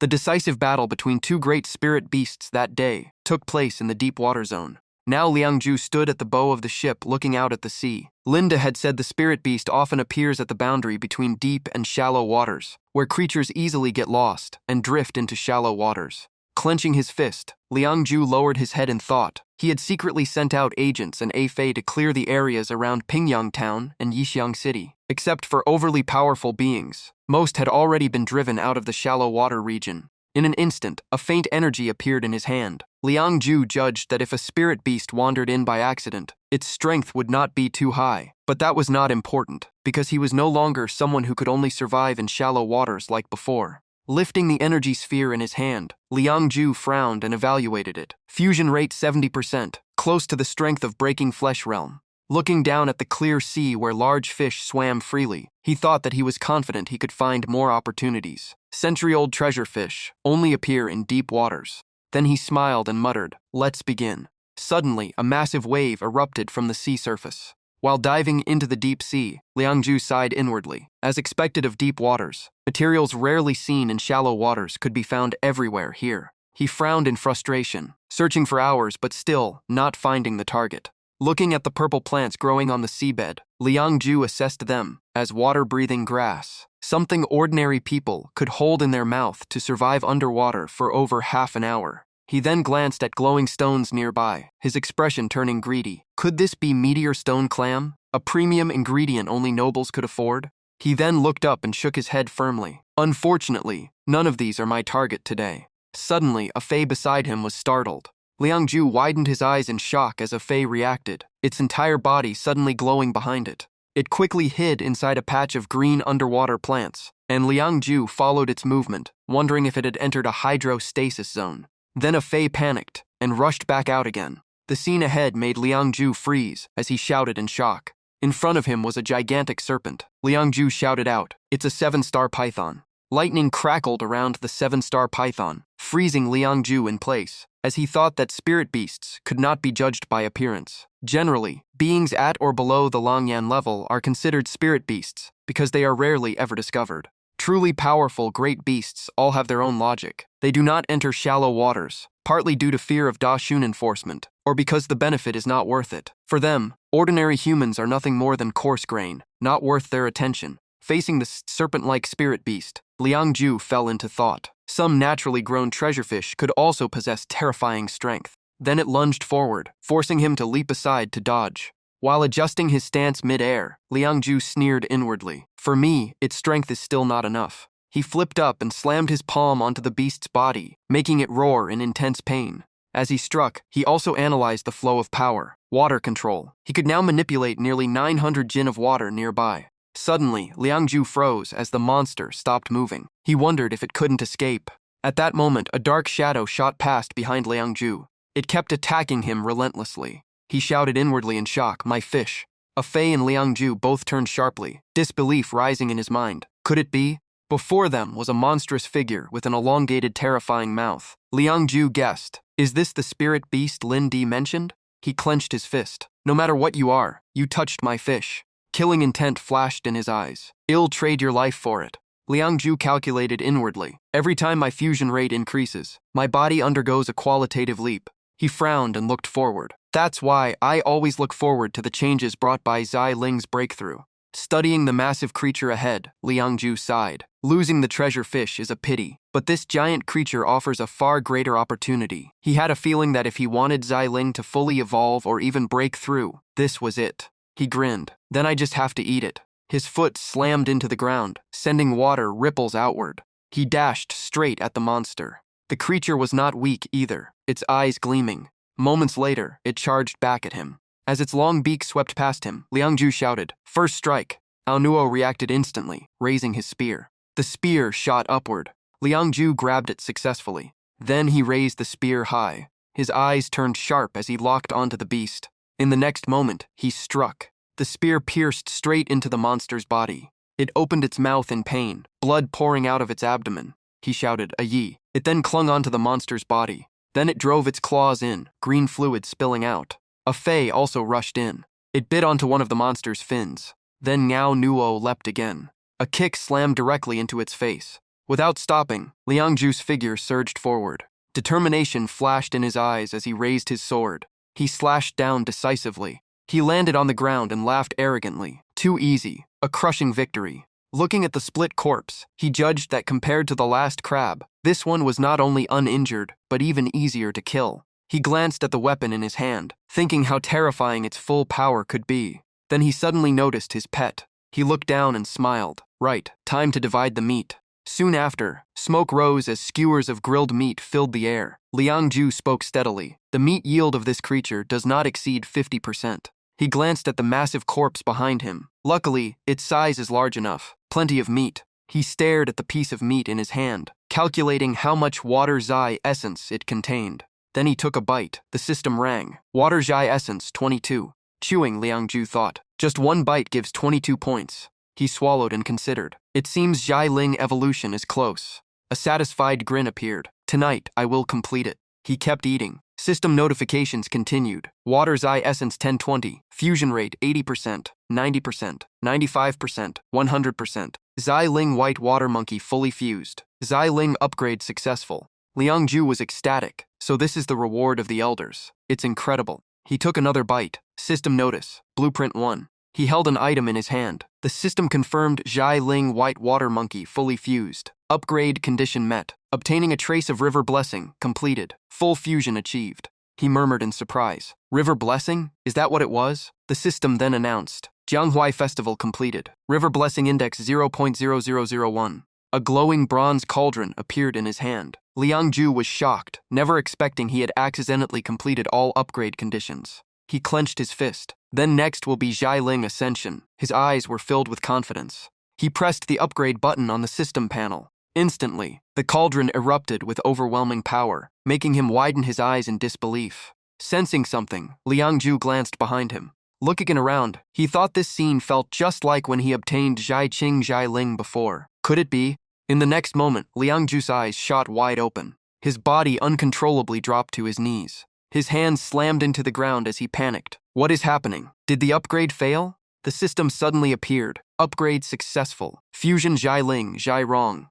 [SPEAKER 1] The decisive battle between two great spirit beasts that day took place in the deep water zone. Now Liang Ju stood at the bow of the ship looking out at the sea. Linda had said the spirit beast often appears at the boundary between deep and shallow waters, where creatures easily get lost and drift into shallow waters. Clenching his fist, Liang Ju lowered his head in thought. He had secretly sent out agents and A-Fei to clear the areas around Pingyang Town and Yixiang City. Except for overly powerful beings, most had already been driven out of the shallow water region. In an instant, a faint energy appeared in his hand. Liang Ju judged that if a spirit beast wandered in by accident, its strength would not be too high. But that was not important, because he was no longer someone who could only survive in shallow waters like before. Lifting the energy sphere in his hand, Liang Ju frowned and evaluated it. Fusion rate 70%, close to the strength of breaking flesh realm. Looking down at the clear sea where large fish swam freely, he thought that he was confident he could find more opportunities. Century-old treasure fish only appear in deep waters. Then he smiled and muttered, "Let's begin." Suddenly, a massive wave erupted from the sea surface. While diving into the deep sea, Liang Ju sighed inwardly. As expected of deep waters, materials rarely seen in shallow waters could be found everywhere here. He frowned in frustration, searching for hours but still not finding the target. Looking at the purple plants growing on the seabed, Liang Ju assessed them as water-breathing grass, something ordinary people could hold in their mouth to survive underwater for over half an hour. He then glanced at glowing stones nearby, his expression turning greedy. Could this be meteor stone clam, a premium ingredient only nobles could afford? He then looked up and shook his head firmly. Unfortunately, none of these are my target today. Suddenly, a Fei beside him was startled. Liang Ju widened his eyes in shock as a Fei reacted, its entire body suddenly glowing behind it. It quickly hid inside a patch of green underwater plants, and Liang Ju followed its movement, wondering if it had entered a hydrostasis zone. Then a Fei panicked and rushed back out again. The scene ahead made Liang Ju freeze as he shouted in shock. In front of him was a gigantic serpent. Liang Ju shouted out, "It's a 7-star python." Lightning crackled around the 7-star python, freezing Liang Ju in place, as he thought that spirit beasts could not be judged by appearance. Generally, beings at or below the Longyan level are considered spirit beasts because they are rarely ever discovered. Truly powerful great beasts all have their own logic. They do not enter shallow waters, partly due to fear of Da Shun enforcement, or because the benefit is not worth it. For them, ordinary humans are nothing more than coarse grain, not worth their attention. Facing the serpent-like spirit beast, Liang Ju fell into thought. Some naturally grown treasurefish could also possess terrifying strength. Then it lunged forward, forcing him to leap aside to dodge. While adjusting his stance mid-air, Liang Ju sneered inwardly. For me, its strength is still not enough. He flipped up and slammed his palm onto the beast's body, making it roar in intense pain. As he struck, he also analyzed the flow of power, water control. He could now manipulate nearly 900 jin of water nearby. Suddenly, Liang Ju froze as the monster stopped moving. He wondered if it couldn't escape. At that moment, a dark shadow shot past behind Liang Ju. It kept attacking him relentlessly. He shouted inwardly in shock, "My fish." A Fei and Liang Ju both turned sharply, disbelief rising in his mind. Could it be? Before them was a monstrous figure with an elongated, terrifying mouth. Liang Ju guessed, "Is this the spirit beast Lin Di mentioned?" He clenched his fist. "No matter what you are, you touched my fish." Killing intent flashed in his eyes. "I'll trade your life for it." Liang Ju calculated inwardly. "Every time my fusion rate increases, my body undergoes a qualitative leap." He frowned and looked forward. "That's why I always look forward to the changes brought by Zai Ling's breakthrough." Studying the massive creature ahead, Liang Ju sighed. Losing the treasure fish is a pity, but this giant creature offers a far greater opportunity. He had a feeling that if he wanted Zai Ling to fully evolve or even break through, this was it. He grinned. "Then I just have to eat it." His foot slammed into the ground, sending water ripples outward. He dashed straight at the monster. The creature was not weak either, its eyes gleaming. Moments later, it charged back at him. As its long beak swept past him, Liangju shouted, "First strike!" Aonuo reacted instantly, raising his spear. The spear shot upward. Liangju grabbed it successfully. Then he raised the spear high. His eyes turned sharp as he locked onto the beast. In the next moment, he struck. The spear pierced straight into the monster's body. It opened its mouth in pain, blood pouring out of its abdomen. He shouted, "Ayi!" It then clung onto the monster's body. Then it drove its claws in, green fluid spilling out. A fey also rushed in. It bit onto one of the monster's fins. Then Ngao Nuo leapt again. A kick slammed directly into its face. Without stopping, Liangju's figure surged forward. Determination flashed in his eyes as he raised his sword. He slashed down decisively. He landed on the ground and laughed arrogantly. Too easy. A crushing victory. Looking at the split corpse, he judged that compared to the last crab, this one was not only uninjured, but even easier to kill. He glanced at the weapon in his hand, thinking how terrifying its full power could be. Then he suddenly noticed his pet. He looked down and smiled. Right, time to divide the meat. Soon after, smoke rose as skewers of grilled meat filled the air. Liangju spoke steadily. The meat yield of this creature does not exceed 50%. He glanced at the massive corpse behind him. Luckily, its size is large enough. Plenty of meat. He stared at the piece of meat in his hand, calculating how much water Zai essence it contained. Then he took a bite. The system rang. Water Zai essence 22. Chewing, Liangju thought. Just one bite gives 22 points. He swallowed and considered. It seems Zai Ling evolution is close. A satisfied grin appeared. Tonight, I will complete it. He kept eating. System notifications continued. Water Zai Essence 1020. Fusion rate 80%, 90%, 95%, 100%. Zai Ling White Water Monkey fully fused. Zai Ling upgrade successful. Liangju was ecstatic. So this is the reward of the elders. It's incredible. He took another bite. System notice. Blueprint 1. He held an item in his hand. The system confirmed Zai Ling White Water Monkey fully fused. Upgrade condition met. Obtaining a trace of River Blessing completed. Full fusion achieved. He murmured in surprise. River Blessing? Is that what it was? The system then announced. Jianghuai Festival completed. River Blessing Index 0.0001. A glowing bronze cauldron appeared in his hand. Liangju was shocked, never expecting he had accidentally completed all upgrade conditions. He clenched his fist. Then next will be Zai Ling Ascension. His eyes were filled with confidence. He pressed the upgrade button on the system panel. Instantly, the cauldron erupted with overwhelming power, making him widen his eyes in disbelief. Sensing something, Liangju glanced behind him. Looking around, he thought this scene felt just like when he obtained Zai Qing Zai Ling before. Could it be? In the next moment, Liangju's eyes shot wide open. His body uncontrollably dropped to his knees. His hands slammed into the ground as he panicked. What is happening? Did the upgrade fail? The system suddenly appeared. Upgrade successful. Fusion Zai Ling, Zai Rong.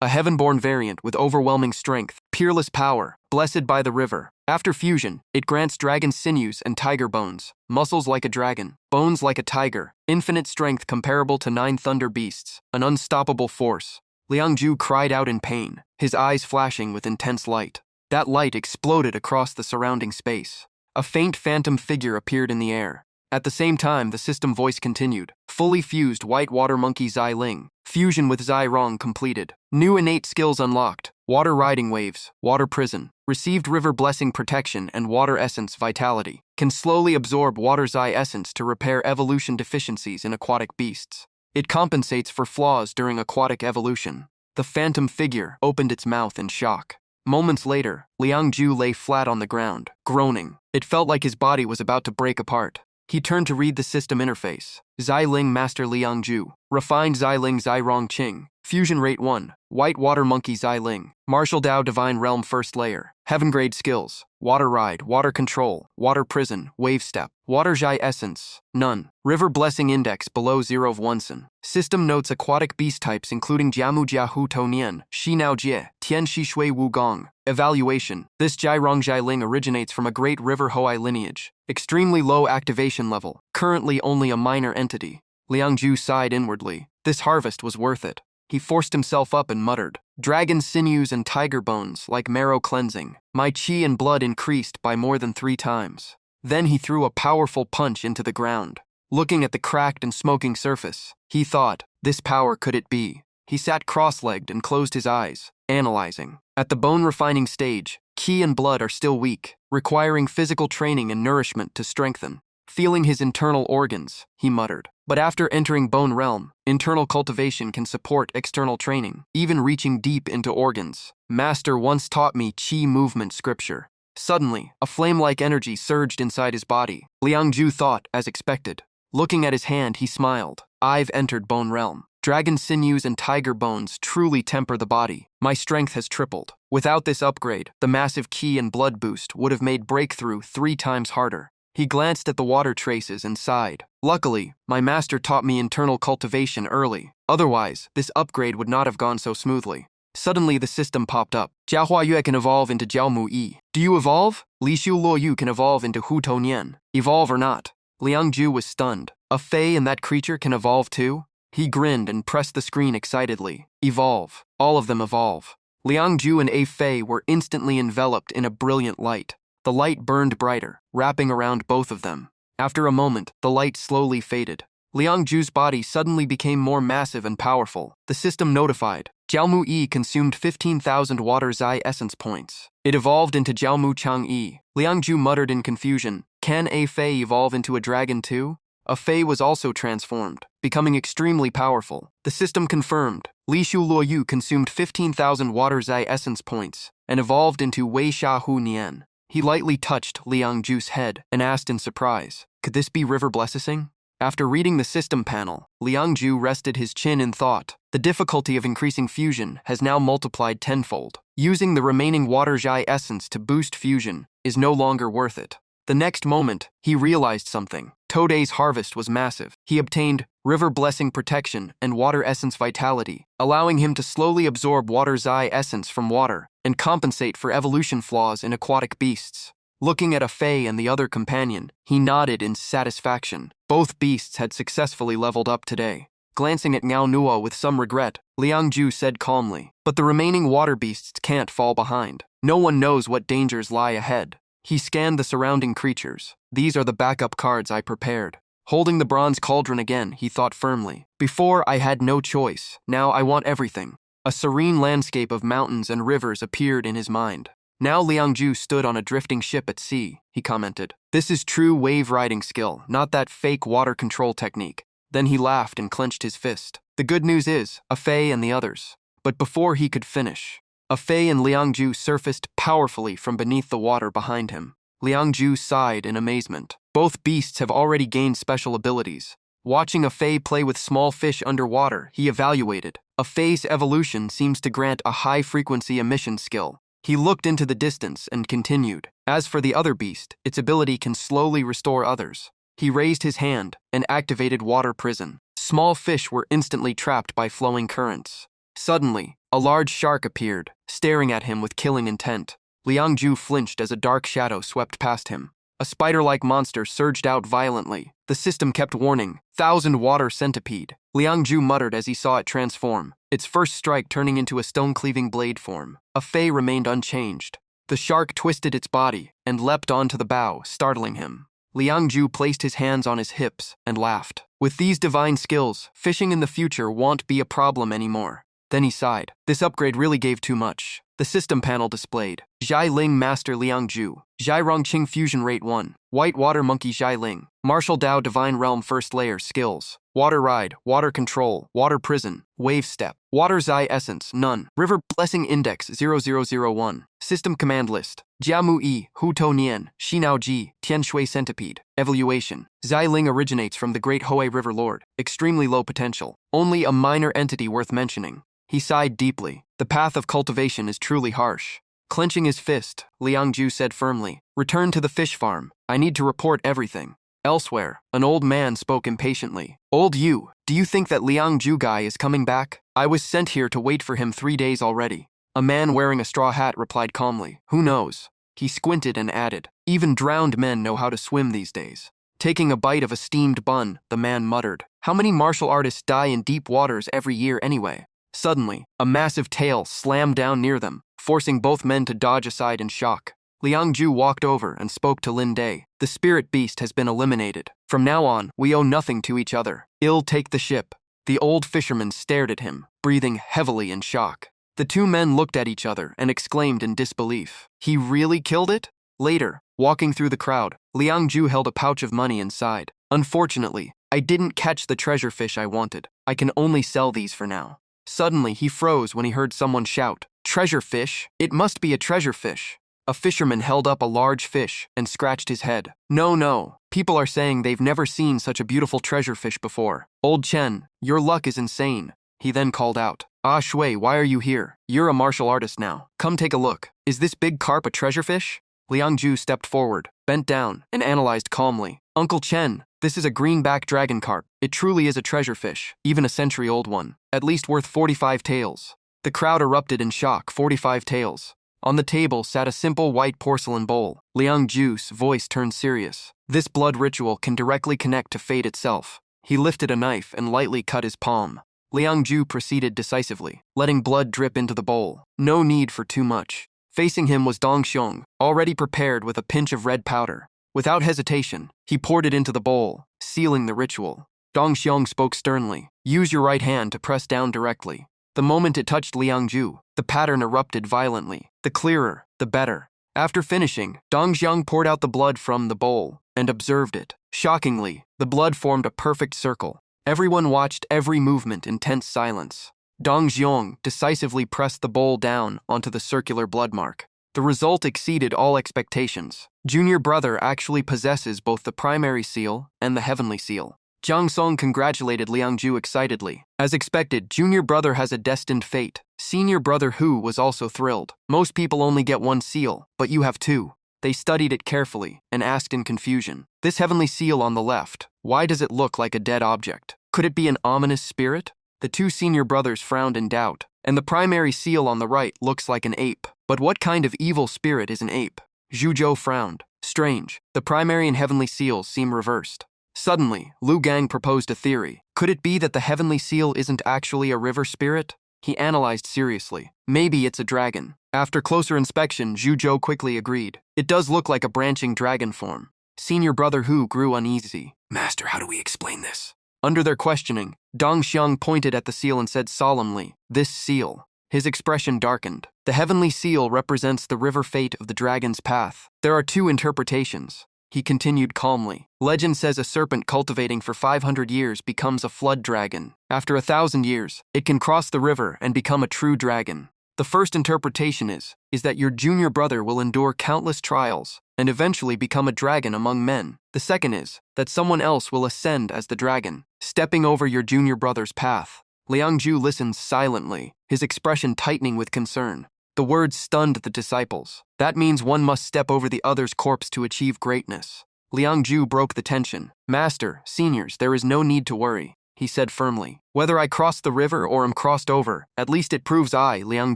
[SPEAKER 1] A heaven-born variant with overwhelming strength, peerless power, blessed by the river. After fusion, it grants dragon sinews and tiger bones, muscles like a dragon, bones like a tiger, infinite strength comparable to 9 thunder beasts, an unstoppable force. Liangju cried out in pain, his eyes flashing with intense light. That light exploded across the surrounding space. A faint phantom figure appeared in the air. At the same time, the system voice continued. Fully fused White Water Monkey Zai Ling. Fusion with Zai Rong completed. New innate skills unlocked. Water Riding Waves, Water Prison. Received River Blessing Protection and Water Essence Vitality. Can slowly absorb Water Zai Essence to repair evolution deficiencies in aquatic beasts. It compensates for flaws during aquatic evolution. The phantom figure opened its mouth in shock. Moments later, Liangju lay flat on the ground, groaning. It felt like his body was about to break apart. He turned to read the system interface. Zai Ling Master Liangju. Refined Zai Ling Zai Rong Qing. Fusion Rate 1. White Water Monkey Zai Ling. Martial Dao Divine Realm First Layer. Heaven Grade Skills. Water Ride, Water Control, Water Prison, Wave Step. Water Zai Essence. None. River Blessing Index below 0 of 1. System notes aquatic beast types including Jiamu Jiahu To Nian, Shi Nao Jie, Tian Shi Shui Wu Gong. Evaluation. This Zai Rong Zai Ling originates from a great river Hoai lineage. Extremely low activation level. Currently only a minor entity. Liangju sighed inwardly. This harvest was worth it. He forced himself up and muttered, dragon sinews and tiger bones, like marrow cleansing. My chi and blood increased by more than 3 times. Then he threw a powerful punch into the ground. Looking at the cracked and smoking surface, he thought, this power could it be? He sat cross-legged and closed his eyes, analyzing. At the bone-refining stage, qi and blood are still weak, requiring physical training and nourishment to strengthen. Feeling his internal organs, he muttered. But after entering bone realm, internal cultivation can support external training, even reaching deep into organs. Master once taught me qi movement scripture. Suddenly, a flame-like energy surged inside his body. Liang Ju thought, as expected. Looking at his hand, he smiled. I've entered bone realm. Dragon sinews and tiger bones truly temper the body. My strength has tripled. Without this upgrade, the massive qi and blood boost would have made breakthrough 3 times harder. He glanced at the water traces and sighed. Luckily, my master taught me internal cultivation early. Otherwise, this upgrade would not have gone so smoothly. Suddenly, the system popped up. Jiao Hua Yue can evolve into Jiao Mu Yi. Do you evolve? Li Xiu Luo Yu can evolve into Hu Tou Nian. Evolve or not? Liang Ju was stunned. A Fei and that creature can evolve too? He grinned and pressed the screen excitedly. Evolve. All of them evolve. Liang Ju and A Fei were instantly enveloped in a brilliant light. The light burned brighter, wrapping around both of them. After a moment, the light slowly faded. Liang Ju's body suddenly became more massive and powerful. The system notified. Jiao Mu Yi consumed 15,000 water Zai essence points. It evolved into Jiao Mu Chang Yi. Liang Ju muttered in confusion. Can A Fei evolve into a dragon too? A Fei was also transformed, becoming extremely powerful. The system confirmed. Li Xiu Luo Yu consumed 15,000 water Zai essence points and evolved into Wei Sha Hu Nian. He lightly touched Liang Ju's head and asked in surprise, could this be river blessing? After reading the system panel, Liang Ju rested his chin in thought. The difficulty of increasing fusion has now multiplied tenfold. Using the remaining water Zai essence to boost fusion is no longer worth it. The next moment, he realized something. Today's harvest was massive. He obtained river blessing protection and water essence vitality, allowing him to slowly absorb water Zai essence from water and compensate for evolution flaws in aquatic beasts. Looking at A Fei and the other companion, he nodded in satisfaction. Both beasts had successfully leveled up today. Glancing at Ngao Nuo with some regret, Liang Ju said calmly, but the remaining water beasts can't fall behind. No one knows what dangers lie ahead. He scanned the surrounding creatures. These are the backup cards I prepared. Holding the bronze cauldron again, he thought firmly. Before, I had no choice. Now I want everything. A serene landscape of mountains and rivers appeared in his mind. Now Liang Ju stood on a drifting ship at sea, he commented. This is true wave riding skill, not that fake water control technique. Then he laughed and clenched his fist. The good news is, A Fei and the others. But before he could finish, A Fei and Liang Ju surfaced powerfully from beneath the water behind him. Liang Ju sighed in amazement. Both beasts have already gained special abilities. Watching A Fei play with small fish underwater, he evaluated. A Fei's evolution seems to grant a high-frequency emission skill. He looked into the distance and continued. As for the other beast, its ability can slowly restore others. He raised his hand and activated water prison. Small fish were instantly trapped by flowing currents. Suddenly, a large shark appeared, staring at him with killing intent. Liang Ju flinched as a dark shadow swept past him. A spider-like monster surged out violently. The system kept warning, 1,000 water centipede. Liang Ju muttered as he saw it transform, its first strike turning into a stone-cleaving blade form. A Fei remained unchanged. The shark twisted its body and leapt onto the bow, startling him. Liang Ju placed his hands on his hips and laughed. With these divine skills, fishing in the future won't be a problem anymore. Then he sighed. This upgrade really gave too much. The system panel displayed. Zhai Ling Master Liang Ju. Zhai Rongqing Fusion Rate 1. White Water Monkey Zhai Ling. Martial Dao Divine Realm First Layer Skills. Water Ride, Water Control, Water Prison, Wave Step. Water Zai Essence, none. River Blessing Index 0001. System Command List. Jiamu Yi, Hu Tou Nian, Xinao Ji, Tian Shui Centipede. Evaluation. Zai Ling originates from the Great Hoei River Lord. Extremely low potential. Only a minor entity worth mentioning. He sighed deeply. The path of cultivation is truly harsh. Clenching his fist, Liang Ju said firmly, return to the fish farm. I need to report everything. Elsewhere, an old man spoke impatiently. Old you, do you think that Liang Ju guy is coming back? I was sent here to wait for him 3 days already. A man wearing a straw hat replied calmly. Who knows? He squinted and added, even drowned men know how to swim these days. Taking a bite of a steamed bun, the man muttered, how many martial artists die in deep waters every year anyway? Suddenly, a massive tail slammed down near them, forcing both men to dodge aside in shock. Liang Ju walked over and spoke to Lin Day. The spirit beast has been eliminated. From now on, we owe nothing to each other. Ill take the ship. The old fisherman stared at him, breathing heavily in shock. The two men looked at each other and exclaimed in disbelief. He really killed it? Later, walking through the crowd, Liang Ju held a pouch of money inside. Unfortunately, I didn't catch the treasure fish I wanted. I can only sell these for now. Suddenly, he froze when he heard someone shout, "Treasure fish? It must be a treasure fish." A fisherman held up a large fish and scratched his head. No, people are saying they've never seen such a beautiful treasure fish before. Old Chen, your luck is insane. He then called out, "Ah Shui, why are you here? You're a martial artist now. Come take a look. Is this big carp a treasure fish?" Liang Ju stepped forward, bent down, and analyzed calmly. "Uncle Chen, this is a greenback dragon carp. It truly is a treasure fish, even a century-old one, at least worth 45 taels." The crowd erupted in shock. 45 taels. On the table sat a simple white porcelain bowl. Liang Ju's voice turned serious. This blood ritual can directly connect to fate itself. He lifted a knife and lightly cut his palm. Liang Ju proceeded decisively, letting blood drip into the bowl. No need for too much. Facing him was Dong Xiong, already prepared with a pinch of red powder. Without hesitation, he poured it into the bowl, sealing the ritual. Dong Xiong spoke sternly, "Use your right hand to press down directly." The moment it touched Liang Ju, the pattern erupted violently. The clearer, the better. After finishing, Dong Xiong poured out the blood from the bowl and observed it. Shockingly, the blood formed a perfect circle. Everyone watched every movement in tense silence. Dong Xiong decisively pressed the bowl down onto the circular blood mark. The result exceeded all expectations. Junior brother actually possesses both the primary seal and the heavenly seal. Jiang Song congratulated Liang Ju excitedly. As expected, junior brother has a destined fate. Senior brother Hu was also thrilled. Most people only get one seal, but you have two. They studied it carefully and asked in confusion, "This heavenly seal on the left, why does it look like a dead object? Could it be an ominous spirit?" The two senior brothers frowned in doubt. "And the primary seal on the right looks like an ape. But what kind of evil spirit is an ape?" Zhu Zhou frowned. "Strange. The primary and heavenly seals seem reversed." Suddenly, Lu Gang proposed a theory. Could it be that the heavenly seal isn't actually a river spirit? He analyzed seriously. Maybe it's a dragon. After closer inspection, Zhu Zhou quickly agreed. It does look like a branching dragon form. Senior brother Hu grew uneasy. "Master, how do we explain this?" Under their questioning, Dong Xiang pointed at the seal and said solemnly, "This seal." His expression darkened. The heavenly seal represents the river fate of the dragon's path. There are two interpretations. He continued calmly. Legend says a serpent cultivating for 500 years becomes a flood dragon. After 1,000 years, it can cross the river and become a true dragon. The first interpretation is that your junior brother will endure countless trials and eventually become a dragon among men. The second is that someone else will ascend as the dragon, stepping over your junior brother's path. Liang Ju listened silently, his expression tightening with concern. The words stunned the disciples. That means one must step over the other's corpse to achieve greatness. Liang Ju broke the tension. "Master, seniors, there is no need to worry," he said firmly. "Whether I cross the river or am crossed over, at least it proves I, Liang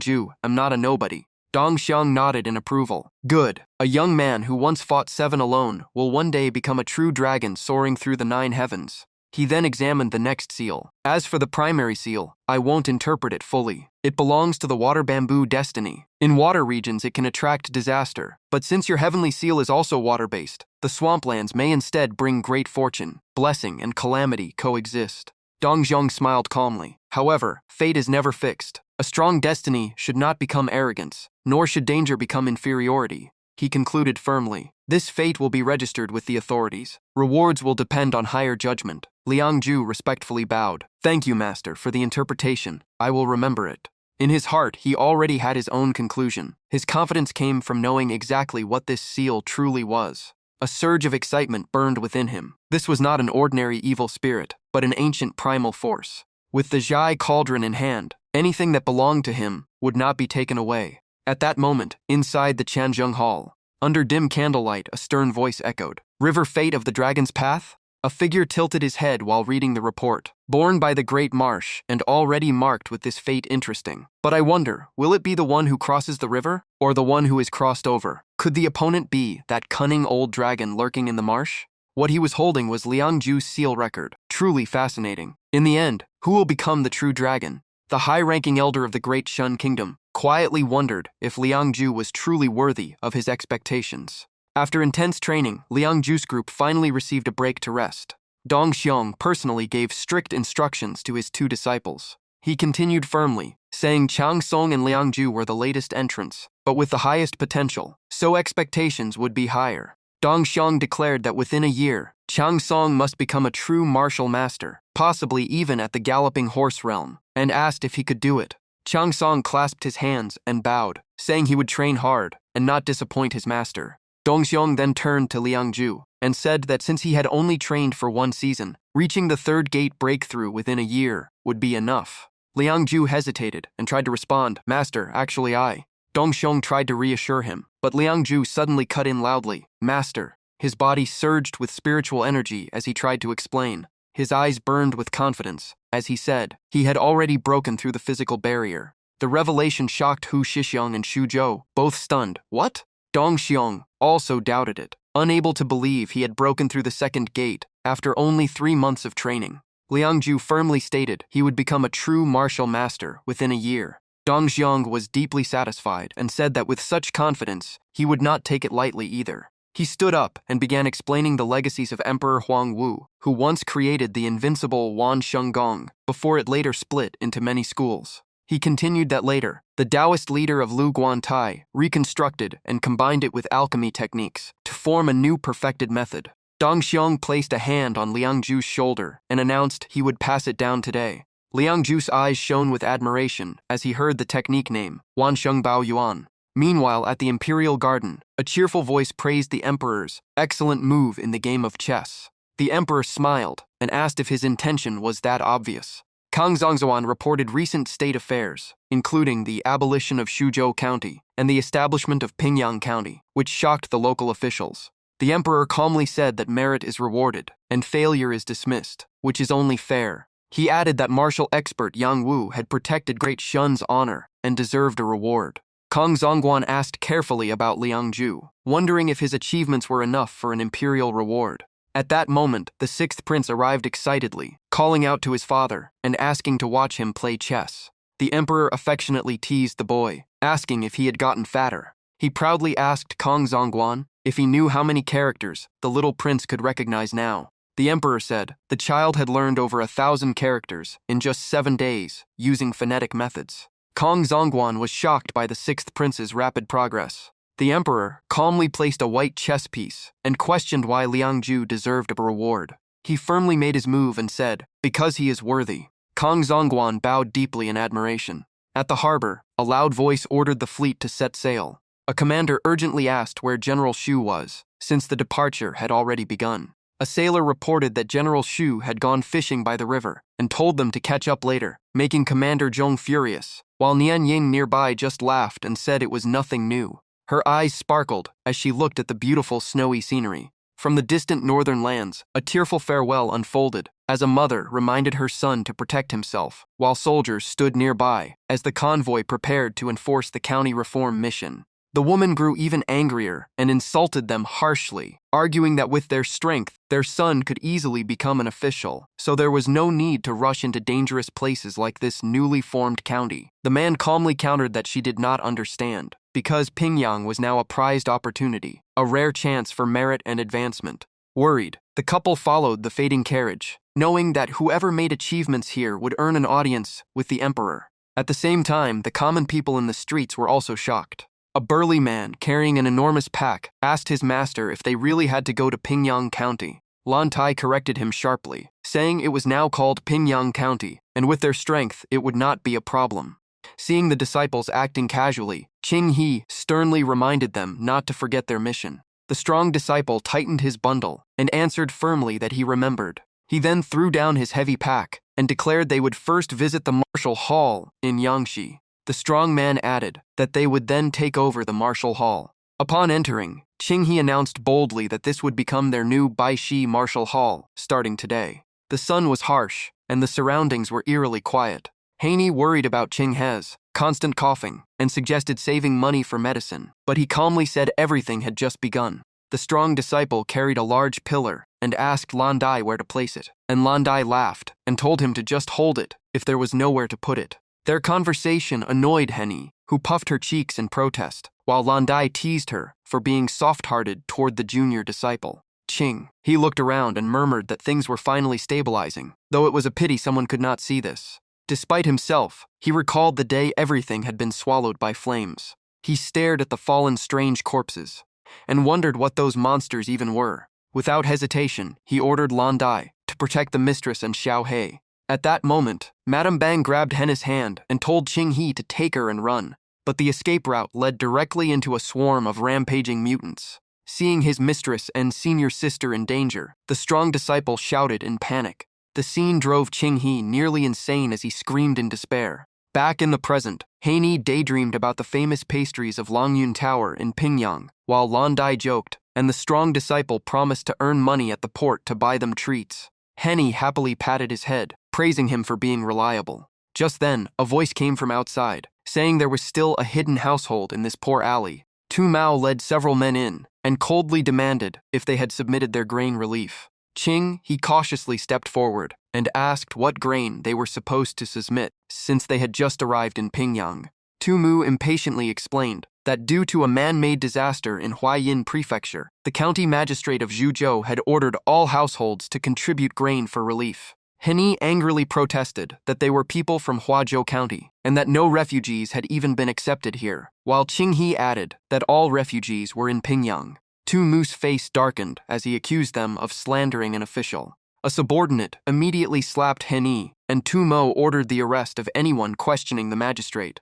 [SPEAKER 1] Ju, am not a nobody." Dong Xiang nodded in approval. "Good. A young man who once fought 7 alone will one day become a true dragon soaring through the 9 heavens." He then examined the next seal. "As for the primary seal, I won't interpret it fully. It belongs to the water bamboo destiny. In water regions, it can attract disaster. But since your heavenly seal is also water-based, the swamplands may instead bring great fortune. Blessing and calamity coexist." Dong Xiang smiled calmly. "However, fate is never fixed. A strong destiny should not become arrogance, nor should danger become inferiority." He concluded firmly. "This fate will be registered with the authorities. Rewards will depend on higher judgment." Liang Ju respectfully bowed. "Thank you, Master, for the interpretation. I will remember it." In his heart, he already had his own conclusion. His confidence came from knowing exactly what this seal truly was. A surge of excitement burned within him. This was not an ordinary evil spirit, but an ancient primal force. With the Zhai cauldron in hand, anything that belonged to him would not be taken away. At that moment, inside the Chanzheng Hall, under dim candlelight, a stern voice echoed, "River fate of the dragon's path?" A figure tilted his head while reading the report. "Born by the great marsh and already marked with this fate interesting. But I wonder, will it be the one who crosses the river or the one who is crossed over? Could the opponent be that cunning old dragon lurking in the marsh?" What he was holding was Liang Ju's seal record. Truly fascinating. In the end, who will become the true dragon? The high-ranking elder of the great Shun kingdom quietly wondered if Liang Ju was truly worthy of his expectations. After intense training, Liang Ju's group finally received a break to rest. Dong Xiong personally gave strict instructions to his 2 disciples. He continued firmly, saying Chang Song and Liang Ju were the latest entrants, but with the highest potential, so expectations would be higher. Dong Xiong declared that within a year, Chang Song must become a true martial master, possibly even at the galloping horse realm, and asked if he could do it. Chang Song clasped his hands and bowed, saying he would train hard and not disappoint his master. Dong Xiong then turned to Liang Ju and said that since he had only trained for 1 season, reaching the 3rd gate breakthrough within a year would be enough. Liang Ju hesitated and tried to respond, "Master, actually I." Dong Xiong tried to reassure him, but Liang Ju suddenly cut in loudly, "Master." His body surged with spiritual energy as he tried to explain. His eyes burned with confidence. As he said, he had already broken through the physical barrier. The revelation shocked Hu Shixiang and Xu Zhou, both stunned. What? Dong Xiong also doubted it, unable to believe he had broken through the 2nd gate after only 3 months of training. Liang Ju firmly stated he would become a true martial master within a year. Dong Xiong was deeply satisfied and said that with such confidence, he would not take it lightly either. He stood up and began explaining the legacies of Emperor Huang Wu, who once created the invincible Wan Sheng Gong before it later split into many schools. He continued that later, the Taoist leader of Lu Guantai reconstructed and combined it with alchemy techniques to form a new perfected method. Dong Xiong placed a hand on Liang Ju's shoulder and announced he would pass it down today. Liang Ju's eyes shone with admiration as he heard the technique name, Wan Sheng Bao Yuan. Meanwhile, at the Imperial Garden, a cheerful voice praised the Emperor's excellent move in the game of chess. The Emperor smiled and asked if his intention was that obvious. Kang Zhongzuan reported recent state affairs, including the abolition of Shuzhou County and the establishment of Pingyang County, which shocked the local officials. The Emperor calmly said that merit is rewarded and failure is dismissed, which is only fair. He added that martial expert Yang Wu had protected Great Shun's honor and deserved a reward. Kang Zhongguan asked carefully about Liang Ju, wondering if his achievements were enough for an imperial reward. At that moment, the 6th prince arrived excitedly, calling out to his father and asking to watch him play chess. The emperor affectionately teased the boy, asking if he had gotten fatter. He proudly asked Kang Zhongguan if he knew how many characters the little prince could recognize now. The emperor said the child had learned over 1,000 characters in just 7 days using phonetic methods. Kang Zhongguan was shocked by the 6th prince's rapid progress. The emperor calmly placed a white chess piece and questioned why Liang Ju deserved a reward. He firmly made his move and said, "Because he is worthy." Kang Zhongguan bowed deeply in admiration. At the harbor, a loud voice ordered the fleet to set sail. A commander urgently asked where General Xu was, since the departure had already begun. A sailor reported that General Xu had gone fishing by the river and told them to catch up later, making Commander Zhong furious, while Nian Ying nearby just laughed and said it was nothing new. Her eyes sparkled as she looked at the beautiful snowy scenery. From the distant northern lands, a tearful farewell unfolded as a mother reminded her son to protect himself, while soldiers stood nearby as the convoy prepared to enforce the county reform mission. The woman grew even angrier and insulted them harshly, arguing that with their strength, their son could easily become an official, so there was no need to rush into dangerous places like this newly formed county. The man calmly countered that she did not understand, because Pingyang was now a prized opportunity, a rare chance for merit and advancement. Worried, the couple followed the fading carriage, knowing that whoever made achievements here would earn an audience with the emperor. At the same time, the common people in the streets were also shocked. A burly man, carrying an enormous pack, asked his master if they really had to go to Pingyang County. Lan Tai corrected him sharply, saying it was now called Pingyang County, and with their strength, it would not be a problem. Seeing the disciples acting casually, Qing He sternly reminded them not to forget their mission. The strong disciple tightened his bundle and answered firmly that he remembered. He then threw down his heavy pack and declared they would first visit the martial hall in Yangshi. The strong man added that they would then take over the martial hall. Upon entering, Qing He announced boldly that this would become their new Baishi martial hall, starting today. The sun was harsh, and the surroundings were eerily quiet. Haney worried about Qing He's constant coughing and suggested saving money for medicine, but he calmly said everything had just begun. The strong disciple carried a large pillar and asked Lan Dai where to place it, and Lan Dai laughed and told him to just hold it if there was nowhere to put it. Their conversation annoyed Henny, who puffed her cheeks in protest, while Lan Dai teased her for being soft-hearted toward the junior disciple. Qing. He looked around and murmured that things were finally stabilizing, though it was a pity someone could not see this. Despite himself, he recalled the day everything had been swallowed by flames. He stared at the fallen strange corpses and wondered what those monsters even were. Without hesitation, he ordered Lan Dai to protect the mistress and Xiao He. At that moment, Madame Bang grabbed Henna's hand and told Qing He to take her and run, but the escape route led directly into a swarm of rampaging mutants. Seeing his mistress and senior sister in danger, the strong disciple shouted in panic. The scene drove Qing He nearly insane as he screamed in despair. Back in the present, Haney daydreamed about the famous pastries of Longyun Tower in Pingyang, while Lan Dai joked, and the strong disciple promised to earn money at the port to buy them treats. Henny happily patted his head, praising him for being reliable. Just then, a voice came from outside, saying there was still a hidden household in this poor alley. Tu Mao led several men in, and coldly demanded if they had submitted their grain relief. Qing He cautiously stepped forward and asked what grain they were supposed to submit, since they had just arrived in Pingyang. Tu Mu impatiently explained that due to a man-made disaster in Huayin Prefecture, the county magistrate of Zhuzhou had ordered all households to contribute grain for relief. Henny angrily protested that they were people from Huazhou County and that no refugees had even been accepted here, while Qing He added that all refugees were in Pingyang. Tu Mu's face darkened as he accused them of slandering an official. A subordinate immediately slapped Henny, and Tu Mo ordered the arrest of anyone questioning the magistrate.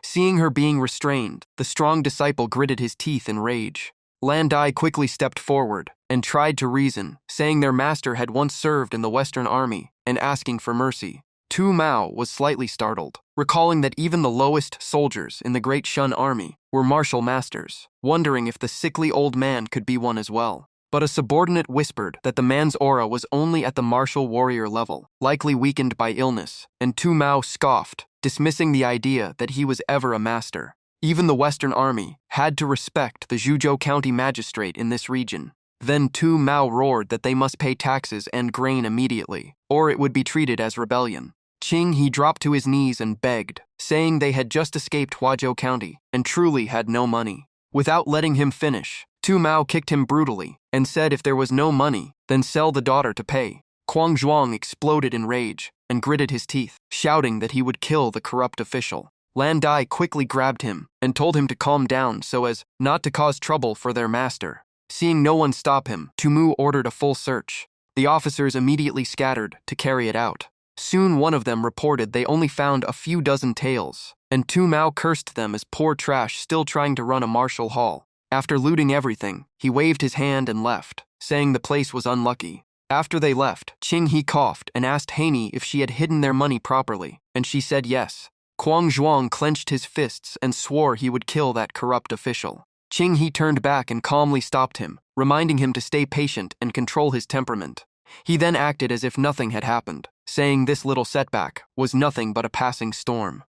[SPEAKER 1] Seeing her being restrained, the strong disciple gritted his teeth in rage. Lan Dai quickly stepped forward and tried to reason, saying their master had once served in the Western Army and asking for mercy. Tu Mao was slightly startled, recalling that even the lowest soldiers in the Great Shun Army were martial masters, wondering if the sickly old man could be one as well. But a subordinate whispered that the man's aura was only at the martial warrior level, likely weakened by illness, and Tu Mao scoffed, dismissing the idea that he was ever a master. Even the Western Army had to respect the Zhuzhou County magistrate in this region. Then Tu Mao roared that they must pay taxes and grain immediately, or it would be treated as rebellion. Qing He dropped to his knees and begged, saying they had just escaped Huazhou County and truly had no money. Without letting him finish, Tu Mao kicked him brutally and said if there was no money, then sell the daughter to pay. Kuang Zhuang exploded in rage and gritted his teeth, shouting that he would kill the corrupt official. Lan Dai quickly grabbed him and told him to calm down so as not to cause trouble for their master. Seeing no one stop him, Tu Mu ordered a full search. The officers immediately scattered to carry it out. Soon one of them reported they only found a few dozen tails, and Tu Mao cursed them as poor trash still trying to run a martial hall. After looting everything, he waved his hand and left, saying the place was unlucky. After they left, Qing He coughed and asked Haney if she had hidden their money properly, and she said yes. Kuang Zhuang clenched his fists and swore he would kill that corrupt official. Qing He turned back and calmly stopped him, reminding him to stay patient and control his temperament. He then acted as if nothing had happened, saying this little setback was nothing but a passing storm.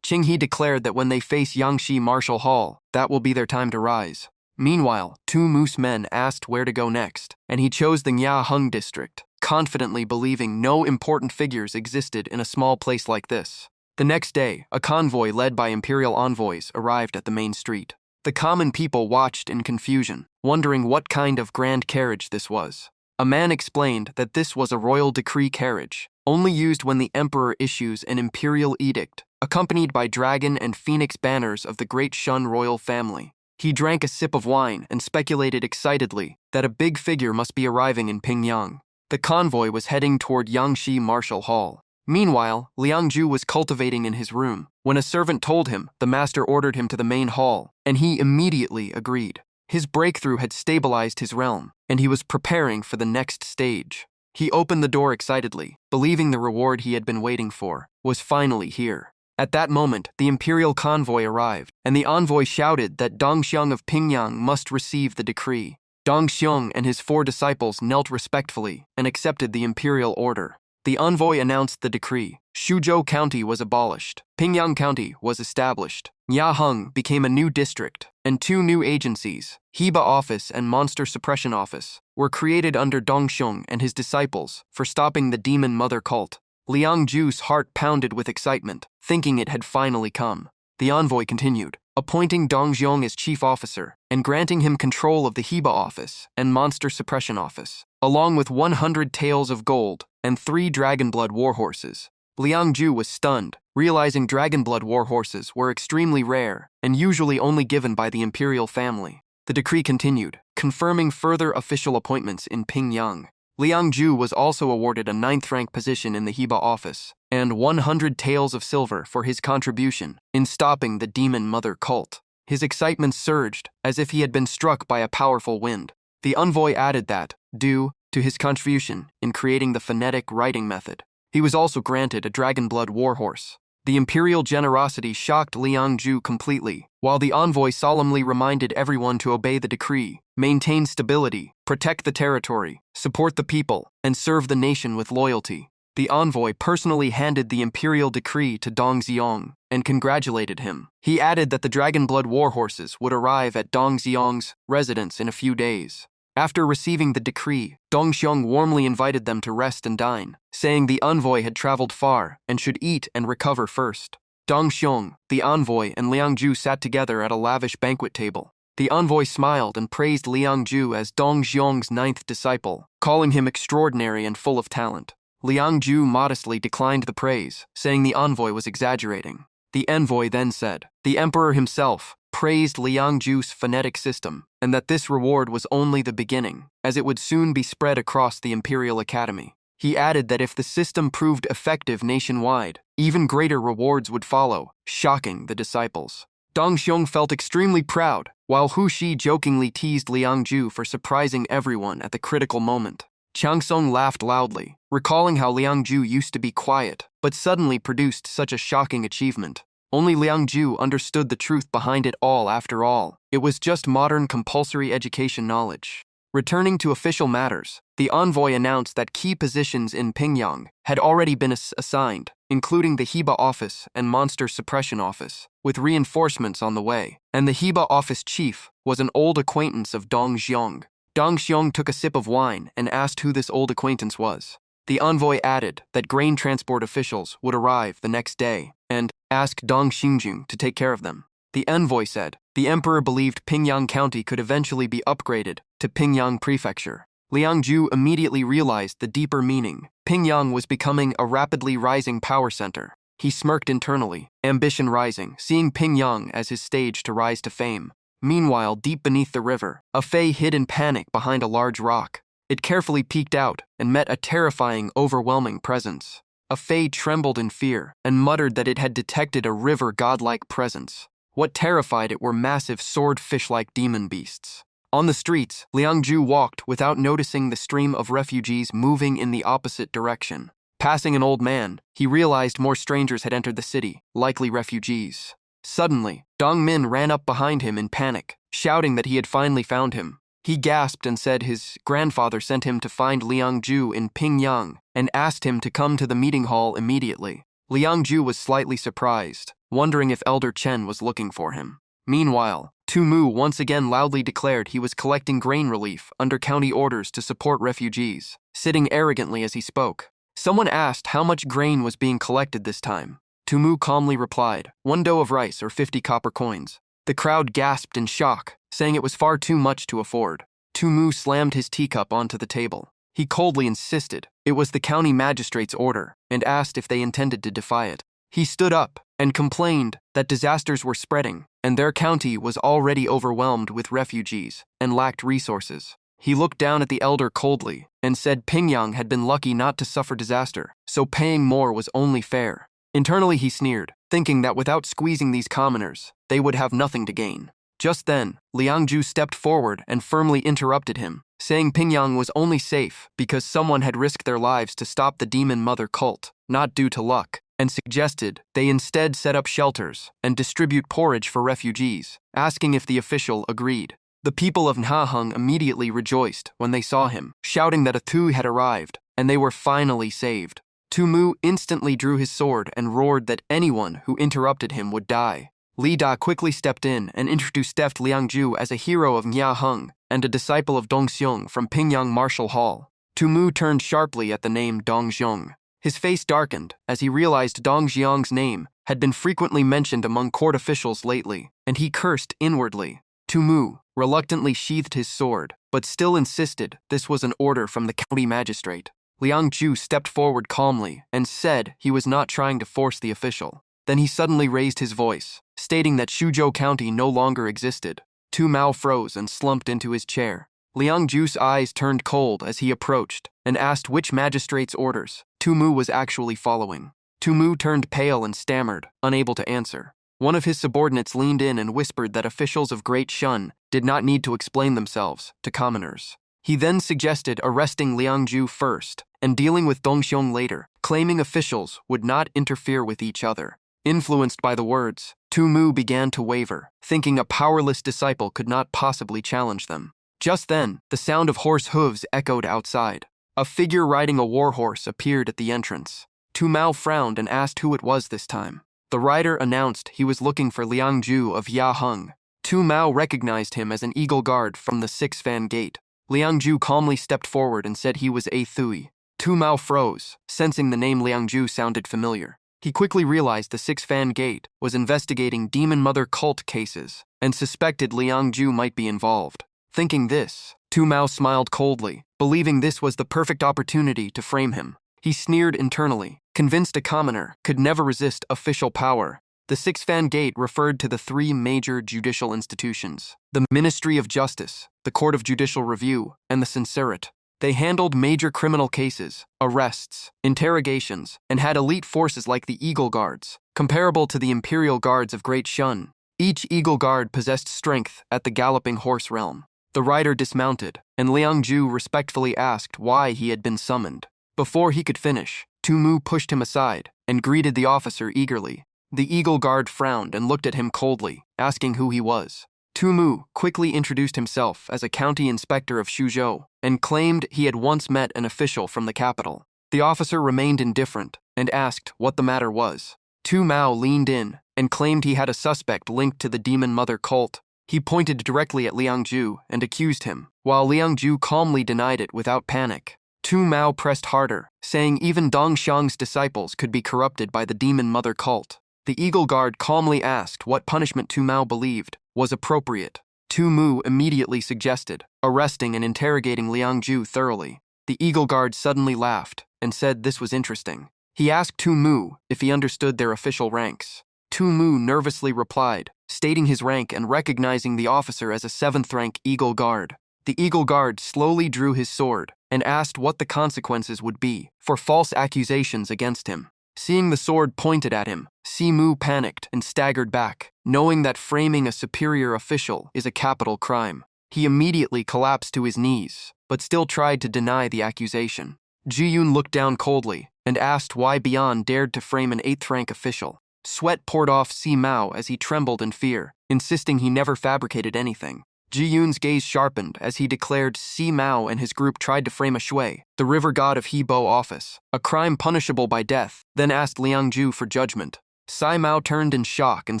[SPEAKER 1] Qing He declared that when they face Yangshi Martial Hall, that will be their time to rise. Meanwhile, Tu Mu's men asked where to go next, and he chose the Nyaheng district, confidently believing no important figures existed in a small place like this. The next day, a convoy led by imperial envoys arrived at the main street. The common people watched in confusion, wondering what kind of grand carriage this was. A man explained that this was a royal decree carriage, only used when the emperor issues an imperial edict, accompanied by dragon and phoenix banners of the Great Shun royal family. He drank a sip of wine and speculated excitedly that a big figure must be arriving in Pingyang. The convoy was heading toward Yangshi Martial Hall. Meanwhile, Liang Ju was cultivating in his room. When a servant told him, the master ordered him to the main hall, and he immediately agreed. His breakthrough had stabilized his realm, and he was preparing for the next stage. He opened the door excitedly, believing the reward he had been waiting for was finally here. At that moment, the imperial convoy arrived, and the envoy shouted that Dongxiang of Pingyang must receive the decree. Dongxiang and his 4 disciples knelt respectfully and accepted the imperial order. The envoy announced the decree. Zhuzhou County was abolished. Pingyang County was established. Nyaheng became a new district, and 2 new agencies, Heba Office and Monster Suppression Office, were created under Dongxiang and his disciples for stopping the demon mother cult. Liang Ju's heart pounded with excitement, thinking it had finally come. The envoy continued, appointing Dong Xiong as chief officer and granting him control of the Heba office and monster suppression office, along with 100 taels of gold and 3 dragonblood warhorses. Liang Ju was stunned, realizing dragonblood warhorses were extremely rare and usually only given by the imperial family. The decree continued, confirming further official appointments in Pingyang. Liang Ju was also awarded a 9th-rank position in the Heba office and 100 taels of silver for his contribution in stopping the Demon Mother cult. His excitement surged as if he had been struck by a powerful wind. The envoy added that, due to his contribution in creating the phonetic writing method, he was also granted a dragonblood warhorse. The imperial generosity shocked Liang Ju completely, while the envoy solemnly reminded everyone to obey the decree, maintain stability, protect the territory, support the people, and serve the nation with loyalty. The envoy personally handed the imperial decree to Dong Xiong and congratulated him. He added that the dragonblood warhorses would arrive at Dong Xiong's residence in a few days. After receiving the decree, Dong Xiong warmly invited them to rest and dine, saying the envoy had traveled far and should eat and recover first. Dong Xiong, the envoy, and Liang Ju sat together at a lavish banquet table. The envoy smiled and praised Liang Ju as Dong Xiong's 9th disciple, calling him extraordinary and full of talent. Liang Ju modestly declined the praise, saying the envoy was exaggerating. The envoy then said, the emperor himself praised Liang Ju's phonetic system, and that this reward was only the beginning, as it would soon be spread across the Imperial Academy. He added that if the system proved effective nationwide, even greater rewards would follow, shocking the disciples. Dong Xiong felt extremely proud, while Hu Shi jokingly teased Liang Ju for surprising everyone at the critical moment. Chang Song laughed loudly, recalling how Liang Ju used to be quiet, but suddenly produced such a shocking achievement. Only Liang Ju understood the truth behind it all after all. It was just modern compulsory education knowledge. Returning to official matters, the envoy announced that key positions in Pingyang had already been assigned, including the Heba office and monster suppression office, with reinforcements on the way, and the Heba office chief was an old acquaintance of Dong Xiong. Dong Xiong took a sip of wine and asked who this old acquaintance was. The envoy added that grain transport officials would arrive the next day and asked Dong Xingjun to take care of them. The envoy said the emperor believed Pingyang County could eventually be upgraded to Pingyang Prefecture. Liang Ju immediately realized the deeper meaning. Pingyang was becoming a rapidly rising power center. He smirked internally, ambition rising, seeing Pingyang as his stage to rise to fame. Meanwhile, deep beneath the river, a fae hid in panic behind a large rock. It carefully peeked out and met a terrifying, overwhelming presence. A fae trembled in fear and muttered that it had detected a river godlike presence. What terrified it were massive swordfish-like demon beasts. On the streets, Liang Ju walked without noticing the stream of refugees moving in the opposite direction. Passing an old man, he realized more strangers had entered the city, likely refugees. Suddenly, Dong Min ran up behind him in panic, shouting that he had finally found him. He gasped and said his grandfather sent him to find Liang Ju in Pingyang and asked him to come to the meeting hall immediately. Liang Ju was slightly surprised, wondering if Elder Chen was looking for him. Meanwhile, Tu Mu once again loudly declared he was collecting grain relief under county orders to support refugees, sitting arrogantly as he spoke. Someone asked how much grain was being collected this time. Tu Mu calmly replied, 1 dough of rice or 50 copper coins. The crowd gasped in shock, saying it was far too much to afford. Tu Mu slammed his teacup onto the table. He coldly insisted it was the county magistrate's order and asked if they intended to defy it. He stood up and complained that disasters were spreading and their county was already overwhelmed with refugees and lacked resources. He looked down at the elder coldly and said Pingyang had been lucky not to suffer disaster, so paying more was only fair. Internally he sneered, thinking that without squeezing these commoners, they would have nothing to gain. Just then, Liang Ju stepped forward and firmly interrupted him, saying Pingyang was only safe because someone had risked their lives to stop the Demon Mother cult, not due to luck, and suggested they instead set up shelters and distribute porridge for refugees, asking if the official agreed. The people of Nhaheng immediately rejoiced when they saw him, shouting that a Thu had arrived, and they were finally saved. Tu Mu instantly drew his sword and roared that anyone who interrupted him would die. Li Da quickly stepped in and introduced Liang Ju as a hero of Nhaheng and a disciple of Dong Xiong from Pingyang Martial Hall. Tu Mu turned sharply at the name Dong Xiong. His face darkened as he realized Dong Xiang's name had been frequently mentioned among court officials lately, and he cursed inwardly. Tu Mu reluctantly sheathed his sword, but still insisted this was an order from the county magistrate. Liang Ju stepped forward calmly and said he was not trying to force the official. Then he suddenly raised his voice, stating that Shuzhou County no longer existed. Tu Mao froze and slumped into his chair. Liang Ju's eyes turned cold as he approached and asked which magistrate's orders Tu Mu was actually following. Tu Mu turned pale and stammered, unable to answer. One of his subordinates leaned in and whispered that officials of Great Shun did not need to explain themselves to commoners. He then suggested arresting Liang Ju first and dealing with Dongxiong later, claiming officials would not interfere with each other. Influenced by the words, Tu Mu began to waver, thinking a powerless disciple could not possibly challenge them. Just then, the sound of horse hooves echoed outside. A figure riding a war horse appeared at the entrance. Tu Mao frowned and asked who it was this time. The rider announced he was looking for Liang Ju of Yaheng. Tu Mao recognized him as an eagle guard from the six-fan gate. Liang Ju calmly stepped forward and said he was A Thui. Tu Mao froze, sensing the name Liang Ju sounded familiar. He quickly realized the six-fan gate was investigating Demon Mother cult cases and suspected Liang Ju might be involved. Thinking this, Tu Mao smiled coldly, believing this was the perfect opportunity to frame him. He sneered internally, convinced a commoner could never resist official power. The six-fan gate referred to the three major judicial institutions: the Ministry of Justice, the Court of Judicial Review, and the Censorat. They handled major criminal cases, arrests, interrogations, and had elite forces like the Eagle Guards, comparable to the Imperial Guards of Great Shun. Each Eagle Guard possessed strength at the galloping horse realm. The rider dismounted, and Liang Ju respectfully asked why he had been summoned. Before he could finish, Tu Mu pushed him aside and greeted the officer eagerly. The Eagle Guard frowned and looked at him coldly, asking who he was. Tu Mu quickly introduced himself as a county inspector of Shuzhou and claimed he had once met an official from the capital. The officer remained indifferent and asked what the matter was. Tu Mao leaned in and claimed he had a suspect linked to the Demon Mother cult. He pointed directly at Liang Ju and accused him, while Liang Ju calmly denied it without panic. Tu Mao pressed harder, saying even Dongxiang's disciples could be corrupted by the Demon Mother cult. The Eagle Guard calmly asked what punishment Tu Mao believed was appropriate. Tu Mu immediately suggested arresting and interrogating Liang Ju thoroughly. The Eagle Guard suddenly laughed and said this was interesting. He asked Tu Mu if he understood their official ranks. Tu Mu nervously replied, stating his rank and recognizing the officer as a 7th-rank Eagle Guard. The Eagle Guard slowly drew his sword and asked what the consequences would be for false accusations against him. Seeing the sword pointed at him, Si Mu panicked and staggered back, knowing that framing a superior official is a capital crime. He immediately collapsed to his knees, but still tried to deny the accusation. Ji Yun looked down coldly and asked why Bian dared to frame an 8th-rank official. Sweat poured off Si Mao as he trembled in fear, insisting he never fabricated anything. Ji Yun's gaze sharpened as he declared Si Mao and his group tried to frame a shui, the river god of Hebo office, a crime punishable by death, then asked Liang Ju for judgment. Si Mao turned in shock and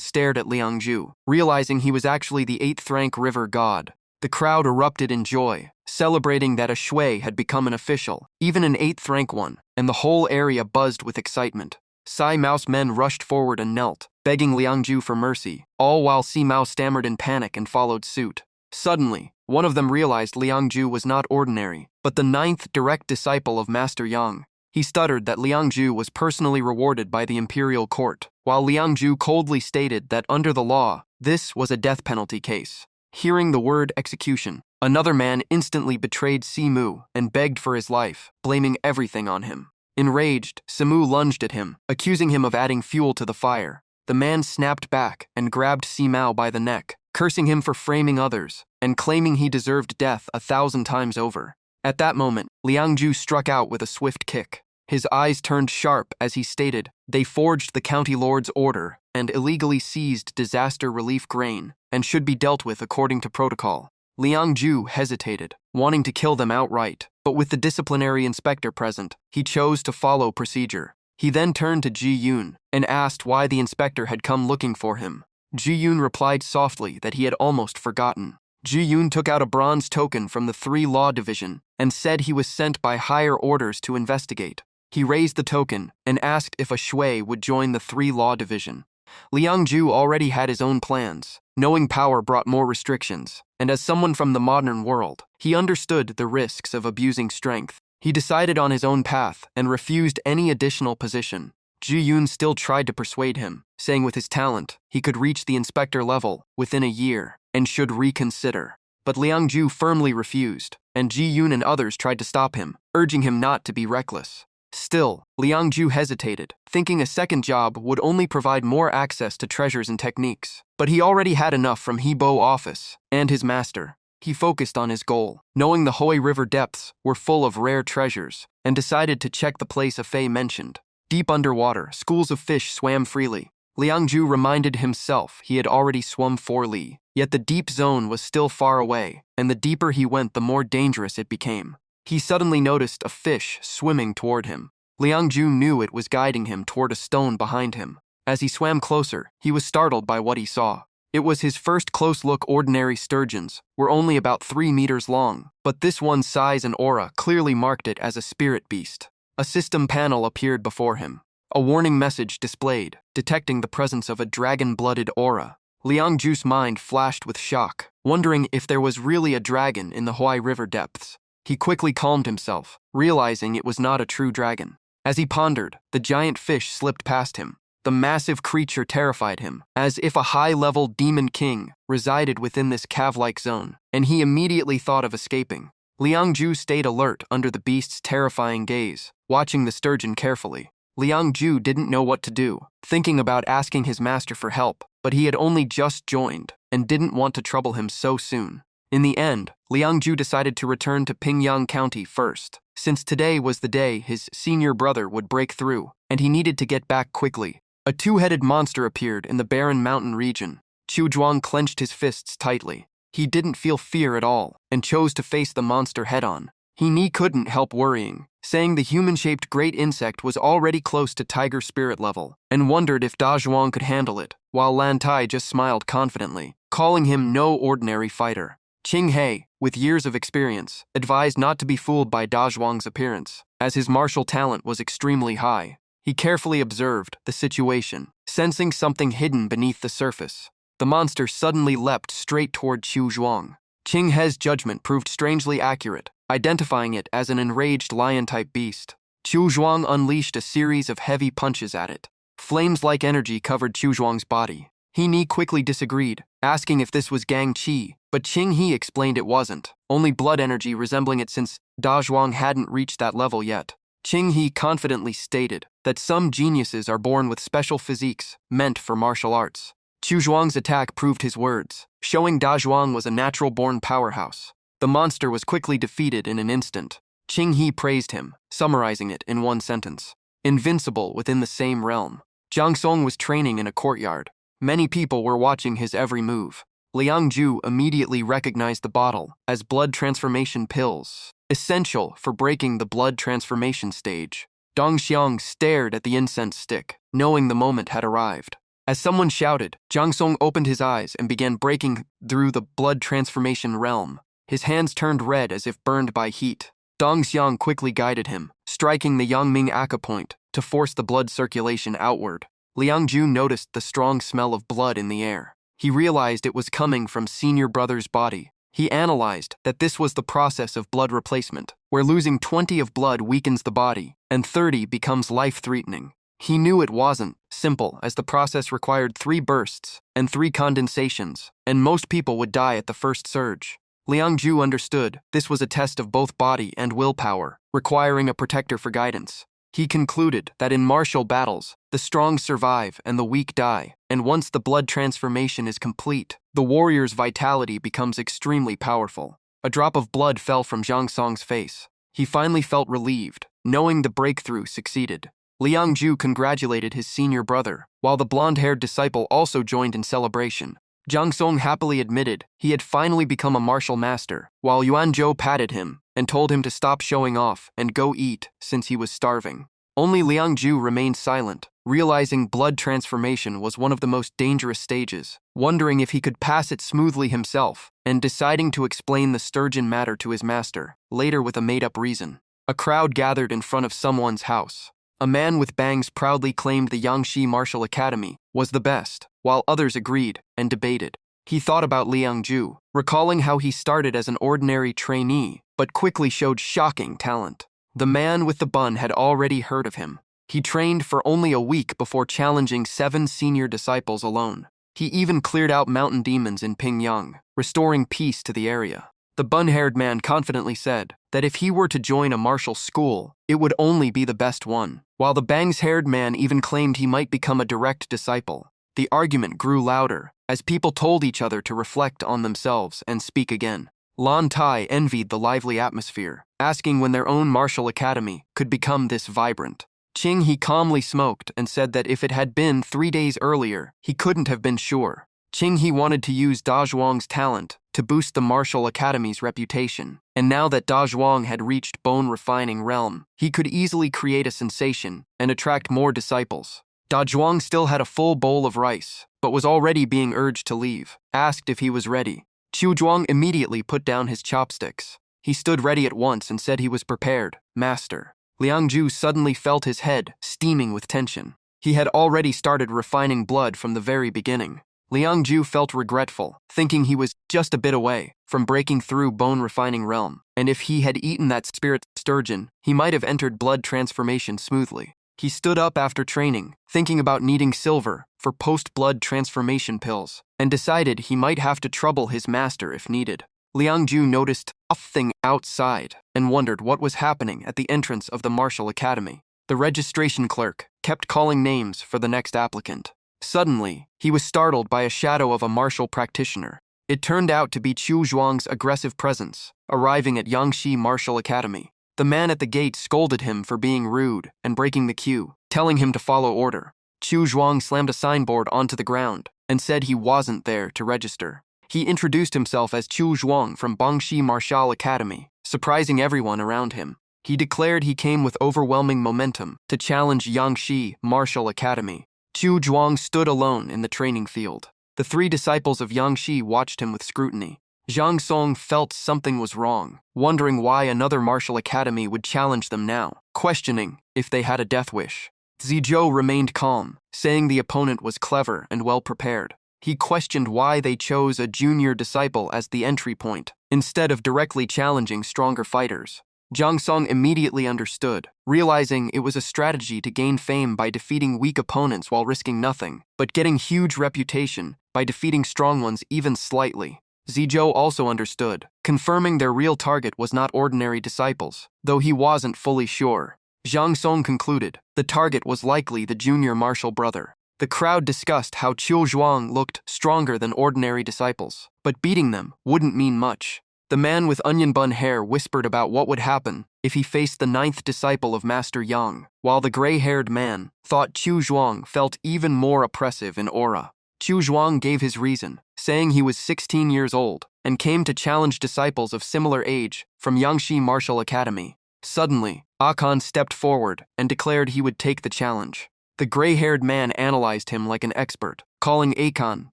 [SPEAKER 1] stared at Liang Ju, realizing he was actually the 8th-rank river god. The crowd erupted in joy, celebrating that a shui had become an official, even an 8th-rank one, and the whole area buzzed with excitement. Si Mao's men rushed forward and knelt, begging Liang Ju for mercy, all while Si Mao stammered in panic and followed suit. Suddenly, one of them realized Liang Ju was not ordinary, but the 9th direct disciple of Master Yang. He stuttered that Liang Ju was personally rewarded by the imperial court, while Liang Ju coldly stated that under the law, this was a death penalty case. Hearing the word execution, another man instantly betrayed Si Mu and begged for his life, blaming everything on him. Enraged, Si Mu lunged at him, accusing him of adding fuel to the fire. The man snapped back and grabbed Si Mao by the neck, cursing him for framing others, and claiming he deserved death 1,000 times over. At that moment, Liang Ju struck out with a swift kick. His eyes turned sharp as he stated, they forged the county lord's order and illegally seized disaster relief grain, and should be dealt with according to protocol. Liang Ju hesitated, wanting to kill them outright, but with the disciplinary inspector present, he chose to follow procedure. He then turned to Ji Yun and asked why the inspector had come looking for him. Ji Yun replied softly that he had almost forgotten. Ji Yun took out a bronze token from the 3 Law Division and said he was sent by higher orders to investigate. He raised the token and asked if a shui would join the three-law division. Liang-ju already had his own plans. Knowing power brought more restrictions, and as someone from the modern world, he understood the risks of abusing strength. He decided on his own path and refused any additional position. Zhu Yun still tried to persuade him, saying with his talent, he could reach the inspector level within a year and should reconsider. But Liang Ju firmly refused, and Ji Yun and others tried to stop him, urging him not to be reckless. Still, Liang Ju hesitated, thinking a second job would only provide more access to treasures and techniques. But he already had enough from Hebo office and his master. He focused on his goal, knowing the Hui River depths were full of rare treasures, and decided to check the place Fei mentioned. Deep underwater, schools of fish swam freely. Liang Ju reminded himself he had already swum 4 li, yet the deep zone was still far away, and the deeper he went, the more dangerous it became. He suddenly noticed a fish swimming toward him. Liang Ju knew it was guiding him toward a stone behind him. As he swam closer, he was startled by what he saw. It was his first close look. Ordinary sturgeons were only about 3 meters long, but this one's size and aura clearly marked it as a spirit beast. A system panel appeared before him. A warning message displayed, detecting the presence of a dragon-blooded aura. Liang Ju's mind flashed with shock, wondering if there was really a dragon in the Hui River depths. He quickly calmed himself, realizing it was not a true dragon. As he pondered, the giant fish slipped past him. The massive creature terrified him, as if a high-level demon king resided within this cave-like zone, and he immediately thought of escaping. Liang Ju stayed alert under the beast's terrifying gaze, watching the sturgeon carefully. Liang Ju didn't know what to do, thinking about asking his master for help, but he had only just joined and didn't want to trouble him so soon. In the end, Liang Ju decided to return to Pingyang County first, since today was the day his senior brother would break through, and he needed to get back quickly. A two-headed monster appeared in the barren mountain region. Qiu Zhuang clenched his fists tightly. He didn't feel fear at all, and chose to face the monster head-on. He couldn't help worrying, saying the human-shaped great insect was already close to tiger spirit level, and wondered if Da Zhuang could handle it, while Lan Tai just smiled confidently, calling him no ordinary fighter. Qing He, with years of experience, advised not to be fooled by Da Zhuang's appearance, as his martial talent was extremely high. He carefully observed the situation, sensing something hidden beneath the surface. The monster suddenly leapt straight toward Qiu Zhuang. Qing He's judgment proved strangely accurate, identifying it as an enraged lion-type beast. Qiu Zhuang unleashed a series of heavy punches at it. Flames-like energy covered Qiu Zhuang's body. He quickly disagreed, asking if this was Gang Qi, but Qing He explained it wasn't, only blood energy resembling it since Da Zhuang hadn't reached that level yet. Qing He confidently stated that some geniuses are born with special physiques meant for martial arts. Qiu Zhuang's attack proved his words, showing Da Zhuang was a natural-born powerhouse. The monster was quickly defeated in an instant. Qing He praised him, summarizing it in one sentence. Invincible within the same realm. Jiang Song was training in a courtyard. Many people were watching his every move. Liang Ju immediately recognized the bottle as blood transformation pills, essential for breaking the blood transformation stage. Dong Xiang stared at the incense stick, knowing the moment had arrived. As someone shouted, Jiang Song opened his eyes and began breaking through the blood transformation realm. His hands turned red as if burned by heat. Dong Xiang quickly guided him, striking the Yangming acupoint to force the blood circulation outward. Liang Ju noticed the strong smell of blood in the air. He realized it was coming from senior brother's body. He analyzed that this was the process of blood replacement, where losing 20 of blood weakens the body, and 30 becomes life-threatening. He knew it wasn't simple, as the process required 3 bursts and 3 condensations, and most people would die at the first surge. Liang Ju understood this was a test of both body and willpower, requiring a protector for guidance. He concluded that in martial battles, the strong survive and the weak die, and once the blood transformation is complete, the warrior's vitality becomes extremely powerful. A drop of blood fell from Jiang Song's face. He finally felt relieved, knowing the breakthrough succeeded. Liang Ju congratulated his senior brother, while the blonde-haired disciple also joined in celebration. Jiang Song happily admitted he had finally become a martial master, while Yuan Zhou patted him and told him to stop showing off and go eat since he was starving. Only Liang Ju remained silent, realizing blood transformation was one of the most dangerous stages, wondering if he could pass it smoothly himself, and deciding to explain the sturgeon matter to his master, later with a made-up reason. A crowd gathered in front of someone's house. A man with bangs proudly claimed the Yangshi Martial Academy was the best, while others agreed and debated. He thought about Liang Ju, recalling how he started as an ordinary trainee, but quickly showed shocking talent. The man with the bun had already heard of him. He trained for only a week before challenging 7 senior disciples alone. He even cleared out mountain demons in Pingyang, restoring peace to the area. The bun-haired man confidently said that if he were to join a martial school, it would only be the best one, while the bangs-haired man even claimed he might become a direct disciple. The argument grew louder as people told each other to reflect on themselves and speak again. Lan Tai envied the lively atmosphere, asking when their own martial academy could become this vibrant. Qing He calmly smoked and said that if it had been 3 days earlier, he couldn't have been sure. Qing He wanted to use Da Zhuang's talent to boost the martial academy's reputation, and now that Da Zhuang had reached bone-refining realm, he could easily create a sensation and attract more disciples. Da Zhuang still had a full bowl of rice, but was already being urged to leave. Asked if he was ready, Qiu Zhuang immediately put down his chopsticks. He stood ready at once and said he was prepared, master. Liang Ju suddenly felt his head steaming with tension. He had already started refining blood from the very beginning. Liang Ju felt regretful, thinking he was just a bit away from breaking through bone-refining realm, and if he had eaten that spirit sturgeon, he might have entered blood transformation smoothly. He stood up after training, thinking about needing silver for post-blood transformation pills, and decided he might have to trouble his master if needed. Liang Ju noticed a thing outside and wondered what was happening at the entrance of the martial academy. The registration clerk kept calling names for the next applicant. Suddenly, he was startled by a shadow of a martial practitioner. It turned out to be Qiu Zhuang's aggressive presence, arriving at Yangshi Martial Academy. The man at the gate scolded him for being rude and breaking the queue, telling him to follow order. Qiu Zhuang slammed a signboard onto the ground and said he wasn't there to register. He introduced himself as Qiu Zhuang from Bangxi Martial Academy, surprising everyone around him. He declared he came with overwhelming momentum to challenge Yangshi Martial Academy. Qiu Zhuang stood alone in the training field. The 3 disciples of Yangshi watched him with scrutiny. Zhang Song felt something was wrong, wondering why another martial academy would challenge them now, questioning if they had a death wish. Zizhou remained calm, saying the opponent was clever and well-prepared. He questioned why they chose a junior disciple as the entry point, instead of directly challenging stronger fighters. Zhang Song immediately understood, realizing it was a strategy to gain fame by defeating weak opponents while risking nothing, but getting huge reputation by defeating strong ones even slightly. Zizhou also understood, confirming their real target was not ordinary disciples, though he wasn't fully sure. Zhang Song concluded the target was likely the junior martial brother. The crowd discussed how Qiu Zhuang looked stronger than ordinary disciples, but beating them wouldn't mean much. The man with onion bun hair whispered about what would happen if he faced the 9th disciple of Master Yang, while the gray-haired man thought Qiu Zhuang felt even more oppressive in aura. Qiu Zhuang gave his reason, saying he was 16 years old and came to challenge disciples of similar age from Yangshi Martial Academy. Suddenly, Akan stepped forward and declared he would take the challenge. The gray-haired man analyzed him like an expert, calling Akan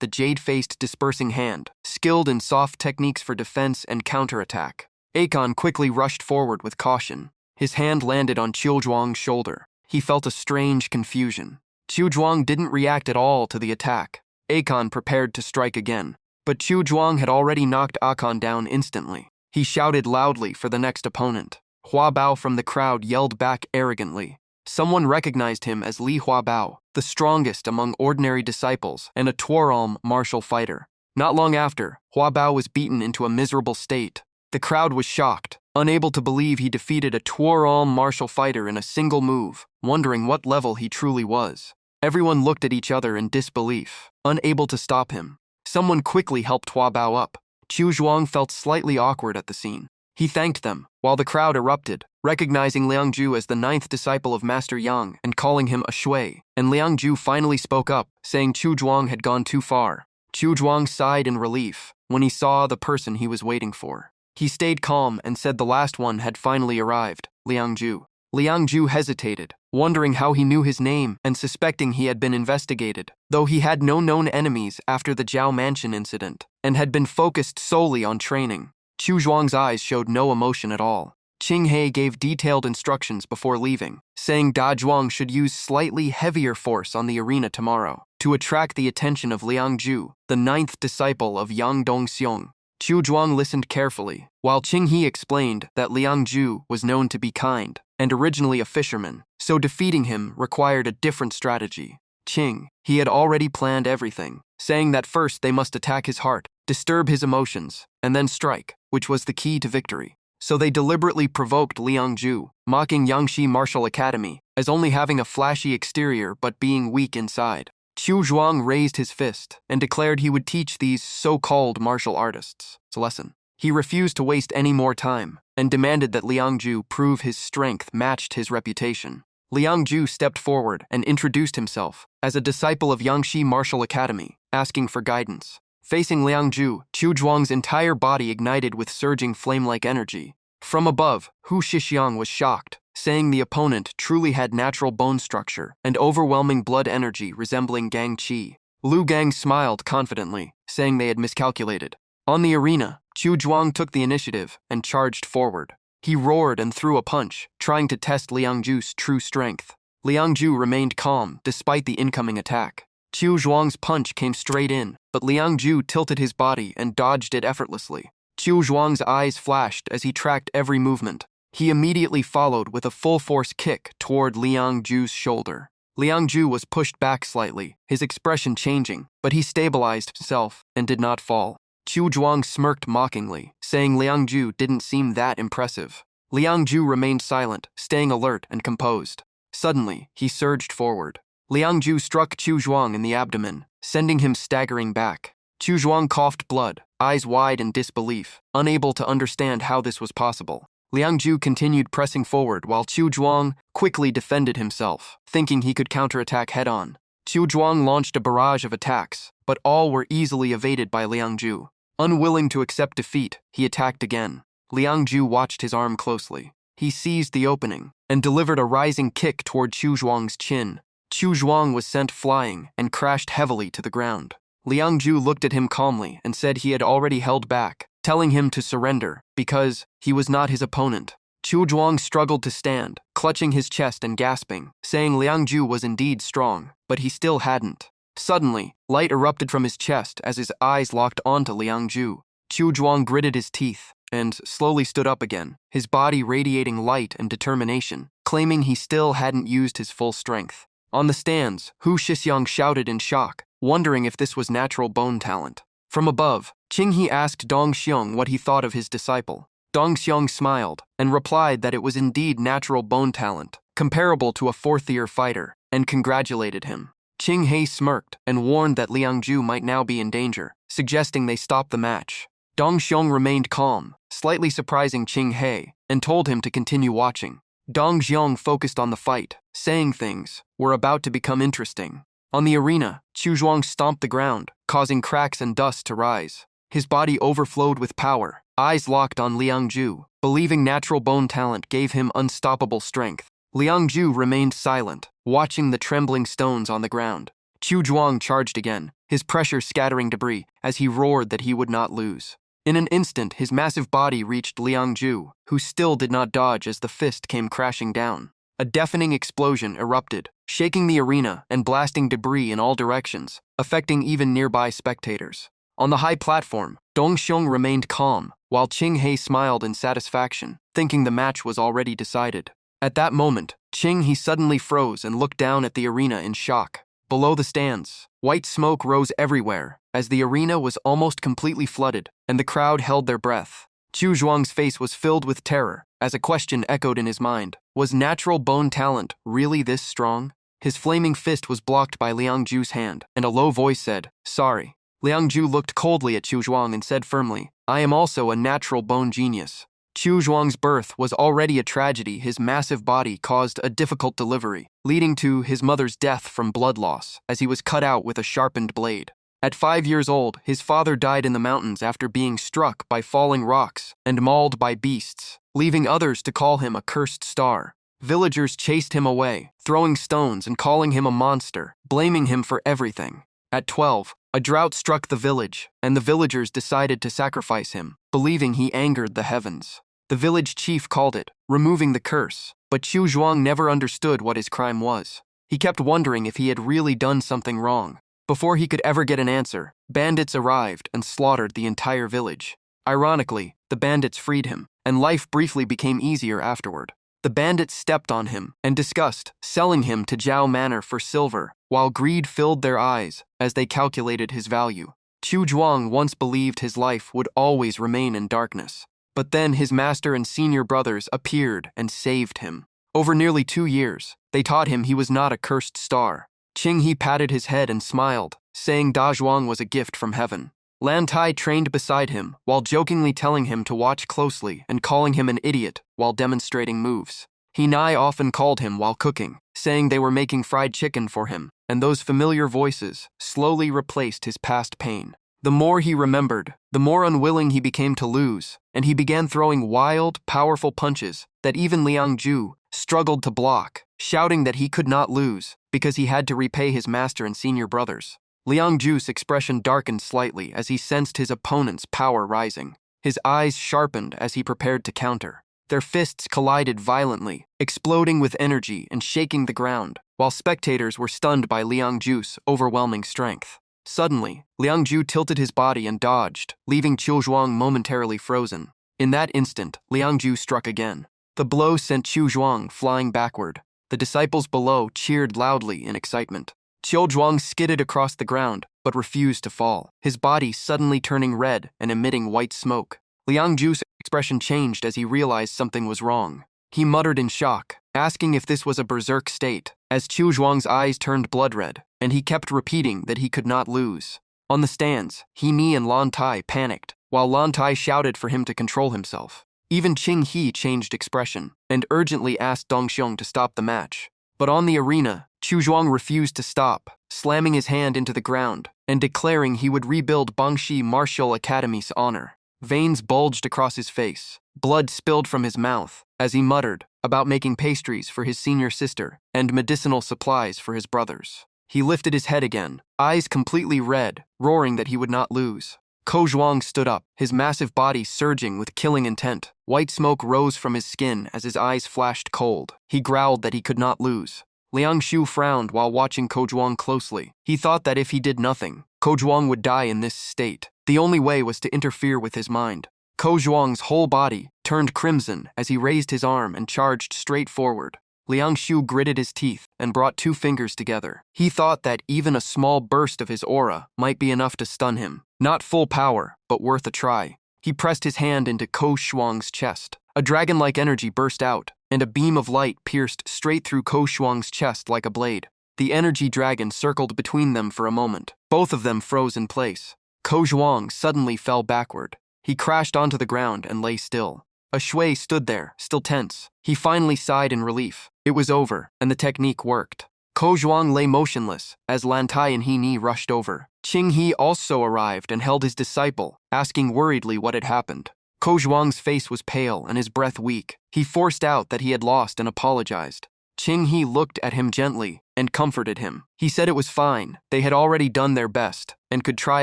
[SPEAKER 1] the jade-faced dispersing hand, skilled in soft techniques for defense and counterattack. Akan quickly rushed forward with caution. His hand landed on Qiu Zhuang's shoulder. He felt a strange confusion. Qiu Zhuang didn't react at all to the attack. Akan prepared to strike again, but Qiu Zhuang had already knocked Akan down instantly. He shouted loudly for the next opponent. Hua Bao from the crowd yelled back arrogantly. Someone recognized him as Li Hua Bao, the strongest among ordinary disciples and a Tuoralm martial fighter. Not long after, Hua Bao was beaten into a miserable state. The crowd was shocked, unable to believe he defeated a Tuoralm martial fighter in a single move, wondering what level he truly was. Everyone looked at each other in disbelief, unable to stop him. Someone quickly helped Hua Bao up. Qiu Zhuang felt slightly awkward at the scene. He thanked them, while the crowd erupted, recognizing Liang Ju as the 9th disciple of Master Yang and calling him a shui, and Liang Ju finally spoke up, saying Qiu Zhuang had gone too far. Qiu Zhuang sighed in relief when he saw the person he was waiting for. He stayed calm and said the last one had finally arrived, Liang Ju. Liang Ju hesitated, wondering how he knew his name and suspecting he had been investigated, though he had no known enemies after the Zhao Mansion incident and had been focused solely on training. Qiu Zhuang's eyes showed no emotion at all. Qing He gave detailed instructions before leaving, saying Da Zhuang should use slightly heavier force on the arena tomorrow to attract the attention of Liang Zhu, the ninth disciple of Yang Dongxiong. Chu Zhuang listened carefully, while Qing He explained that Liang Zhu was known to be kind and originally a fisherman, so defeating him required a different strategy. Qing He had already planned everything, saying that first they must attack his heart, disturb his emotions, and then strike, which was the key to victory. So they deliberately provoked Liang Zhu, mocking Yangshi Martial Academy as only having a flashy exterior but being weak inside. Chu Zhuang raised his fist and declared he would teach these so-called martial artists a lesson. He refused to waste any more time and demanded that Liang Zhu prove his strength matched his reputation. Liang Zhu stepped forward and introduced himself as a disciple of Yangshi Martial Academy, asking for guidance. Facing Liang Zhu, Chu Zhuang's entire body ignited with surging flame-like energy. From above, Hu Shixiang was shocked, saying the opponent truly had natural bone structure and overwhelming blood energy resembling Gang Qi. Lu Gang smiled confidently, saying they had miscalculated. On the arena, Chu Zhuang took the initiative and charged forward. He roared and threw a punch, trying to test Liang Zhu's true strength. Liang Zhu remained calm despite the incoming attack. Chu Zhuang's punch came straight in, but Liang Zhu tilted his body and dodged it effortlessly. Chu Zhuang's eyes flashed as he tracked every movement. He immediately followed with a full-force kick toward Liang Zhu's shoulder. Liang Zhu was pushed back slightly, his expression changing, but he stabilized himself and did not fall. Chu Zhuang smirked mockingly, saying Liang Zhu didn't seem that impressive. Liang Zhu remained silent, staying alert and composed. Suddenly, he surged forward. Liang Zhu struck Chu Zhuang in the abdomen, sending him staggering back. Chu Zhuang coughed blood, eyes wide in disbelief, unable to understand how this was possible. Liang Zhu continued pressing forward while Chu Zhuang quickly defended himself, thinking he could counterattack head-on. Chu Zhuang launched a barrage of attacks, but all were easily evaded by Liang Zhu. Unwilling to accept defeat, he attacked again. Liang Zhu watched his arm closely. He seized the opening and delivered a rising kick toward Chu Zhuang's chin. Chu Zhuang was sent flying and crashed heavily to the ground. Liang Zhu looked at him calmly and said he had already held back, telling him to surrender because he was not his opponent. Chu Zhuang struggled to stand, clutching his chest and gasping, saying Liang Zhu was indeed strong, but he still hadn't. Suddenly, light erupted from his chest as his eyes locked onto Liang Zhu. Chu Zhuang gritted his teeth and slowly stood up again, his body radiating light and determination, claiming he still hadn't used his full strength. On the stands, Hu Shixiang shouted in shock, wondering if this was natural bone talent. From above, Qing He asked Dongxiong what he thought of his disciple. Dongxiong smiled and replied that it was indeed natural bone talent, comparable to a fourth-year fighter, and congratulated him. Qing He smirked and warned that Liang Zhu might now be in danger, suggesting they stop the match. Dongxiong remained calm, slightly surprising Qing He, and told him to continue watching. Dongxiong focused on the fight, saying things were about to become interesting. On the arena, Chu Zhuang stomped the ground, causing cracks and dust to rise. His body overflowed with power, eyes locked on Liang Zhu, believing natural bone talent gave him unstoppable strength. Liang Zhu remained silent, watching the trembling stones on the ground. Chu Zhuang charged again, his pressure scattering debris as he roared that he would not lose. In an instant, his massive body reached Liang Zhu, who still did not dodge as the fist came crashing down. A deafening explosion erupted, shaking the arena and blasting debris in all directions, affecting even nearby spectators. On the high platform, Dongxiong remained calm, while Qing He smiled in satisfaction, thinking the match was already decided. At that moment, Qing He suddenly froze and looked down at the arena in shock. Below the stands, white smoke rose everywhere, as the arena was almost completely flooded, and the crowd held their breath. Chu Zhuang's face was filled with terror, as a question echoed in his mind. Was natural bone talent really this strong? His flaming fist was blocked by Liang Zhu's hand, and a low voice said, "Sorry." Liang Zhu looked coldly at Chu Zhuang and said firmly, "I am also a natural bone genius." Chu Zhuang's birth was already a tragedy. His massive body caused a difficult delivery, leading to his mother's death from blood loss, as he was cut out with a sharpened blade. At 5 years old, his father died in the mountains after being struck by falling rocks and mauled by beasts, leaving others to call him a cursed star. Villagers chased him away, throwing stones and calling him a monster, blaming him for everything. At 12, a drought struck the village, and the villagers decided to sacrifice him, believing he angered the heavens. The village chief called it removing the curse, but Qiu Zhuang never understood what his crime was. He kept wondering if he had really done something wrong. Before he could ever get an answer, bandits arrived and slaughtered the entire village. Ironically, the bandits freed him, and life briefly became easier afterward. The bandits stepped on him and discussed selling him to Zhao Manor for silver, while greed filled their eyes as they calculated his value. Qiu Zhuang once believed his life would always remain in darkness. But then his master and senior brothers appeared and saved him. Over nearly 2 years, they taught him he was not a cursed star. Qing He patted his head and smiled, saying Da Zhuang was a gift from heaven. Lan Tai trained beside him, while jokingly telling him to watch closely and calling him an idiot while demonstrating moves. He Nai often called him while cooking, saying they were making fried chicken for him, and those familiar voices slowly replaced his past pain. The more he remembered, the more unwilling he became to lose, and he began throwing wild, powerful punches that even Liang Ju struggled to block, shouting that he could not lose because he had to repay his master and senior brothers. Liang Ju's expression darkened slightly as he sensed his opponent's power rising. His eyes sharpened as he prepared to counter. Their fists collided violently, exploding with energy and shaking the ground, while spectators were stunned by Liang Ju's overwhelming strength. Suddenly, Liang Ju tilted his body and dodged, leaving Qiu Zhuang momentarily frozen. In that instant, Liang Ju struck again. The blow sent Qiu Zhuang flying backward. The disciples below cheered loudly in excitement. Qiu Zhuang skidded across the ground, but refused to fall, his body suddenly turning red and emitting white smoke. Liang Ju's expression changed as he realized something was wrong. He muttered in shock, asking if this was a berserk state, as Qiu Zhuang's eyes turned blood red, and he kept repeating that he could not lose. On the stands, He Ni and Lan Tai panicked, while Lan Tai shouted for him to control himself. Even Qing He changed expression, and urgently asked Dong Xiong to stop the match. But on the arena, Qiu Zhuang refused to stop, slamming his hand into the ground, and declaring he would rebuild Bangxi Martial Academy's honor. Veins bulged across his face. Blood spilled from his mouth as he muttered about making pastries for his senior sister and medicinal supplies for his brothers. He lifted his head again, eyes completely red, roaring that he would not lose. Ko Zhuang stood up, his massive body surging with killing intent. White smoke rose from his skin as his eyes flashed cold. He growled that he could not lose. Liang Shu frowned while watching Ko Zhuang closely. He thought that if he did nothing, Ko Zhuang would die in this state. The only way was to interfere with his mind. Ko Zhuang's whole body turned crimson as he raised his arm and charged straight forward. Liang Shu gritted his teeth and brought 2 fingers together. He thought that even a small burst of his aura might be enough to stun him. Not full power, but worth a try. He pressed his hand into Ko Zhuang's chest. A dragon-like energy burst out, and a beam of light pierced straight through Ko Zhuang's chest like a blade. The energy dragon circled between them for a moment. Both of them froze in place. Ko Zhuang suddenly fell backward. He crashed onto the ground and lay still. A shui stood there, still tense. He finally sighed in relief. It was over, and the technique worked. Ko Zhuang lay motionless as Lan Tai and He Ni rushed over. Qing He also arrived and held his disciple, asking worriedly what had happened. Ko Zhuang's face was pale and his breath weak. He forced out that he had lost and apologized. Qing He looked at him gently and comforted him. He said it was fine. They had already done their best and could try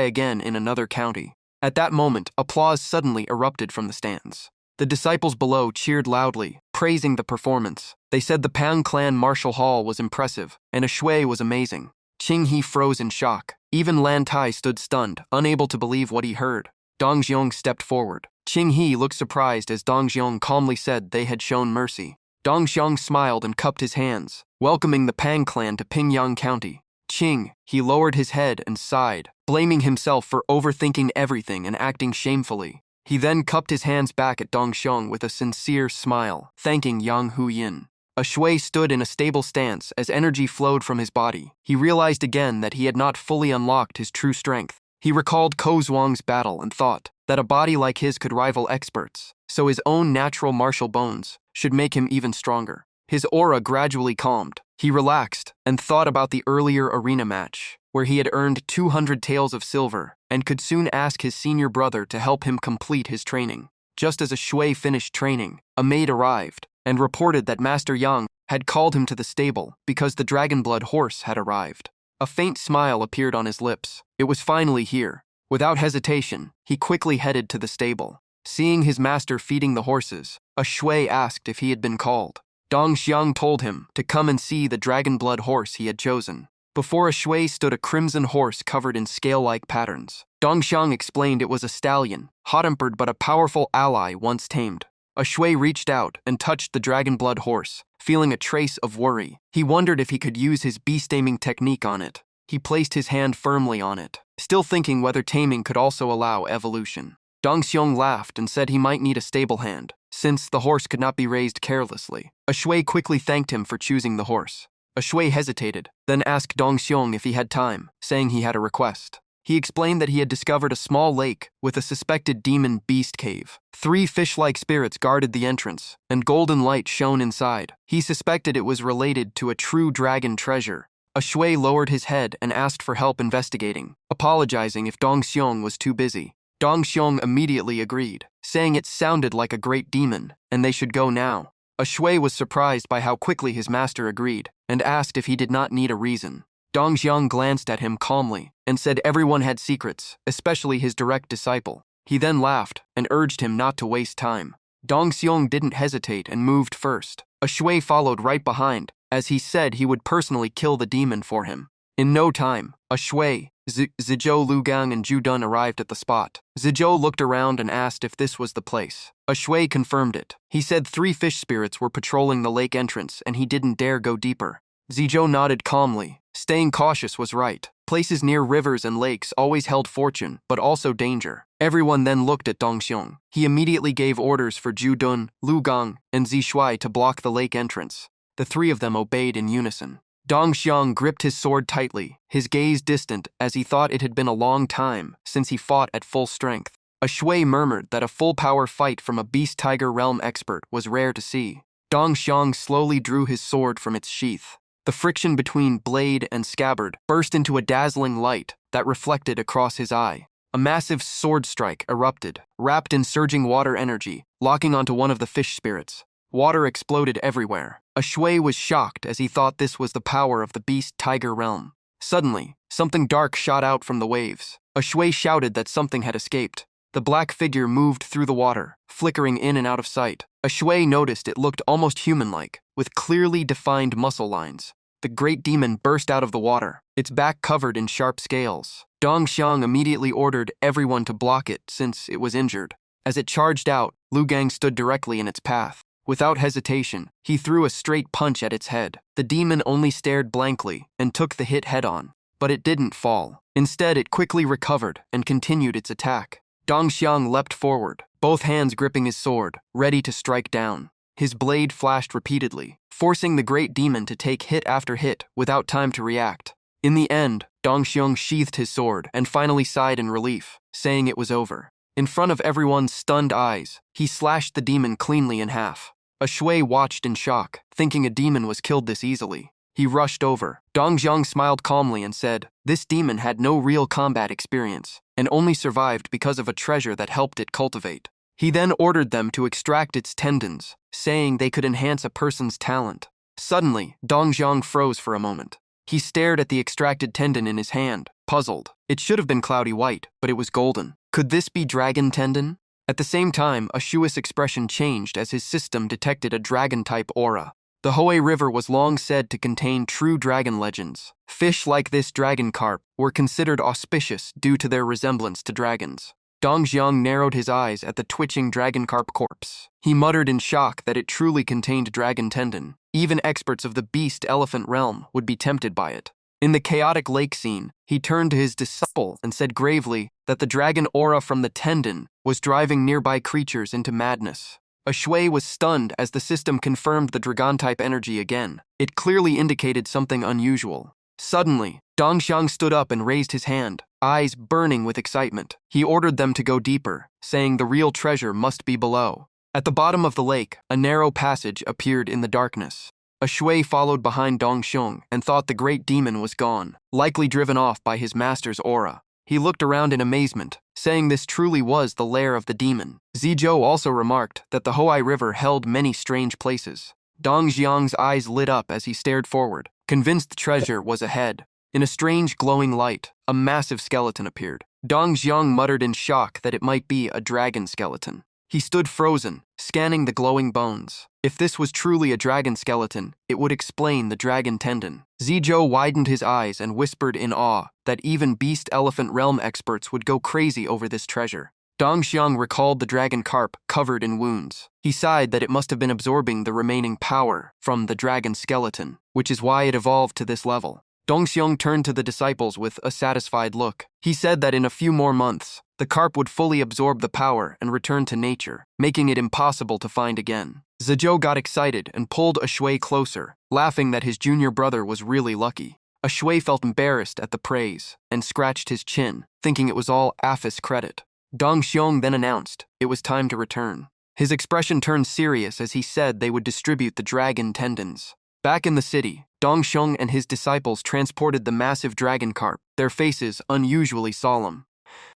[SPEAKER 1] again in another county. At that moment, applause suddenly erupted from the stands. The disciples below cheered loudly, praising the performance. They said the Pang clan martial hall was impressive, and a shui was amazing. Qing He froze in shock. Even Lan Tai stood stunned, unable to believe what he heard. Dong Xiong stepped forward. Qing He looked surprised as Dong Xiong calmly said they had shown mercy. Dong Xiong smiled and cupped his hands, welcoming the Pang clan to Pingyang County. Qing, he lowered his head and sighed, blaming himself for overthinking everything and acting shamefully. He then cupped his hands back at Dong Xiong with a sincere smile, thanking Yang Huyin. A shui stood in a stable stance as energy flowed from his body. He realized again that he had not fully unlocked his true strength. He recalled Ko Zhuang's battle and thought that a body like his could rival experts, so his own natural martial bones should make him even stronger. His aura gradually calmed. He relaxed and thought about the earlier arena match, where he had earned 200 taels of silver and could soon ask his senior brother to help him complete his training. Just as a shui finished training, a maid arrived and reported that Master Yang had called him to the stable because the dragon-blood horse had arrived. A faint smile appeared on his lips. It was finally here. Without hesitation, he quickly headed to the stable. Seeing his master feeding the horses, a shui asked if he had been called. Dong Xiang told him to come and see the dragon blood horse he had chosen. Before a shui stood a crimson horse covered in scale-like patterns. Dong Xiang explained it was a stallion, hot-tempered but a powerful ally once tamed. A shui reached out and touched the dragon blood horse, feeling a trace of worry. He wondered if he could use his beast-taming technique on it. He placed his hand firmly on it, still thinking whether taming could also allow evolution. Dong Xiang laughed and said he might need a stable hand, since the horse could not be raised carelessly. A shui quickly thanked him for choosing the horse. A shui hesitated, then asked Dong Xiang if he had time, saying he had a request. He explained that he had discovered a small lake with a suspected demon beast cave. 3 fish-like spirits guarded the entrance, and golden light shone inside. He suspected it was related to a true dragon treasure. A shui lowered his head and asked for help investigating, apologizing if Dong Xiang was too busy. Dong Xiang immediately agreed, saying it sounded like a great demon, and they should go now. A shui was surprised by how quickly his master agreed, and asked if he did not need a reason. Dong Xiang glanced at him calmly, and said everyone had secrets, especially his direct disciple. He then laughed, and urged him not to waste time. Dong Xiang didn't hesitate and moved first. A shui followed right behind, as he said he would personally kill the demon for him. In no time, a shui, Zizhou, Lugang, and Judun arrived at the spot. Zizhou looked around and asked if this was the place. A shui confirmed it. He said 3 fish spirits were patrolling the lake entrance and he didn't dare go deeper. Zizhou nodded calmly. Staying cautious was right. Places near rivers and lakes always held fortune, but also danger. Everyone then looked at Dong Xiang. He immediately gave orders for Judun, Lugang, and Zishui to block the lake entrance. The 3 of them obeyed in unison. Dong Xiang gripped his sword tightly, his gaze distant as he thought it had been a long time since he fought at full strength. A shui murmured that a full-power fight from a beast-tiger realm expert was rare to see. Dong Xiang slowly drew his sword from its sheath. The friction between blade and scabbard burst into a dazzling light that reflected across his eye. A massive sword strike erupted, wrapped in surging water energy, locking onto one of the fish spirits. Water exploded everywhere. A shui was shocked as he thought this was the power of the beast-tiger realm. Suddenly, something dark shot out from the waves. A shui shouted that something had escaped. The black figure moved through the water, flickering in and out of sight. A shui noticed it looked almost human-like, with clearly defined muscle lines. The great demon burst out of the water, its back covered in sharp scales. Dong Xiang immediately ordered everyone to block it since it was injured. As it charged out, Lu Gang stood directly in its path. Without hesitation, he threw a straight punch at its head. The demon only stared blankly and took the hit head-on, but it didn't fall. Instead, it quickly recovered and continued its attack. Dong Xiang leapt forward, both hands gripping his sword, ready to strike down. His blade flashed repeatedly, forcing the great demon to take hit after hit without time to react. In the end, Dong Xiang sheathed his sword and finally sighed in relief, saying it was over. In front of everyone's stunned eyes, he slashed the demon cleanly in half. A shui watched in shock, thinking a demon was killed this easily. He rushed over. Dong Xiang smiled calmly and said, this demon had no real combat experience, and only survived because of a treasure that helped it cultivate. He then ordered them to extract its tendons, saying they could enhance a person's talent. Suddenly, Dong Xiang froze for a moment. He stared at the extracted tendon in his hand, puzzled. It should have been cloudy white, but it was golden. Could this be dragon tendon? At the same time, a shui's expression changed as his system detected a dragon-type aura. The Hoei River was long said to contain true dragon legends. Fish like this dragon carp were considered auspicious due to their resemblance to dragons. Dong Xiang narrowed his eyes at the twitching dragon carp corpse. He muttered in shock that it truly contained dragon tendon. Even experts of the beast-elephant realm would be tempted by it. In the chaotic lake scene, he turned to his disciple and said gravely that the dragon aura from the tendon was driving nearby creatures into madness. A shui was stunned as the system confirmed the dragon-type energy again. It clearly indicated something unusual. Suddenly, Dong Xiang stood up and raised his hand, eyes burning with excitement. He ordered them to go deeper, saying the real treasure must be below. At the bottom of the lake, a narrow passage appeared in the darkness. A shui followed behind Dong Xiang and thought the great demon was gone, likely driven off by his master's aura. He looked around in amazement, saying this truly was the lair of the demon. Zizhou also remarked that the Hoei River held many strange places. Dong Xiang's eyes lit up as he stared forward, convinced the treasure was ahead. In a strange glowing light, a massive skeleton appeared. Dong Xiang muttered in shock that it might be a dragon skeleton. He stood frozen, scanning the glowing bones. If this was truly a dragon skeleton, it would explain the dragon tendon. Zizhou widened his eyes and whispered in awe that even beast elephant realm experts would go crazy over this treasure. Dong Xiang recalled the dragon carp covered in wounds. He sighed that it must have been absorbing the remaining power from the dragon skeleton, which is why it evolved to this level. Dong Xiang turned to the disciples with a satisfied look. He said that in a few more months, the carp would fully absorb the power and return to nature, making it impossible to find again. Zizhou got excited and pulled Ashui closer, laughing that his junior brother was really lucky. Ashui felt embarrassed at the praise and scratched his chin, thinking it was all Afis credit. Dong Xiang then announced it was time to return. His expression turned serious as he said they would distribute the dragon tendons. Back in the city, Dong Xiang and his disciples transported the massive dragon carp, their faces unusually solemn.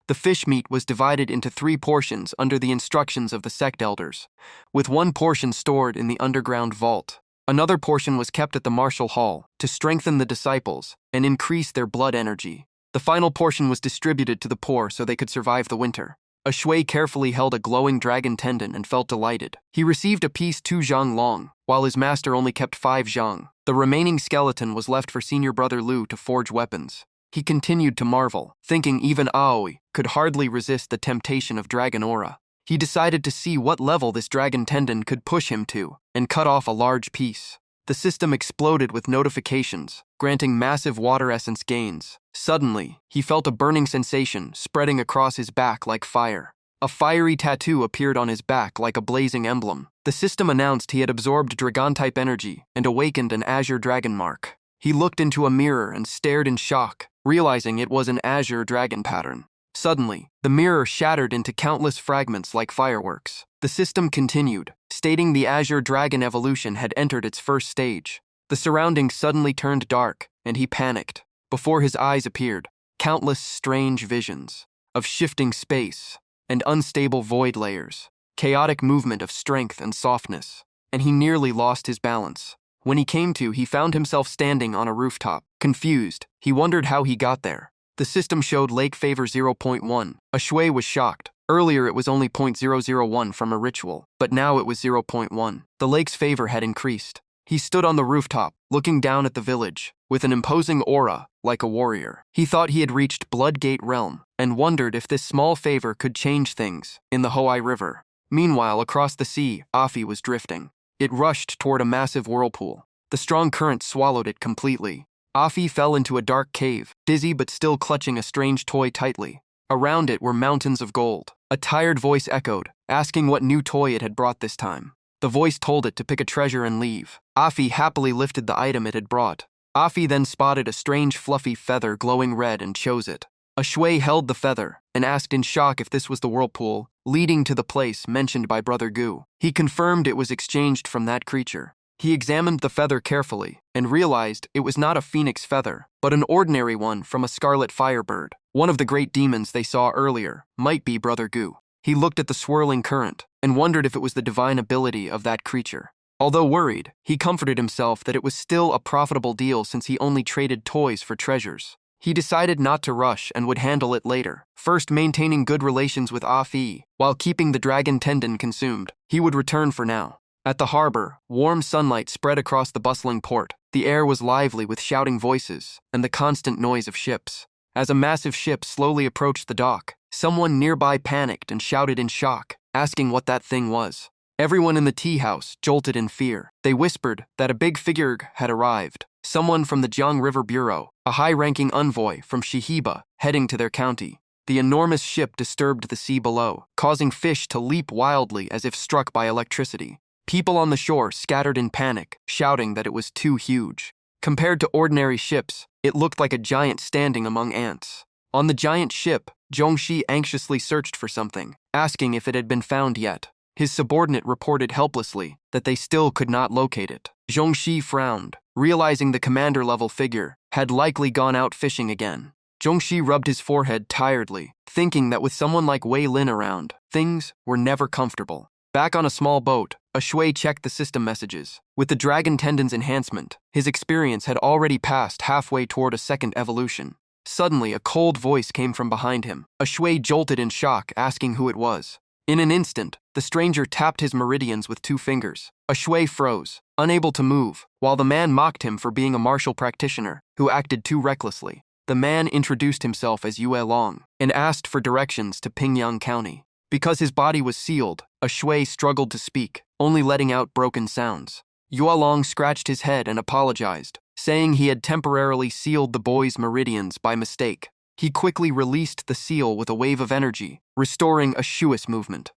[SPEAKER 1] The fish meat was divided into 3 portions under the instructions of the sect elders, with one portion stored in the underground vault. Another portion was kept at the martial hall to strengthen the disciples and increase their blood energy. The final portion was distributed to the poor so they could survive the winter. Ashui carefully held a glowing dragon tendon and felt delighted. He received a piece 2 zhang long, while his master only kept 5 zhang. The remaining skeleton was left for senior brother Lu to forge weapons. He continued to marvel, thinking even Aoi could hardly resist the temptation of dragon aura. He decided to see what level this dragon tendon could push him to, and cut off a large piece. The system exploded with notifications, granting massive water essence gains. Suddenly, he felt a burning sensation spreading across his back like fire. A fiery tattoo appeared on his back like a blazing emblem. The system announced he had absorbed dragon-type energy and awakened an azure dragon mark. He looked into a mirror and stared in shock, realizing it was an azure dragon pattern. Suddenly, the mirror shattered into countless fragments like fireworks. The system continued, stating the azure dragon evolution had entered its first stage. The surroundings suddenly turned dark, and he panicked. Before his eyes appeared countless strange visions of shifting space and unstable void layers, chaotic movement of strength and softness, and he nearly lost his balance. When he came to, he found himself standing on a rooftop. Confused, he wondered how he got there. The system showed lake favor 0.1. Ashui was shocked. Earlier it was only 0.001 from a ritual, but now it was 0.1. The lake's favor had increased. He stood on the rooftop, looking down at the village, with an imposing aura, like a warrior. He thought he had reached Bloodgate Realm, and wondered if this small favor could change things in the Hoai River. Meanwhile, across the sea, Afi was drifting. It rushed toward a massive whirlpool. The strong current swallowed it completely. Afi fell into a dark cave, dizzy but still clutching a strange toy tightly. Around it were mountains of gold. A tired voice echoed, asking what new toy it had brought this time. The voice told it to pick a treasure and leave. Afi happily lifted the item it had brought. Afi then spotted a strange fluffy feather glowing red and chose it. Ashui held the feather and asked in shock if this was the whirlpool leading to the place mentioned by Brother Gu. He confirmed it was exchanged from that creature. He examined the feather carefully and realized it was not a phoenix feather, but an ordinary one from a scarlet firebird. One of the great demons they saw earlier might be Brother Gu. He looked at the swirling current and wondered if it was the divine ability of that creature. Although worried, he comforted himself that it was still a profitable deal since he only traded toys for treasures. He decided not to rush and would handle it later, first maintaining good relations with Afi, while keeping the dragon tendon consumed. He would return for now. At the harbor, warm sunlight spread across the bustling port. The air was lively with shouting voices and the constant noise of ships. As a massive ship slowly approached the dock, someone nearby panicked and shouted in shock, asking what that thing was. Everyone in the tea house jolted in fear. They whispered that a big figure had arrived, someone from the Jiang River Bureau, a high-ranking envoy from Shihiba, heading to their county. The enormous ship disturbed the sea below, causing fish to leap wildly as if struck by electricity. People on the shore scattered in panic, shouting that it was too huge. Compared to ordinary ships, it looked like a giant standing among ants. On the giant ship, Zhongxi anxiously searched for something, asking if it had been found yet. His subordinate reported helplessly that they still could not locate it. Zhongxi frowned, realizing the commander-level figure had likely gone out fishing again. Zhongxi rubbed his forehead tiredly, thinking that with someone like Wei Lin around, things were never comfortable. Back on a small boat, Ashui checked the system messages. With the dragon tendon's enhancement, his experience had already passed halfway toward a second evolution. Suddenly, a cold voice came from behind him. Ashui jolted in shock, asking who it was. In an instant, the stranger tapped his meridians with 2 fingers. A shui froze, unable to move, while the man mocked him for being a martial practitioner who acted too recklessly. The man introduced himself as Yue Long and asked for directions to Pingyang County. Because his body was sealed, a shui struggled to speak, only letting out broken sounds. Yue Long scratched his head and apologized, saying he had temporarily sealed the boy's meridians by mistake. He quickly released the seal with a wave of energy, restoring a shui's movement.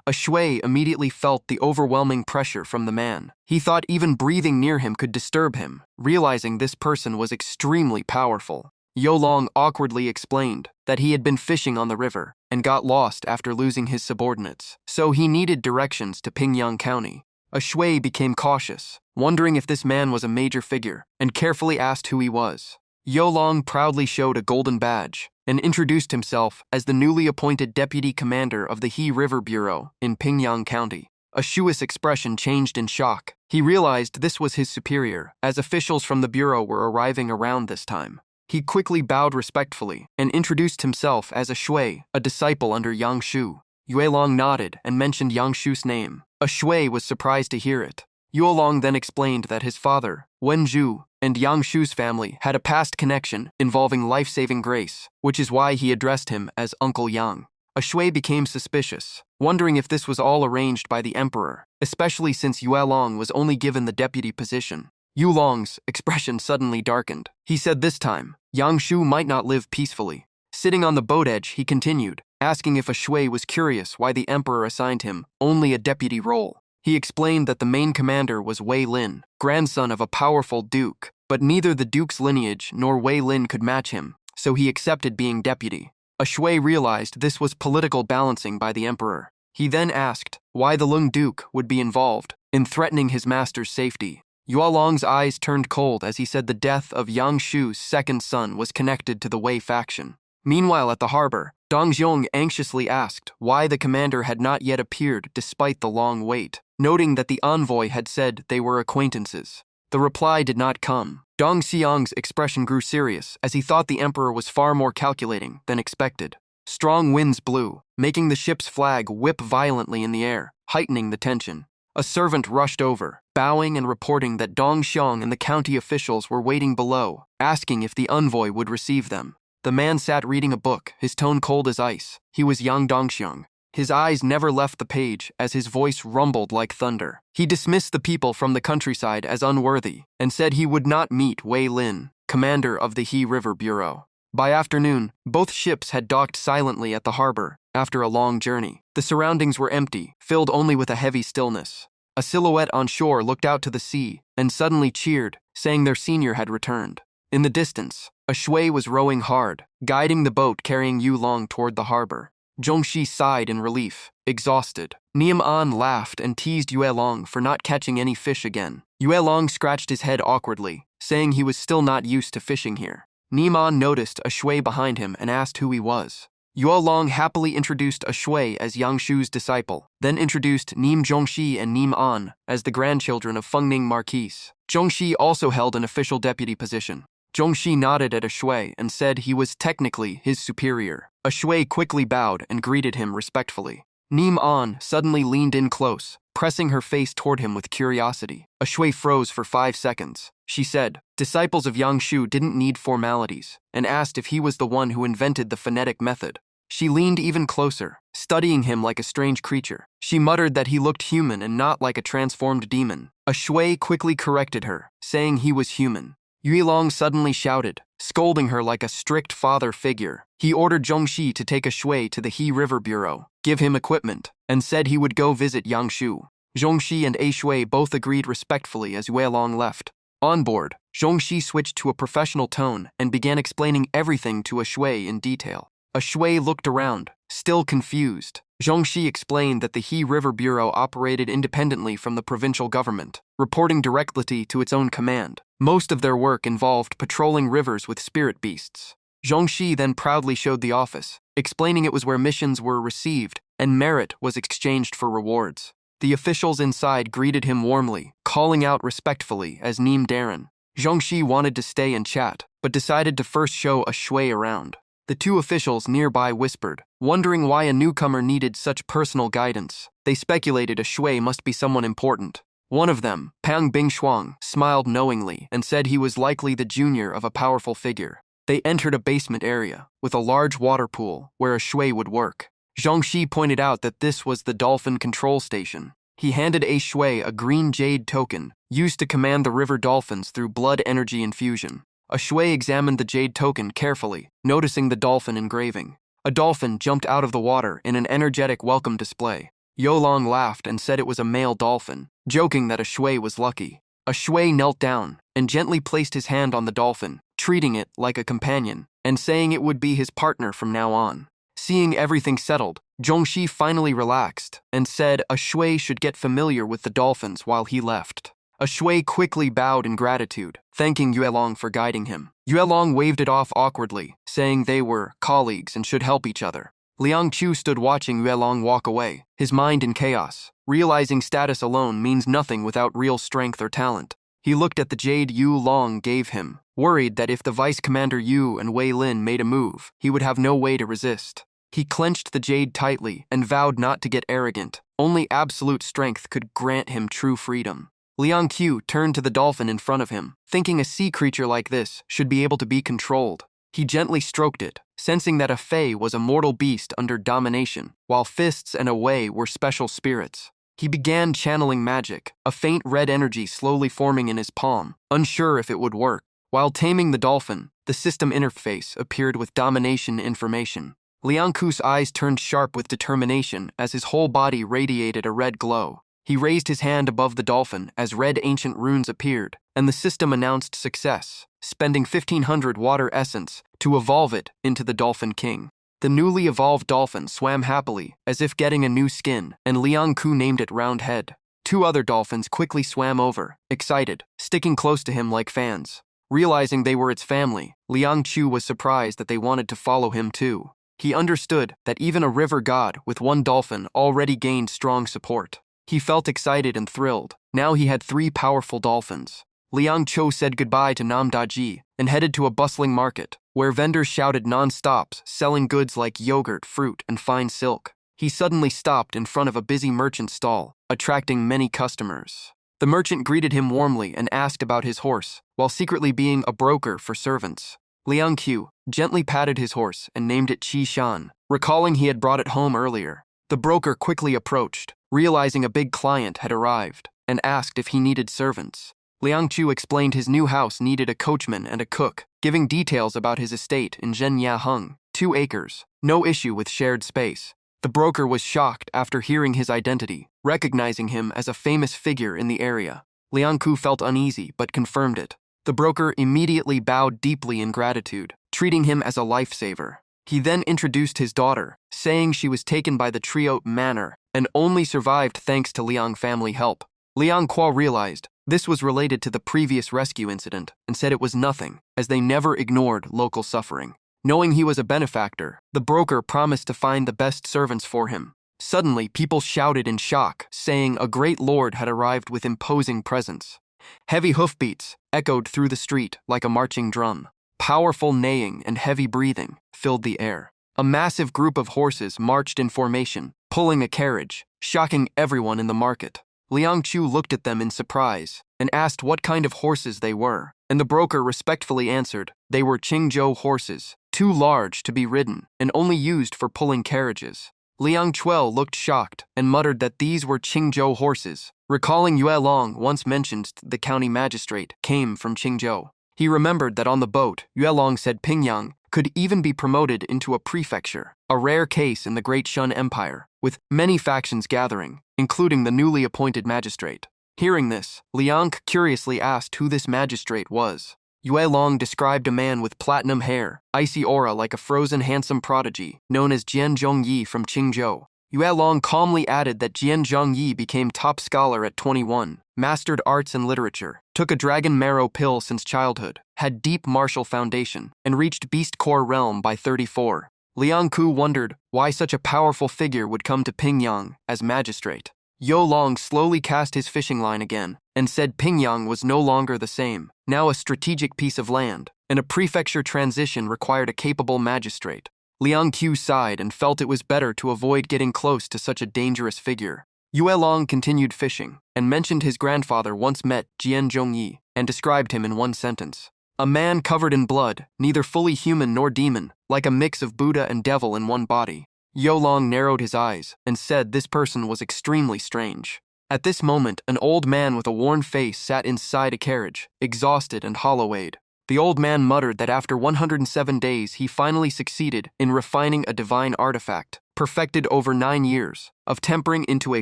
[SPEAKER 1] A shui immediately felt the overwhelming pressure from the man. He thought even breathing near him could disturb him, realizing this person was extremely powerful. Yue Long awkwardly explained that he had been fishing on the river and got lost after losing his subordinates, so he needed directions to Pingyang County. A shui became cautious, wondering if this man was a major figure, and carefully asked who he was. Yue Long proudly showed a golden badge and introduced himself as the newly appointed deputy commander of the He River Bureau in Pingyang County. A shui's expression changed in shock. He realized this was his superior, as officials from the bureau were arriving around this time. He quickly bowed respectfully and introduced himself as a shui, a disciple under Yang Shu. Yue Long nodded and mentioned Yang Shu's name. A shui was surprised to hear it. Yue Long then explained that his father, Wen Zhu, and Yang Shu's family had a past connection involving life-saving grace, which is why he addressed him as Uncle Yang. A shui became suspicious, wondering if this was all arranged by the emperor, especially since Yue Long was only given the deputy position. Yue Long's expression suddenly darkened. He said this time, Yang Shu might not live peacefully. Sitting on the boat edge, he continued, asking if a shui was curious why the emperor assigned him only a deputy role. He explained that the main commander was Wei Lin, grandson of a powerful duke, but neither the duke's lineage nor Wei Lin could match him, so he accepted being deputy. A shui realized this was political balancing by the emperor. He then asked why the Lung Duke would be involved in threatening his master's safety. Yue Long's eyes turned cold as he said the death of Yang Shu's second son was connected to the Wei faction. Meanwhile, at the harbor, Dong Xiong anxiously asked why the commander had not yet appeared despite the long wait, noting that the envoy had said they were acquaintances. The reply did not come. Dong Xiong's expression grew serious as he thought the emperor was far more calculating than expected. Strong winds blew, making the ship's flag whip violently in the air, heightening the tension. A servant rushed over, bowing and reporting that Dong Xiong and the county officials were waiting below, asking if the envoy would receive them. The man sat reading a book, his tone cold as ice. He was young Dongxiang. His eyes never left the page as his voice rumbled like thunder. He dismissed the people from the countryside as unworthy and said he would not meet Wei Lin, commander of the He River Bureau. By afternoon, both ships had docked silently at the harbor after a long journey. The surroundings were empty, filled only with a heavy stillness. A silhouette on shore looked out to the sea and suddenly cheered, saying their senior had returned. In the distance, a shui was rowing hard, guiding the boat carrying Yue Long toward the harbor. Zhongxi sighed in relief, exhausted. Niam An laughed and teased Yue Long for not catching any fish again. Yue Long scratched his head awkwardly, saying he was still not used to fishing here. Niam An noticed a shui behind him and asked who he was. Yue Long happily introduced a shui as Yang Shu's disciple, then introduced Nim Zhongxi and Nim An as the grandchildren of Fengning Marquis. Zhongxi also held an official deputy position. Zhongxi nodded at a shui and said he was technically his superior. A shui quickly bowed and greeted him respectfully. Nim An suddenly leaned in close, pressing her face toward him with curiosity. A shui froze for 5 seconds. She said, disciples of Yang Shu didn't need formalities, and asked if he was the one who invented the phonetic method. She leaned even closer, studying him like a strange creature. She muttered that he looked human and not like a transformed demon. A shui quickly corrected her, saying he was human. Yue Long suddenly shouted, scolding her like a strict father figure. He ordered Zhongxi to take a shui to the He River Bureau, give him equipment, and said he would go visit Yang Shu. Zhongxi and a shui both agreed respectfully as Yue Long left. On board, Zhongxi switched to a professional tone and began explaining everything to a shui in detail. A shui looked around, still confused. Zhongxi explained that the He River Bureau operated independently from the provincial government, reporting directly to its own command. Most of their work involved patrolling rivers with spirit beasts. Zhongxi then proudly showed the office, explaining it was where missions were received and merit was exchanged for rewards. The officials inside greeted him warmly, calling out respectfully as Nim Darren. Zhongxi wanted to stay and chat, but decided to first show a shui around. The two officials nearby whispered, wondering why a newcomer needed such personal guidance. They speculated a shui must be someone important. One of them, Pang Bingshuang, smiled knowingly and said he was likely the junior of a powerful figure. They entered a basement area with a large water pool where a shui would work. Zhongxi pointed out that this was the dolphin control station. He handed a shui a green jade token used to command the river dolphins through blood energy infusion. A shui examined the jade token carefully, noticing the dolphin engraving. A dolphin jumped out of the water in an energetic welcome display. Yolong laughed and said it was a male dolphin, joking that a shui was lucky. A shui knelt down and gently placed his hand on the dolphin, treating it like a companion, and saying it would be his partner from now on. Seeing everything settled, Zhongxi finally relaxed and said a shui should get familiar with the dolphins while he left. A shui quickly bowed in gratitude, thanking Yuelong for guiding him. Yuelong waved it off awkwardly, saying they were colleagues and should help each other. Liang Chu stood watching Yuelong walk away, his mind in chaos, realizing status alone means nothing without real strength or talent. He looked at the jade Yu Long gave him, worried that if the Vice Commander Yu and Wei Lin made a move, he would have no way to resist. He clenched the jade tightly and vowed not to get arrogant. Only absolute strength could grant him true freedom. Liang Qiu turned to the dolphin in front of him, thinking a sea creature like this should be able to be controlled. He gently stroked it, sensing that a fei was a mortal beast under domination, while fists and a wei were special spirits. He began channeling magic, a faint red energy slowly forming in his palm, unsure if it would work. While taming the dolphin, the system interface appeared with domination information. Liang Ku's eyes turned sharp with determination as his whole body radiated a red glow. He raised his hand above the dolphin as red ancient runes appeared, and the system announced success, spending 1,500 water essence to evolve it into the Dolphin King. The newly evolved dolphin swam happily, as if getting a new skin, and Liang Ku named it Roundhead. Two other dolphins quickly swam over, excited, sticking close to him like fans. Realizing they were its family, Liang Chu was surprised that they wanted to follow him too. He understood that even a river god with one dolphin already gained strong support. He felt excited and thrilled. Now he had 3 powerful dolphins. Liang Cho said goodbye to Nam Daji and headed to a bustling market, where vendors shouted non-stops, selling goods like yogurt, fruit, and fine silk. He suddenly stopped in front of a busy merchant stall, attracting many customers. The merchant greeted him warmly and asked about his horse, while secretly being a broker for servants. Liang Qiu gently patted his horse and named it Qi Shan, recalling he had brought it home earlier. The broker quickly approached, realizing a big client had arrived, and asked if he needed servants. Liang Chu explained his new house needed a coachman and a cook, giving details about his estate in Zhenyaheng, 2 acres, no issue with shared space. The broker was shocked after hearing his identity, recognizing him as a famous figure in the area. Liang Ku felt uneasy but confirmed it. The broker immediately bowed deeply in gratitude, treating him as a lifesaver. He then introduced his daughter, saying she was taken by the Triot Manor and only survived thanks to Liang family help. Liang Kuo realized this was related to the previous rescue incident and said it was nothing, as they never ignored local suffering. Knowing he was a benefactor, the broker promised to find the best servants for him. Suddenly, people shouted in shock, saying a great lord had arrived with imposing presence. Heavy hoofbeats echoed through the street like a marching drum. Powerful neighing and heavy breathing filled the air. A massive group of horses marched in formation, pulling a carriage, shocking everyone in the market. Liang Chu looked at them in surprise and asked what kind of horses they were, and the broker respectfully answered they were Qingzhou horses, too large to be ridden and only used for pulling carriages. Liang Chuel looked shocked and muttered that these were Qingzhou horses, recalling Yue Long once mentioned the county magistrate came from Qingzhou. He remembered that on the boat, Yue Long said Pingyang could even be promoted into a prefecture, a rare case in the Great Shun Empire, with many factions gathering, including the newly appointed magistrate. Hearing this, Liang curiously asked who this magistrate was. Yue Long described a man with platinum hair, icy aura like a frozen handsome prodigy, known as Jian Zhongyi from Qingzhou. Yue Long calmly added that Jian Zhongyi became top scholar at 21, mastered arts and literature, took a dragon marrow pill since childhood, had deep martial foundation, and reached Beast Core realm by 34. Liang Ku wondered why such a powerful figure would come to Pingyang as magistrate. Yo Long slowly cast his fishing line again and said Pingyang was no longer the same, now a strategic piece of land, and a prefecture transition required a capable magistrate. Liang Qiu sighed and felt it was better to avoid getting close to such a dangerous figure. Yue Long continued fishing and mentioned his grandfather once met Jian Zhongyi and described him in one sentence. A man covered in blood, neither fully human nor demon, like a mix of Buddha and devil in one body. Yue Long narrowed his eyes and said this person was extremely strange. At this moment, an old man with a worn face sat inside a carriage, exhausted and hollow-eyed. The old man muttered that after 107 days he finally succeeded in refining a divine artifact, perfected over 9 years, of tempering into a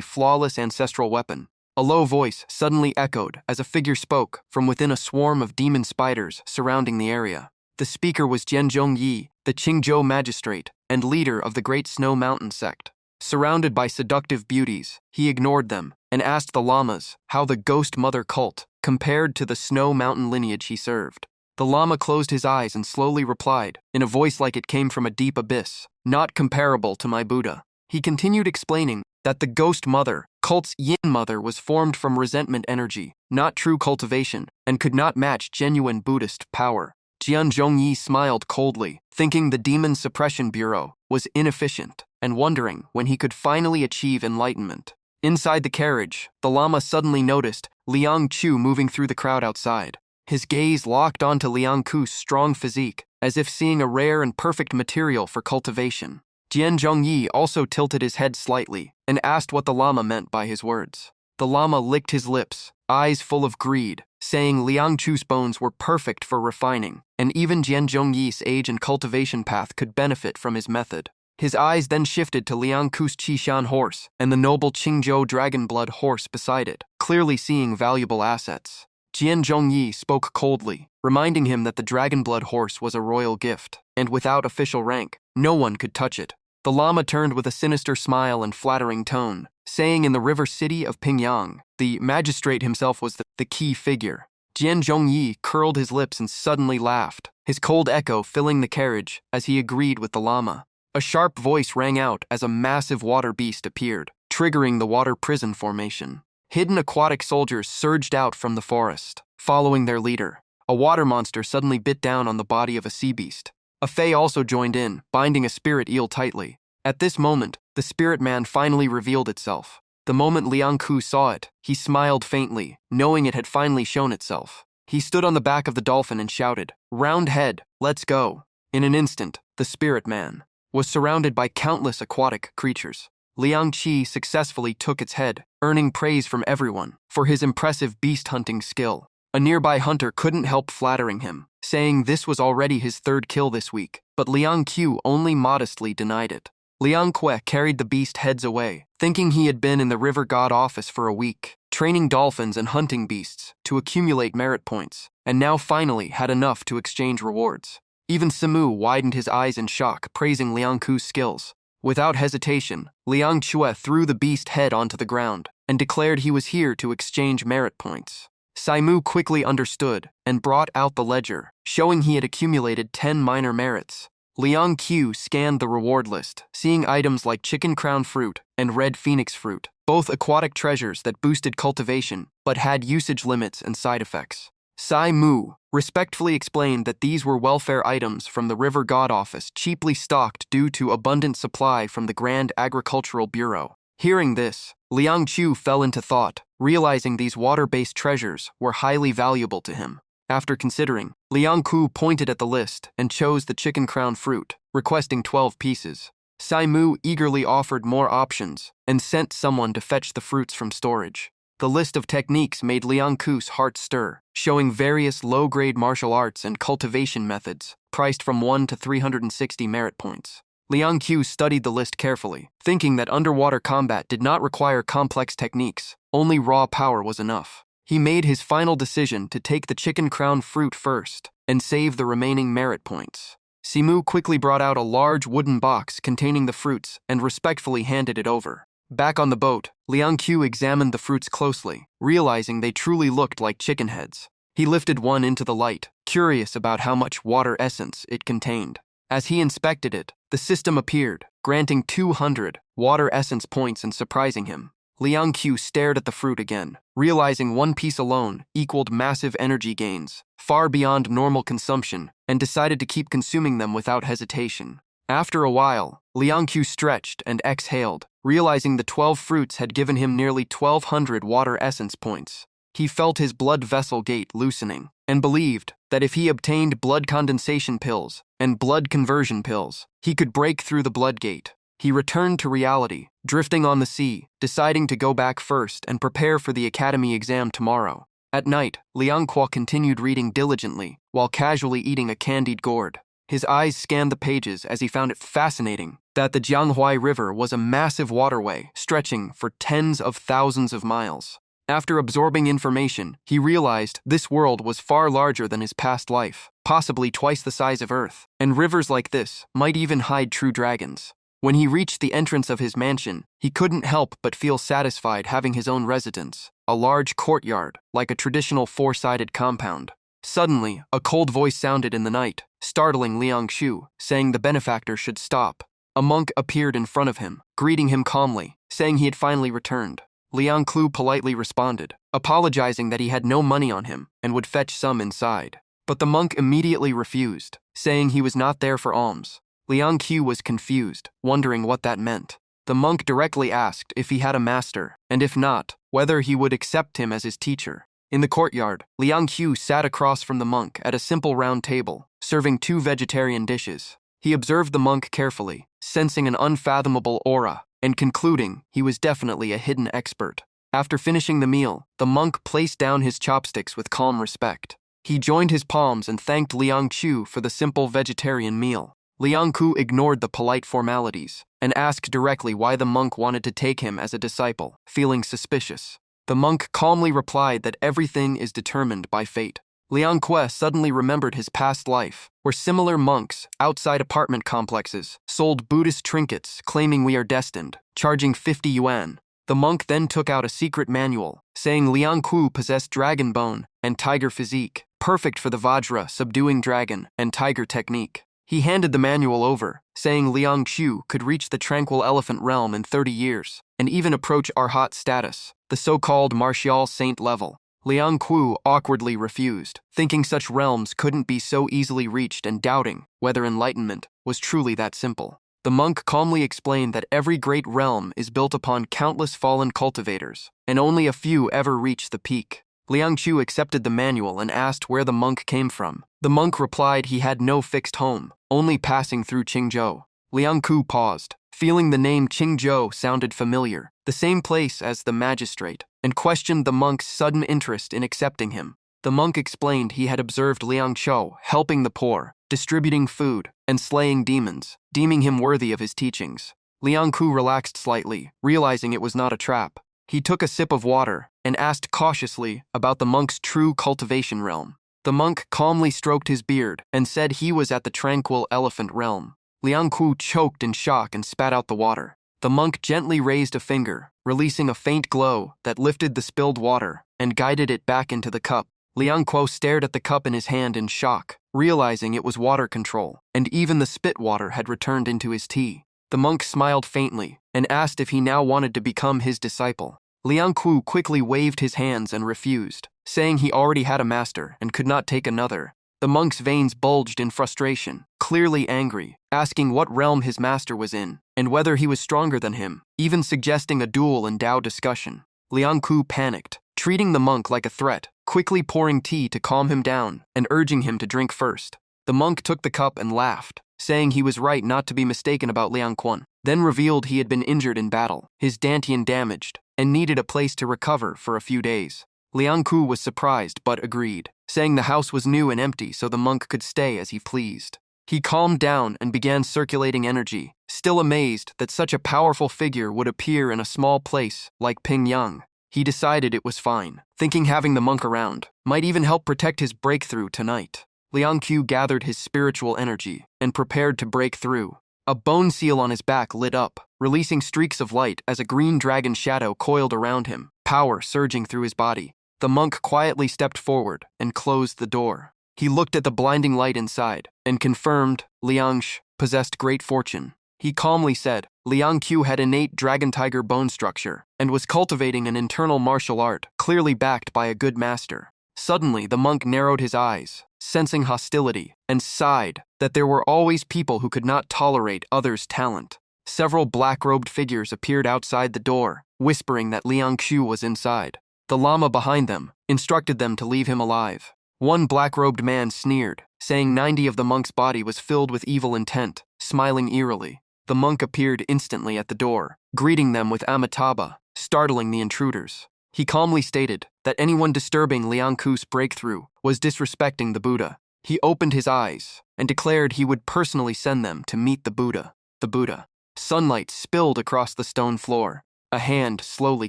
[SPEAKER 1] flawless ancestral weapon. A low voice suddenly echoed as a figure spoke from within a swarm of demon spiders surrounding the area. The speaker was Jian Zhongyi, the Qingzhou magistrate and leader of the Great Snow Mountain sect. Surrounded by seductive beauties, he ignored them and asked the lamas how the Ghost Mother cult compared to the Snow Mountain lineage he served. The lama closed his eyes and slowly replied, in a voice like it came from a deep abyss, "Not comparable to my Buddha." He continued explaining that the Ghost Mother cult's Yin Mother was formed from resentment energy, not true cultivation, and could not match genuine Buddhist power. Jian Zhongyi smiled coldly, thinking the Demon Suppression Bureau was inefficient and wondering when he could finally achieve enlightenment. Inside the carriage, the lama suddenly noticed Liang Qiu moving through the crowd outside. His gaze locked onto Liang Qiu's strong physique, as if seeing a rare and perfect material for cultivation. Jian Zhongyi also tilted his head slightly and asked what the lama meant by his words. The lama licked his lips, eyes full of greed, saying Liang Qiu's bones were perfect for refining, and even Jian Zhongyi's age and cultivation path could benefit from his method. His eyes then shifted to Liang Qiu's Qishan horse and the noble Qingzhou Dragonblood horse beside it, clearly seeing valuable assets. Jian Zhongyi spoke coldly, reminding him that the Dragonblood horse was a royal gift, and without official rank, no one could touch it. The lama turned with a sinister smile and flattering tone, saying in the river city of Pingyang, the magistrate himself was the key figure. Jian Zhongyi curled his lips and suddenly laughed, his cold echo filling the carriage as he agreed with the lama. A sharp voice rang out as a massive water beast appeared, triggering the water prison formation. Hidden aquatic soldiers surged out from the forest, following their leader. A water monster suddenly bit down on the body of a sea beast. A fae also joined in, binding a spirit eel tightly. At this moment, the spirit man finally revealed itself. The moment Liang Qiu saw it, he smiled faintly, knowing it had finally shown itself. He stood on the back of the dolphin and shouted, "Round head, let's go." In an instant, the spirit man was surrounded by countless aquatic creatures. Liang Qi successfully took its head, earning praise from everyone for his impressive beast-hunting skill. A nearby hunter couldn't help flattering him, saying this was already his 3rd kill this week, but Liang Qiu only modestly denied it. Liang Kue carried the beast heads away, thinking he had been in the river god office for a week, training dolphins and hunting beasts to accumulate merit points, and now finally had enough to exchange rewards. Even Simu widened his eyes in shock, praising Liang Qiu's skills. Without hesitation, Liang Chue threw the beast head onto the ground and declared he was here to exchange merit points. Saimu quickly understood and brought out the ledger, showing he had accumulated 10 minor merits. Liang Qiu scanned the reward list, seeing items like chicken crown fruit and red phoenix fruit, both aquatic treasures that boosted cultivation but had usage limits and side effects. Saimu respectfully explained that these were welfare items from the River God Office, cheaply stocked due to abundant supply from the Grand Agricultural Bureau. Hearing this, Liang Qiu fell into thought, realizing these water-based treasures were highly valuable to him. After considering, Liang Qiu pointed at the list and chose the chicken crown fruit, requesting 12 pieces. Saimu eagerly offered more options and sent someone to fetch the fruits from storage. The list of techniques made Liang Qiu's heart stir, showing various low-grade martial arts and cultivation methods, priced from 1 to 360 merit points. Liang Qiu studied the list carefully, thinking that underwater combat did not require complex techniques, only raw power was enough. He made his final decision to take the chicken crown fruit first and save the remaining merit points. Simu quickly brought out a large wooden box containing the fruits and respectfully handed it over. Back on the boat, Liang Qiu examined the fruits closely, realizing they truly looked like chicken heads. He lifted one into the light, curious about how much water essence it contained. As he inspected it, the system appeared, granting 200 water essence points and surprising him. Liang Qiu stared at the fruit again, realizing one piece alone equaled massive energy gains, far beyond normal consumption, and decided to keep consuming them without hesitation. After a while, Liang Qiu stretched and exhaled, realizing the 12 fruits had given him nearly 1,200 water essence points. He felt his blood vessel gate loosening, and believed that if he obtained blood condensation pills and blood conversion pills, he could break through the blood gate. He returned to reality, drifting on the sea, deciding to go back first and prepare for the academy exam tomorrow. At night, Liang Kuo continued reading diligently, while casually eating a candied gourd. His eyes scanned the pages as he found it fascinating that the Jianghuai River was a massive waterway stretching for tens of thousands of miles. After absorbing information, he realized this world was far larger than his past life, possibly twice the size of Earth, and rivers like this might even hide true dragons. When he reached the entrance of his mansion, he couldn't help but feel satisfied having his own residence, a large courtyard, like a traditional four-sided compound. Suddenly, a cold voice sounded in the night, startling Liang Qiu, saying the benefactor should stop. A monk appeared in front of him, greeting him calmly, saying he had finally returned. Liang Qiu politely responded, apologizing that he had no money on him and would fetch some inside. But the monk immediately refused, saying he was not there for alms. Liang Qiu was confused, wondering what that meant. The monk directly asked if he had a master, and if not, whether he would accept him as his teacher. In the courtyard, Liang Qiu sat across from the monk at a simple round table, serving 2 vegetarian dishes. He observed the monk carefully, sensing an unfathomable aura, and concluding he was definitely a hidden expert. After finishing the meal, the monk placed down his chopsticks with calm respect. He joined his palms and thanked Liang Qiu for the simple vegetarian meal. Liang Qiu ignored the polite formalities and asked directly why the monk wanted to take him as a disciple, feeling suspicious. The monk calmly replied that everything is determined by fate. Liang Qiu suddenly remembered his past life, where similar monks, outside apartment complexes, sold Buddhist trinkets claiming we are destined, charging 50 yuan. The monk then took out a secret manual, saying Liang Qiu possessed dragon bone and tiger physique, perfect for the Vajra subduing dragon and tiger technique. He handed the manual over, saying Liang Qiu could reach the tranquil elephant realm in 30 years, and even approach Arhat status, the so-called martial saint level. Liang Qiu awkwardly refused, thinking such realms couldn't be so easily reached and doubting whether enlightenment was truly that simple. The monk calmly explained that every great realm is built upon countless fallen cultivators, and only a few ever reach the peak. Liang Qiu accepted the manual and asked where the monk came from. The monk replied he had no fixed home, only passing through Qingzhou. Liang Qiu paused, feeling the name Qingzhou sounded familiar, the same place as the magistrate, and questioned the monk's sudden interest in accepting him. The monk explained he had observed Liang Qiu helping the poor, distributing food, and slaying demons, deeming him worthy of his teachings. Liang Qiu relaxed slightly, realizing it was not a trap. He took a sip of water and asked cautiously about the monk's true cultivation realm. The monk calmly stroked his beard and said he was at the tranquil elephant realm. Liang Qiu choked in shock and spat out the water. The monk gently raised a finger, releasing a faint glow that lifted the spilled water and guided it back into the cup. Liang Qiu stared at the cup in his hand in shock, realizing it was water control, and even the spit water had returned into his tea. The monk smiled faintly and asked if he now wanted to become his disciple. Liang Qiu quickly waved his hands and refused, saying he already had a master and could not take another. The monk's veins bulged in frustration, clearly angry, asking what realm his master was in and whether he was stronger than him, even suggesting a duel and Dao discussion. Liang Qiu panicked, treating the monk like a threat, quickly pouring tea to calm him down and urging him to drink first. The monk took the cup and laughed, saying he was right not to be mistaken about Liang Qiu, then revealed he had been injured in battle, his dantian damaged, and needed a place to recover for a few days. Liang Qiu was surprised but agreed, saying the house was new and empty so the monk could stay as he pleased. He calmed down and began circulating energy, still amazed that such a powerful figure would appear in a small place like Pingyang. He decided it was fine, thinking having the monk around might even help protect his breakthrough tonight. Liang Qiu gathered his spiritual energy and prepared to break through. A bone seal on his back lit up, releasing streaks of light as a green dragon shadow coiled around him, power surging through his body. The monk quietly stepped forward and closed the door. He looked at the blinding light inside and confirmed Liang Sh possessed great fortune. He calmly said, Liang Qiu had innate dragon-tiger bone structure and was cultivating an internal martial art, clearly backed by a good master. Suddenly, the monk narrowed his eyes, sensing hostility, and sighed that there were always people who could not tolerate others' talent. Several black-robed figures appeared outside the door, whispering that Liang Qiu was inside. The lama behind them instructed them to leave him alive. One black-robed man sneered, saying 90 of the monk's body was filled with evil intent, smiling eerily. The monk appeared instantly at the door, greeting them with Amitabha, startling the intruders. He calmly stated that anyone disturbing Liang Qiu's breakthrough was disrespecting the Buddha. He opened his eyes and declared he would personally send them to meet the Buddha. The Buddha. Sunlight spilled across the stone floor. A hand slowly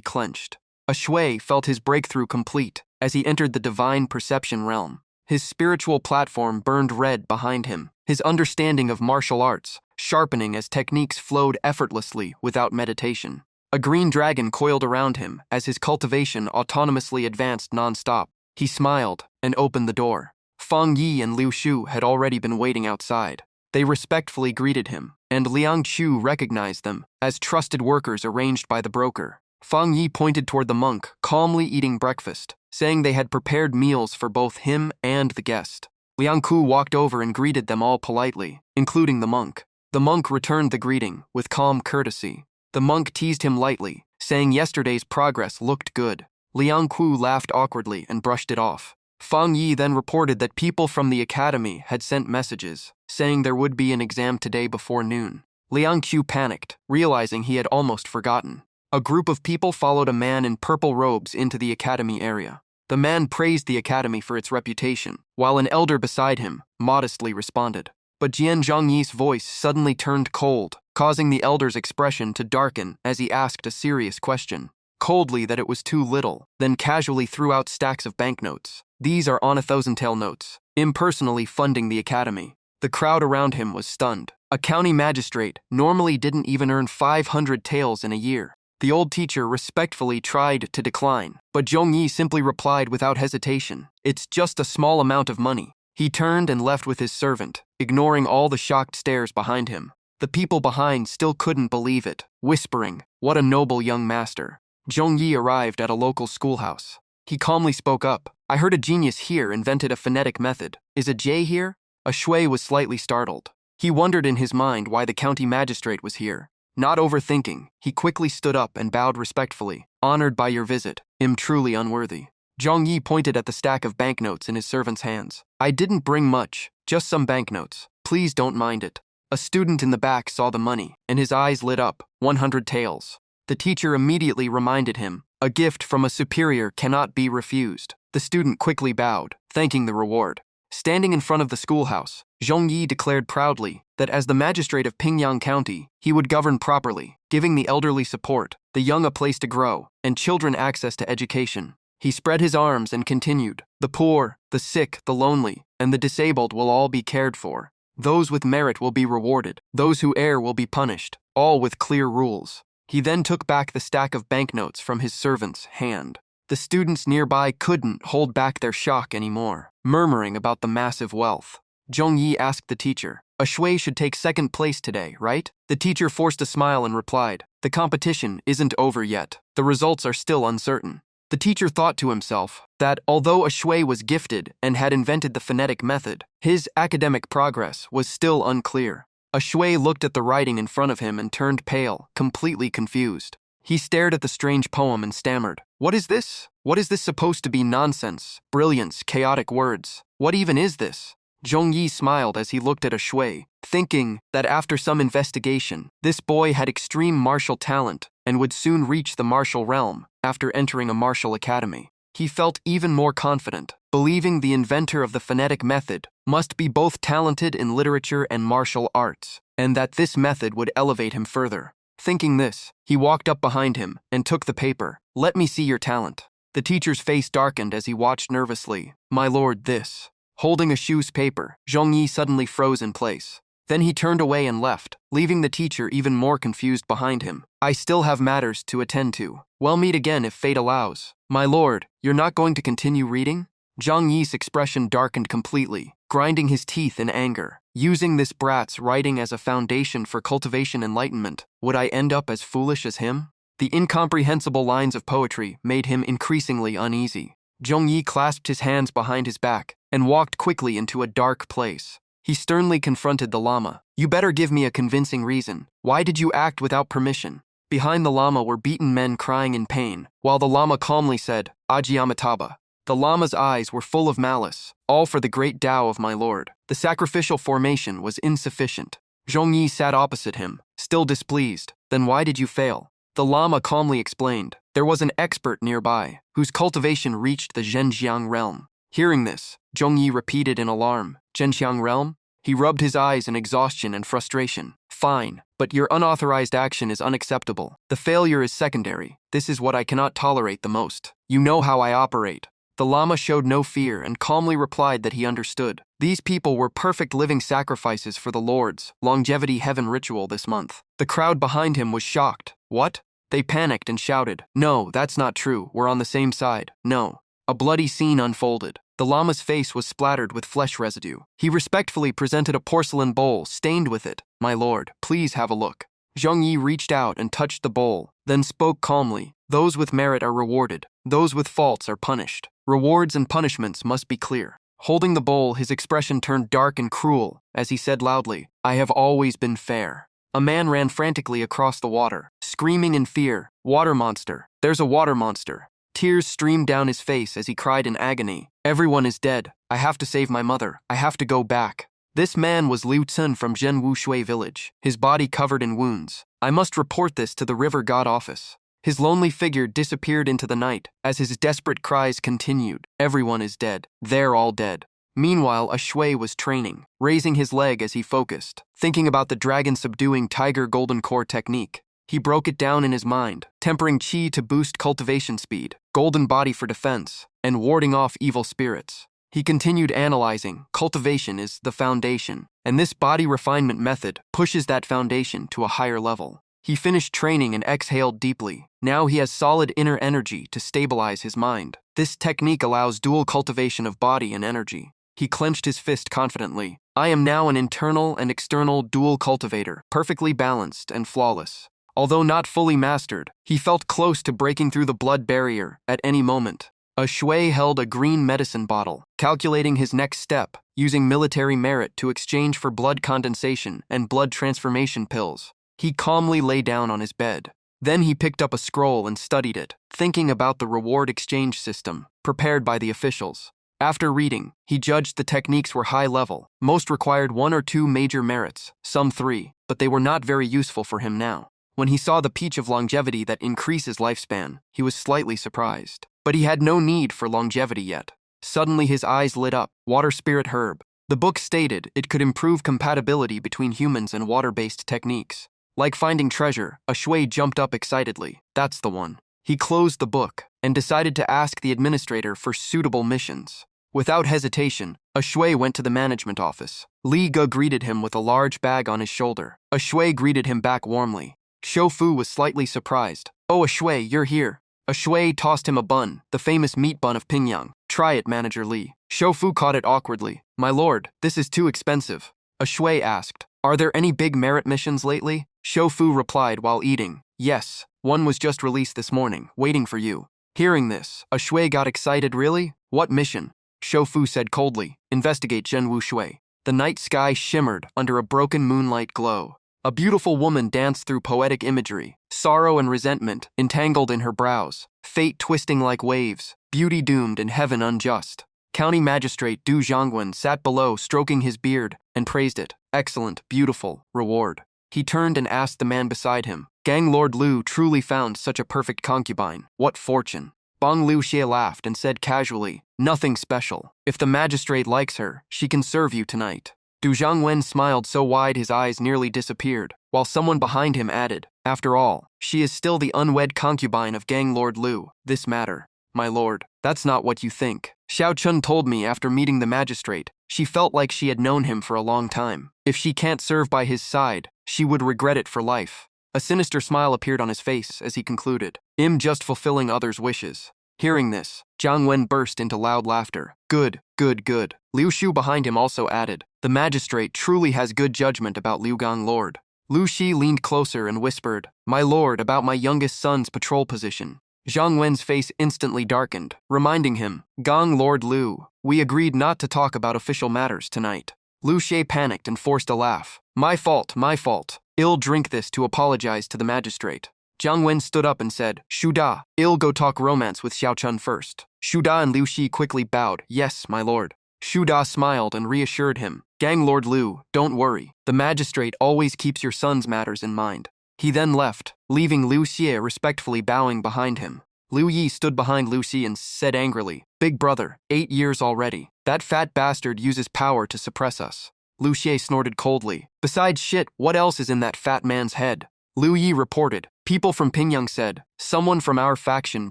[SPEAKER 1] clenched. A shui felt his breakthrough complete as he entered the divine perception realm. His spiritual platform burned red behind him, his understanding of martial arts sharpening as techniques flowed effortlessly without meditation. A green dragon coiled around him as his cultivation autonomously advanced non-stop. He smiled and opened the door. Fang Yi and Liu Shu had already been waiting outside. They respectfully greeted him, and Liang Qiu recognized them as trusted workers arranged by the broker. Fang Yi pointed toward the monk, calmly eating breakfast, saying they had prepared meals for both him and the guest. Liang Qiu walked over and greeted them all politely, including the monk. The monk returned the greeting with calm courtesy. The monk teased him lightly, saying yesterday's progress looked good. Liang Qiu laughed awkwardly and brushed it off. Fang Yi then reported that people from the academy had sent messages, saying there would be an exam today before noon. Liang Qiu panicked, realizing he had almost forgotten. A group of people followed a man in purple robes into the academy area. The man praised the academy for its reputation, while an elder beside him modestly responded. But Jian Zhangyi's voice suddenly turned cold, causing the elder's expression to darken as he asked a serious question. Coldly that it was too little, then casually threw out stacks of banknotes. These are on 1,000-tael notes, impersonally funding the academy. The crowd around him was stunned. A county magistrate normally didn't even earn 500 taels in a year. The old teacher respectfully tried to decline, but Zhongyi simply replied without hesitation, "It's just a small amount of money." He turned and left with his servant, ignoring all the shocked stares behind him. The people behind still couldn't believe it, whispering, "What a noble young master." Zhongyi arrived at a local schoolhouse. He calmly spoke up, "I heard a genius here invented a phonetic method. Is a J here?" A shui was slightly startled. He wondered in his mind why the county magistrate was here. Not overthinking, he quickly stood up and bowed respectfully. "Honored by your visit, am truly unworthy." Zhongyi pointed at the stack of banknotes in his servant's hands. "I didn't bring much, just some banknotes. Please don't mind it." A student in the back saw the money, and his eyes lit up. 100 taels. The teacher immediately reminded him, "A gift from a superior cannot be refused." The student quickly bowed, thanking the reward. Standing in front of the schoolhouse, Zhongyi declared proudly that as the magistrate of Pingyang County, he would govern properly, giving the elderly support, the young a place to grow, and children access to education. He spread his arms and continued, "The poor, the sick, the lonely, and the disabled will all be cared for. Those with merit will be rewarded. Those who err will be punished, all with clear rules." He then took back the stack of banknotes from his servant's hand. The students nearby couldn't hold back their shock anymore, murmuring about the massive wealth. Zhongyi asked the teacher, "A shui should take second place today, right?" The teacher forced a smile and replied, "The competition isn't over yet. The results are still uncertain." The teacher thought to himself that although a shui was gifted and had invented the phonetic method, his academic progress was still unclear. A shui looked at the writing in front of him and turned pale, completely confused. He stared at the strange poem and stammered, "What is this? What is this supposed to be? Nonsense, brilliance, chaotic words. What even is this?" Zhongyi smiled as he looked at a shui, thinking that after some investigation, this boy had extreme martial talent and would soon reach the martial realm after entering a martial academy. He felt even more confident, believing the inventor of the phonetic method must be both talented in literature and martial arts, and that this method would elevate him further. Thinking this, he walked up behind him and took the paper. "Let me see your talent." The teacher's face darkened as he watched nervously. "My lord, this." Holding a shoe's paper, Zhongyi suddenly froze in place. Then he turned away and left, leaving the teacher even more confused behind him. "I still have matters to attend to. We'll meet again if fate allows." "My lord, you're not going to continue reading?" Zhang Yi's expression darkened completely, grinding his teeth in anger. Using this brat's writing as a foundation for cultivation enlightenment, would I end up as foolish as him? The incomprehensible lines of poetry made him increasingly uneasy. Zhongyi clasped his hands behind his back and walked quickly into a dark place. He sternly confronted the lama. You better give me a convincing reason. Why did you act without permission? Behind the lama were beaten men crying in pain, while the lama calmly said, Ajiamataba. The lama's eyes were full of malice, all for the great Tao of my lord. The sacrificial formation was insufficient. Zhongyi sat opposite him, still displeased. Then why did you fail? The lama calmly explained. There was an expert nearby, whose cultivation reached the Zhenjiang realm. Hearing this, Zhongyi repeated in alarm, Zhenjiang realm? He rubbed his eyes in exhaustion and frustration. Fine, but your unauthorized action is unacceptable. The failure is secondary. This is what I cannot tolerate the most. You know how I operate. The lama showed no fear and calmly replied that he understood. These people were perfect living sacrifices for the Lord's longevity heaven ritual this month. The crowd behind him was shocked. What? They panicked and shouted, No, that's not true. We're on the same side. No. A bloody scene unfolded. The lama's face was splattered with flesh residue. He respectfully presented a porcelain bowl stained with it. My lord, please have a look. Zhongyi reached out and touched the bowl, then spoke calmly. Those with merit are rewarded. Those with faults are punished. Rewards and punishments must be clear. Holding the bowl, his expression turned dark and cruel as he said loudly, I have always been fair. A man ran frantically across the water, screaming in fear, Water monster! There's a water monster! Tears streamed down his face as he cried in agony. Everyone is dead. I have to save my mother. I have to go back. This man was Liu Cun from Zhenwu Shui village, his body covered in wounds. I must report this to the river god office. His lonely figure disappeared into the night as his desperate cries continued. Everyone is dead. They're all dead. Meanwhile, a shui was training, raising his leg as he focused, thinking about the dragon-subduing tiger golden core technique. He broke it down in his mind, tempering qi to boost cultivation speed, golden body for defense, and warding off evil spirits. He continued analyzing. Cultivation is the foundation, and this body refinement method pushes that foundation to a higher level. He finished training and exhaled deeply. Now he has solid inner energy to stabilize his mind. This technique allows dual cultivation of body and energy. He clenched his fist confidently. I am now an internal and external dual cultivator, perfectly balanced and flawless. Although not fully mastered, he felt close to breaking through the blood barrier at any moment. A shui held a green medicine bottle, calculating his next step, using military merit to exchange for blood condensation and blood transformation pills. He calmly lay down on his bed. Then he picked up a scroll and studied it, thinking about the reward exchange system, prepared by the officials. After reading, he judged the techniques were high level. Most required 1 or 2 major merits, some 3, but they were not very useful for him now. When he saw the peach of longevity that increases lifespan, he was slightly surprised. But he had no need for longevity yet. Suddenly his eyes lit up. Water spirit herb. The book stated it could improve compatibility between humans and water-based techniques. Like finding treasure, a shui jumped up excitedly. That's the one. He closed the book and decided to ask the administrator for suitable missions. Without hesitation, a shui went to the management office. Li Ge greeted him with a large bag on his shoulder. A shui greeted him back warmly. Shoufu was slightly surprised. Oh, a shui, you're here. A shui tossed him a bun, the famous meat bun of Pingyang. Try it, Manager Li. Shoufu caught it awkwardly. My lord, this is too expensive. A shui asked, Are there any big merit missions lately? Shoufu replied while eating, Yes, one was just released this morning, waiting for you. Hearing this, a shui got excited. Really? What mission? Shoufu said coldly, Investigate Zhenwu Shui. The night sky shimmered under a broken moonlight glow. A beautiful woman danced through poetic imagery, sorrow and resentment entangled in her brows, fate twisting like waves, beauty doomed and heaven unjust. County Magistrate Du Zhangwen sat below stroking his beard and praised it. Excellent, beautiful, reward. He turned and asked the man beside him, Gang Lord Liu truly found such a perfect concubine. What fortune. Bong Liu Xie laughed and said casually, Nothing special. If the magistrate likes her, she can serve you tonight. Du Zhangwen smiled so wide his eyes nearly disappeared, while someone behind him added, After all, she is still the unwed concubine of Gang Lord Liu. This matter, my lord, that's not what you think. Xiao Chun told me after meeting the magistrate, she felt like she had known him for a long time. If she can't serve by his side, she would regret it for life. A sinister smile appeared on his face as he concluded, I'm just fulfilling others' wishes. Hearing this, Zhang Wen burst into loud laughter. Good, good, good. Liu Shu behind him also added, The magistrate truly has good judgment about Liu Gang Lord. Lu Shi leaned closer and whispered, "My lord, about my youngest son's patrol position." Zhang Wen's face instantly darkened, reminding him, "Gang Lord Liu, we agreed not to talk about official matters tonight." Lu Shi panicked and forced a laugh. My fault, my fault. I'll drink this to apologize to the magistrate." Zhang Wen stood up and said, "Shu Da, I'll go talk romance with Xiao Chun first." Shu Da and Liu Shi quickly bowed, "Yes, my lord." Shu Da smiled and reassured him, "Gang Lord Liu, don't worry. The magistrate always keeps your son's matters in mind." He then left, leaving Liu Xie respectfully bowing behind him. Liu Yi stood behind Liu Xi and said angrily, "Big brother, 8 years already. That fat bastard uses power to suppress us." Liu Xie snorted coldly. "Besides shit, what else is in that fat man's head?" Liu Yi reported, "People from Pingyang said, someone from our faction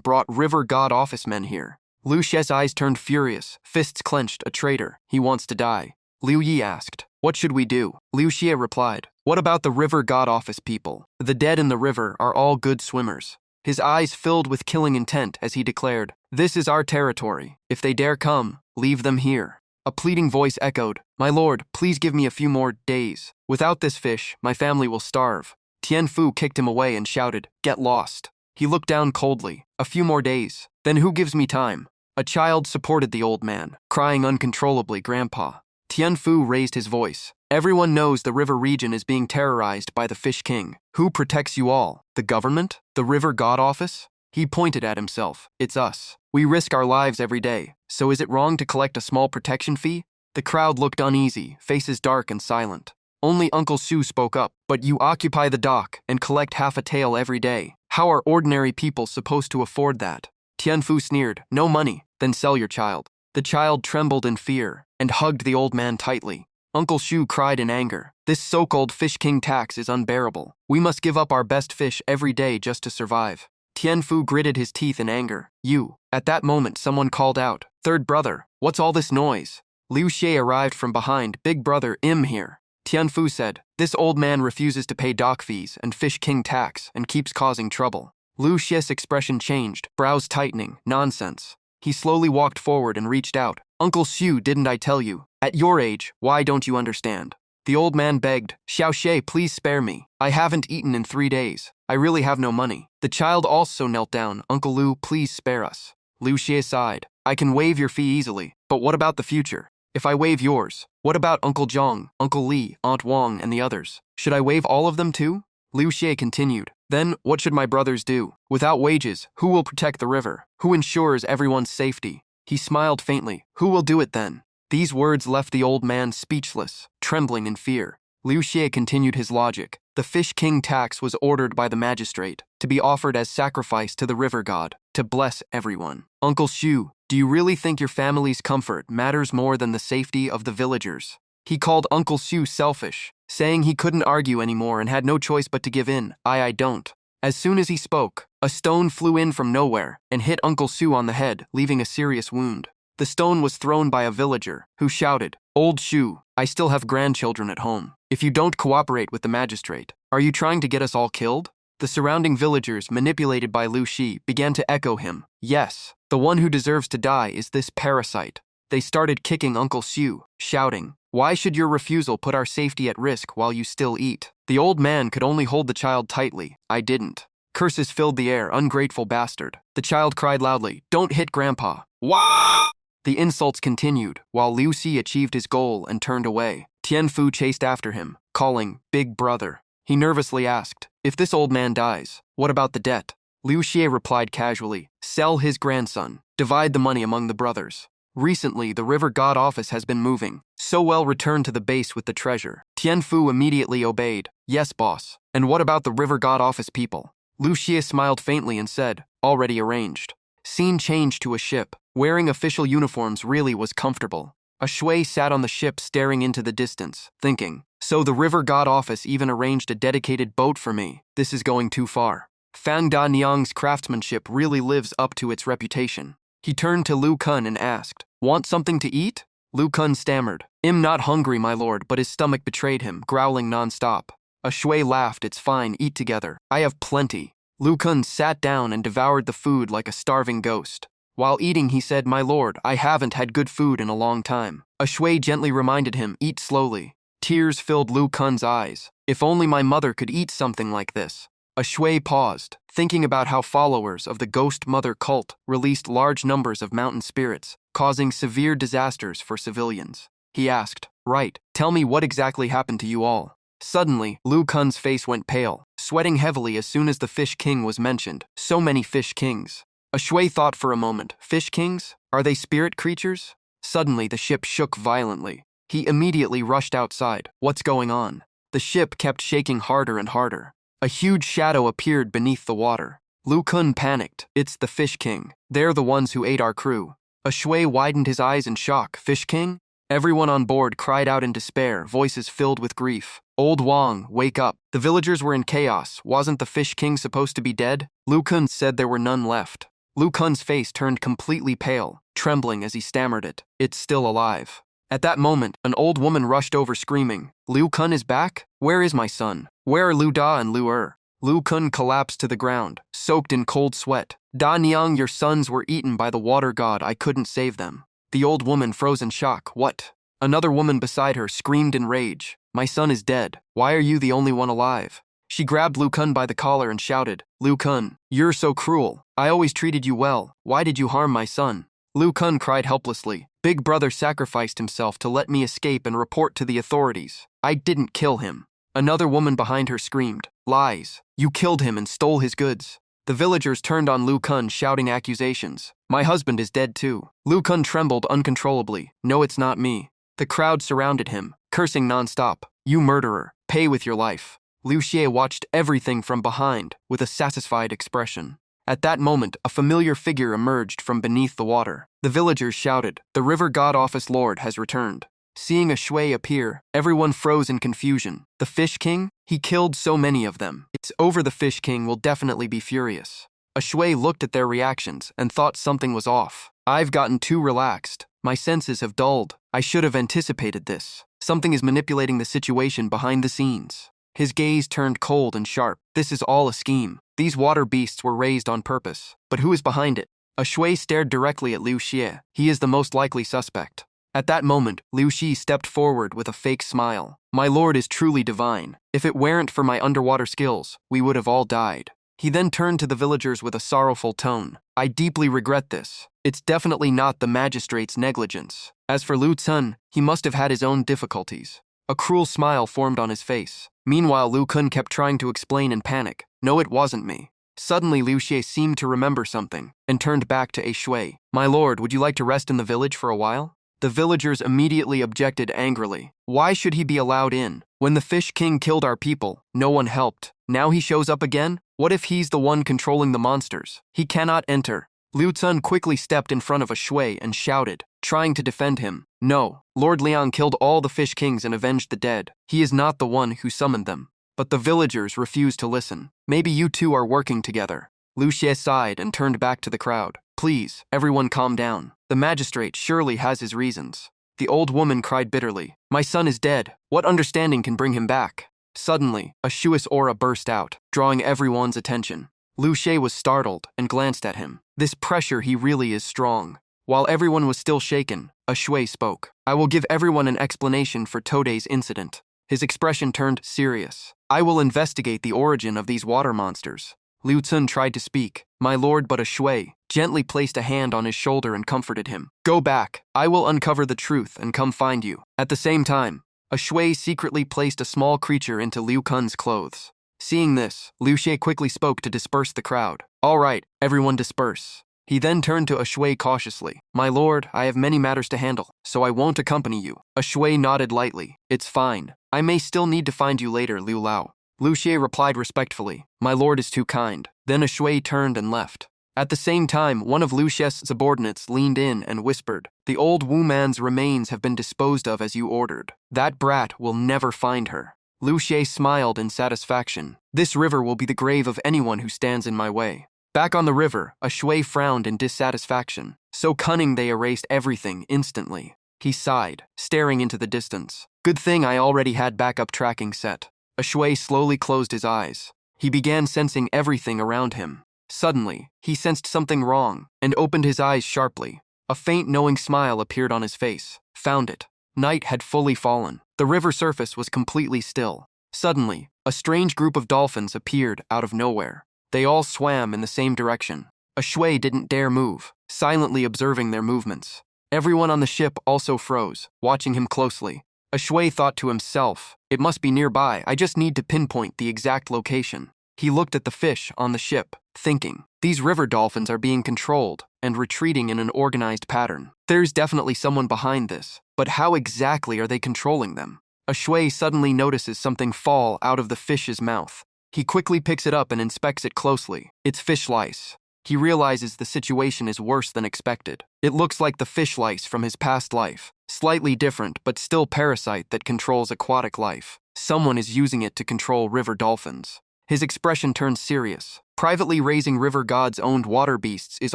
[SPEAKER 1] brought river god office men here." Liu Xie's eyes turned furious, fists clenched, "A traitor. He wants to die." Liu Yi asked, "What should we do?" Liu Xie replied, "What about the river god office people? The dead in the river are all good swimmers." His eyes filled with killing intent as he declared, "This is our territory. If they dare come, leave them here." A pleading voice echoed, "My lord, please give me a few more days. Without this fish, my family will starve." Tian Fu kicked him away and shouted, "Get lost." He looked down coldly. "A few more days. Then who gives me time?" A child supported the old man, crying uncontrollably, "Grandpa." Tian Fu raised his voice. "Everyone knows the river region is being terrorized by the Fish King. Who protects you all? The government? The river god office?" He pointed at himself. "It's us. We risk our lives every day, so is it wrong to collect a small protection fee?" The crowd looked uneasy, faces dark and silent. Only Uncle Su spoke up, "But you occupy the dock and collect half a tael every day. How are ordinary people supposed to afford that?" Tian Fu sneered, "No money, then sell your child." The child trembled in fear and hugged the old man tightly. Uncle Shu cried in anger, "This so-called Fish King tax is unbearable. We must give up our best fish every day just to survive." Tian Fu gritted his teeth in anger. "You." At that moment, someone called out, "Third brother, what's all this noise?" Liu Xie arrived from behind. "Big brother, here." Tian Fu said, "This old man refuses to pay dock fees and Fish King tax and keeps causing trouble." Liu Xie's expression changed, brows tightening. "Nonsense." He slowly walked forward and reached out. "Uncle Xu, didn't I tell you? At your age, why don't you understand?" The old man begged, "Xiao Xie, please spare me. I haven't eaten in 3 days. I really have no money." The child also knelt down. "Uncle Liu, please spare us." Liu Xie sighed, "I can waive your fee easily, but what about the future? If I waive yours, what about Uncle Zhang, Uncle Li, Aunt Wang, and the others? Should I waive all of them too?" Liu Xie continued, "Then, what should my brothers do? Without wages, who will protect the river? Who ensures everyone's safety?" He smiled faintly. "Who will do it then?" These words left the old man speechless, trembling in fear. Liu Xie continued his logic. The Fish King tax was ordered by the magistrate to be offered as sacrifice to the river god, to bless everyone. "Uncle Xu, do you really think your family's comfort matters more than the safety of the villagers?" He called Uncle Xu selfish, saying he couldn't argue anymore and had no choice but to give in. I don't." As soon as he spoke, a stone flew in from nowhere and hit Uncle Xu on the head, leaving a serious wound. The stone was thrown by a villager, who shouted, "Old Xu, I still have grandchildren at home. If you don't cooperate with the magistrate, are you trying to get us all killed?" The surrounding villagers, manipulated by Liu Xi, began to echo him. "Yes, the one who deserves to die is this parasite." They started kicking Uncle Xu, shouting, "Why should your refusal put our safety at risk while you still eat?" The old man could only hold the child tightly. "I didn't." Curses filled the air. "Ungrateful bastard." The child cried loudly, "Don't hit Grandpa." Wah! The insults continued, while Liu Xi achieved his goal and turned away. Tian Fu chased after him, calling, "Big brother." He nervously asked, "If this old man dies, what about the debt?" Liu Xie replied casually, "Sell his grandson. Divide the money among the brothers." Recently, the river god office has been moving. So well returned to the base with the treasure. Tian Fu immediately obeyed. "Yes, boss. And what about the river god office people?" Liu Xie smiled faintly and said, "Already arranged." Scene changed to a ship. Wearing official uniforms really was comfortable. A shui sat on the ship staring into the distance, thinking, "So the river god office even arranged a dedicated boat for me. This is going too far." Fang Da Niang's craftsmanship really lives up to its reputation. He turned to Lu Kun and asked, "Want something to eat?" Lu Kun stammered, "I'm not hungry, my lord," but his stomach betrayed him, growling non-stop. A shui laughed, "It's fine, eat together. I have plenty." Lu Kun sat down and devoured the food like a starving ghost. While eating, he said, "My lord, I haven't had good food in a long time." A shui gently reminded him, "Eat slowly." Tears filled Lu Kun's eyes. If only my mother could eat something like this. A shui paused, thinking about how followers of the Ghost Mother cult released large numbers of mountain spirits, causing severe disasters for civilians. He asked, "Right, tell me what exactly happened to you all." Suddenly, Lu Kun's face went pale, sweating heavily as soon as the Fish King was mentioned. So many Fish Kings. A shui thought for a moment. Fish Kings? Are they spirit creatures? Suddenly, the ship shook violently. He immediately rushed outside. What's going on? The ship kept shaking harder and harder. A huge shadow appeared beneath the water. Lu Kun panicked. "It's the Fish King. They're the ones who ate our crew." A shui widened his eyes in shock. "Fish King?" Everyone on board cried out in despair, voices filled with grief. "Old Wang, wake up." The villagers were in chaos. Wasn't the Fish King supposed to be dead? Lu Kun said there were none left. Lu Kun's face turned completely pale, trembling as he stammered it. "It's still alive." At that moment, an old woman rushed over screaming, "Lu Kun is back? Where is my son? Where are Lu Da and Lu Er?" Lu Kun collapsed to the ground, soaked in cold sweat. "Da Niang, your sons were eaten by the water god. I couldn't save them." The old woman froze in shock. "What?" Another woman beside her screamed in rage. "My son is dead. Why are you the only one alive?" She grabbed Lu Kun by the collar and shouted, "Lu Kun, you're so cruel. I always treated you well. Why did you harm my son?" Lu Kun cried helplessly. "Big brother sacrificed himself to let me escape and report to the authorities. I didn't kill him." Another woman behind her screamed, "Lies. You killed him and stole his goods." The villagers turned on Lu Kun, shouting accusations. "My husband is dead too." Lu Kun trembled uncontrollably. "No, it's not me." The crowd surrounded him, cursing nonstop. "You murderer, pay with your life." Liu Xie watched everything from behind with a satisfied expression. At that moment, a familiar figure emerged from beneath the water. The villagers shouted, "The river god office lord has returned." Seeing a shui appear, everyone froze in confusion. The Fish King? He killed so many of them. It's over. The Fish King will definitely be furious. A shui looked at their reactions and thought something was off. "I've gotten too relaxed. My senses have dulled. I should have anticipated this. Something is manipulating the situation behind the scenes." His gaze turned cold and sharp. "This is all a scheme. These water beasts were raised on purpose. But who is behind it?" A shui stared directly at Liu Xie. "He is the most likely suspect." At that moment, Liu Xie stepped forward with a fake smile. "My lord is truly divine. If it weren't for my underwater skills, we would have all died." He then turned to the villagers with a sorrowful tone. "I deeply regret this. It's definitely not the magistrate's negligence. As for Lu Cun, he must have had his own difficulties." A cruel smile formed on his face. Meanwhile, Lu Kun kept trying to explain in panic. "No, it wasn't me." Suddenly, Liu Xie seemed to remember something and turned back to a shui. "My lord, would you like to rest in the village for a while?" The villagers immediately objected angrily. "Why should he be allowed in? When the Fish King killed our people, no one helped. Now he shows up again? What if he's the one controlling the monsters? He cannot enter." Liu Cun quickly stepped in front of a shui and shouted, trying to defend him. "No, Lord Liang killed all the Fish Kings and avenged the dead. He is not the one who summoned them." But the villagers refused to listen. "Maybe you two are working together." Liu Xie sighed and turned back to the crowd. "Please, everyone calm down. The magistrate surely has his reasons." The old woman cried bitterly. "My son is dead. What understanding can bring him back?" Suddenly, a shui's aura burst out, drawing everyone's attention. Liu Xie was startled and glanced at him. This pressure, he really is strong. While everyone was still shaken, a shui spoke. "I will give everyone an explanation for Today's incident." His expression turned serious. "I will investigate the origin of these water monsters." Liu Cun tried to speak. "My lord," but a shui gently placed a hand on his shoulder and comforted him. "Go back. I will uncover the truth and come find you." At the same time, a shui secretly placed a small creature into Liu Cun's clothes. Seeing this, Liu Xie quickly spoke to disperse the crowd. "All right, everyone disperse." He then turned to a shui cautiously. "My lord, I have many matters to handle, so I won't accompany you." A shui nodded lightly. "It's fine. I may still need to find you later, Liu Lao." Liu Xie replied respectfully. "My lord is too kind." Then a shui turned and left. At the same time, one of Liu Xie's subordinates leaned in and whispered, "The old Wu man's remains have been disposed of as you ordered. That brat will never find her." Liu Xie smiled in satisfaction. "This river will be the grave of anyone who stands in my way." Back on the river, a shui frowned in dissatisfaction. So cunning they erased everything instantly. He sighed, staring into the distance. "Good thing I already had backup tracking set." A shui slowly closed his eyes. He began sensing everything around him. Suddenly, he sensed something wrong and opened his eyes sharply. A faint knowing smile appeared on his face. Found it. Night had fully fallen. The river surface was completely still. Suddenly, a strange group of dolphins appeared out of nowhere. They all swam in the same direction. A shui didn't dare move, silently observing their movements. Everyone on the ship also froze, watching him closely. A shui thought to himself, "It must be nearby, I just need to pinpoint the exact location." He looked at the fish on the ship, thinking, "These river dolphins are being controlled and retreating in an organized pattern. There's definitely someone behind this, but how exactly are they controlling them?" A shui suddenly notices something fall out of the fish's mouth. He quickly picks it up and inspects it closely. It's fish lice. He realizes the situation is worse than expected. It looks like the fish lice from his past life, slightly different but still parasite that controls aquatic life. Someone is using it to control river dolphins. His expression turns serious. Privately raising river gods' owned water beasts is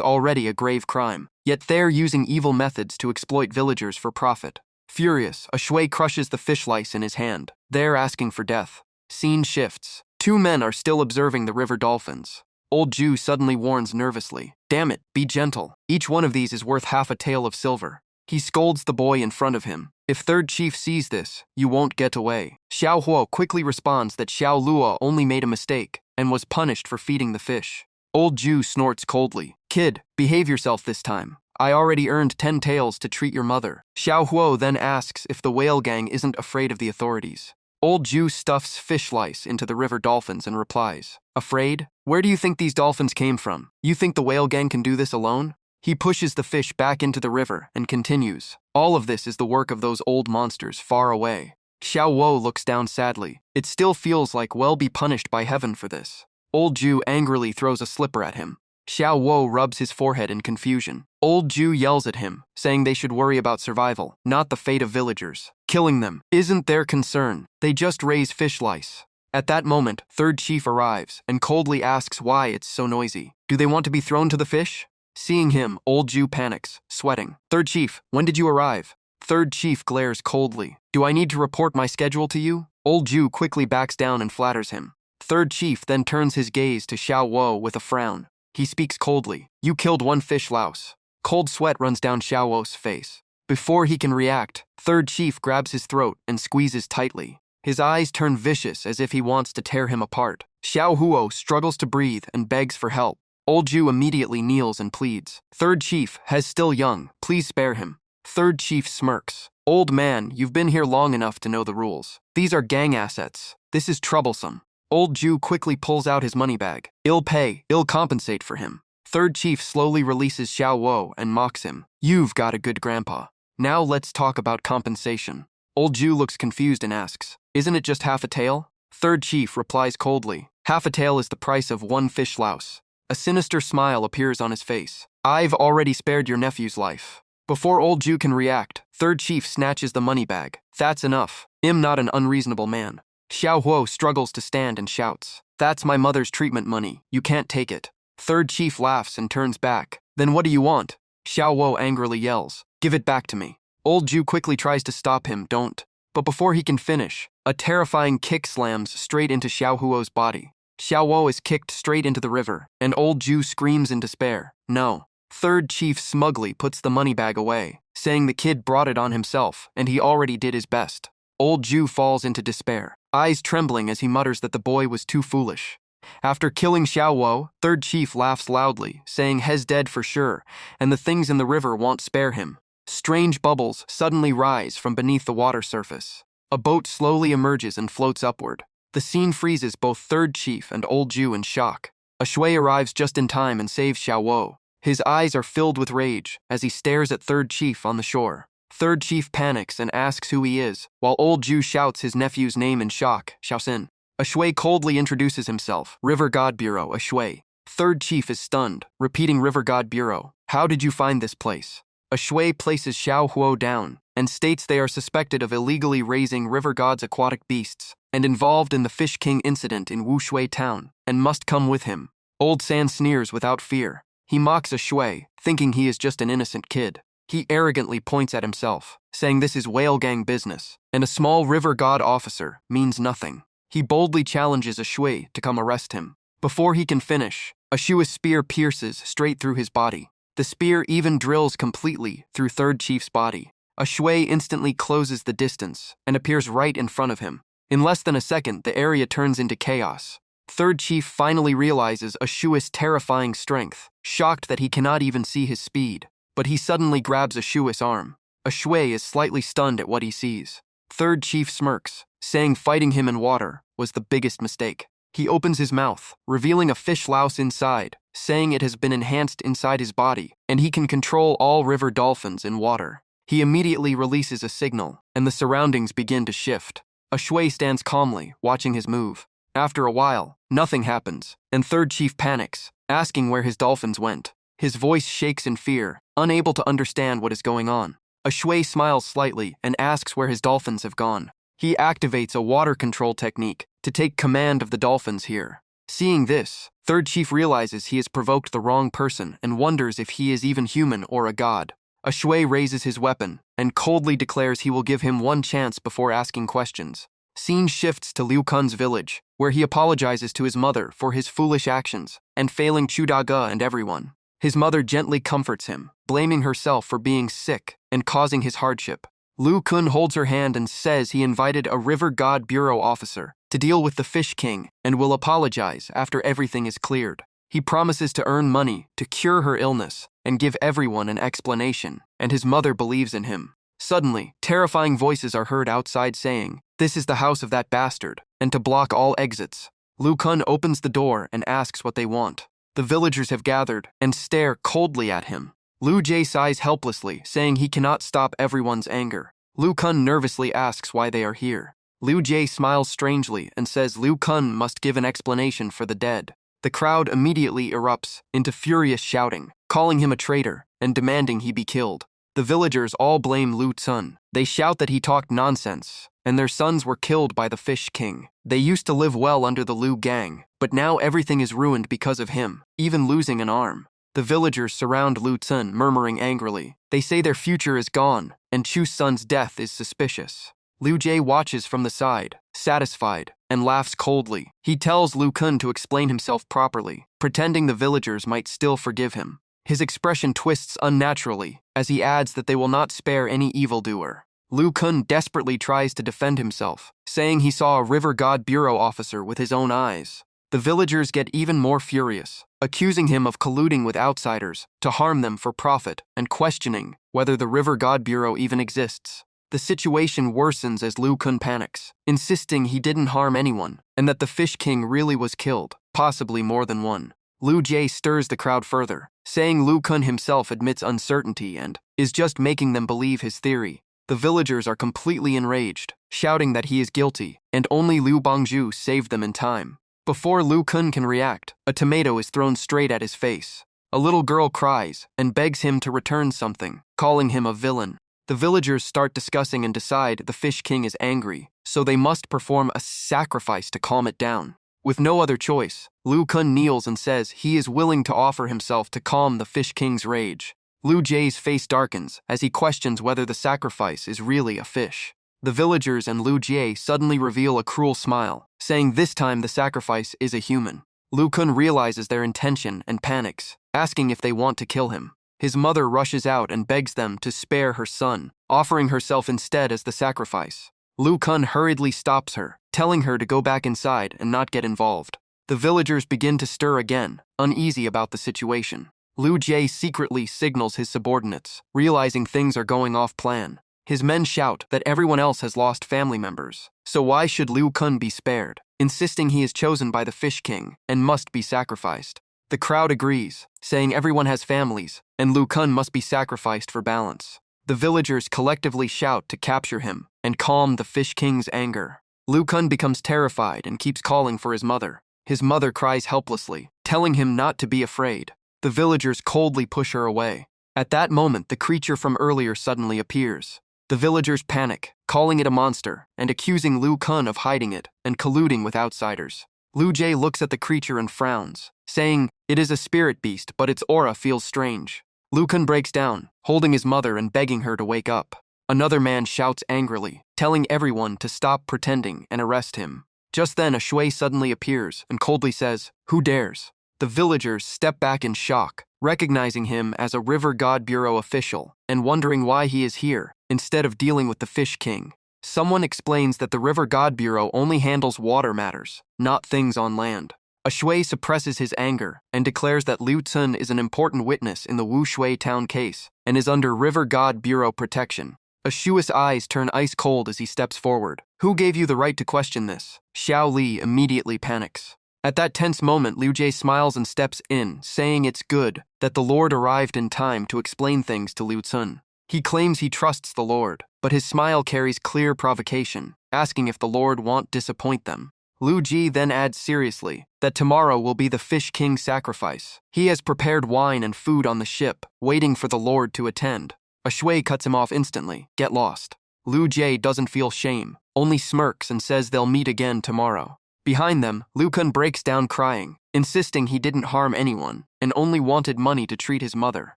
[SPEAKER 1] already a grave crime, yet they're using evil methods to exploit villagers for profit. Furious, a shui crushes the fish lice in his hand. They're asking for death. Scene shifts. Two men are still observing the river dolphins. Old Jew suddenly warns nervously, "Damn it, be gentle. Each one of these is worth half a tael of silver." He scolds the boy in front of him. "If third chief sees this, you won't get away." Xiao Huo quickly responds that Xiao Luo only made a mistake and was punished for feeding the fish. Old Jew snorts coldly, "Kid, behave yourself this time. I already earned 10 taels to treat your mother." Xiao Huo then asks if the whale gang isn't afraid of the authorities. Old Jew stuffs fish lice into the river dolphins and replies, "Afraid? Where do you think these dolphins came from? You think the whale gang can do this alone?" He pushes the fish back into the river and continues, "All of this is the work of those old monsters far away." Xiao Wo looks down sadly. It still feels like we'll be punished by heaven for this. Old Jew angrily throws a slipper at him. Xiao Wo rubs his forehead in confusion. Old Jew yells at him, saying they should worry about survival, not the fate of villagers. Killing them isn't their concern. They just raise fish lice. At that moment, third chief arrives and coldly asks why it's so noisy. Do they want to be thrown to the fish? Seeing him, old Jew panics, sweating. "Third chief, when did you arrive?" Third chief glares coldly. "Do I need to report my schedule to you?" Old Jew quickly backs down and flatters him. Third chief then turns his gaze to Xiao Wo with a frown. He speaks coldly. "You killed one fish louse." Cold sweat runs down Xiao Wo's face. Before he can react, third chief grabs his throat and squeezes tightly. His eyes turn vicious as if he wants to tear him apart. Xiao Huo struggles to breathe and begs for help. Old Jew immediately kneels and pleads. "Third chief has still young. Please spare him." Third chief smirks. "Old man, you've been here long enough to know the rules. These are gang assets. This is troublesome." Old Jew quickly pulls out his money bag. "Ill pay, ill compensate for him." Third chief slowly releases Xiao Wo and mocks him. "You've got a good grandpa. Now let's talk about compensation." Old Jew looks confused and asks, "Isn't it just half a tael?" Third chief replies coldly, "Half a tael is the price of one fish louse." A sinister smile appears on his face. "I've already spared your nephew's life." Before old Jew can react, third chief snatches the money bag. "That's enough. I'm not an unreasonable man." Xiao Huo struggles to stand and shouts, "That's my mother's treatment money. You can't take it." Third chief laughs and turns back. "Then what do you want?" Xiao Wo angrily yells, "Give it back to me." Old Jew quickly tries to stop him, "Don't." But before he can finish, a terrifying kick slams straight into Xiao Huo's body. Xiao Wo is kicked straight into the river, and old Jew screams in despair, "No." Third chief smugly puts the money bag away, saying the kid brought it on himself and he already did his best. Old Jew falls into despair, eyes trembling as he mutters that the boy was too foolish. After killing Xiao Wo, third chief laughs loudly, saying he's dead for sure, and the things in the river won't spare him. Strange bubbles suddenly rise from beneath the water surface. A boat slowly emerges and floats upward. The scene freezes both third chief and old Jew in shock. A shui arrives just in time and saves Xiao Wo. His eyes are filled with rage as he stares at third chief on the shore. Third chief panics and asks who he is, while old Jew shouts his nephew's name in shock, Xiaoxin. A shui coldly introduces himself, River God Bureau, a shui. Third chief is stunned, repeating River God Bureau. "How did you find this place?" A shui places Xiao Huo down and states they are suspected of illegally raising river gods' aquatic beasts and involved in the Fish King incident in Wushui town and must come with him. Old San sneers without fear. He mocks a shui, thinking he is just an innocent kid. He arrogantly points at himself, saying this is whale gang business, and a small river god officer means nothing. He boldly challenges a shui to come arrest him. Before he can finish, Ashua's spear pierces straight through his body. The spear even drills completely through Third Chief's body. Ashue instantly closes the distance and appears right in front of him. In less than a second, the area turns into chaos. Third Chief finally realizes Ashua's terrifying strength, shocked that he cannot even see his speed. But he suddenly grabs Ashua's arm. Ashue is slightly stunned at what he sees. Third Chief smirks, saying fighting him in water was the biggest mistake. He opens his mouth, revealing a fish louse inside, saying it has been enhanced inside his body, and he can control all river dolphins in water. He immediately releases a signal, and the surroundings begin to shift. Ashue stands calmly, watching his move. After a while, nothing happens, and Third Chief panics, asking where his dolphins went. His voice shakes in fear, unable to understand what is going on. Ashue smiles slightly and asks where his dolphins have gone. He activates a water control technique to take command of the dolphins here. Seeing this, Third Chief realizes he has provoked the wrong person and wonders if he is even human or a god. Ashue raises his weapon and coldly declares he will give him one chance before asking questions. Scene shifts to Liu Kun's village, where he apologizes to his mother for his foolish actions and failing Chudaga and everyone. His mother gently comforts him, blaming herself for being sick and causing his hardship. Liu Kun holds her hand and says he invited a River God Bureau officer to deal with the Fish King and will apologize after everything is cleared. He promises to earn money to cure her illness and give everyone an explanation, and his mother believes in him. Suddenly, terrifying voices are heard outside saying, "This is the house of that bastard," and to block all exits. Liu Kun opens the door and asks what they want. The villagers have gathered and stare coldly at him. Liu Jie sighs helplessly, saying he cannot stop everyone's anger. Liu Kun nervously asks why they are here. Liu Jie smiles strangely and says Liu Kun must give an explanation for the dead. The crowd immediately erupts into furious shouting, calling him a traitor and demanding he be killed. The villagers all blame Liu Cun. They shout that he talked nonsense, and their sons were killed by the Fish King. They used to live well under the Liu gang, but now everything is ruined because of him, even losing an arm. The villagers surround Liu Cun, murmuring angrily. They say their future is gone, and Chu's son's death is suspicious. Liu Jie watches from the side, satisfied, and laughs coldly. He tells Liu Kun to explain himself properly, pretending the villagers might still forgive him. His expression twists unnaturally as he adds that they will not spare any evildoer. Liu Kun desperately tries to defend himself, saying he saw a River God Bureau officer with his own eyes. The villagers get even more furious, accusing him of colluding with outsiders to harm them for profit and questioning whether the River God Bureau even exists. The situation worsens as Liu Kun panics, insisting he didn't harm anyone and that the Fish King really was killed, possibly more than one. Liu Jie stirs the crowd further, saying Liu Kun himself admits uncertainty and is just making them believe his theory. The villagers are completely enraged, shouting that he is guilty, and only Liu Bangju saved them in time. Before Liu Kun can react, a tomato is thrown straight at his face. A little girl cries and begs him to return something, calling him a villain. The villagers start discussing and decide the Fish King is angry, so they must perform a sacrifice to calm it down. With no other choice, Liu Kun kneels and says he is willing to offer himself to calm the Fish King's rage. Liu Jie's face darkens as he questions whether the sacrifice is really a fish. The villagers and Liu Jie suddenly reveal a cruel smile, saying this time the sacrifice is a human. Liu Kun realizes their intention and panics, asking if they want to kill him. His mother rushes out and begs them to spare her son, offering herself instead as the sacrifice. Liu Kun hurriedly stops her, telling her to go back inside and not get involved. The villagers begin to stir again, uneasy about the situation. Liu Jie secretly signals his subordinates, realizing things are going off plan. His men shout that everyone else has lost family members, so why should Liu Kun be spared, insisting he is chosen by the Fish King and must be sacrificed. The crowd agrees, saying everyone has families, and Liu Kun must be sacrificed for balance. The villagers collectively shout to capture him and calm the Fish King's anger. Liu Kun becomes terrified and keeps calling for his mother. His mother cries helplessly, telling him not to be afraid. The villagers coldly push her away. At that moment, the creature from earlier suddenly appears. The villagers panic, calling it a monster and accusing Liu Kun of hiding it and colluding with outsiders. Liu Jie looks at the creature and frowns, saying, "It is a spirit beast, but its aura feels strange." Liu Kun breaks down, holding his mother and begging her to wake up. Another man shouts angrily, telling everyone to stop pretending and arrest him. Just then, a shui suddenly appears and coldly says, "Who dares?" The villagers step back in shock, recognizing him as a River God Bureau official and wondering why he is here instead of dealing with the Fish King. Someone explains that the River God Bureau only handles water matters, not things on land. Shui suppresses his anger and declares that Liu Cun is an important witness in the Wu Shui town case and is under River God Bureau protection. Shui's eyes turn ice cold as he steps forward. Who gave you the right to question this? Xiao Li immediately panics. At that tense moment, Liu Jie smiles and steps in, saying it's good that the Lord arrived in time to explain things to Liu Cun. He claims he trusts the Lord, but his smile carries clear provocation, asking if the Lord won't disappoint them. Liu Ji then adds seriously that tomorrow will be the Fish King's sacrifice. He has prepared wine and food on the ship, waiting for the Lord to attend. Shui cuts him off instantly. Get lost. Liu Jie doesn't feel shame, only smirks and says they'll meet again tomorrow. Behind them, Liu Cun breaks down crying, insisting he didn't harm anyone and only wanted money to treat his mother.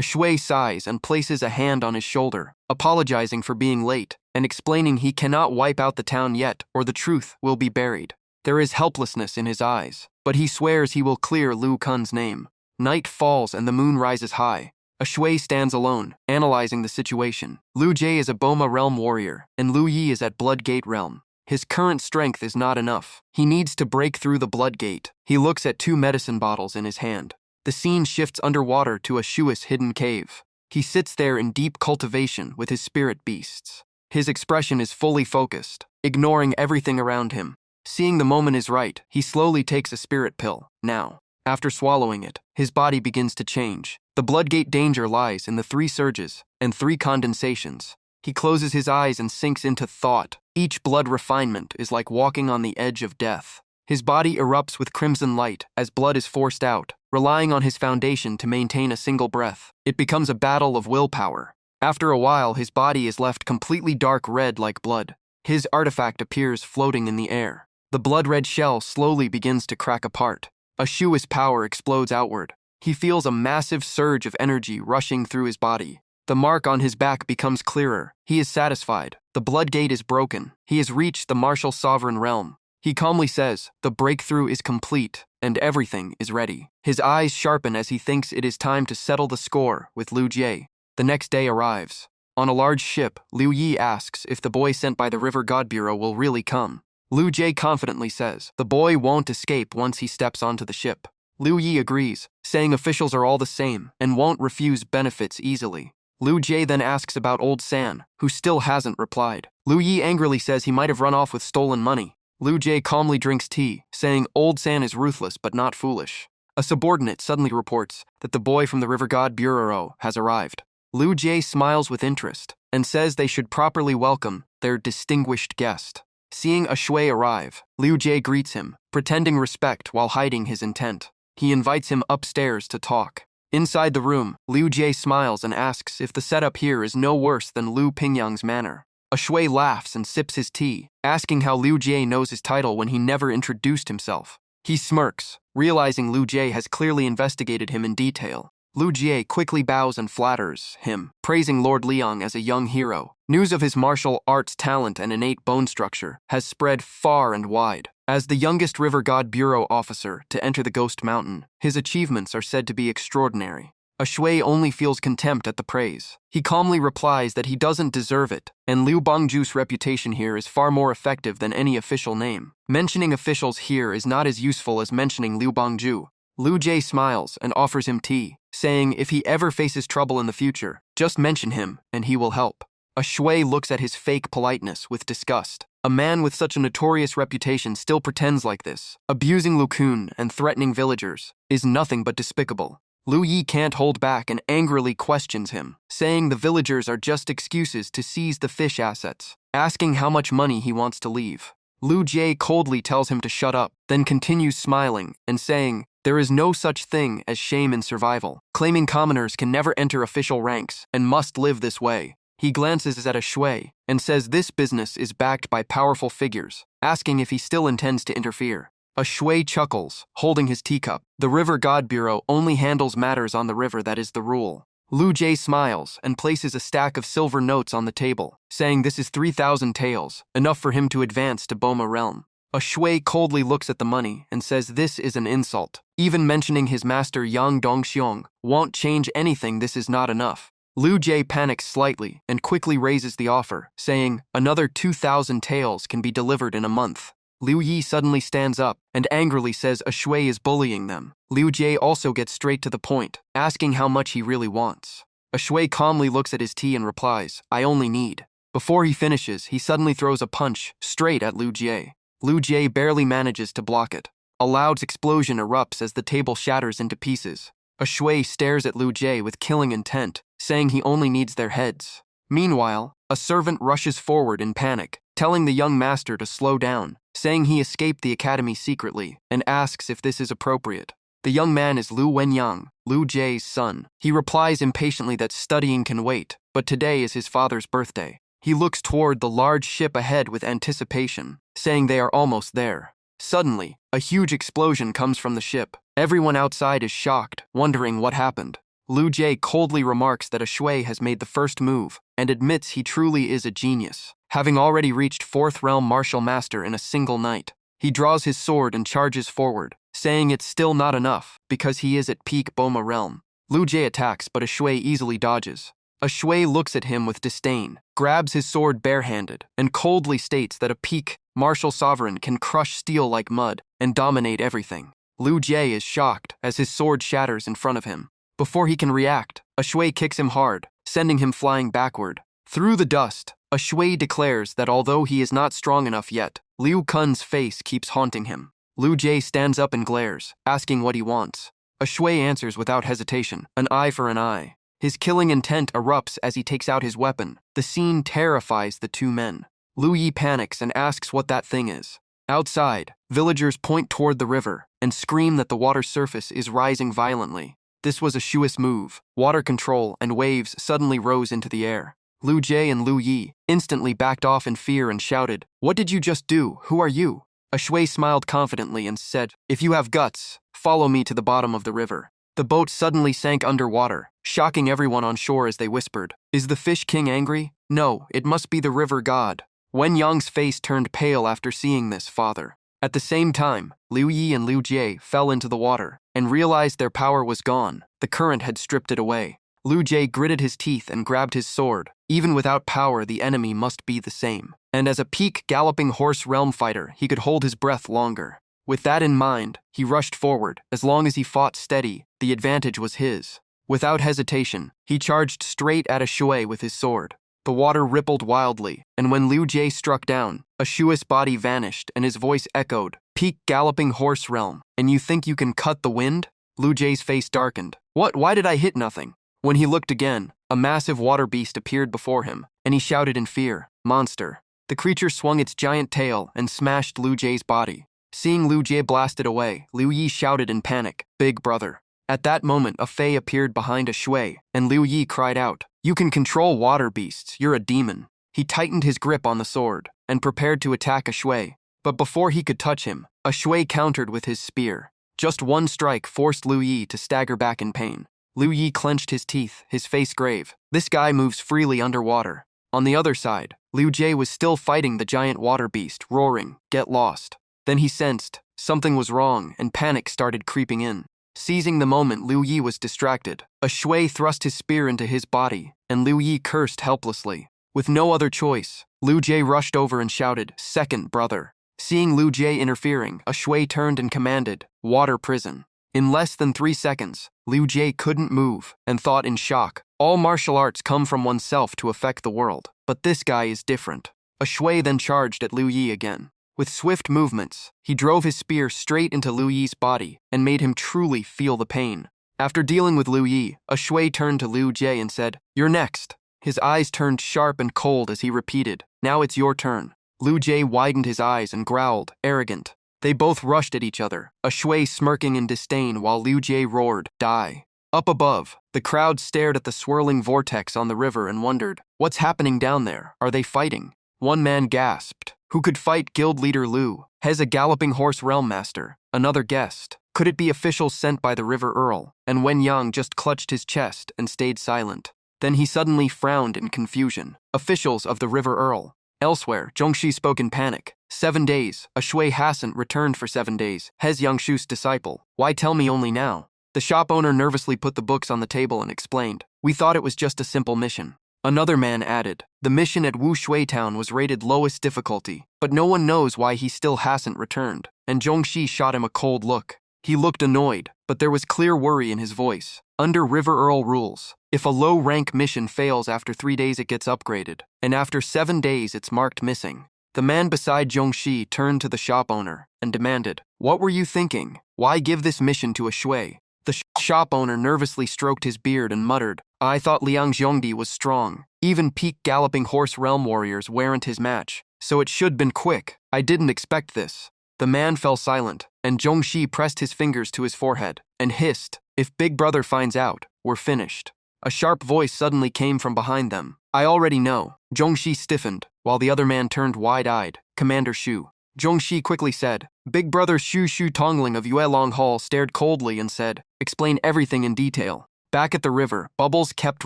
[SPEAKER 1] Shui sighs and places a hand on his shoulder, apologizing for being late and explaining he cannot wipe out the town yet or the truth will be buried. There is helplessness in his eyes, but he swears he will clear Liu Cun's name. Night falls and the moon rises high. Shui stands alone, analyzing the situation. Liu Jie is a Boma realm warrior, and Liu Yi is at Bloodgate realm. His current strength is not enough. He needs to break through the Bloodgate. He looks at 2 medicine bottles in his hand. The scene shifts underwater to Shui's hidden cave. He sits there in deep cultivation with his spirit beasts. His expression is fully focused, ignoring everything around him. Seeing the moment is right, he slowly takes a spirit pill. Now, after swallowing it, his body begins to change. The Bloodgate danger lies in the 3 surges and 3 condensations. He closes his eyes and sinks into thought. Each blood refinement is like walking on the edge of death. His body erupts with crimson light as blood is forced out, relying on his foundation to maintain a single breath. It becomes a battle of willpower. After a while, his body is left completely dark red like blood. His artifact appears floating in the air. The blood-red shell slowly begins to crack apart. Shui's power explodes outward. He feels a massive surge of energy rushing through his body. The mark on his back becomes clearer. He is satisfied. The Bloodgate is broken. He has reached the martial sovereign realm. He calmly says, the breakthrough is complete, and everything is ready. His eyes sharpen as he thinks it is time to settle the score with Liu Jie. The next day arrives. On a large ship, Liu Yi asks if the boy sent by the River God Bureau will really come. Liu Jie confidently says, the boy won't escape once he steps onto the ship. Liu Yi agrees, saying officials are all the same and won't refuse benefits easily. Liu Jie then asks about Old San, who still hasn't replied. Liu Yi angrily says he might have run off with stolen money. Liu Jie calmly drinks tea, saying Old San is ruthless but not foolish. A subordinate suddenly reports that the boy from the River God Bureau has arrived. Liu Jie smiles with interest and says they should properly welcome their distinguished guest. Seeing Shui arrive, Liu Jie greets him, pretending respect while hiding his intent. He invites him upstairs to talk. Inside the room, Liu Jie smiles and asks if the setup here is no worse than Liu Pingyang's manor. Shui laughs and sips his tea, asking how Liu Jie knows his title when he never introduced himself. He smirks, realizing Liu Jie has clearly investigated him in detail. Liu Jie quickly bows and flatters him, praising Lord Liang as a young hero. News of his martial arts talent and innate bone structure has spread far and wide. As the youngest River God Bureau officer to enter the Ghost Mountain, his achievements are said to be extraordinary. Shui only feels contempt at the praise. He calmly replies that he doesn't deserve it, and Liu Bangju's reputation here is far more effective than any official name. Mentioning officials here is not as useful as mentioning Liu Bangju. Liu Jie smiles and offers him tea, saying if he ever faces trouble in the future, just mention him and he will help. Shui looks at his fake politeness with disgust. A man with such a notorious reputation still pretends like this. Abusing Lu Kun and threatening villagers is nothing but despicable. Liu Yi can't hold back and angrily questions him, saying the villagers are just excuses to seize the fish assets, asking how much money he wants to leave. Liu Jie coldly tells him to shut up, then continues smiling and saying, there is no such thing as shame in survival, claiming commoners can never enter official ranks and must live this way. He glances at Shui and says this business is backed by powerful figures, asking if he still intends to interfere. Shui chuckles, holding his teacup. The River God Bureau only handles matters on the river, that is the rule. Liu Jie smiles and places a stack of silver notes on the table, saying this is 3,000 taels, enough for him to advance to Boma realm. A shui coldly looks at the money and says this is an insult. Even mentioning his master Yang Dongxiong won't change anything, this is not enough. Liu Jie panics slightly and quickly raises the offer, saying, another 2,000 taels can be delivered in a month. Liu Yi suddenly stands up and angrily says a shui is bullying them. Liu Jie also gets straight to the point, asking how much he really wants. A shui calmly looks at his tea and replies, I only need. Before he finishes, he suddenly throws a punch straight at Liu Jie. Liu Jie barely manages to block it. A loud explosion erupts as the table shatters into pieces. A shui stares at Liu Jie with killing intent, saying he only needs their heads. Meanwhile, a servant rushes forward in panic, telling the young master to slow down, saying he escaped the academy secretly, and asks if this is appropriate. The young man is Lu Wenyang, Liu Jie's son. He replies impatiently that studying can wait, but today is his father's birthday. He looks toward the large ship ahead with anticipation, saying they are almost there. Suddenly, a huge explosion comes from the ship. Everyone outside is shocked, wondering what happened. Liu Jie coldly remarks that a shui has made the first move, and admits he truly is a genius, having already reached 4th realm martial master in a single night. He draws his sword and charges forward, saying it's still not enough, because he is at peak Boma realm. Liu Jie attacks, but a shui easily dodges. A shui looks at him with disdain, grabs his sword barehanded, and coldly states that a peak martial sovereign can crush steel like mud and dominate everything. Liu Jie is shocked as his sword shatters in front of him. Before he can react, a shui kicks him hard, sending him flying backward. Through the dust, a shui declares that although he is not strong enough yet, Liu Kun's face keeps haunting him. Liu Jie stands up and glares, asking what he wants. A shui answers without hesitation, an eye for an eye. His killing intent erupts as he takes out his weapon. The scene terrifies the two men. Liu Yi panics and asks what that thing is. Outside, villagers point toward the river and scream that the water surface is rising violently. This was a shui's move. Water control and waves suddenly rose into the air. Liu Jie and Liu Yi instantly backed off in fear and shouted, "What did you just do? Who are you?" A shui smiled confidently and said, "If you have guts, follow me to the bottom of the river." The boat suddenly sank underwater, shocking everyone on shore as they whispered, "Is the fish king angry? No, it must be the river god." Wen Yang's face turned pale after seeing this, father. At the same time, Liu Yi and Liu Jie fell into the water and realized their power was gone. The current had stripped it away. Liu Jie gritted his teeth and grabbed his sword. Even without power, the enemy must be the same. And as a peak galloping horse realm fighter, he could hold his breath longer. With that in mind, he rushed forward. As long as he fought steady, the advantage was his. Without hesitation, he charged straight at a shui with his sword. The water rippled wildly, and when Liu Jie struck down, a shui's body vanished and his voice echoed, "Peak galloping horse realm, and you think you can cut the wind?" Liu Jie's face darkened. "What? Why did I hit nothing?" When he looked again, a massive water beast appeared before him, and he shouted in fear, "Monster." The creature swung its giant tail and smashed Liu Jie's body. Seeing Liu Jie blasted away, Liu Yi shouted in panic, "Big brother." At that moment, a fei appeared behind a shui, and Liu Yi cried out, "You can control water beasts, you're a demon." He tightened his grip on the sword and prepared to attack a shui, but before he could touch him, a shui countered with his spear. Just one strike forced Liu Yi to stagger back in pain. Liu Yi clenched his teeth, his face grave. This guy moves freely underwater. On the other side, Liu Jie was still fighting the giant water beast, roaring, "Get lost." Then he sensed something was wrong and panic started creeping in. Seizing the moment, Liu Yi was distracted. A shui thrust his spear into his body, and Liu Yi cursed helplessly. With no other choice, Liu Jie rushed over and shouted, "Second brother." Seeing Liu Jie interfering, a shui turned and commanded, "Water prison." In less than 3 seconds, Liu Jie couldn't move and thought in shock, "All martial arts come from oneself to affect the world, but this guy is different." A shui then charged at Liu Yi again. With swift movements, he drove his spear straight into Liu Yi's body and made him truly feel the pain. After dealing with Liu Yi, a shui turned to Liu Jie and said, "You're next." His eyes turned sharp and cold as he repeated, "Now it's your turn." Liu Jie widened his eyes and growled, arrogant. They both rushed at each other, a shui smirking in disdain while Liu Jie roared, "Die." Up above, the crowd stared at the swirling vortex on the river and wondered, "What's happening down there? Are they fighting?" One man gasped, "Who could fight guild leader Liu? Has a galloping horse realm master." Another guessed, "Could it be officials sent by the river earl?" And Wen Yang just clutched his chest and stayed silent. Then he suddenly frowned in confusion. "Officials of the river earl." Elsewhere, Zhongxi spoke in panic, 7 days. A shui hasn't returned for 7 days. Hez Yangshu's disciple. Why tell me only now? The shop owner nervously put the books on the table and explained. We thought it was just a simple mission. Another man added. The mission at Wu Shui Town was rated lowest difficulty, but no one knows why he still hasn't returned. And Zhongxi shot him a cold look. He looked annoyed, but there was clear worry in his voice. Under River Earl rules, if a low-rank mission fails after 3 days it gets upgraded, and after 7 days it's marked missing. The man beside Zhongxi turned to the shop owner and demanded, What were you thinking? Why give this mission to a shui? The shop owner nervously stroked his beard and muttered, I thought Liang Zhongdi was strong. Even peak galloping horse realm warriors weren't his match, so it should been quick. I didn't expect this. The man fell silent, and Zhongxi pressed his fingers to his forehead and hissed, If Big Brother finds out, we're finished. A sharp voice suddenly came from behind them. I already know. Zhongxi stiffened, while the other man turned wide-eyed. Commander Shu. Zhongxi quickly said. Big Brother Shu Tongling of Yuelong Hall stared coldly and said, Explain everything in detail. Back at the river, bubbles kept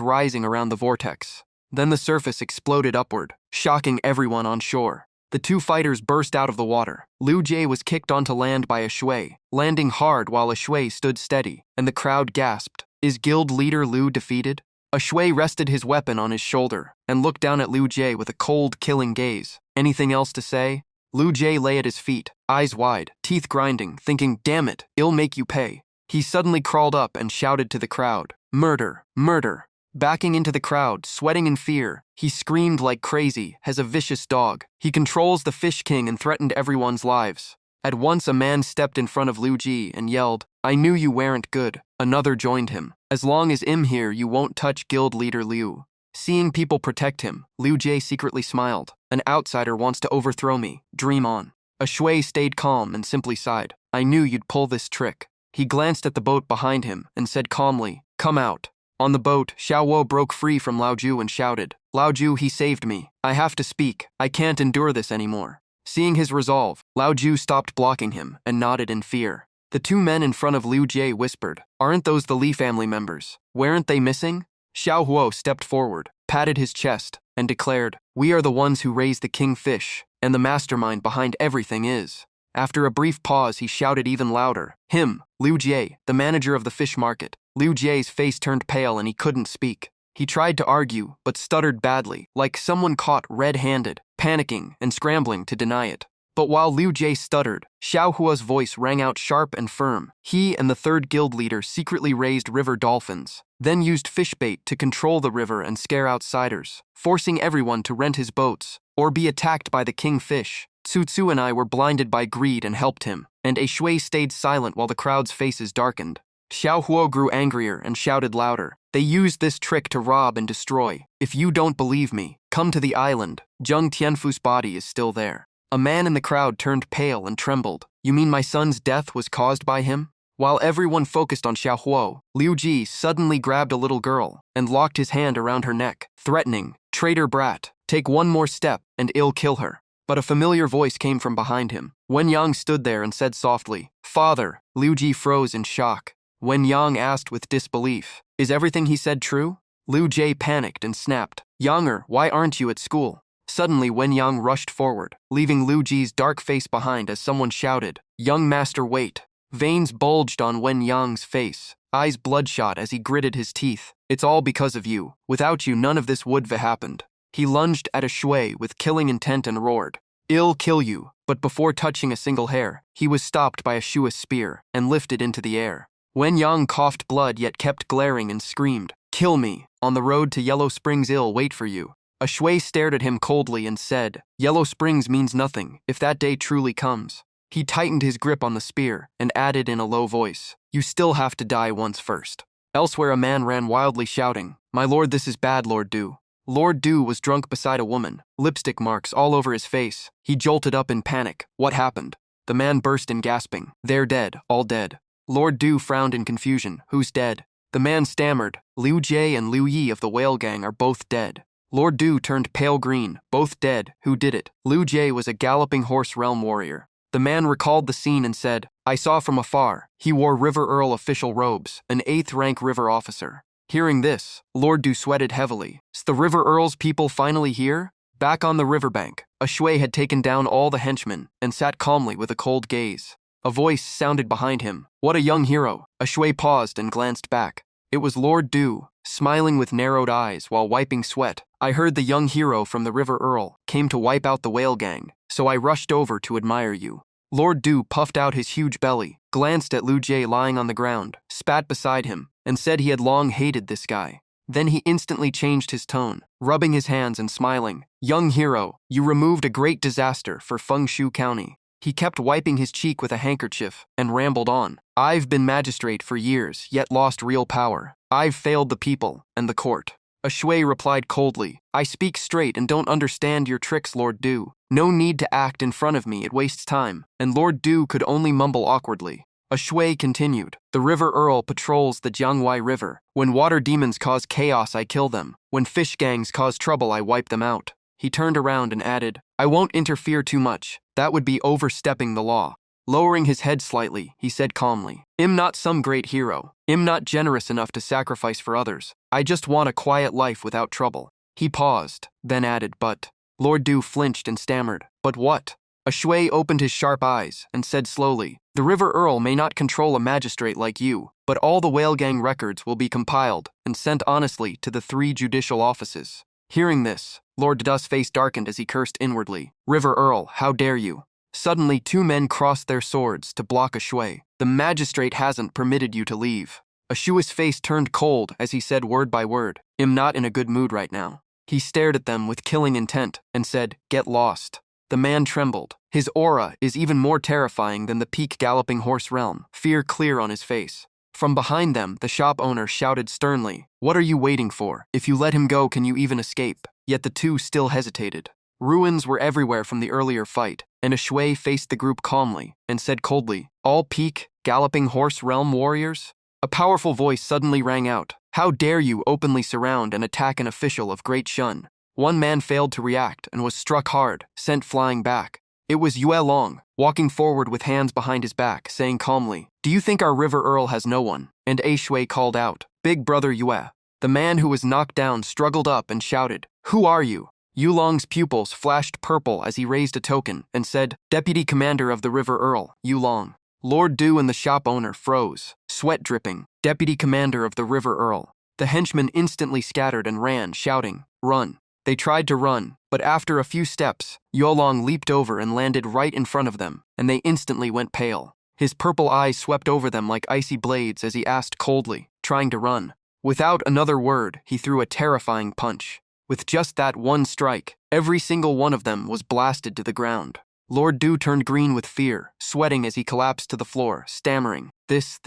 [SPEAKER 1] rising around the vortex. Then the surface exploded upward, shocking everyone on shore. The two fighters burst out of the water. Liu Jie was kicked onto land by a shui, landing hard while a shui stood steady, and the crowd gasped. Is guild leader Liu defeated? A shui rested his weapon on his shoulder and looked down at Liu Jie with a cold, killing gaze. Anything else to say? Liu Jie lay at his feet, eyes wide, teeth grinding, thinking, Damn it, it'll make you pay. He suddenly crawled up and shouted to the crowd, Murder! Murder! Backing into the crowd, sweating in fear, he screamed like crazy, as a vicious dog. He controls the Fish King and threatened everyone's lives. At once a man stepped in front of Liu Jie and yelled, I knew you weren't good. Another joined him. As long as I'm here, you won't touch guild leader Liu. Seeing people protect him, Liu Jie secretly smiled. An outsider wants to overthrow me. Dream on. A shui stayed calm and simply sighed. I knew you'd pull this trick. He glanced at the boat behind him and said calmly, Come out. On the boat, Xiao Wo broke free from Lao Ju and shouted, Lao Ju, he saved me. I have to speak. I can't endure this anymore. Seeing his resolve, Lao Ju stopped blocking him and nodded in fear. The two men in front of Liu Jie whispered, Aren't those the Li family members? Weren't they missing? Xiao Huo stepped forward, patted his chest, and declared, We are the ones who raised the king fish, and the mastermind behind everything is. After a brief pause, he shouted even louder, Him, Liu Jie, the manager of the fish market. Liu Jie's face turned pale and he couldn't speak. He tried to argue, but stuttered badly, like someone caught red-handed, panicking and scrambling to deny it. But while Liu Jie stuttered, Xiao Hua's voice rang out sharp and firm. He and the third guild leader secretly raised river dolphins, then used fish bait to control the river and scare outsiders, forcing everyone to rent his boats or be attacked by the king fish. Tsu Tsu and I were blinded by greed and helped him, and a shui stayed silent while the crowd's faces darkened. Xiao Huo grew angrier and shouted louder. They used this trick to rob and destroy. If you don't believe me, come to the island. Zheng Tianfu's body is still there. A man in the crowd turned pale and trembled. You mean my son's death was caused by him? While everyone focused on Xiao Huo, Liu Ji suddenly grabbed a little girl and locked his hand around her neck, threatening, Traitor brat, take one more step and I'll kill her. But a familiar voice came from behind him. Wen Yang stood there and said softly, Father. Liu Ji froze in shock. Wen Yang asked with disbelief, Is everything he said true? Liu Jie panicked and snapped, Younger, why aren't you at school? Suddenly Wen Yang rushed forward, leaving Liu Ji's dark face behind as someone shouted, Young master wait. Veins bulged on Wen Yang's face, eyes bloodshot as he gritted his teeth. It's all because of you. Without you none of this would have happened. He lunged at a shui with killing intent and roared, I'll kill you. But before touching a single hair, he was stopped by a shui's spear and lifted into the air. Wen Yang coughed blood yet kept glaring and screamed, Kill me. On the road to Yellow Springs I'll wait for you. A shui stared at him coldly and said, Yellow Springs means nothing if that day truly comes. He tightened his grip on the spear and added in a low voice, You still have to die once first. Elsewhere a man ran wildly shouting, My lord, this is bad, Lord Du. Lord Du was drunk beside a woman, lipstick marks all over his face. He jolted up in panic. What happened? The man burst in gasping, They're dead, all dead. Lord Du frowned in confusion. Who's dead? The man stammered, Liu Jie and Liu Yi of the whale gang are both dead. Lord Du turned pale green, both dead. Who did it? Liu Jie was a galloping horse realm warrior. The man recalled the scene and said, I saw from afar. He wore River Earl official robes, an 8th rank river officer. Hearing this, Lord Du sweated heavily. Is the River Earl's people finally here? Back on the riverbank, Shui had taken down all the henchmen and sat calmly with a cold gaze. A voice sounded behind him. What a young hero! Shui paused and glanced back. It was Lord Du, smiling with narrowed eyes while wiping sweat. I heard the young hero from the River Earl came to wipe out the whale gang, so I rushed over to admire you. Lord Du puffed out his huge belly, glanced at Lu Jie lying on the ground, spat beside him, and said he had long hated this guy. Then he instantly changed his tone, rubbing his hands and smiling. Young hero, you removed a great disaster for Fengshu County. He kept wiping his cheek with a handkerchief and rambled on. I've been magistrate for years, yet lost real power. I've failed the people and the court. Shui replied coldly, I speak straight and don't understand your tricks, Lord Du. No need to act in front of me, it wastes time. And Lord Du could only mumble awkwardly. Shui continued, the River Earl patrols the Jiangwei River. When water demons cause chaos, I kill them. When fish gangs cause trouble, I wipe them out. He turned around and added, I won't interfere too much. That would be overstepping the law. Lowering his head slightly, he said calmly, I'm not some great hero. I'm not generous enough to sacrifice for others. I just want a quiet life without trouble. He paused, then added, but... Lord Du flinched and stammered, but what? Shui opened his sharp eyes and said slowly, the River Earl may not control a magistrate like you, but all the whale gang records will be compiled and sent honestly to the 3 judicial offices. Hearing this, Lord Du's face darkened as he cursed inwardly. River Earl, how dare you? Suddenly 2 men crossed their swords to block Shui. The magistrate hasn't permitted you to leave. Shui's face turned cold as he said word by word, I'm not in a good mood right now. He stared at them with killing intent and said, get lost. The man trembled. His aura is even more terrifying than the peak galloping horse realm, fear clear on his face. From behind them, the shop owner shouted sternly, what are you waiting for? If you let him go, can you even escape? Yet the 2 still hesitated. Ruins were everywhere from the earlier fight, and Shui faced the group calmly and said coldly, all peak galloping horse realm warriors? A powerful voice suddenly rang out, how dare you openly surround and attack an official of great shun? One man failed to react and was struck hard, sent flying back. It was Yue Long, walking forward with hands behind his back, saying calmly, do you think our River Earl has no one? And Shui called out, big brother Yue. The man who was knocked down struggled up and shouted, who are you? Yu Long's pupils flashed purple as he raised a token and said, Deputy Commander of the River Earl, Yu Long. Lord Du and the shop owner froze, sweat dripping. Deputy Commander of the River Earl. The henchmen instantly scattered and ran, shouting, run. They tried to run, but after a few steps, Yu Long leaped over and landed right in front of them, and they instantly went pale. His purple eyes swept over them like icy blades as he asked coldly, trying to run. Without another word, he threw a terrifying punch. With just that one strike, every single one of them was blasted to the ground. Lord Du turned green with fear, sweating as he collapsed to the floor, stammering, this.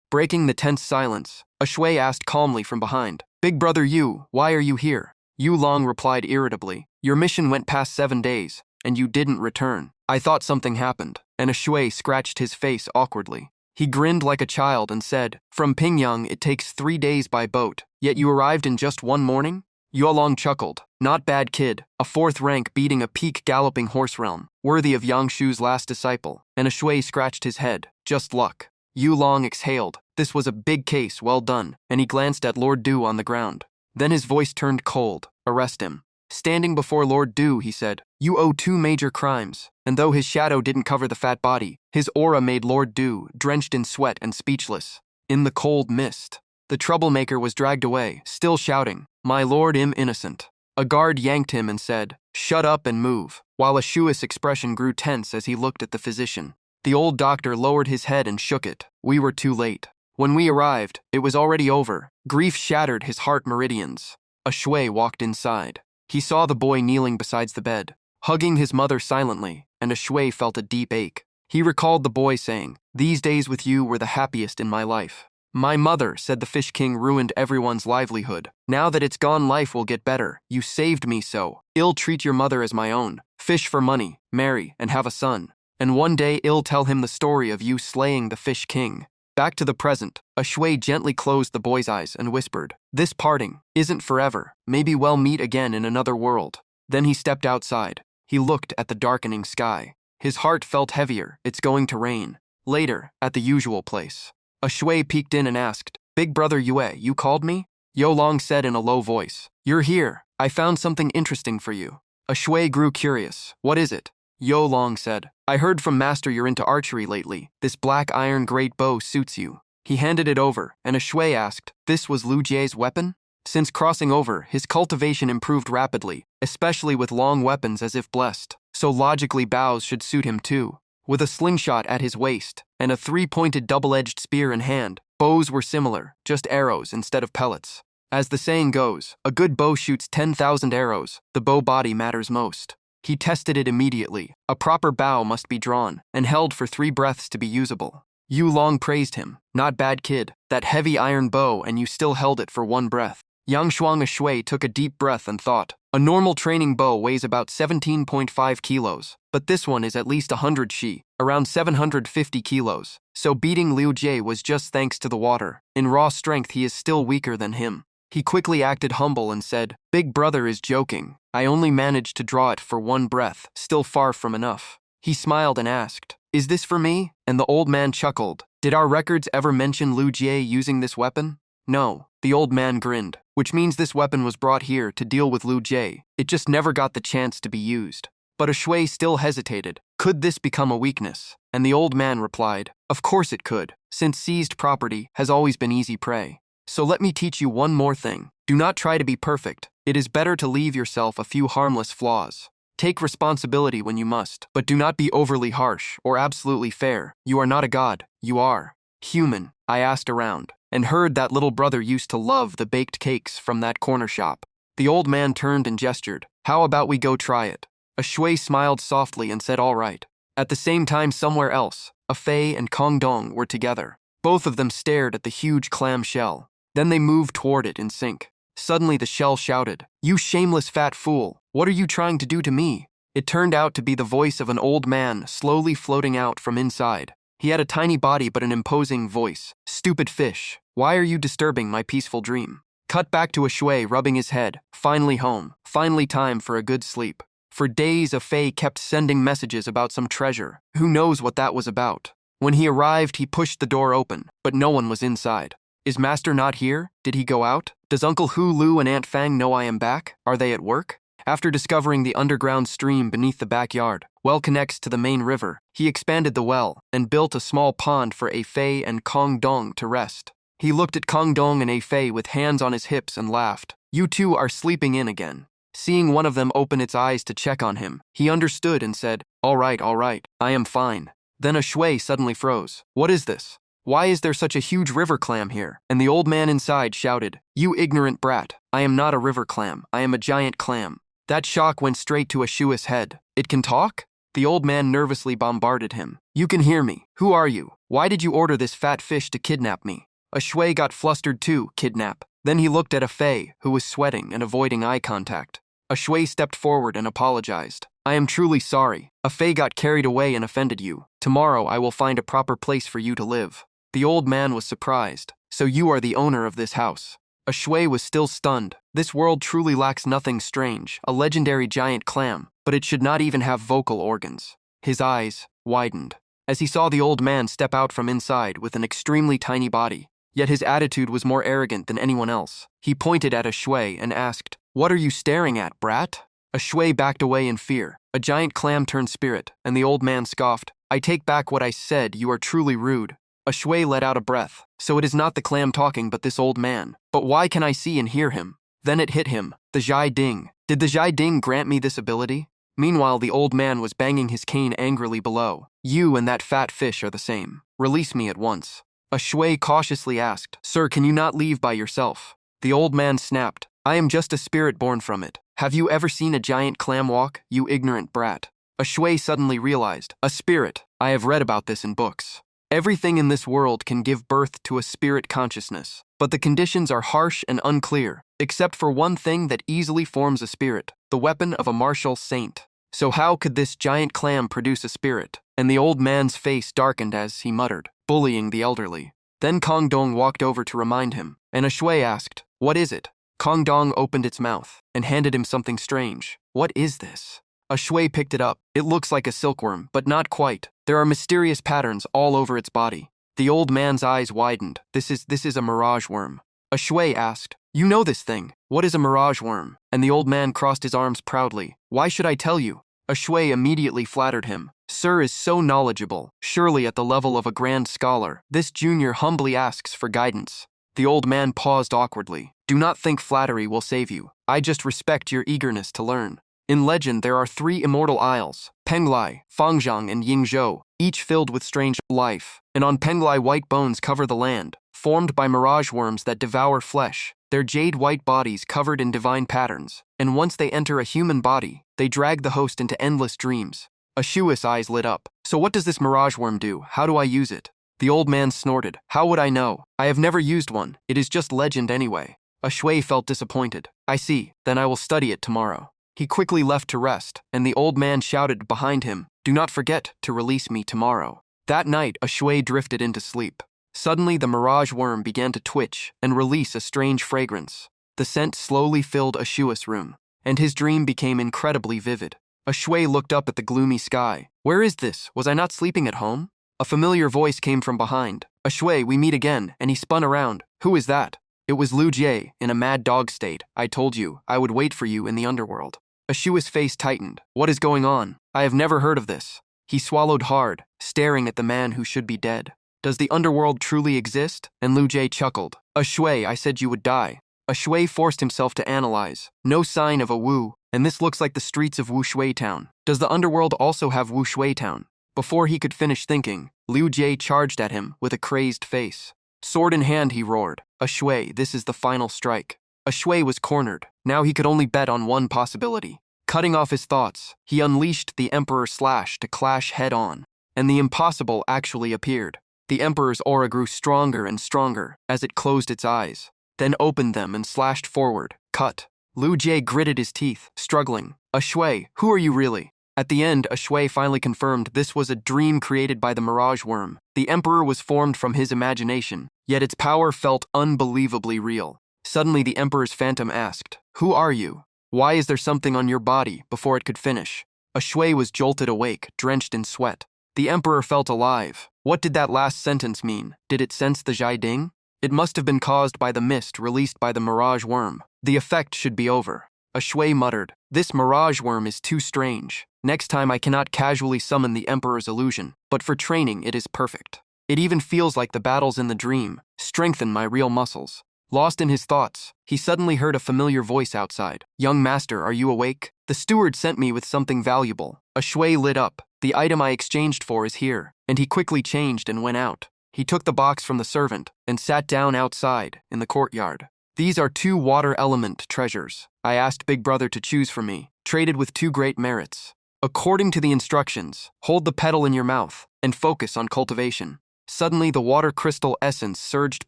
[SPEAKER 1] Breaking the tense silence, Shui asked calmly from behind, Big brother Yu, why are you here? Yu Long replied irritably, your mission went past 7 days, and you didn't return. I thought something happened, and Shui scratched his face awkwardly. He grinned like a child and said, from Pingyang it takes 3 days by boat, yet you arrived in just 1 morning? Yu Long chuckled, not bad kid, a 4th rank beating a peak galloping horse realm, worthy of Yang Shu's last disciple, and Shui scratched his head, just luck. Yu Long exhaled, this was a big case, well done, and he glanced at Lord Du on the ground. Then his voice turned cold, arrest him. Standing before Lord Du, he said, you owe 2 major crimes, and though his shadow didn't cover the fat body, his aura made Lord Du drenched in sweat and speechless. In the cold mist, the troublemaker was dragged away, still shouting, my lord, I'm innocent. A guard yanked him and said, shut up and move, while Shui's expression grew tense as he looked at the physician. The old doctor lowered his head and shook it. We were too late. When we arrived, it was already over. Grief shattered his heart meridians. Shui walked inside. He saw the boy kneeling beside the bed, hugging his mother silently, and Shui felt a deep ache. He recalled the boy saying, these days with you were the happiest in my life. My mother said the Fish King ruined everyone's livelihood. Now that it's gone, life will get better. You saved me so. I'll treat your mother as my own. Fish for money, marry, and have a son. And one day I'll tell him the story of you slaying the Fish King. Back to the present, Shui gently closed the boy's eyes and whispered, this parting isn't forever. Maybe we'll meet again in another world. Then he stepped outside. He looked at the darkening sky. His heart felt heavier. It's going to rain. Later, at the usual place, Shui peeked in and asked, Big brother Yue, you called me? Yu Long said in a low voice, you're here. I found something interesting for you. A shui grew curious. What is it? Yo Long said, I heard from Master you're into archery lately. This black iron great bow suits you. He handed it over, and a shui asked, this was Lu Jie's weapon? Since crossing over, his cultivation improved rapidly, especially with long weapons as if blessed, so logically bows should suit him too. With a slingshot at his waist, and a three-pointed double-edged spear in hand, bows were similar, just arrows instead of pellets. As the saying goes, a good bow shoots 10,000 arrows, the bow body matters most. He tested it immediately. A proper bow must be drawn, and held for 3 breaths to be usable. Yu Long praised him. Not bad kid, that heavy iron bow and you still held it for 1 breath. Yang Shuang a shui took a deep breath and thought, a normal training bow weighs about 17.5 kilos, but this one is at least 100 shi, around 750 kilos, so beating Liu Jie was just thanks to the water. In raw strength he is still weaker than him. He quickly acted humble and said, Big brother is joking. I only managed to draw it for 1 breath, still far from enough. He smiled and asked, is this for me? And the old man chuckled. Did our records ever mention Liu Jie using this weapon? No, the old man grinned, which means this weapon was brought here to deal with Liu Jie. It just never got the chance to be used. But a shui still hesitated. Could this become a weakness? And the old man replied, of course it could, since seized property has always been easy prey. So let me teach you one more thing. Do not try to be perfect. It is better to leave yourself a few harmless flaws. Take responsibility when you must, but do not be overly harsh or absolutely fair. You are not a god. You are human. I asked around and heard that little brother used to love the baked cakes from that corner shop. The old man turned and gestured. How about we go try it? A shui smiled softly and said all right. At the same time somewhere else, a fei and Kong Dong were together. Both of them stared at the huge clam shell. Then they moved toward it in sync. Suddenly the shell shouted, you shameless fat fool, what are you trying to do to me? It turned out to be the voice of an old man slowly floating out from inside. He had a tiny body but an imposing voice. Stupid fish, why are you disturbing my peaceful dream? Cut back to a shui rubbing his head. Finally home, finally time for a good sleep. For days a fei kept sending messages about some treasure. Who knows what that was about? When he arrived he pushed the door open, but no one was inside. Is Master not here? Did he go out? Does Uncle Hu Lu and Aunt Fang know I am back? Are they at work? After discovering the underground stream beneath the backyard, well connects to the main river, he expanded the well and built a small pond for A Fei and Kong Dong to rest. He looked at Kong Dong and A Fei with hands on his hips and laughed. You two are sleeping in again. Seeing one of them open its eyes to check on him, he understood and said, all right, I am fine. Then a shui suddenly froze. What is this? Why is there such a huge river clam here? And the old man inside shouted, you ignorant brat, I am not a river clam, I am a giant clam. That shock went straight to a shui's head. It can talk? The old man nervously bombarded him. You can hear me. Who are you? Why did you order this fat fish to kidnap me? A shui got flustered too, kidnap. Then he looked at a fei, who was sweating and avoiding eye contact. A shui stepped forward and apologized. I am truly sorry. A fei got carried away and offended you. Tomorrow I will find a proper place for you to live. The old man was surprised. So you are the owner of this house. A shui was still stunned. This world truly lacks nothing strange, a legendary giant clam, but it should not even have vocal organs. His eyes widened as he saw the old man step out from inside with an extremely tiny body. Yet his attitude was more arrogant than anyone else. He pointed at a shui and asked, what are you staring at, brat? A shui backed away in fear. A giant clam turned spirit, and the old man scoffed. I take back what I said, you are truly rude. A shui let out a breath. So it is not the clam talking but this old man. But why can I see and hear him? Then it hit him. The Zhai Ding. Did the Zhai Ding grant me this ability? Meanwhile, the old man was banging his cane angrily below. You and that fat fish are the same. Release me at once. A shui cautiously asked, Sir, can you not leave by yourself? The old man snapped. I am just a spirit born from it. Have you ever seen a giant clam walk, you ignorant brat? A shui suddenly realized. A spirit. I have read about this in books. Everything in this world can give birth to a spirit consciousness, but the conditions are harsh and unclear, except for one thing that easily forms a spirit, the weapon of a martial saint. So how could this giant clam produce a spirit? And the old man's face darkened as he muttered, bullying the elderly. Then Kong Dong walked over to remind him, and a shui asked, what is it? Kong Dong opened its mouth and handed him something strange. What is this? A shui picked it up. It looks like a silkworm, but not quite. There are mysterious patterns all over its body. The old man's eyes widened. This is a mirage worm. A shui asked, You know this thing. What is a mirage worm? And the old man crossed his arms proudly. Why should I tell you? A shui immediately flattered him. Sir is so knowledgeable, surely at the level of a grand scholar. This junior humbly asks for guidance. The old man paused awkwardly. Do not think flattery will save you. I just respect your eagerness to learn. In legend, there are 3 immortal isles, Penglai, Fangjiang, and Yingzhou, each filled with strange life. And on Penglai, white bones cover the land, formed by mirage worms that devour flesh, their jade-white bodies covered in divine patterns. And once they enter a human body, they drag the host into endless dreams. Ashua's eyes lit up. So what does this mirage worm do? How do I use it? The old man snorted. How would I know? I have never used one. It is just legend anyway. Ashui felt disappointed. I see. Then I will study it tomorrow. He quickly left to rest, and the old man shouted behind him, Do not forget to release me tomorrow. That night, Ashui drifted into sleep. Suddenly, the mirage worm began to twitch and release a strange fragrance. The scent slowly filled Ashua's room, and his dream became incredibly vivid. Ashui looked up at the gloomy sky. Where is this? Was I not sleeping at home? A familiar voice came from behind. Ashui, we meet again, and he spun around. Who is that? It was Lu Jie, in a mad dog state. I told you, I would wait for you in the underworld. Ashua's face tightened. What is going on? I have never heard of this. He swallowed hard, staring at the man who should be dead. Does the underworld truly exist? And Lu Jie chuckled. Ashui, I said you would die. Ashui forced himself to analyze. No sign of a Wu, and this looks like the streets of Wushui Town. Does the underworld also have Wushui Town? Before he could finish thinking, Lu Jie charged at him with a crazed face. Sword in hand, he roared. Ashui, this is the final strike. Ashui was cornered. Now he could only bet on one possibility. Cutting off his thoughts, he unleashed the Emperor's slash to clash head-on. And the impossible actually appeared. The Emperor's aura grew stronger and stronger as it closed its eyes, then opened them and slashed forward. Cut. Lu Jie gritted his teeth, struggling. Ashui, who are you really? At the end, Ashui finally confirmed this was a dream created by the mirage worm. The Emperor was formed from his imagination, yet its power felt unbelievably real. Suddenly, the Emperor's phantom asked, Who are you? Why is there something on your body? Before it could finish, Ashui was jolted awake, drenched in sweat. The Emperor felt alive. What did that last sentence mean? Did it sense the Zhaiding? It must have been caused by the mist released by the mirage worm. The effect should be over. Ashui muttered, This mirage worm is too strange. Next time I cannot casually summon the Emperor's illusion, but for training it is perfect. It even feels like the battles in the dream strengthen my real muscles. Lost in his thoughts, he suddenly heard a familiar voice outside. Young master, are you awake? The steward sent me with something valuable. Ashui lit up. The item I exchanged for is here. And he quickly changed and went out. He took the box from the servant and sat down outside in the courtyard. These are 2 water element treasures. I asked Big Brother to choose for me, traded with 2 great merits. According to the instructions, hold the petal in your mouth and focus on cultivation. Suddenly, the water crystal essence surged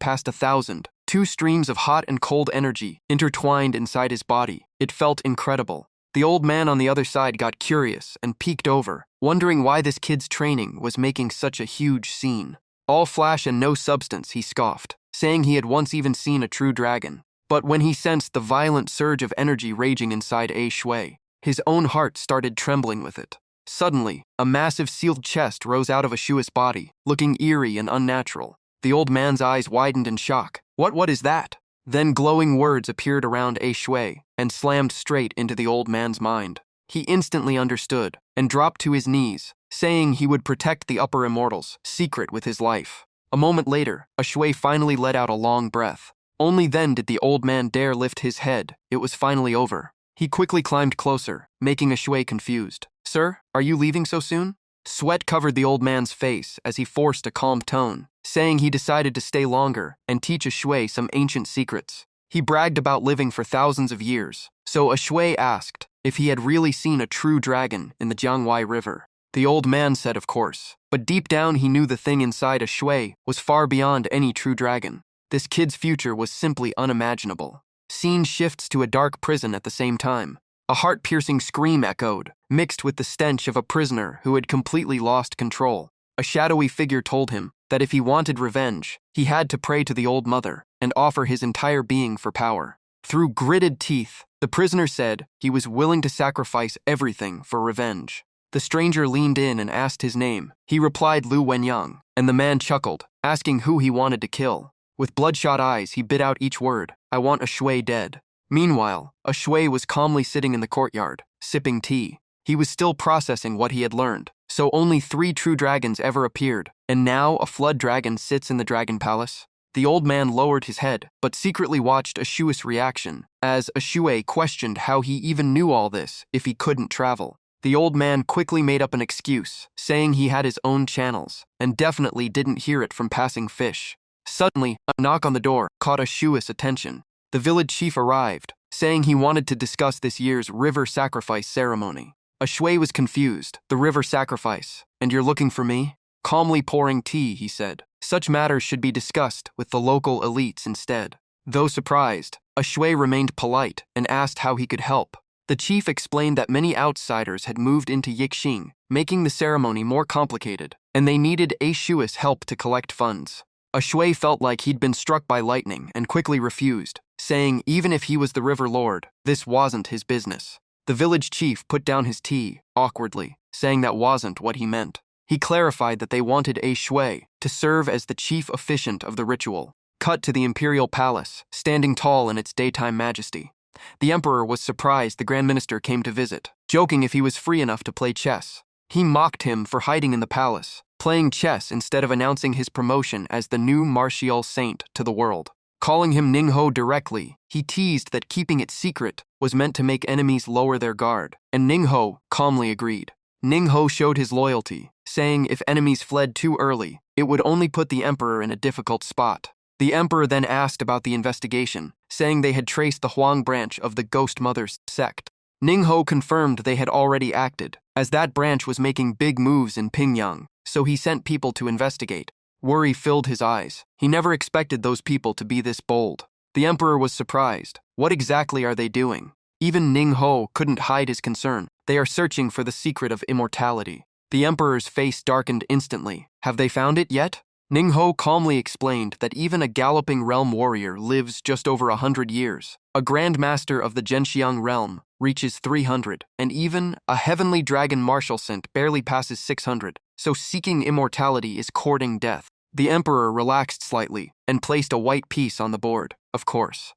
[SPEAKER 1] past 1,000. 2 streams of hot and cold energy intertwined inside his body. It felt incredible. The old man on the other side got curious and peeked over, wondering why this kid's training was making such a huge scene. All flash and no substance, he scoffed, saying he had once even seen a true dragon. But when he sensed the violent surge of energy raging inside A Shui, his own heart started trembling with it. Suddenly, a massive sealed chest rose out of Ashua's body, looking eerie and unnatural. The old man's eyes widened in shock. What is that? Then glowing words appeared around A Shui and slammed straight into the old man's mind. He instantly understood and dropped to his knees, saying he would protect the upper immortals, secret with his life. A moment later, Ashui finally let out a long breath. Only then did the old man dare lift his head. It was finally over. He quickly climbed closer, making Ashui confused. Sir, are you leaving so soon? Sweat covered the old man's face as he forced a calm tone, saying he decided to stay longer and teach Ashui some ancient secrets. He bragged about living for thousands of years, so Ashui asked if he had really seen a true dragon in the Jiangwei River. The old man said of course, but deep down he knew the thing inside Ashui was far beyond any true dragon. This kid's future was simply unimaginable. Scene shifts to a dark prison at the same time. A heart-piercing scream echoed, mixed with the stench of a prisoner who had completely lost control. A shadowy figure told him that if he wanted revenge, he had to pray to the old mother and offer his entire being for power. Through gritted teeth, the prisoner said he was willing to sacrifice everything for revenge. The stranger leaned in and asked his name. He replied Lu Wenyang, and the man chuckled, asking who he wanted to kill. With bloodshot eyes, he bit out each word. I want a shui dead. Meanwhile, a shui was calmly sitting in the courtyard, sipping tea. He was still processing what he had learned. So only 3 true dragons ever appeared, and now a flood dragon sits in the dragon palace? The old man lowered his head, but secretly watched Ashua's reaction, as Ashue questioned how he even knew all this if he couldn't travel. The old man quickly made up an excuse, saying he had his own channels, and definitely didn't hear it from passing fish. Suddenly, a knock on the door caught Ashua's attention. The village chief arrived, saying he wanted to discuss this year's river sacrifice ceremony. Ashue was confused. The river sacrifice. And you're looking for me? Calmly pouring tea, he said. Such matters should be discussed with the local elites instead. Though surprised, Ashue remained polite and asked how he could help. The chief explained that many outsiders had moved into Yixing, making the ceremony more complicated, and they needed Ashua's help to collect funds. Ashue felt like he'd been struck by lightning and quickly refused, saying even if he was the river lord, this wasn't his business. The village chief put down his tea, awkwardly, saying that wasn't what he meant. He clarified that they wanted Ashue to serve as the chief officiant of the ritual. Cut to the imperial palace, standing tall in its daytime majesty. The emperor was surprised the grand minister came to visit, joking if he was free enough to play chess. He mocked him for hiding in the palace, playing chess instead of announcing his promotion as the new martial saint to the world. Calling him Ningho directly, he teased that keeping it secret was meant to make enemies lower their guard, and Ningho calmly agreed. Ningho showed his loyalty, saying if enemies fled too early, it would only put the emperor in a difficult spot. The emperor then asked about the investigation, saying they had traced the Huang branch of the Ghost Mother's sect. Ningho confirmed they had already acted, as that branch was making big moves in Pingyang, so he sent people to investigate. Worry filled his eyes. He never expected those people to be this bold. The emperor was surprised. What exactly are they doing? Even Ningho couldn't hide his concern. They are searching for the secret of immortality. The emperor's face darkened instantly. Have they found it yet? Ningho calmly explained that even a galloping realm warrior lives just over 100 years. A grand master of the Zhenxiang realm reaches 300, and even a heavenly dragon martial saint barely passes 600, so seeking immortality is courting death. The emperor relaxed slightly and placed a white piece on the board, of course.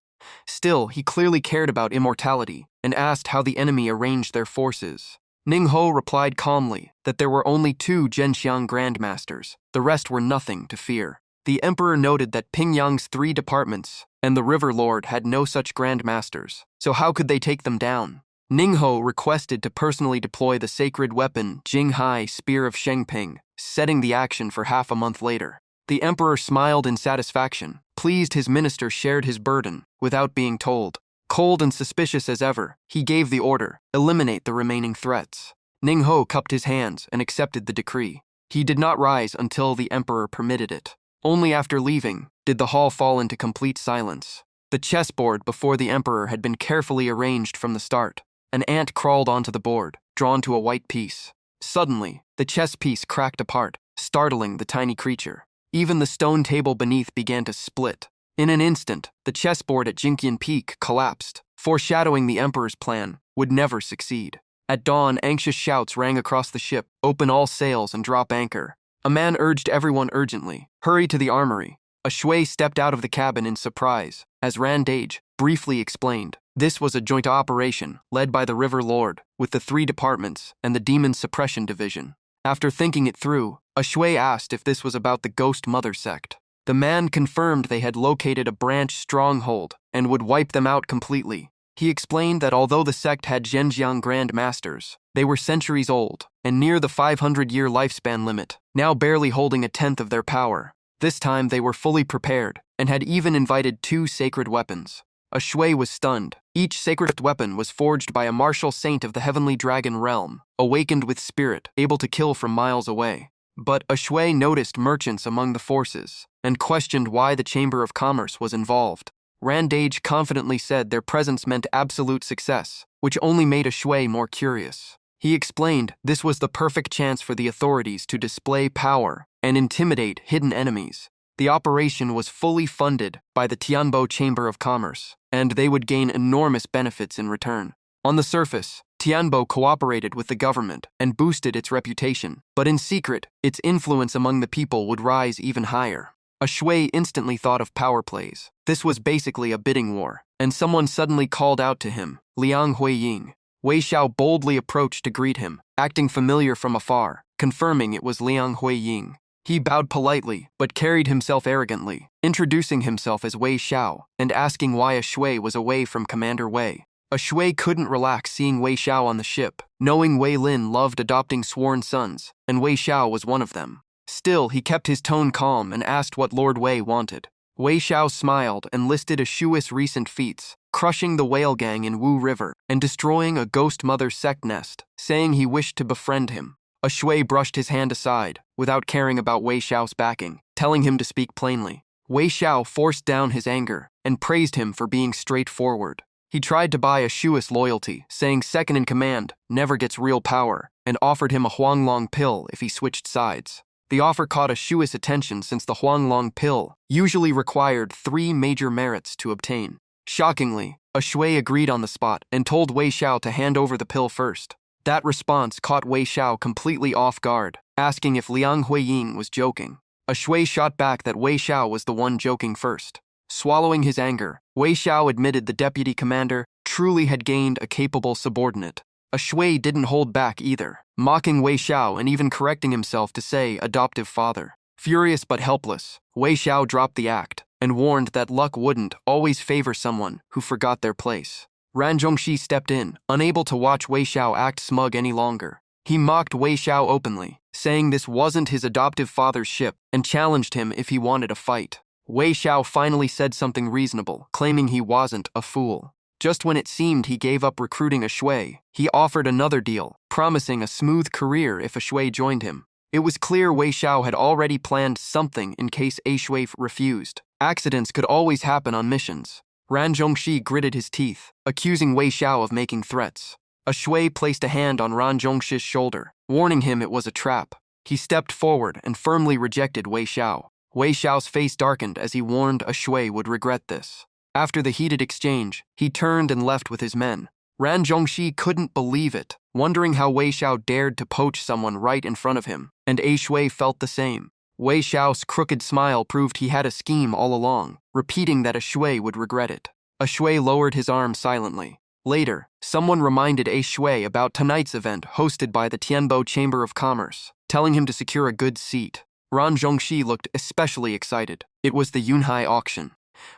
[SPEAKER 1] Still, he clearly cared about immortality and asked how the enemy arranged their forces. Ningho replied calmly that there were only 2 Zhenxiang grandmasters. The rest were nothing to fear. The emperor noted that Pingyang's 3 departments and the river lord had no such grandmasters, so how could they take them down? Ningho requested to personally deploy the sacred weapon Jinghai Spear of Shengping, setting the action for half a month later. The emperor smiled in satisfaction, pleased his minister shared his burden without being told. Cold and suspicious as ever, he gave the order, eliminate the remaining threats. Ningho cupped his hands and accepted the decree. He did not rise until the emperor permitted it. Only after leaving did the hall fall into complete silence. The chessboard before the emperor had been carefully arranged from the start. An ant crawled onto the board, drawn to a white piece. Suddenly, the chess piece cracked apart, startling the tiny creature. Even the stone table beneath began to split. In an instant, the chessboard at Jinqian Peak collapsed, foreshadowing the emperor's plan would never succeed. At dawn, anxious shouts rang across the ship, open all sails and drop anchor. A man urged everyone urgently, hurry to the armory. A shui stepped out of the cabin in surprise, as Randage briefly explained. This was a joint operation led by the River Lord, with the 3 departments and the Demon Suppression Division. After thinking it through, a shui asked if this was about the Ghost Mother sect. The man confirmed they had located a branch stronghold and would wipe them out completely. He explained that although the sect had Zhenjiang Grand Masters, they were centuries old and near the 500-year lifespan limit, now barely holding a tenth of their power. This time they were fully prepared and had even invited 2 sacred weapons. A shui was stunned. Each sacred weapon was forged by a martial saint of the heavenly dragon realm, awakened with spirit, able to kill from miles away. But a shui noticed merchants among the forces and questioned why the Chamber of Commerce was involved. Randage confidently said their presence meant absolute success, which only made a shui more curious. He explained this was the perfect chance for the authorities to display power and intimidate hidden enemies. The operation was fully funded by the Tianbo Chamber of Commerce, and they would gain enormous benefits in return. On the surface, Tianbo cooperated with the government and boosted its reputation, but in secret, its influence among the people would rise even higher. A A shui instantly thought of power plays. This was basically a bidding war, and someone suddenly called out to him, Liang Huiying. Wei Xiao boldly approached to greet him, acting familiar from afar, confirming it was Liang Huiying. He bowed politely, but carried himself arrogantly, introducing himself as Wei Xiao and asking why a shui was away from Commander Wei. A shui couldn't relax seeing Wei Xiao on the ship, knowing Wei Lin loved adopting sworn sons, and Wei Xiao was one of them. Still, he kept his tone calm and asked what Lord Wei wanted. Wei Xiao smiled and listed a shui's recent feats, crushing the whale gang in Wu River and destroying a ghost mother sect nest, saying he wished to befriend him. A shui brushed his hand aside, without caring about Wei Xiao's backing, telling him to speak plainly. Wei Xiao forced down his anger and praised him for being straightforward. He tried to buy a shui's loyalty, saying second in command never gets real power, and offered him a Huanglong pill if he switched sides. The offer caught a shui's attention since the Huanglong pill usually required 3 major merits to obtain. Shockingly, a shui agreed on the spot and told Wei Xiao to hand over the pill first. That response caught Wei Xiao completely off guard, asking if Liang Huiying was joking. A shui shot back that Wei Xiao was the one joking first. Swallowing his anger, Wei Xiao admitted the deputy commander truly had gained a capable subordinate. A shui didn't hold back either, mocking Wei Xiao and even correcting himself to say adoptive father. Furious but helpless, Wei Xiao dropped the act and warned that luck wouldn't always favor someone who forgot their place. Ran Zhongxi stepped in, unable to watch Wei Xiao act smug any longer. He mocked Wei Xiao openly, saying this wasn't his adoptive father's ship, and challenged him if he wanted a fight. Wei Xiao finally said something reasonable, claiming he wasn't a fool. Just when it seemed he gave up recruiting a shui, he offered another deal, promising a smooth career if a shui joined him. It was clear Wei Xiao had already planned something in case a shui refused. Accidents could always happen on missions. Ran Zhongxi gritted his teeth, accusing Wei Xiao of making threats. A shui placed a hand on Ran Zhongxi's shoulder, warning him it was a trap. He stepped forward and firmly rejected Wei Xiao. Wei Xiao's face darkened as he warned a shui would regret this. After the heated exchange, he turned and left with his men. Ran Zhongxi couldn't believe it, wondering how Wei Xiao dared to poach someone right in front of him, and a shui felt the same. Wei Xiao's crooked smile proved he had a scheme all along, repeating that a shui would regret it. A shui lowered his arm silently. Later, someone reminded a shui about tonight's event hosted by the Tianbo Chamber of Commerce, telling him to secure a good seat. Ran Zhongxi looked especially excited. It was the Yunhai auction.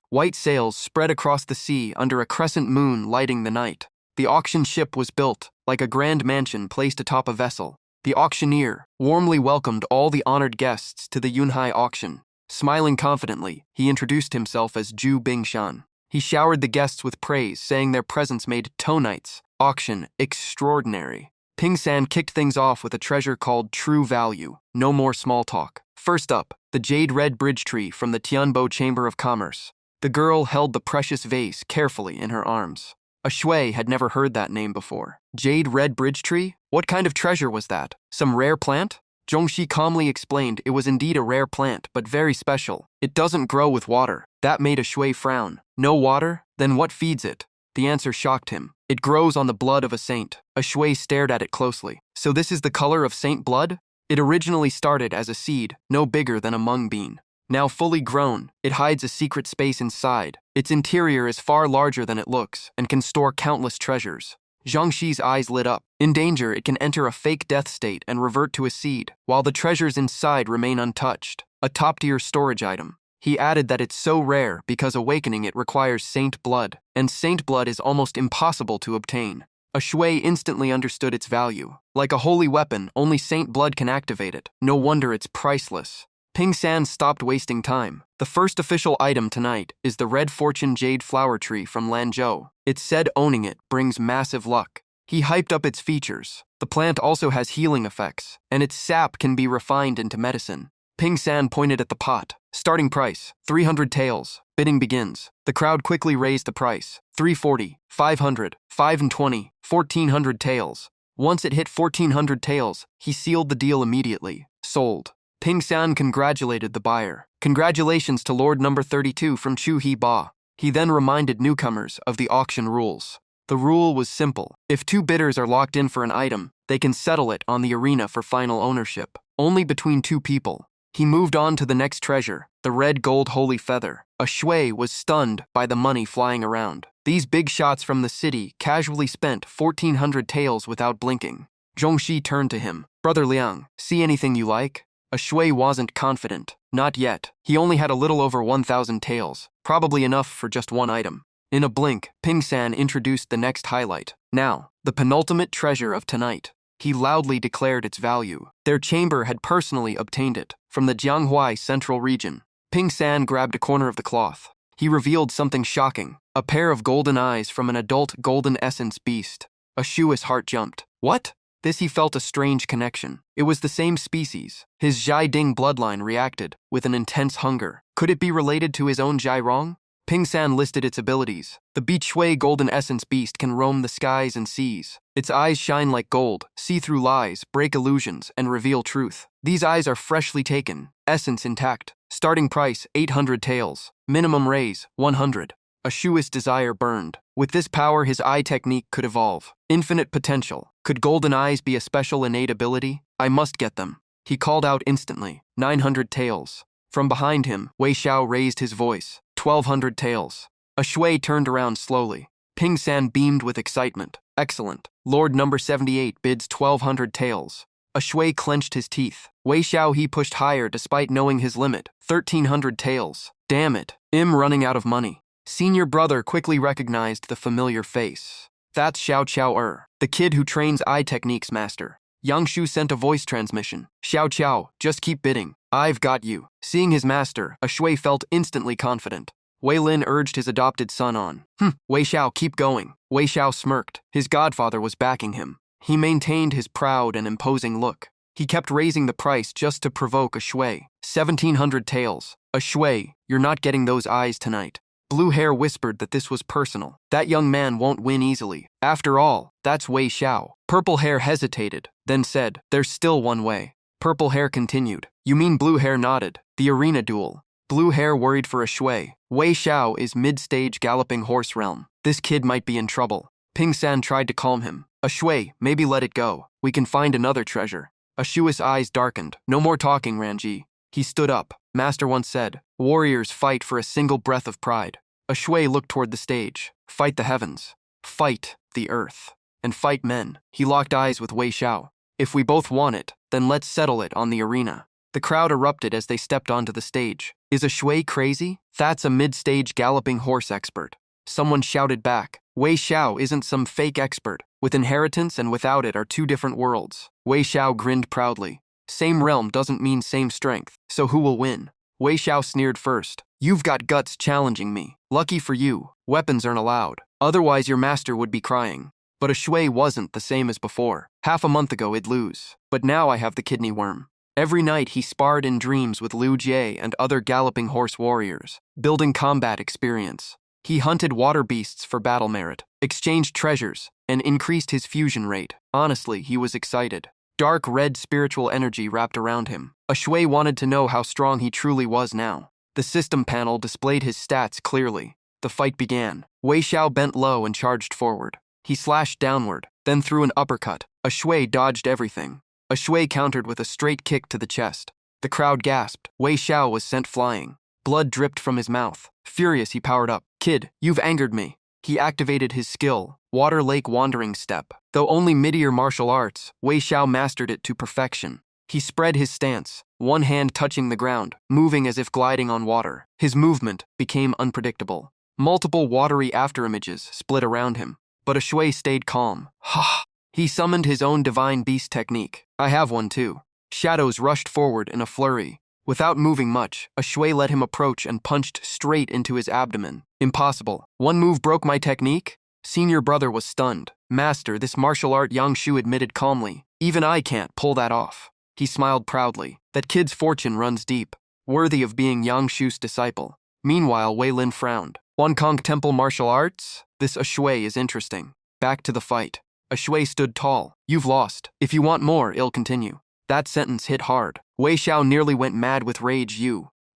[SPEAKER 1] White sails spread across the sea under a crescent moon lighting the night. The auction ship was built, like a grand mansion placed atop a vessel. The auctioneer warmly welcomed all the honored guests to the Yunhai auction. Smiling confidently, he introduced himself as Zhu Bingshan. He showered the guests with praise, saying their presence made tonight's auction extraordinary. Ping San kicked things off with a treasure called True Value. No more small talk. First up, the jade red bridge tree from the Tianbo Chamber of Commerce. The girl held the precious vase carefully in her arms. A shui had never heard that name before. Jade red bridge tree? What kind of treasure was that? Some rare plant? Zhongxi calmly explained it was indeed a rare plant, but very special. It doesn't grow with water. That made a shui frown. No water? Then what feeds it? The answer shocked him. It grows on the blood of a saint. A shui stared at it closely. So this is the color of saint blood? It originally started as a seed, no bigger than a mung bean. Now fully grown, it hides a secret space inside. Its interior is far larger than it looks and can store countless treasures. Zhangxi's eyes lit up. In danger, it can enter a fake death state and revert to a seed, while the treasures inside remain untouched. A top-tier storage item. He added that it's so rare because awakening it requires saint blood, and saint blood is almost impossible to obtain. A shui instantly understood its value. Like a holy weapon, only saint blood can activate it. No wonder it's priceless. Ping San stopped wasting time. The first official item tonight is the Red Fortune Jade Flower Tree from Lanzhou. It's said owning it brings massive luck. He hyped up its features. The plant also has healing effects, and its sap can be refined into medicine. Ping San pointed at the pot. Starting price, 300 taels. Bidding begins. The crowd quickly raised the price. 340, 500, 520, 1400 taels. Once it hit 1400 taels, he sealed the deal immediately. Sold. Ping San congratulated the buyer. Congratulations to Lord Number 32 from Chu He Ba. He then reminded newcomers of the auction rules. The rule was simple. If two bidders are locked in for an item, they can settle it on the arena for final ownership. Only between two people. He moved on to the next treasure, the red gold holy feather. A shui was stunned by the money flying around. These big shots from the city casually spent 1,400 taels without blinking. Zhongxi turned to him. Brother Liang, see anything you like? A shui wasn't confident. Not yet. He only had a little over 1,000 taels, probably enough for just one item. In a blink, Ping-san introduced the next highlight. Now, the penultimate treasure of tonight. He loudly declared its value. Their chamber had personally obtained it from the Jianghuai Central Region. Ping-san grabbed a corner of the cloth. He revealed something shocking, a pair of golden eyes from an adult golden essence beast. Ashua's heart jumped. What? This he felt a strange connection. It was the same species. His Zhai Ding bloodline reacted with an intense hunger. Could it be related to his own Zhai Rong? Ping-san listed its abilities. The Biqui golden essence beast can roam the skies and seas. Its eyes shine like gold, see through lies, break illusions, and reveal truth. These eyes are freshly taken, essence intact. Starting price, 800 taels. Minimum raise, 100. Ashua's desire burned. With this power, his eye technique could evolve. Infinite potential. Could golden eyes be a special innate ability? I must get them. He called out instantly. 900 taels. From behind him, Wei Xiao raised his voice. 1,200 taels. A shui turned around slowly. Ping-san beamed with excitement. Excellent. Lord number 78 bids 1,200 taels. A shui clenched his teeth. Wei Xiao he pushed higher despite knowing his limit. 1,300 taels. Damn it. I'm running out of money. Senior brother quickly recognized the familiar face. That's Xiao Qiao the kid who trains eye techniques master. Yang Shu sent a voice transmission. Xiao Qiao, just keep bidding. I've got you. Seeing his master, a shui felt instantly confident. Wei Lin urged his adopted son on. Wei Xiao, keep going. Wei Xiao smirked. His godfather was backing him. He maintained his proud and imposing look. He kept raising the price just to provoke a shui. 1,700 taels. A shui, you're not getting those eyes tonight. Blue Hair whispered that this was personal. That young man won't win easily. After all, that's Wei Xiao. Purple Hair hesitated, then said, there's still one way. Purple Hair continued. You mean Blue Hair nodded. The arena duel. Blue Hair worried for a shui. Wei Xiao is mid-stage galloping horse realm. This kid might be in trouble. Ping-san tried to calm him. A shui, maybe let it go. We can find another treasure. Ashua's eyes darkened. No more talking, Ranji. He stood up. Master once said, warriors fight for a single breath of pride. A shui looked toward the stage. Fight the heavens. Fight the earth. And fight men. He locked eyes with Wei Xiao. If we both want it, then let's settle it on the arena. The crowd erupted as they stepped onto the stage. Is a shui crazy? That's a mid-stage galloping horse expert. Someone shouted back. Wei Xiao isn't some fake expert. With inheritance and without it are two different worlds. Wei Xiao grinned proudly. Same realm doesn't mean same strength. So who will win? Wei Xiao sneered first. You've got guts challenging me. Lucky for you, weapons aren't allowed. Otherwise your master would be crying. But a shui wasn't the same as before. Half a month ago it'd lose. But now I have the kidney worm. Every night he sparred in dreams with Liu Jie and other galloping horse warriors, building combat experience. He hunted water beasts for battle merit, exchanged treasures, and increased his fusion rate. Honestly, he was excited. Dark red spiritual energy wrapped around him. A shui wanted to know how strong he truly was now. The system panel displayed his stats clearly. The fight began. Wei Xiao bent low and charged forward. He slashed downward, then threw an uppercut. A shui dodged everything. A shui countered with a straight kick to the chest. The crowd gasped. Wei Xiao was sent flying. Blood dripped from his mouth. Furious, he powered up. Kid, you've angered me. He activated his skill, Water Lake Wandering Step. Though only mid-year martial arts, Wei Xiao mastered it to perfection. He spread his stance, one hand touching the ground, moving as if gliding on water. His movement became unpredictable. Multiple watery afterimages split around him, but a shui stayed calm. Ha! He summoned his own divine beast technique. I have one too. Shadows rushed forward in a flurry. Without moving much, a shui let him approach and punched straight into his abdomen. Impossible. One move broke my technique? Senior brother was stunned. Master, this martial art, Yang Shu admitted calmly. Even I can't pull that off. He smiled proudly. That kid's fortune runs deep, worthy of being Yang Shu's disciple. Meanwhile, Wei Lin frowned. Huankong Temple martial arts? This a shui is interesting. Back to the fight. A shui stood tall. You've lost. If you want more, it'll continue. That sentence hit hard. Wei Xiao nearly went mad with rage.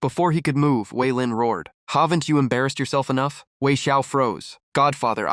[SPEAKER 1] Before he could move, Wei Lin roared. Haven't you embarrassed yourself enough? Wei Xiao froze. Godfather,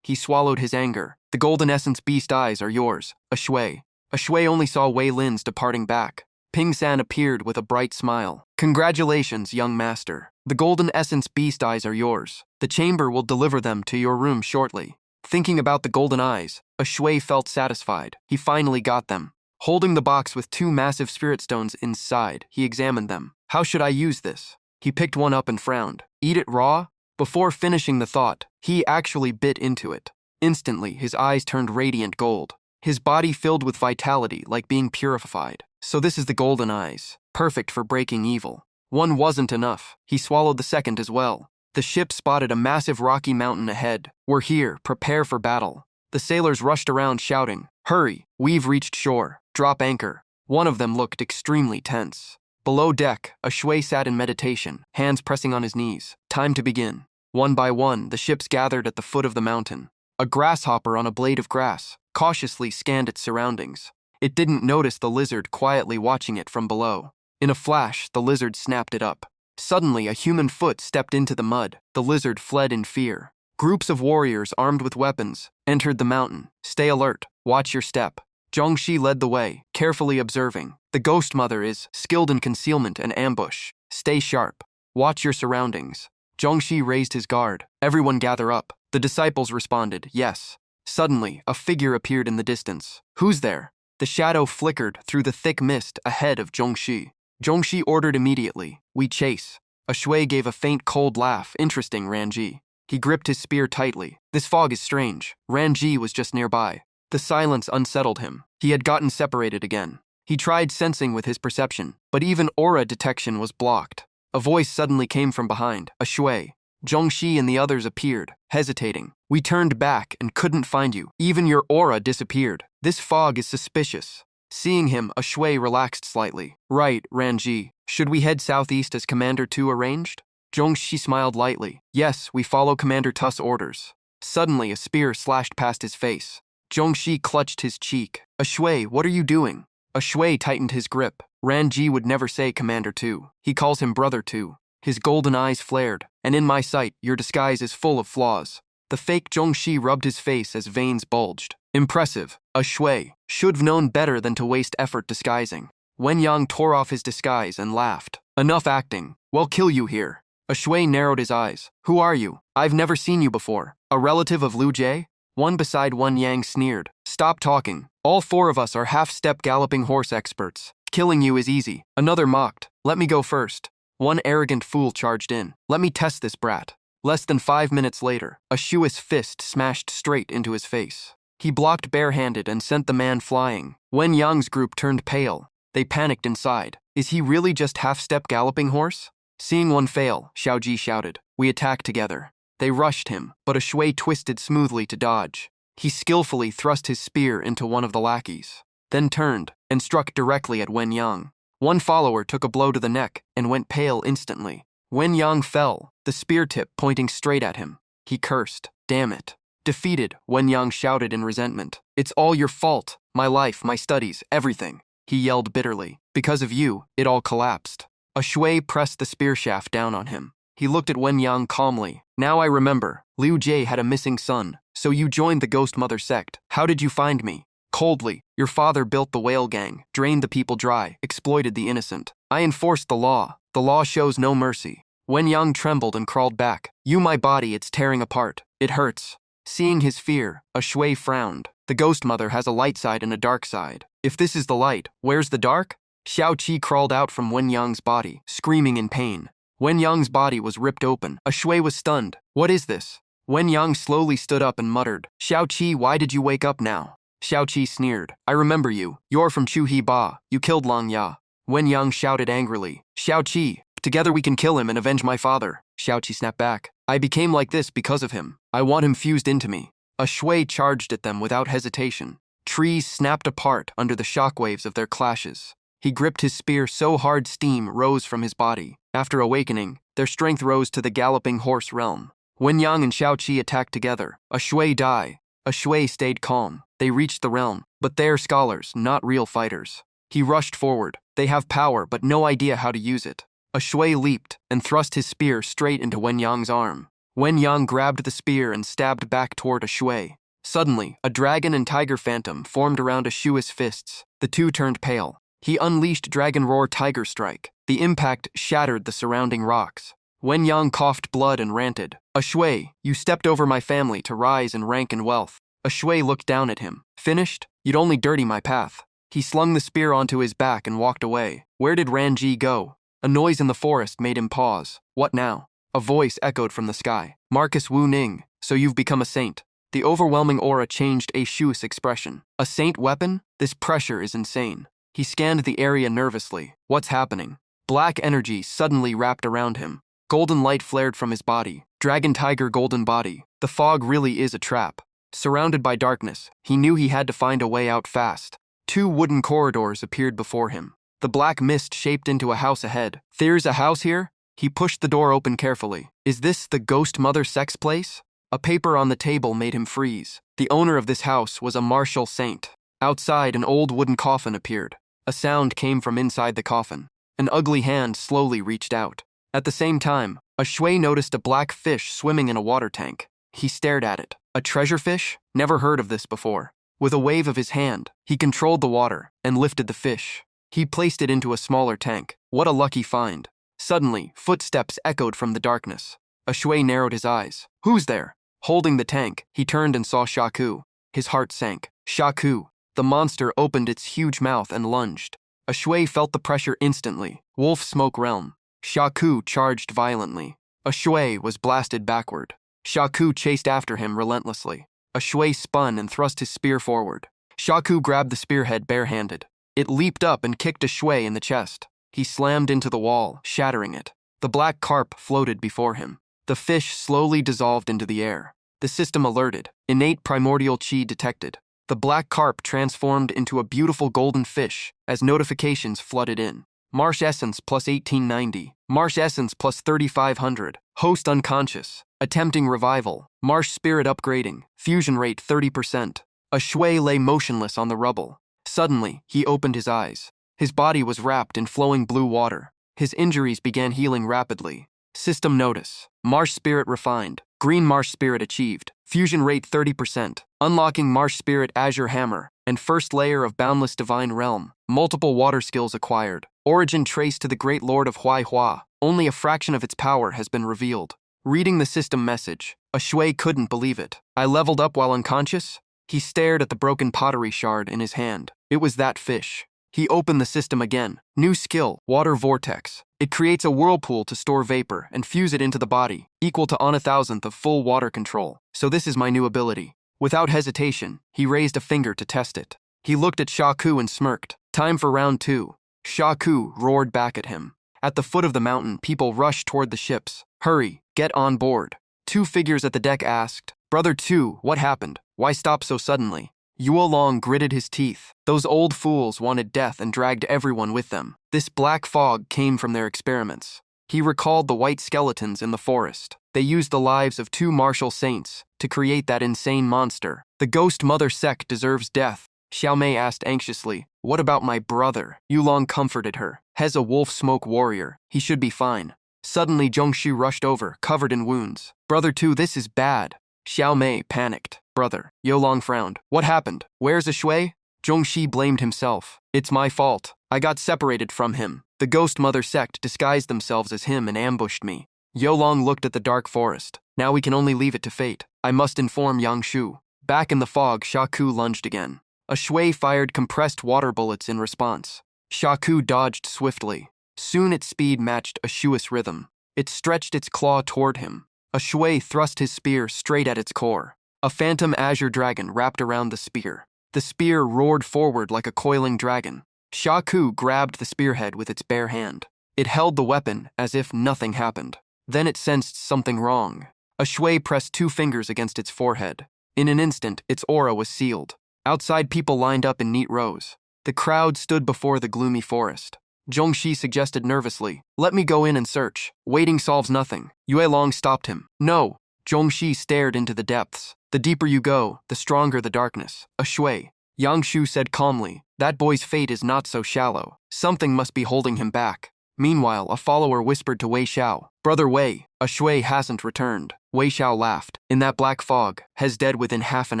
[SPEAKER 1] He swallowed his anger. The golden essence beast eyes are yours. A shui. A shui only saw Wei Lin's departing back. Ping-san appeared with a bright smile. Congratulations, young master. The golden essence beast eyes are yours. The chamber will deliver them to your room shortly. Thinking about the golden eyes, Shui felt satisfied. He finally got them. Holding the box with 2 massive spirit stones inside, he examined them. How should I use this? He picked one up and frowned. Eat it raw? Before finishing the thought, he actually bit into it. Instantly, his eyes turned radiant gold. His body filled with vitality, like being purified. So this is the golden eyes, perfect for breaking evil. One wasn't enough. He swallowed the second as well. The ship spotted a massive rocky mountain ahead. We're here, prepare for battle. The sailors rushed around shouting, hurry, we've reached shore, drop anchor. One of them looked extremely tense. Below deck, Shui sat in meditation, hands pressing on his knees. Time to begin. One by one, the ships gathered at the foot of the mountain. A grasshopper on a blade of grass cautiously scanned its surroundings. It didn't notice the lizard quietly watching it from below. In a flash, the lizard snapped it up. Suddenly, a human foot stepped into the mud. The lizard fled in fear. Groups of warriors armed with weapons entered the mountain. Stay alert. Watch your step. Zhongxi led the way, carefully observing. The ghost mother is skilled in concealment and ambush. Stay sharp. Watch your surroundings. Zhongxi raised his guard. Everyone gather up. The disciples responded, yes. Suddenly, a figure appeared in the distance. Who's there? The shadow flickered through the thick mist ahead of Zhongxi. Zhongxi ordered immediately, we chase. Shui gave a faint cold laugh. Interesting, Ranji. He gripped his spear tightly. This fog is strange. Ranji was just nearby. The silence unsettled him. He had gotten separated again. He tried sensing with his perception, but even aura detection was blocked. A voice suddenly came from behind. Shui. Zhongxi and the others appeared, hesitating. We turned back and couldn't find you. Even your aura disappeared. This fog is suspicious. Seeing him, Shui relaxed slightly. Right, Ranji. Should we head southeast as Commander Tu arranged? Zhongxi smiled lightly. Yes, we follow Commander Tu's orders. Suddenly, a spear slashed past his face. Zhongxi clutched his cheek. Shui, what are you doing? Shui tightened his grip. Ranji would never say Commander Tu. He calls him Brother Tu. His golden eyes flared. And in my sight, your disguise is full of flaws. The fake Zhongxi rubbed his face as veins bulged. Impressive. Shui should've known better than to waste effort disguising. Wen Yang tore off his disguise and laughed. Enough acting. We'll kill you here. Shui narrowed his eyes. Who are you? I've never seen you before. A relative of Liu Jie? One beside Wen Yang sneered. Stop talking. All 4 of us are half-step galloping horse experts. Killing you is easy. Another mocked. Let me go first. One arrogant fool charged in. Let me test this brat. Less than 5 minutes later, Shui's fist smashed straight into his face. He blocked barehanded and sent the man flying. Wen Yang's group turned pale. They panicked inside. Is he really just half-step galloping horse? Seeing one fail, Xiaoji shouted. We attack together. They rushed him, but Shui twisted smoothly to dodge. He skillfully thrust his spear into one of the lackeys, then turned and struck directly at Wen Yang. One follower took a blow to the neck and went pale instantly. Wen Yang fell, the spear tip pointing straight at him. He cursed. Damn it. Defeated, Wen Yang shouted in resentment. It's all your fault. My life, my studies, everything. He yelled bitterly. Because of you, it all collapsed. Shui pressed the spear shaft down on him. He looked at Wen Yang calmly. Now I remember. Liu Jie had a missing son, so you joined the Ghost Mother sect. How did you find me? Coldly. Your father built the whale gang, drained the people dry, exploited the innocent. I enforced the law. The law shows no mercy. Wen Yang trembled and crawled back. You my body, it's tearing apart. It hurts. Seeing his fear, Shui frowned. The Ghost Mother has a light side and a dark side. If this is the light, where's the dark? Xiao Qi crawled out from Wen Yang's body, screaming in pain. Wen Yang's body was ripped open. Shui was stunned. What is this? Wen Yang slowly stood up and muttered. Xiao Qi, why did you wake up now? Xiao Qi sneered. I remember you. You're from Chu He Ba. You killed Lang Ya. Wen Yang shouted angrily. Xiao Qi, together we can kill him and avenge my father. Xiao Qi snapped back. I became like this because of him. I want him fused into me. Shui charged at them without hesitation. Trees snapped apart under the shockwaves of their clashes. He gripped his spear so hard steam rose from his body. After awakening, their strength rose to the galloping horse realm. Wen Yang and Xiao Qi attacked together. Shui die. Shui stayed calm. They reached the realm, but they're scholars, not real fighters. He rushed forward. They have power, but no idea how to use it. Shui leaped and thrust his spear straight into Wen Yang's arm. Wen Yang grabbed the spear and stabbed back toward Shui. Suddenly, a dragon and tiger phantom formed around Shui's fists. The two turned pale. He unleashed Dragon Roar Tiger Strike. The impact shattered the surrounding rocks. Wen Yang coughed blood and ranted, "A Shui, you stepped over my family to rise in rank and wealth." A Shui looked down at him. "Finished? You'd only dirty my path." He slung the spear onto his back and walked away. Where did Ranji go? A noise in the forest made him pause. What now? A voice echoed from the sky. "Marcus Wu Ning, so you've become a saint." The overwhelming aura changed A Shu's expression. "A saint weapon? This pressure is insane." He scanned the area nervously. What's happening? Black energy suddenly wrapped around him. Golden light flared from his body. Dragon Tiger Golden Body. The fog really is a trap. Surrounded by darkness, he knew he had to find a way out fast. 2 wooden corridors appeared before him. The black mist shaped into a house ahead. "There's a house here?" He pushed the door open carefully. "Is this the Ghost Mother sex place?" A paper on the table made him freeze. The owner of this house was a martial saint. Outside, an old wooden coffin appeared. A sound came from inside the coffin. An ugly hand slowly reached out. At the same time, a Shui noticed a black fish swimming in a water tank. He stared at it. A treasure fish? Never heard of this before. With a wave of his hand, he controlled the water and lifted the fish. He placed it into a smaller tank. What a lucky find. Suddenly, footsteps echoed from the darkness. A Shui narrowed his eyes. "Who's there?" Holding the tank, he turned and saw Shaku. His heart sank. Shaku. The monster opened its huge mouth and lunged. A Shui felt the pressure instantly. Wolf Smoke Realm. Shaku charged violently. A Shui was blasted backward. Shaku chased after him relentlessly. A Shui spun and thrust his spear forward. Shaku grabbed the spearhead barehanded. It leaped up and kicked a Shui in the chest. He slammed into the wall, shattering it. The black carp floated before him. The fish slowly dissolved into the air. The system alerted. Innate primordial chi detected. The black carp transformed into a beautiful golden fish as notifications flooded in. Marsh Essence plus 1890. Marsh Essence plus 3500. Host unconscious. Attempting revival. Marsh Spirit upgrading. Fusion rate 30%. A Shui lay motionless on the rubble. Suddenly, he opened his eyes. His body was wrapped in flowing blue water. His injuries began healing rapidly. System notice. Marsh Spirit refined. Green Marsh Spirit achieved. Fusion rate 30%. Unlocking Marsh Spirit Azure Hammer. And first layer of Boundless Divine Realm. Multiple water skills acquired. Origin traced to the Great Lord of Hua. Only a fraction of its power has been revealed. Reading the system message, a Shui couldn't believe it. "I leveled up while unconscious?" He stared at the broken pottery shard in his hand. It was that fish. He opened the system again. New skill, Water Vortex. It creates a whirlpool to store vapor and fuse it into the body, equal to 1/1000th of full water control. So this is my new ability. Without hesitation, he raised a finger to test it. He looked at Shaku and smirked. Time for round 2. Shaku roared back at him. At the foot of the mountain, people rushed toward the ships. "Hurry, get on board." 2 figures at the deck asked, "Brother 2, what happened? Why stop so suddenly?" Yuolong gritted his teeth. Those old fools wanted death and dragged everyone with them. This black fog came from their experiments. He recalled the white skeletons in the forest. They used the lives of 2 martial saints to create that insane monster. The Ghost Mother sect deserves death. Xiaomei asked anxiously, "What about my brother?" Yulong comforted her. "He's a wolf smoke warrior. He should be fine." Suddenly, Zhongshu rushed over, covered in wounds. "Brother 2, this is bad." Xiaomei panicked. "Brother." Yolong frowned. "What happened? Where's a Shui?" Zhongxi blamed himself. "It's my fault. I got separated from him. The Ghost Mother sect disguised themselves as him and ambushed me." Yolong looked at the dark forest. "Now we can only leave it to fate. I must inform Yangshu." Back in the fog, Shaku lunged again. A Shui fired compressed water bullets in response. Shaku dodged swiftly. Soon its speed matched a Shui's rhythm. It stretched its claw toward him. A Shui thrust his spear straight at its core. A phantom azure dragon wrapped around the spear. The spear roared forward like a coiling dragon. Shaku grabbed the spearhead with its bare hand. It held the weapon as if nothing happened. Then it sensed something wrong. A Shui pressed 2 fingers against its forehead. In an instant, its aura was sealed. Outside, people lined up in neat rows. The crowd stood before the gloomy forest. Zhongxi suggested nervously, "Let me go in and search. Waiting solves nothing." Yue Long stopped him. "No." Zhongxi stared into the depths. "The deeper you go, the stronger the darkness." A Shui. Yangshu said calmly, "That boy's fate is not so shallow. Something must be holding him back." Meanwhile, a follower whispered to Wei Xiao, "Brother Wei, a Shui hasn't returned." Wei Xiao laughed. "In that black fog, He's dead within half an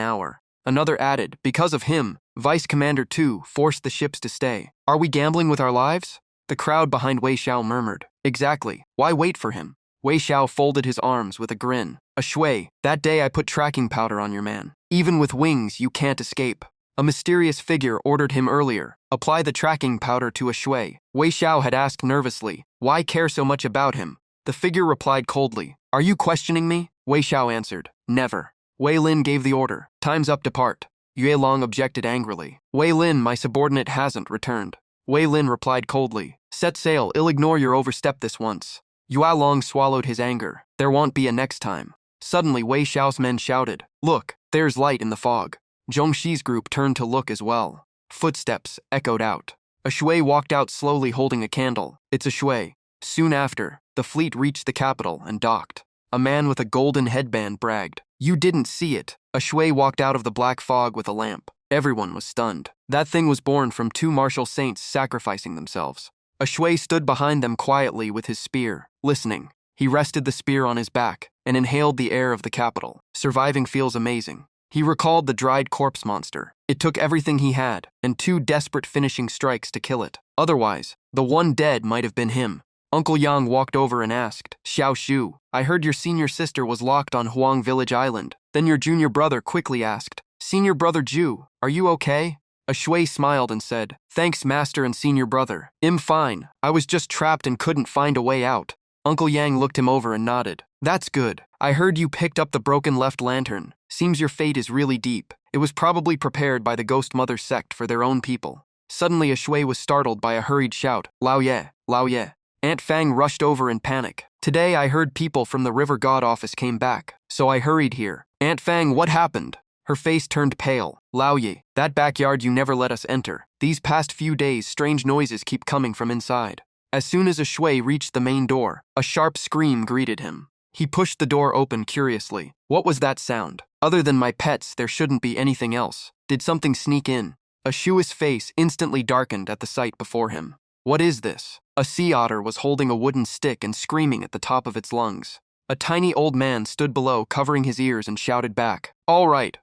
[SPEAKER 1] hour." Another added, "Because of him, Vice Commander 2 forced the ships to stay. Are we gambling with our lives? The crowd behind Wei Xiao murmured. Exactly. Why wait for him? Wei Xiao folded his arms with a grin. A shui, that day I put tracking powder on your man. Even with wings, you can't escape. A mysterious figure ordered him earlier. Apply the tracking powder to a shui. Wei Xiao had asked nervously, why care so much about him? The figure replied coldly, are you questioning me? Wei Xiao answered, never. Wei Lin gave the order. Time's up, depart. Yue Long objected angrily. Wei Lin, my subordinate hasn't returned. Wei Lin replied coldly, set sail, I'll ignore your overstep this once. Yue Long swallowed his anger. There won't be a next time. Suddenly Wei Xiao's men shouted, look, there's light in the fog. Zhongxi's group turned to look as well. Footsteps echoed out. A shui walked out slowly holding a candle. It's a shui. Soon after, the fleet reached the capital and docked. A man with a golden headband bragged, you didn't see it. A shui walked out of the black fog with a lamp. Everyone was stunned. That thing was born from 2 martial saints sacrificing themselves. A shui stood behind them quietly with his spear, listening. He rested the spear on his back and inhaled the air of the capital. Surviving feels amazing. He recalled the dried corpse monster. It took everything he had and 2 desperate finishing strikes to kill it. Otherwise, the one dead might have been him. Uncle Yang walked over and asked, Xiao Shu, I heard your senior sister was locked on Huang Village Island. Then your junior brother quickly asked, Senior brother Ju, are you okay? A shui smiled and said, thanks master and senior brother. I'm fine. I was just trapped and couldn't find a way out. Uncle Yang looked him over and nodded. That's good. I heard you picked up the broken left lantern. Seems your fate is really deep. It was probably prepared by the Ghost Mother sect for their own people. Suddenly a shui was startled by a hurried shout, Lao Ye, Lao Ye. Aunt Fang rushed over in panic. Today I heard people from the River God office came back, so I hurried here. Aunt Fang, what happened? Her face turned pale. Lao Ye, that backyard you never let us enter. These past few days, strange noises keep coming from inside. As soon as a shui reached the main door, a sharp scream greeted him. He pushed the door open curiously. What was that sound? Other than my pets, there shouldn't be anything else. Did something sneak in? A shui's face instantly darkened at the sight before him. What is this? A sea otter was holding a wooden stick and screaming at the top of its lungs. A tiny old man stood below, covering his ears, and shouted back, all right,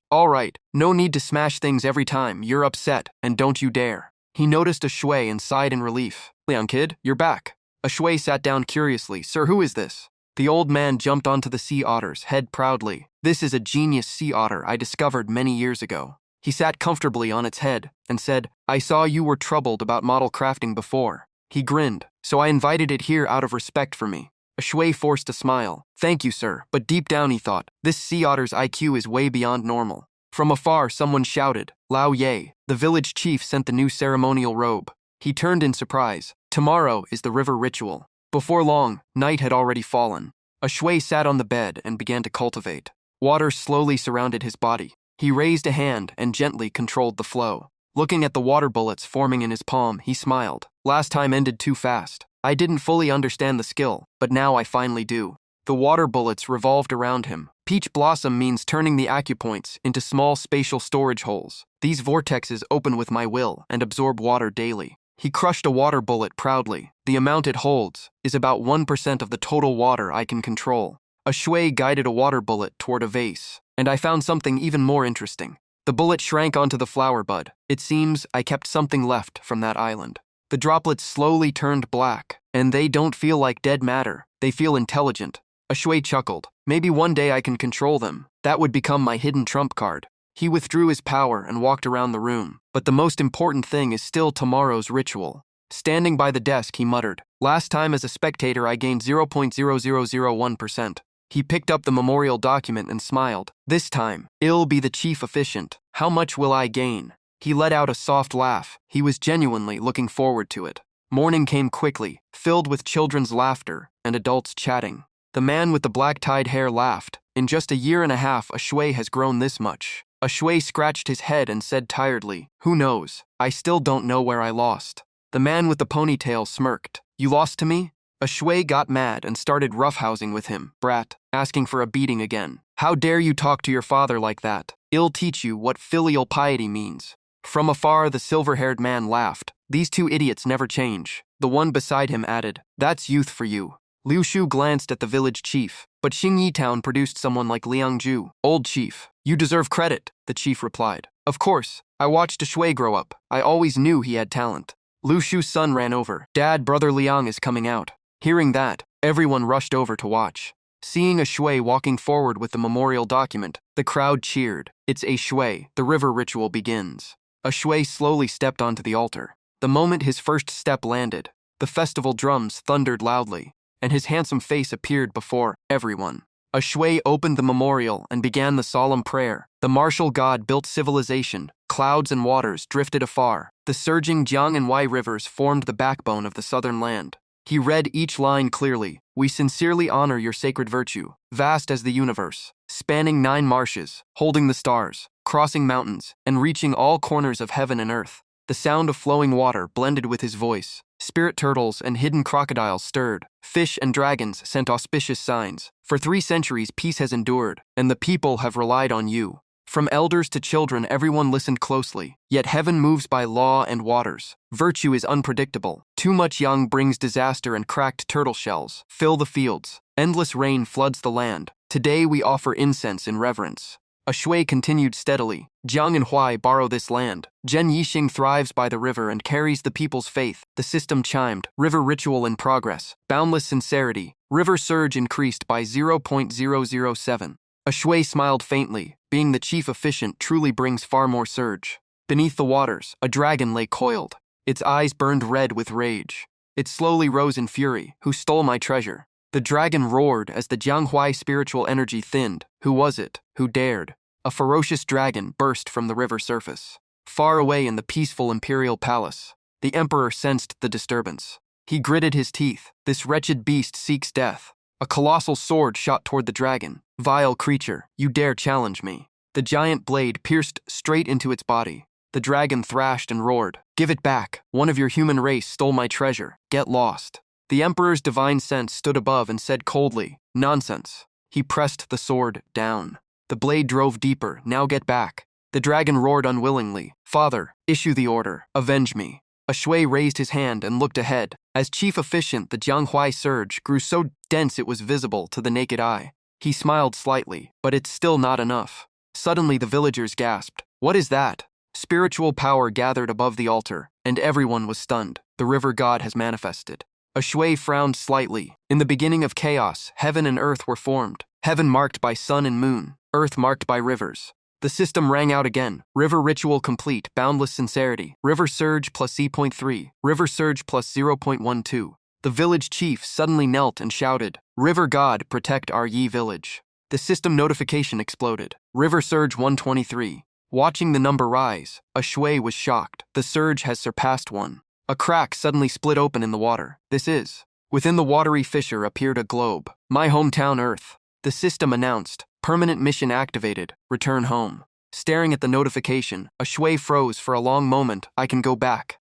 [SPEAKER 1] no need to smash things every time you're upset, and don't you dare. He noticed a shui and sighed in relief. Liang kid, you're back. A shui sat down curiously. Sir, who is this? The old man jumped onto the sea otter's head proudly. This is a genius sea otter I discovered many years ago. He sat comfortably on its head and said, I saw you were troubled about model crafting before. He grinned, so I invited it here out of respect for me. A shui forced a smile. Thank you, sir, but deep down he thought, this sea otter's IQ is way beyond normal. From afar, someone shouted, Lao Ye, the village chief sent the new ceremonial robe. He turned in surprise. Tomorrow is the river ritual. Before long, night had already fallen. A shui sat on the bed and began to cultivate. Water slowly surrounded his body. He raised a hand and gently controlled the flow. Looking at the water bullets forming in his palm, he smiled. Last time ended too fast. I didn't fully understand the skill, but now I finally do. The water bullets revolved around him. Peach blossom means turning the acupoints into small spatial storage holes. These vortexes open with my will and absorb water daily. He crushed a water bullet proudly. The amount it holds is about 1% of the total water I can control. A shui guided a water bullet toward a vase, and I found something even more interesting. The bullet shrank onto the flower bud. It seems I kept something left from that island. The droplets slowly turned black, and they don't feel like dead matter. They feel intelligent. A shui chuckled. Maybe one day I can control them. That would become my hidden trump card. He withdrew his power and walked around the room. But the most important thing is still tomorrow's ritual. Standing by the desk, he muttered, last time as a spectator I gained 0.0001%. He picked up the memorial document and smiled. This time, I'll be the chief officiant. How much will I gain? He let out a soft laugh. He was genuinely looking forward to it. Morning came quickly, filled with children's laughter and adults chatting. The man with the black-tied hair laughed. In just a year and a half, a shui has grown this much. A shui scratched his head and said tiredly, who knows? I still don't know where I lost. The man with the ponytail smirked. You lost to me? A shui got mad and started roughhousing with him. Brat, asking for a beating again. How dare you talk to your father like that? I'll teach you what filial piety means. From afar, the silver-haired man laughed. These two idiots never change. The one beside him added, that's youth for you. Liu Shu glanced at the village chief, but Xingyi Town produced someone like Liang Ju. Old chief, you deserve credit, the chief replied. Of course, I watched a Shui grow up. I always knew he had talent. Lu Shu's son ran over. Dad, brother Liang is coming out. Hearing that, everyone rushed over to watch. Seeing a Shui walking forward with the memorial document, the crowd cheered. It's a Shui. The river ritual begins. A Shui slowly stepped onto the altar. The moment his first step landed, the festival drums thundered loudly, and his handsome face appeared before everyone. A Shui opened the memorial and began the solemn prayer. The martial god built civilization. Clouds and waters drifted afar. The surging Jiang and Wai rivers formed the backbone of the southern land. He read each line clearly. We sincerely honor your sacred virtue, vast as the universe, spanning 9 marshes, holding the stars, crossing mountains, and reaching all corners of heaven and earth. The sound of flowing water blended with his voice. Spirit turtles and hidden crocodiles stirred. Fish and dragons sent auspicious signs. For 3 centuries, peace has endured, and the people have relied on you. From elders to children, everyone listened closely. Yet heaven moves by law and waters. Virtue is unpredictable. Too much young brings disaster, and cracked turtle shells fill the fields. Endless rain floods the land. Today we offer incense in reverence. A Shui continued steadily. Jiang and Huai borrow this land. Zhen Yixing thrives by the river and carries the people's faith. The system chimed. River ritual in progress. Boundless sincerity. River surge increased by 0.007. A Shui smiled faintly. Being the chief officiant truly brings far more surge. Beneath the waters, a dragon lay coiled. Its eyes burned red with rage. It slowly rose in fury. Who stole my treasure? The dragon roared as the Jianghuai spiritual energy thinned. Who was it? Who dared? A ferocious dragon burst from the river surface. Far away in the peaceful imperial palace, the emperor sensed the disturbance. He gritted his teeth. This wretched beast seeks death. A colossal sword shot toward the dragon. Vile creature, you dare challenge me. The giant blade pierced straight into its body. The dragon thrashed and roared. Give it back. One of your human race stole my treasure. Get lost. The emperor's divine sense stood above and said coldly, nonsense. He pressed the sword down. The blade drove deeper. Now get back. The dragon roared unwillingly. Father, issue the order. Avenge me. A Shui raised his hand and looked ahead. As chief officiant, the Jianghuai surge grew so dense it was visible to the naked eye. He smiled slightly, but it's still not enough. Suddenly the villagers gasped. What is that? Spiritual power gathered above the altar, and everyone was stunned. The river god has manifested. A Shui frowned slightly. In the beginning of chaos, heaven and earth were formed. Heaven marked by sun and moon, earth marked by rivers. The system rang out again. River ritual complete. Boundless sincerity. River surge plus C.3. River surge plus 0.12. The village chief suddenly knelt and shouted, River God, protect our Yi village. The system notification exploded. River surge 123. Watching the number rise, a Shui was shocked. The surge has surpassed 1. A crack suddenly split open in the water. This is. Within the watery fissure appeared a globe. My hometown Earth. The system announced. Permanent mission activated. Return home. Staring at the notification, a Shui froze for a long moment. I can go back.